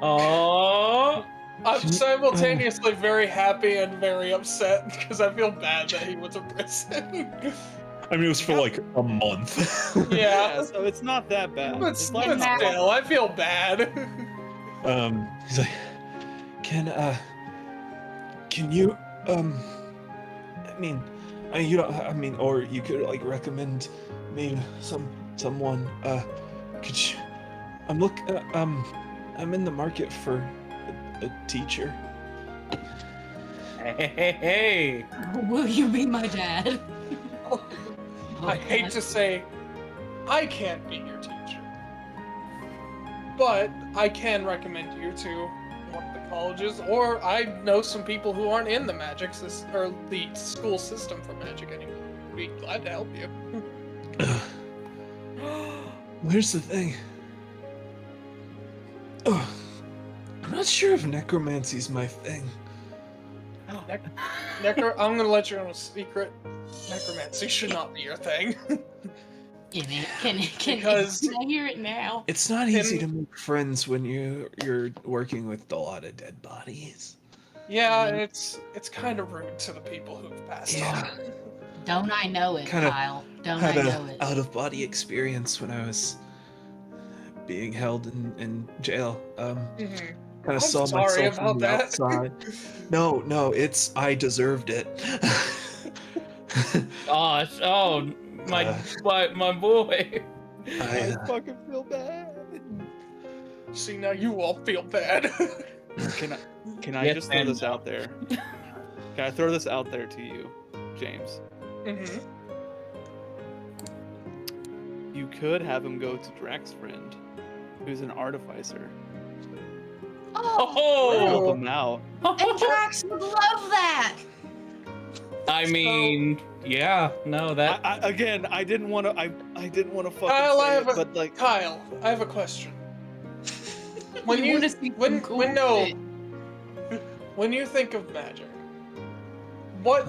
Oh. I'm simultaneously very happy and very upset because I feel bad that he was in prison. I mean, it was for like a month. Yeah, So it's not that bad. but It's like still, I feel bad. He's like, can you, you don't, or you could like recommend me someone, could you, I'm in the market for a teacher. Hey. Will you be my dad? I hate to say, I can't be your teacher, but I can recommend you to one of the colleges, or I know some people who aren't in the magic system or the school system for magic anymore. I'd be glad to help you. Here's the thing. I'm not sure if necromancy's my thing. I'm gonna let you on a secret. Necromancy should not be your thing. Can Because- I hear it now? It's not easy to make friends when you're working with a lot of dead bodies. Yeah, it's kind of rude to the people who've passed on. Don't I know it, Kinda Kyle? Don't Had I a know it? out of body experience when I was being held in jail. Mhm. Kind I'm of saw sorry myself about from the that. outside. No, it's I deserved it. Gosh. Oh, my boy. I, fucking feel bad. See, now you all feel bad. Can I Yes, just throw and this no. out there? Can I throw this out there to you, James? Mhm. You could have him go to Drax's friend, who's an artificer. Oh, Help Oh. him out. and Drax would love that. I mean, yeah. No, that. I didn't want to. I didn't want to fucking Kyle, say it, but like, Kyle, I have a question. When You you wanna see some cool shit. when you think of magic, what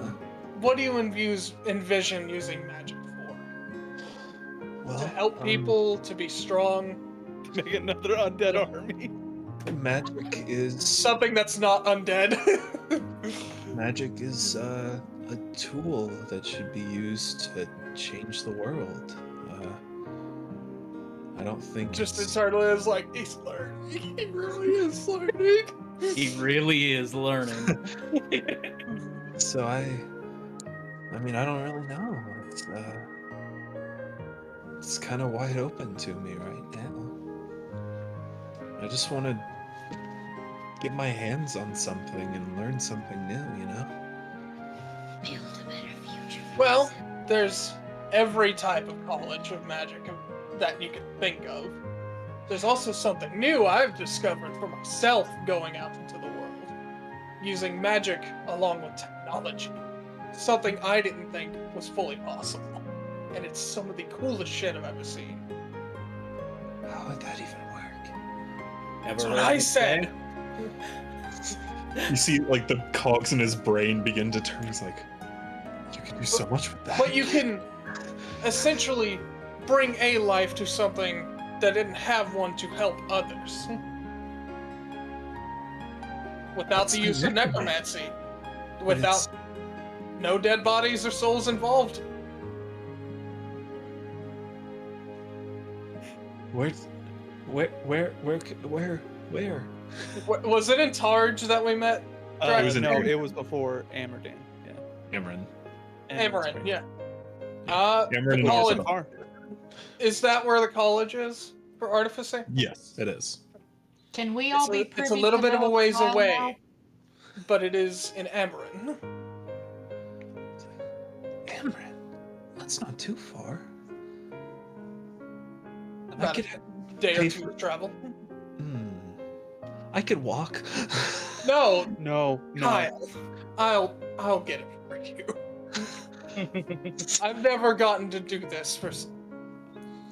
do you envision using magic for? well, To help people, to be strong, make another undead army. magic is something that's not undead. magic is a tool that should be used to change the world. I don't think Just it's- internally is like, he's learning. He really is learning. He really is learning. So I mean, I don't really know. It's kind of wide open to me right now. I just want to get my hands on something and learn something new, you know? Build a better future. for Well, us. there's every type of college of magic that you can think of. There's also something new I've discovered for myself going out into the world, using magic along with technology. Something I didn't think was fully possible. And it's some of the coolest shit I've ever seen. How would that even work? That's what I said! You see, like, the cogs in his brain begin to turn. He's like, you can do so much with that. But you can essentially bring a life to something that didn't have one to help others. Without That's the use of necromancy. necromancy. Without no dead bodies or souls involved. Where? Was it in Targe that we met? It was in no, Amaran. it was before Amerdan. Yeah. Amaran. Amaran, right. yeah. Amaran the and college. also- Far. Is that where the college is? for artificing? Yes, it is. Can we all be privy It's a little to bit of a know ways Kyle away, now? but it is in Amarin. Amran, that's not too far. I About could, a day or pay two for- of travel. hmm, I could walk. No, No, no. Kyle, I'll get it for you. I've never gotten to do this for.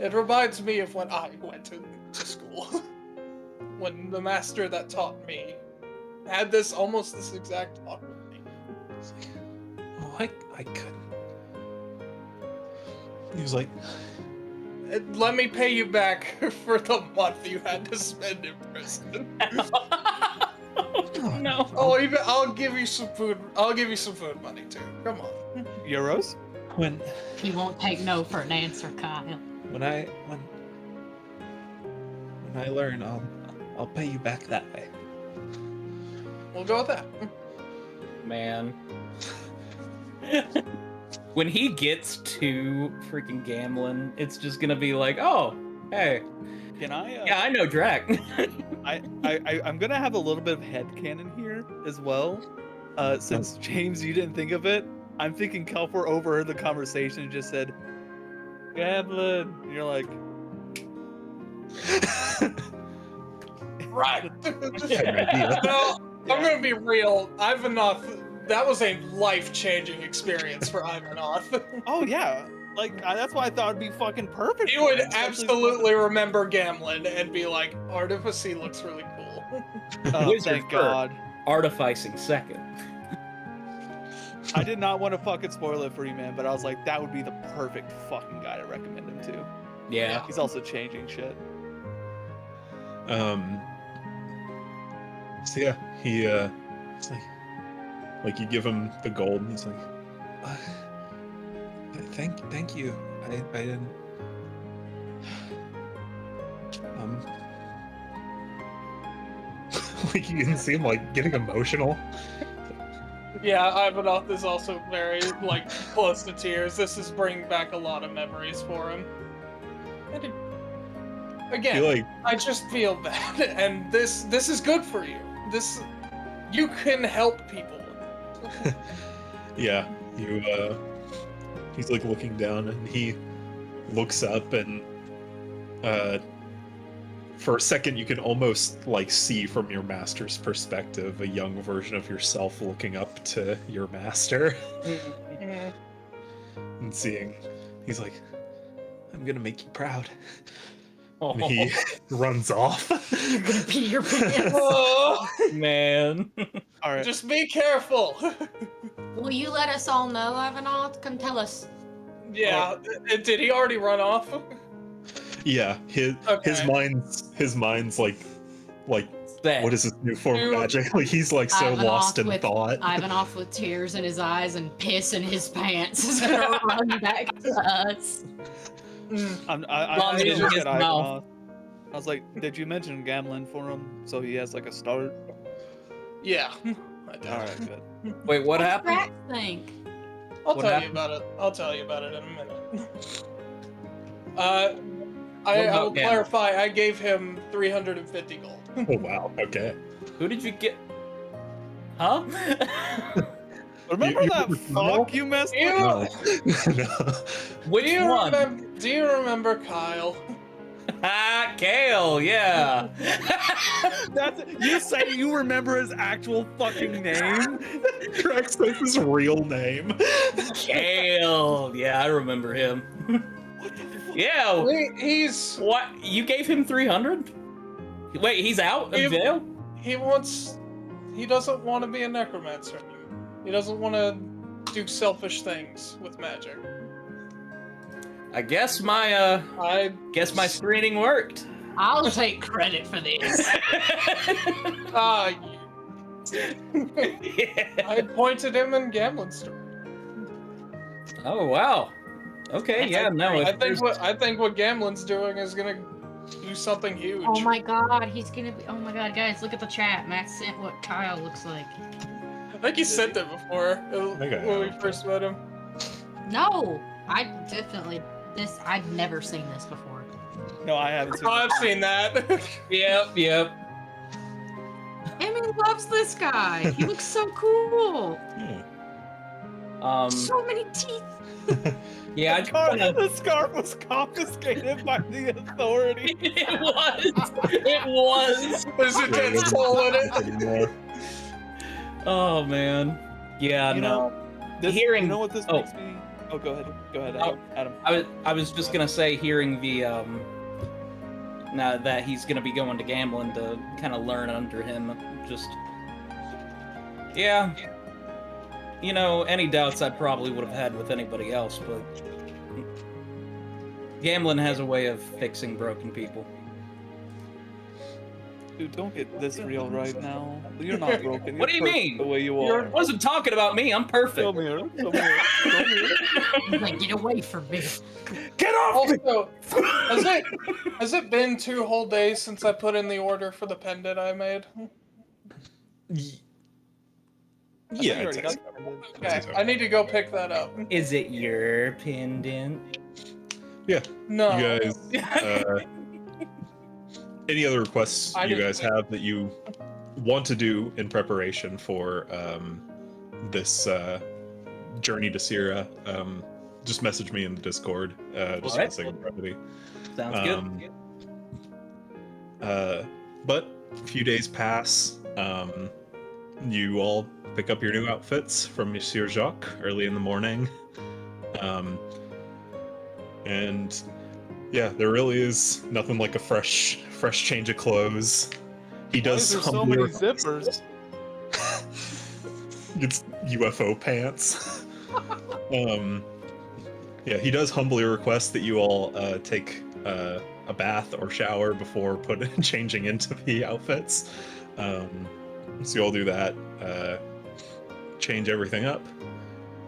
It reminds me of when I went to school. When the master that taught me had almost this exact talk with me. It's like, oh, I couldn't. He was like, Let me pay you back for the month you had to spend in prison. No. Oh, even I'll give you some food. I'll give you some food money too. Come on. Euros? when He won't take no for an answer, Kyle. when I learn, I'll pay you back that way. We'll go with that. Man. When he gets to freaking gambling, it's just gonna be like, oh, hey, Can I? yeah, I know Drac. I'm gonna have a little bit of headcanon here as well. Since James, you didn't think of it, I'm thinking Kelfor overheard the conversation and just said, "Gambling." And you're like, Right. idea. No, I'm gonna be real. Ivanoth, that was a life-changing experience for Ivanoth. "Oh yeah." Like that's why I thought it'd be fucking perfect. He for would him, especially- absolutely remember Gamlin and be like, Artifice looks really cool. Oh, Wizard thank first. God. Artificing second. I did not want to fucking spoil it for you, man, but I was like, that would be the perfect fucking guy to recommend him to. Yeah. He's also changing shit. So yeah, it's like you give him the gold, and he's like, Thank you. I didn't. like you can see him like getting emotional. Yeah, Ivanoth is also very, like, close to tears. This is bringing back a lot of memories for him. And again, He like I just feel bad, and this is good for you. You can help people. yeah, he's like looking down and he looks up and for a second you can almost like see from your master's perspective a young version of yourself looking up to your master Mhm. and seeing he's like, I'm gonna make you proud. and he runs off. You're gonna pee your pants. Oh, Man. All right. just be careful. Will you let us all know, Ivanoth? Come tell us. Yeah, did he already run off? Yeah, his Okay. mind's like That. what is this new form of Dude. magic? Like he's like so Ivanov lost in with- thought. Ivanoth with tears in his eyes and piss in his pants is gonna run back to us. Mm. I Vomit didn't in look his at mouth. Ivanov. I was like, did you mention gambling for him so he has like a start? Yeah. I did. All right, good. Wait, what What's happened? Drax think? I'll What tell you happened? about it. I'll tell you about it in a minute. I about will Gamma? clarify. I gave him 350 gold. Oh wow, okay. Who did you get? Huh? Remember you that remember fuck you messed with? You, No. Which do you one? do you remember Kyle? Ah, Kale, yeah. That's you say you remember his actual fucking name? Drax says his real name. Kale. Yeah, I remember him. Yeah. He's What? You gave him 300? Wait, he's out of He- jail? he doesn't want to be a necromancer. He doesn't want to do selfish things with magic. I guess my screening worked. I'll take credit for this. Ah, Yeah. I pointed him in Gamlin Store. Oh wow. Okay, yeah, no. I think what Gamlin's doing is gonna do something huge. Oh my god, he's gonna be. Oh my god, guys, look at the chat. Matt sent what Kyle looks like. I think he said that before think I when we have. first met him. No, I definitely. I'd never seen this before. No, I haven't seen. Oh, I've seen that. Yep. Emmy loves this guy. He looks so cool. Yeah. So many teeth. Yeah, I just wanna- The scarf was confiscated by the authorities. It was. There's a dead soul in it. Anymore. Oh man. Yeah, You no. This, Hearing- you know what this oh. makes me? Oh, go ahead, Oh. Adam. I was just gonna say, hearing the now that he's gonna be going to gambling to kind of learn under him, just yeah. You know, any doubts I probably would have had with anybody else, but gambling has a way of fixing broken people. Dude, don't get this real right now. You're not broken. You're What do you perfect mean? The way you You're- are. I wasn't talking about me. I'm perfect. Come here. Come here. Come here. He's like, get away from me. Get off me! Also, has it been 2 whole days since I put in the order for the pendant I made? Yeah, I I'd think say you already so. got that one. Okay, I need to go pick that up. Is it your pendant? No. You guys, any other requests I you didn't guys think- have that you want to do in preparation for this journey to Sierra? Just message me in the Discord. Just Alright. for the sake of brevity. Sounds good. But a few days pass. You all pick up your new outfits from Monsieur Jacques early in the morning. And yeah, there really is nothing like a fresh change of clothes. He Why does is there so humbly many request- zippers? It's UFO pants. Yeah, he does humbly request that you all take a bath or shower before changing into the outfits. So you all do that, change everything up,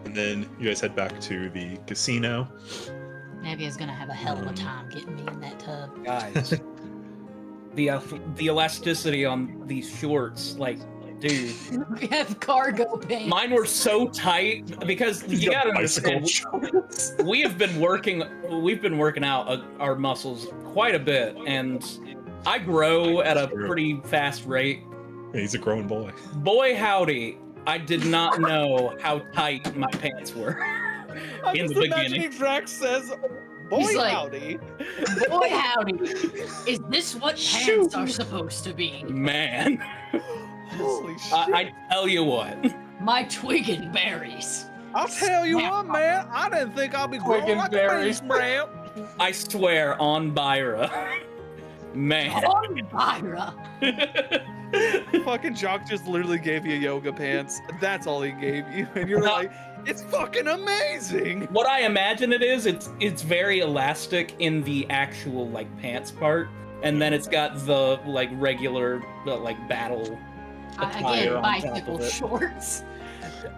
and then you guys head back to the casino. Navia's gonna have a hell of a time getting me in that tub. Guys, the elasticity on these shorts, like, dude, We have cargo pants. mine were so tight because you got gotta bicycle understand, we've been working out our muscles quite a bit, and I grow at a pretty fast rate. He's a grown boy. Boy howdy, I did not know how tight my pants were I'm in just the imagining beginning. Drax says, "Boy, He's like- howdy." Boy, howdy. Is this what pants are supposed to be? Man, Holy shit! I tell you what. My twig and berries. I'll tell you what, man. I didn't think I'd be growing Twig and like berries. a sprout. I swear on Byra. Man. Oh, Byra. Fucking Jock just literally gave you yoga pants. That's all he gave you, and you're No. like, "It's fucking amazing." What I imagine it is, it's very elastic in the actual like pants part, and then it's got the like regular like battle attire Again, on top bicycle of it. shorts.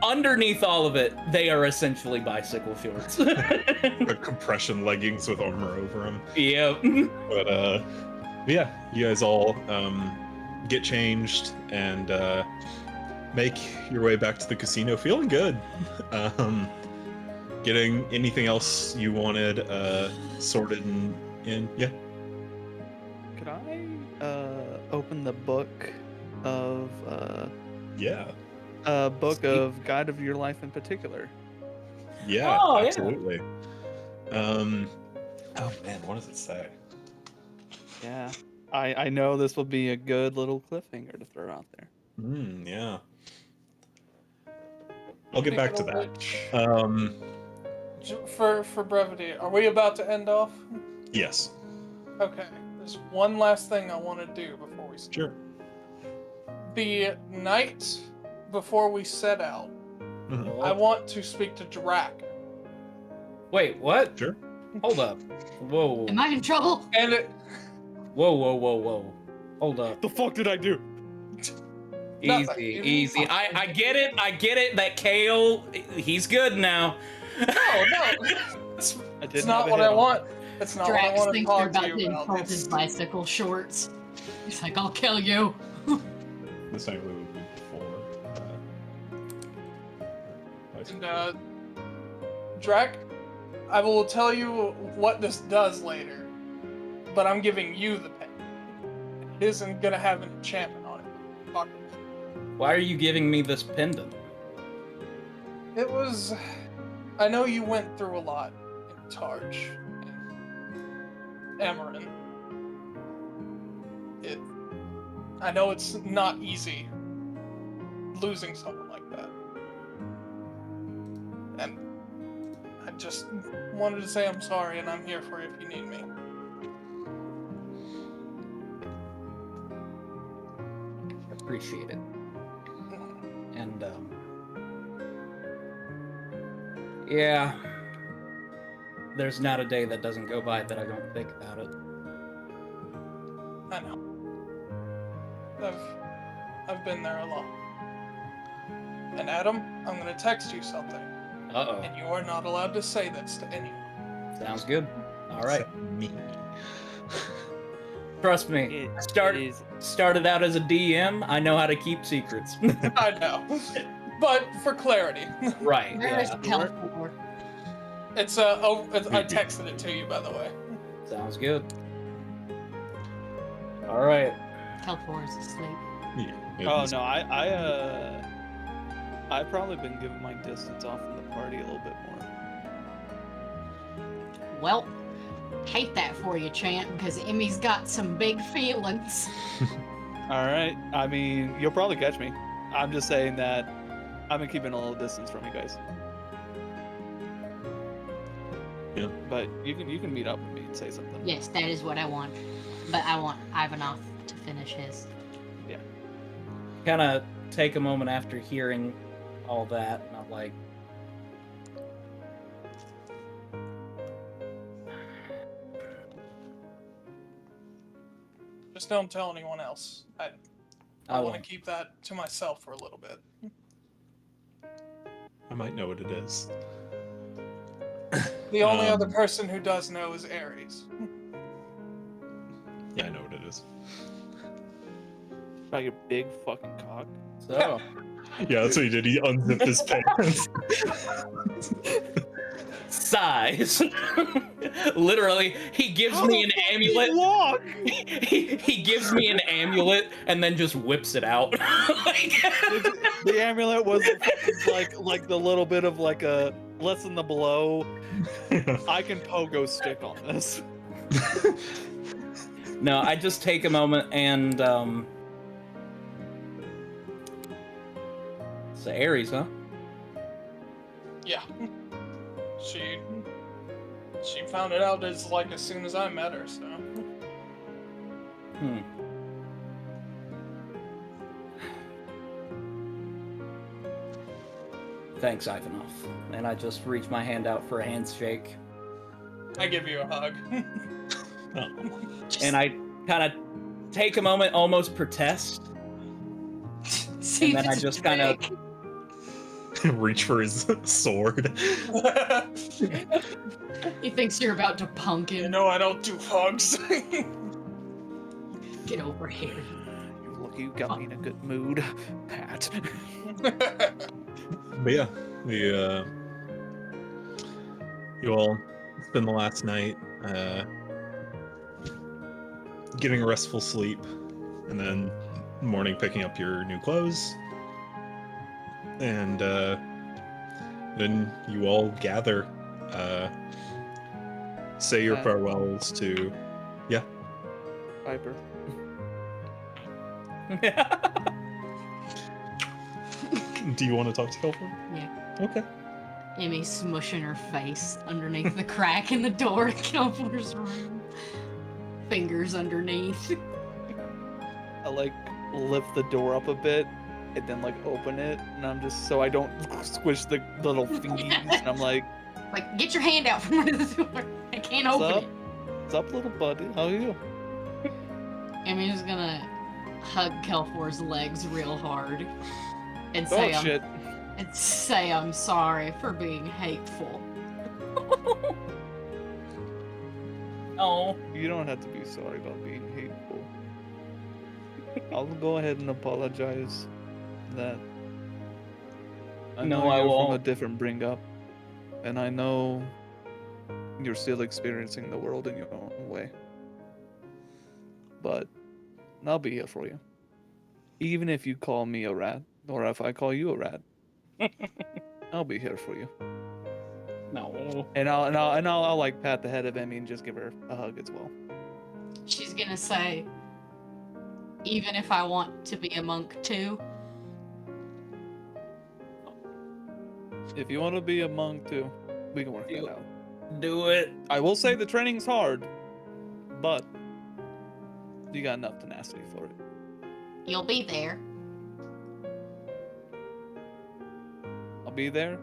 Underneath all of it, they are essentially bicycle shorts. The compression leggings with armor over them. Yep. But yeah, you guys all get changed and make your way back to the casino feeling good. Getting anything else you wanted sorted in. Yeah. Could I open the book of Yeah. book of Guide of Your Life in particular? Yeah, Oh, yeah. absolutely. Oh man, what does it say? Yeah, I know this will be a good little cliffhanger to throw out there. Yeah. I'll get back to that. For brevity, are we about to end off? Yes. Okay, there's one last thing I want to do before we start. Sure. The night before we set out, I want to speak to Drac. Wait, what? Sure. Hold up. Whoa. Am I in trouble? And it, Whoa. Hold up. The fuck did I do? Nothing. Easy. I get it. That Kale, he's good now. no, it's I didn't it's not have a what hit I on want. It's not what I Drax want to thinks you're talk about to to you about. insult his It's- bicycle shorts. He's like, I'll kill you. This night we would be before. And, Drac, I will tell you what this does later. but I'm giving you the pen. It isn't gonna have an enchantment on it. Fuck. Why are you giving me this pendant? It was. I know you went through a lot in Targe and Amarin. I know it's not easy losing someone like that. And I just wanted to say I'm sorry and I'm here for you if you need me. Appreciate it. And, yeah. There's not a day that doesn't go by that I don't think about it. I know. I've been there a lot. And Adam, I'm gonna text you something. Uh-oh. And you are not allowed to say this to anyone. Sounds good. All right. Except me. Trust me. Started out as a DM. I know how to keep secrets. I know. But for clarity. Right. Where is Yeah. Kelfor? I texted it to you, by the way. Sounds good. All right. Kelfor is asleep. Yeah, Oh no, I've probably been giving my distance off from the party a little bit more. Well, hate that for you, Champ, because Emmy's got some big feelings. All right, I mean, you'll probably catch me. I'm just saying that I've been keeping a little distance from you guys. Yeah. But you can meet up with me and say something. Yes, that is what I want. But I want Ivanov to finish his. Kind of take a moment after hearing all that, and I'm like, Just don't tell anyone else. I I want to won't. keep that to myself for a little bit. I might know what it is. The only other person who does know is Ares. Yeah, I know what it is. About your big fucking cock. So, Yeah, that's what he did. He unzipped his pants. size. Literally, he gives me an amulet. He gives me an amulet and then just whips it out. Like- The amulet was like the little bit of like a lessen the blow. I can pogo stick on this. No, I just take a moment and it's Ares, huh? Yeah. She found it out as soon as I met her, so. Thanks, Ivanov. And I just reach my hand out for a handshake. I give you a hug. And I kind of take a moment, almost protest. See And then if I it's just kind of big. Reach for his sword. He thinks you're about to punk You him. know I don't do hugs. Get over here. You're lucky you got me in a good mood, Pat. But yeah, you all spend the last night getting a restful sleep, and then in the morning picking up your new clothes, and then you all gather, say your farewells to Piper. Do you want to talk to Kelvin? Yeah. Okay. Emmy smushing her face underneath the crack in the door of Kelfor's room. Fingers underneath. I lift the door up a bit and then open it, and I'm just so I don't squish the little thingies. And I'm like, Get your hand out from under the door. I can't "What's open up? What's up, little buddy? How are you?" it. Emmy's gonna hug Kelfor's legs real hard and Oh say, shit! I'm sorry for being hateful. Oh, You don't have to be sorry about being hateful. I'll go ahead and apologize. That I know No, I you're from a won't. different bring up, and I know you're still experiencing the world in your own way. but I'll be here for you. Even if you call me a rat, or if I call you a rat, I'll be here for you. No. And I'll like pat the head of Emmy and just give her a hug as well. She's gonna say, even if I want to be a monk too. If you want to be a monk too, we can work that out. Do it. I will say the training's hard, but you got enough tenacity for it. You'll be there. I'll be there.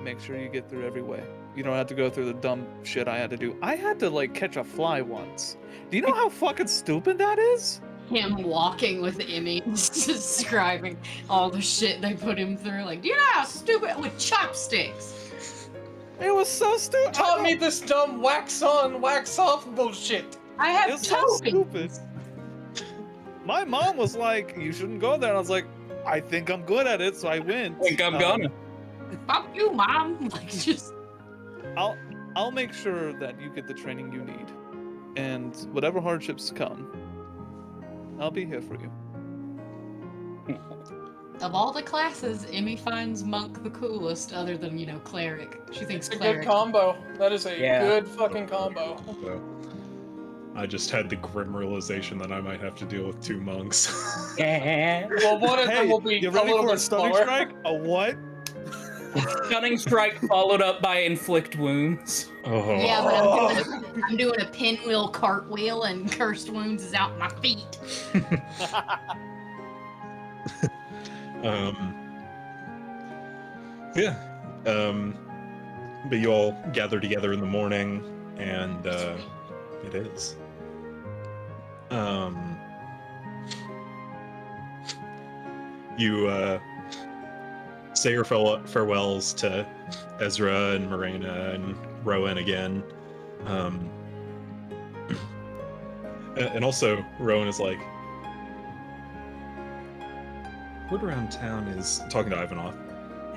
Make sure you get through every way. You don't have to go through the dumb shit I had to do. I had to like catch a fly once. Do you know how fucking stupid that is? Him walking with Emmy, describing all the shit they put him through. Like, do you know how stupid with chopsticks? It was so stupid. Taught me this dumb wax on, wax off bullshit. I It have was so tokens. stupid. My mom was like, "You shouldn't go there," and I was like, "I think I'm good at it," so I went. Think I'm gonna. Fuck you, mom. Like, just I'll make sure that you get the training you need, and whatever hardships come, I'll be here for you. of all the classes, Emmy finds monk the coolest, other than cleric. She thinks It's a cleric. good combo. That is a Yeah. good fucking combo. So, I just had the grim realization that I might have to deal with 2 monks. Well, one of them will be you a ready little for a bit stunning slower. strike? A what? Stunning strike followed up by inflict wounds. Oh. Yeah, but I'm doing a pinwheel cartwheel, and cursed wounds is out my feet. Yeah. But you all gather together in the morning, and it is. You say your farewells to Ezra and Morena and Rowan again. And also, Rowan is like, what around town is, talking to Ivanov,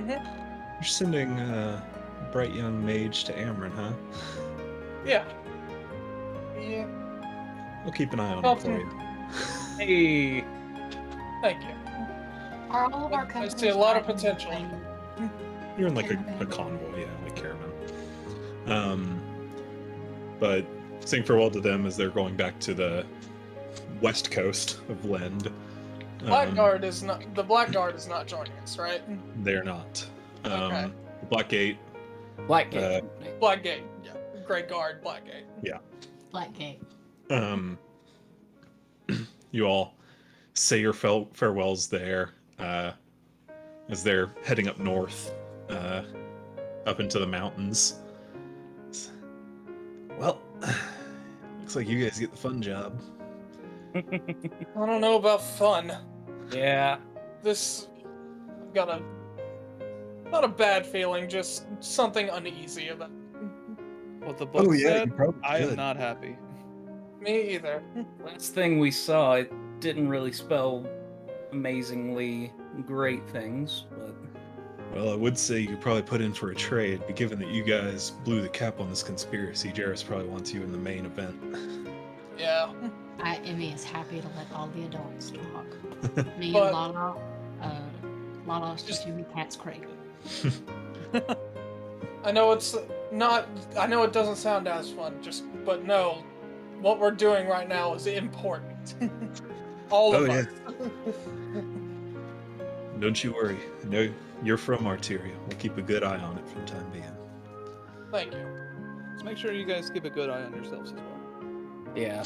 you're sending a bright young mage to Amron, huh? Yeah. Yeah. I'll keep an eye on Help it for him. you. Hey. Thank you. Are all of our I companies see a lot of riding potential. the same- You're in like a Caravan. convoy, yeah, like caravan. But saying farewell to them as they're going back to the west coast of Lend. Blackguard is not. The Blackguard is not joining us, right? They're not. Okay. The Blackgate, Blackgate. Blackgate. Yeah. Great Guard. Blackgate. Blackgate. you all say your farewells there as they're heading up north, up into the mountains. Well, looks like you guys get the fun job. I don't know about fun. Yeah. This I've got a not a bad feeling, just something uneasy about What the book said, probably I am not happy. me either. Last thing we saw, it didn't really spell amazingly great things, but Well, I would say you could probably put in for a trade, but given that you guys blew the cap on this conspiracy, Jarrus probably wants you in the main event. Yeah. Emmy is happy to let all the adults talk. Me But- and Lala's just doing cat's cradle. I know it's not. I know it doesn't sound as fun. But no, what we're doing right now is important. All of Oh, us. Don't you worry. I know you're from Arteria. We'll keep a good eye on it for the time being. Thank you. Just make sure you guys keep a good eye on yourselves as well. yeah.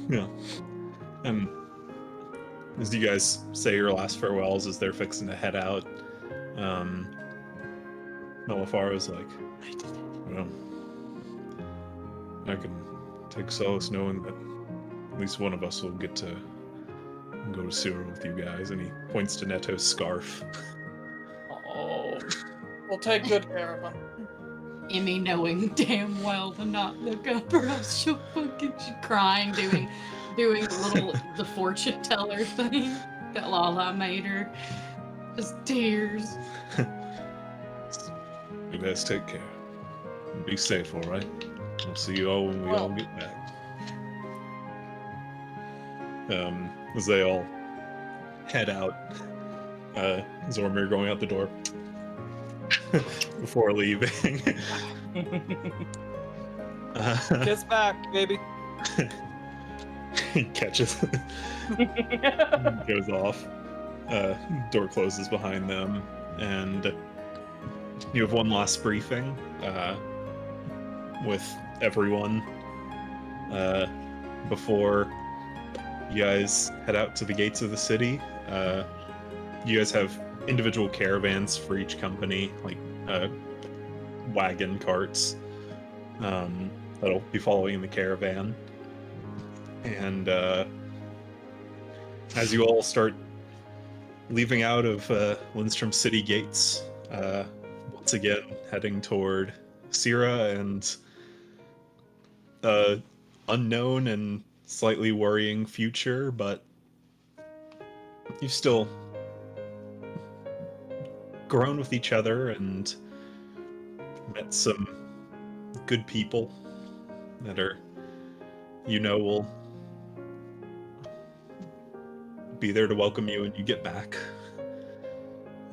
Yeah. As you guys say your last farewells as they're fixing to head out, Melifar is like, well, I can take solace knowing that at least one of us will get to go to Cyril with you guys, and he points to Neto's scarf. Oh. We'll take good care of him. Emmy knowing damn well to not look up or else she'll fucking crying doing the fortune teller thing that Lala made her. Just tears. You guys take care. Be safe, all right? We'll see you all when we all get back. As they all head out, Zormir going out the door before leaving. Kiss back, baby. He catches, goes off. Door closes behind them, and you have one last briefing with everyone before you guys head out to the gates of the city. You guys have individual caravans for each company, like wagon carts that'll be following the caravan. And as you all start leaving out of Lindstrom City gates, once again heading toward Sierra and unknown and slightly worrying future, but you've still grown with each other and met some good people that are, will be there to welcome you when you get back.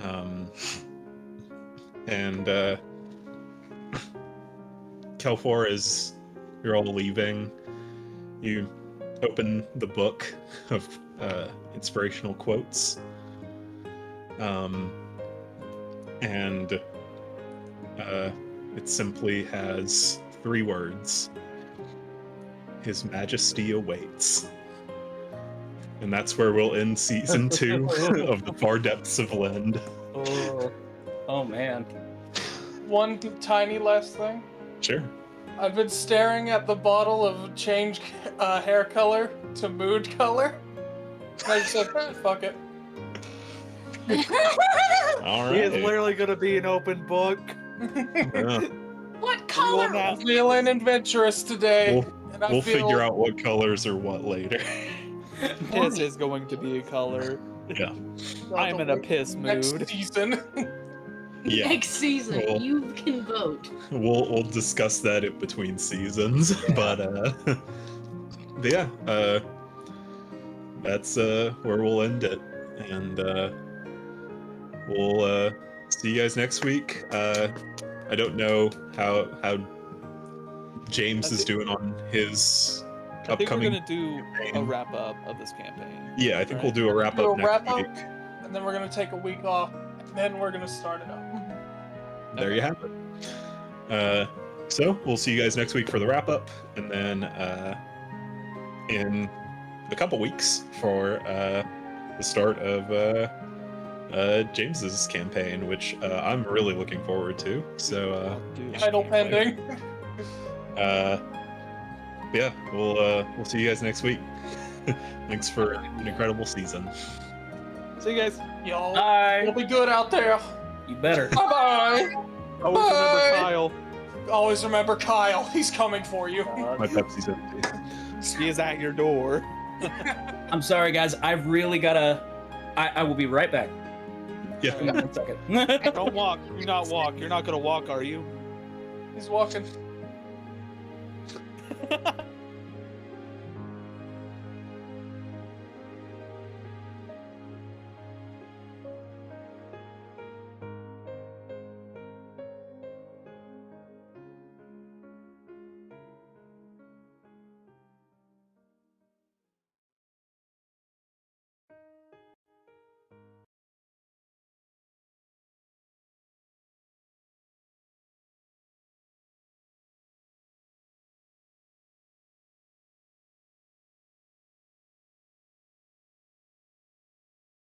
And Kelfor, as you're all leaving, you open the book of inspirational quotes. And it simply has 3 words: His Majesty awaits. And that's where we'll end season 2 of The Far Depths of Lend. Oh man. One tiny last thing. Sure. I've been staring at the bottle of change hair color to mood color. And I just said, fuck it. All He right. is literally gonna be an open book. Yeah. What color? I'm feeling adventurous today. and I We'll feel figure out what colors are what later. Piss is going to be a color. Yeah. I'm in a piss next mood. season. Yeah. Next season, Well- you can vote. We'll discuss that in between seasons, but yeah, that's where we'll end it, and we'll see you guys next week. I don't know how James is doing on his I think we're upcoming. gonna do a campaign. wrap up of this campaign. Yeah, I think right? we'll do a wrap Do up a next wrap up, week. and then we're gonna take a week off, and then we're gonna start it up. There you have it. So we'll see you guys next week for the wrap up, and then in a couple weeks for the start of James's campaign, which I'm really looking forward to. So Title pending. yeah, we'll see you guys next week. Thanks for an incredible season. See you guys. Y'all, Bye. you'll be good out there. You better. Bye bye. Always Bye. remember Kyle. Always remember Kyle. He's coming for you. My Pepsi's empty. He is at your door. I'm sorry, guys. I've really gotta. I will be right back. Yeah. Hang on 1 second. Don't walk. Do not walk. You're not gonna walk, are you? He's walking.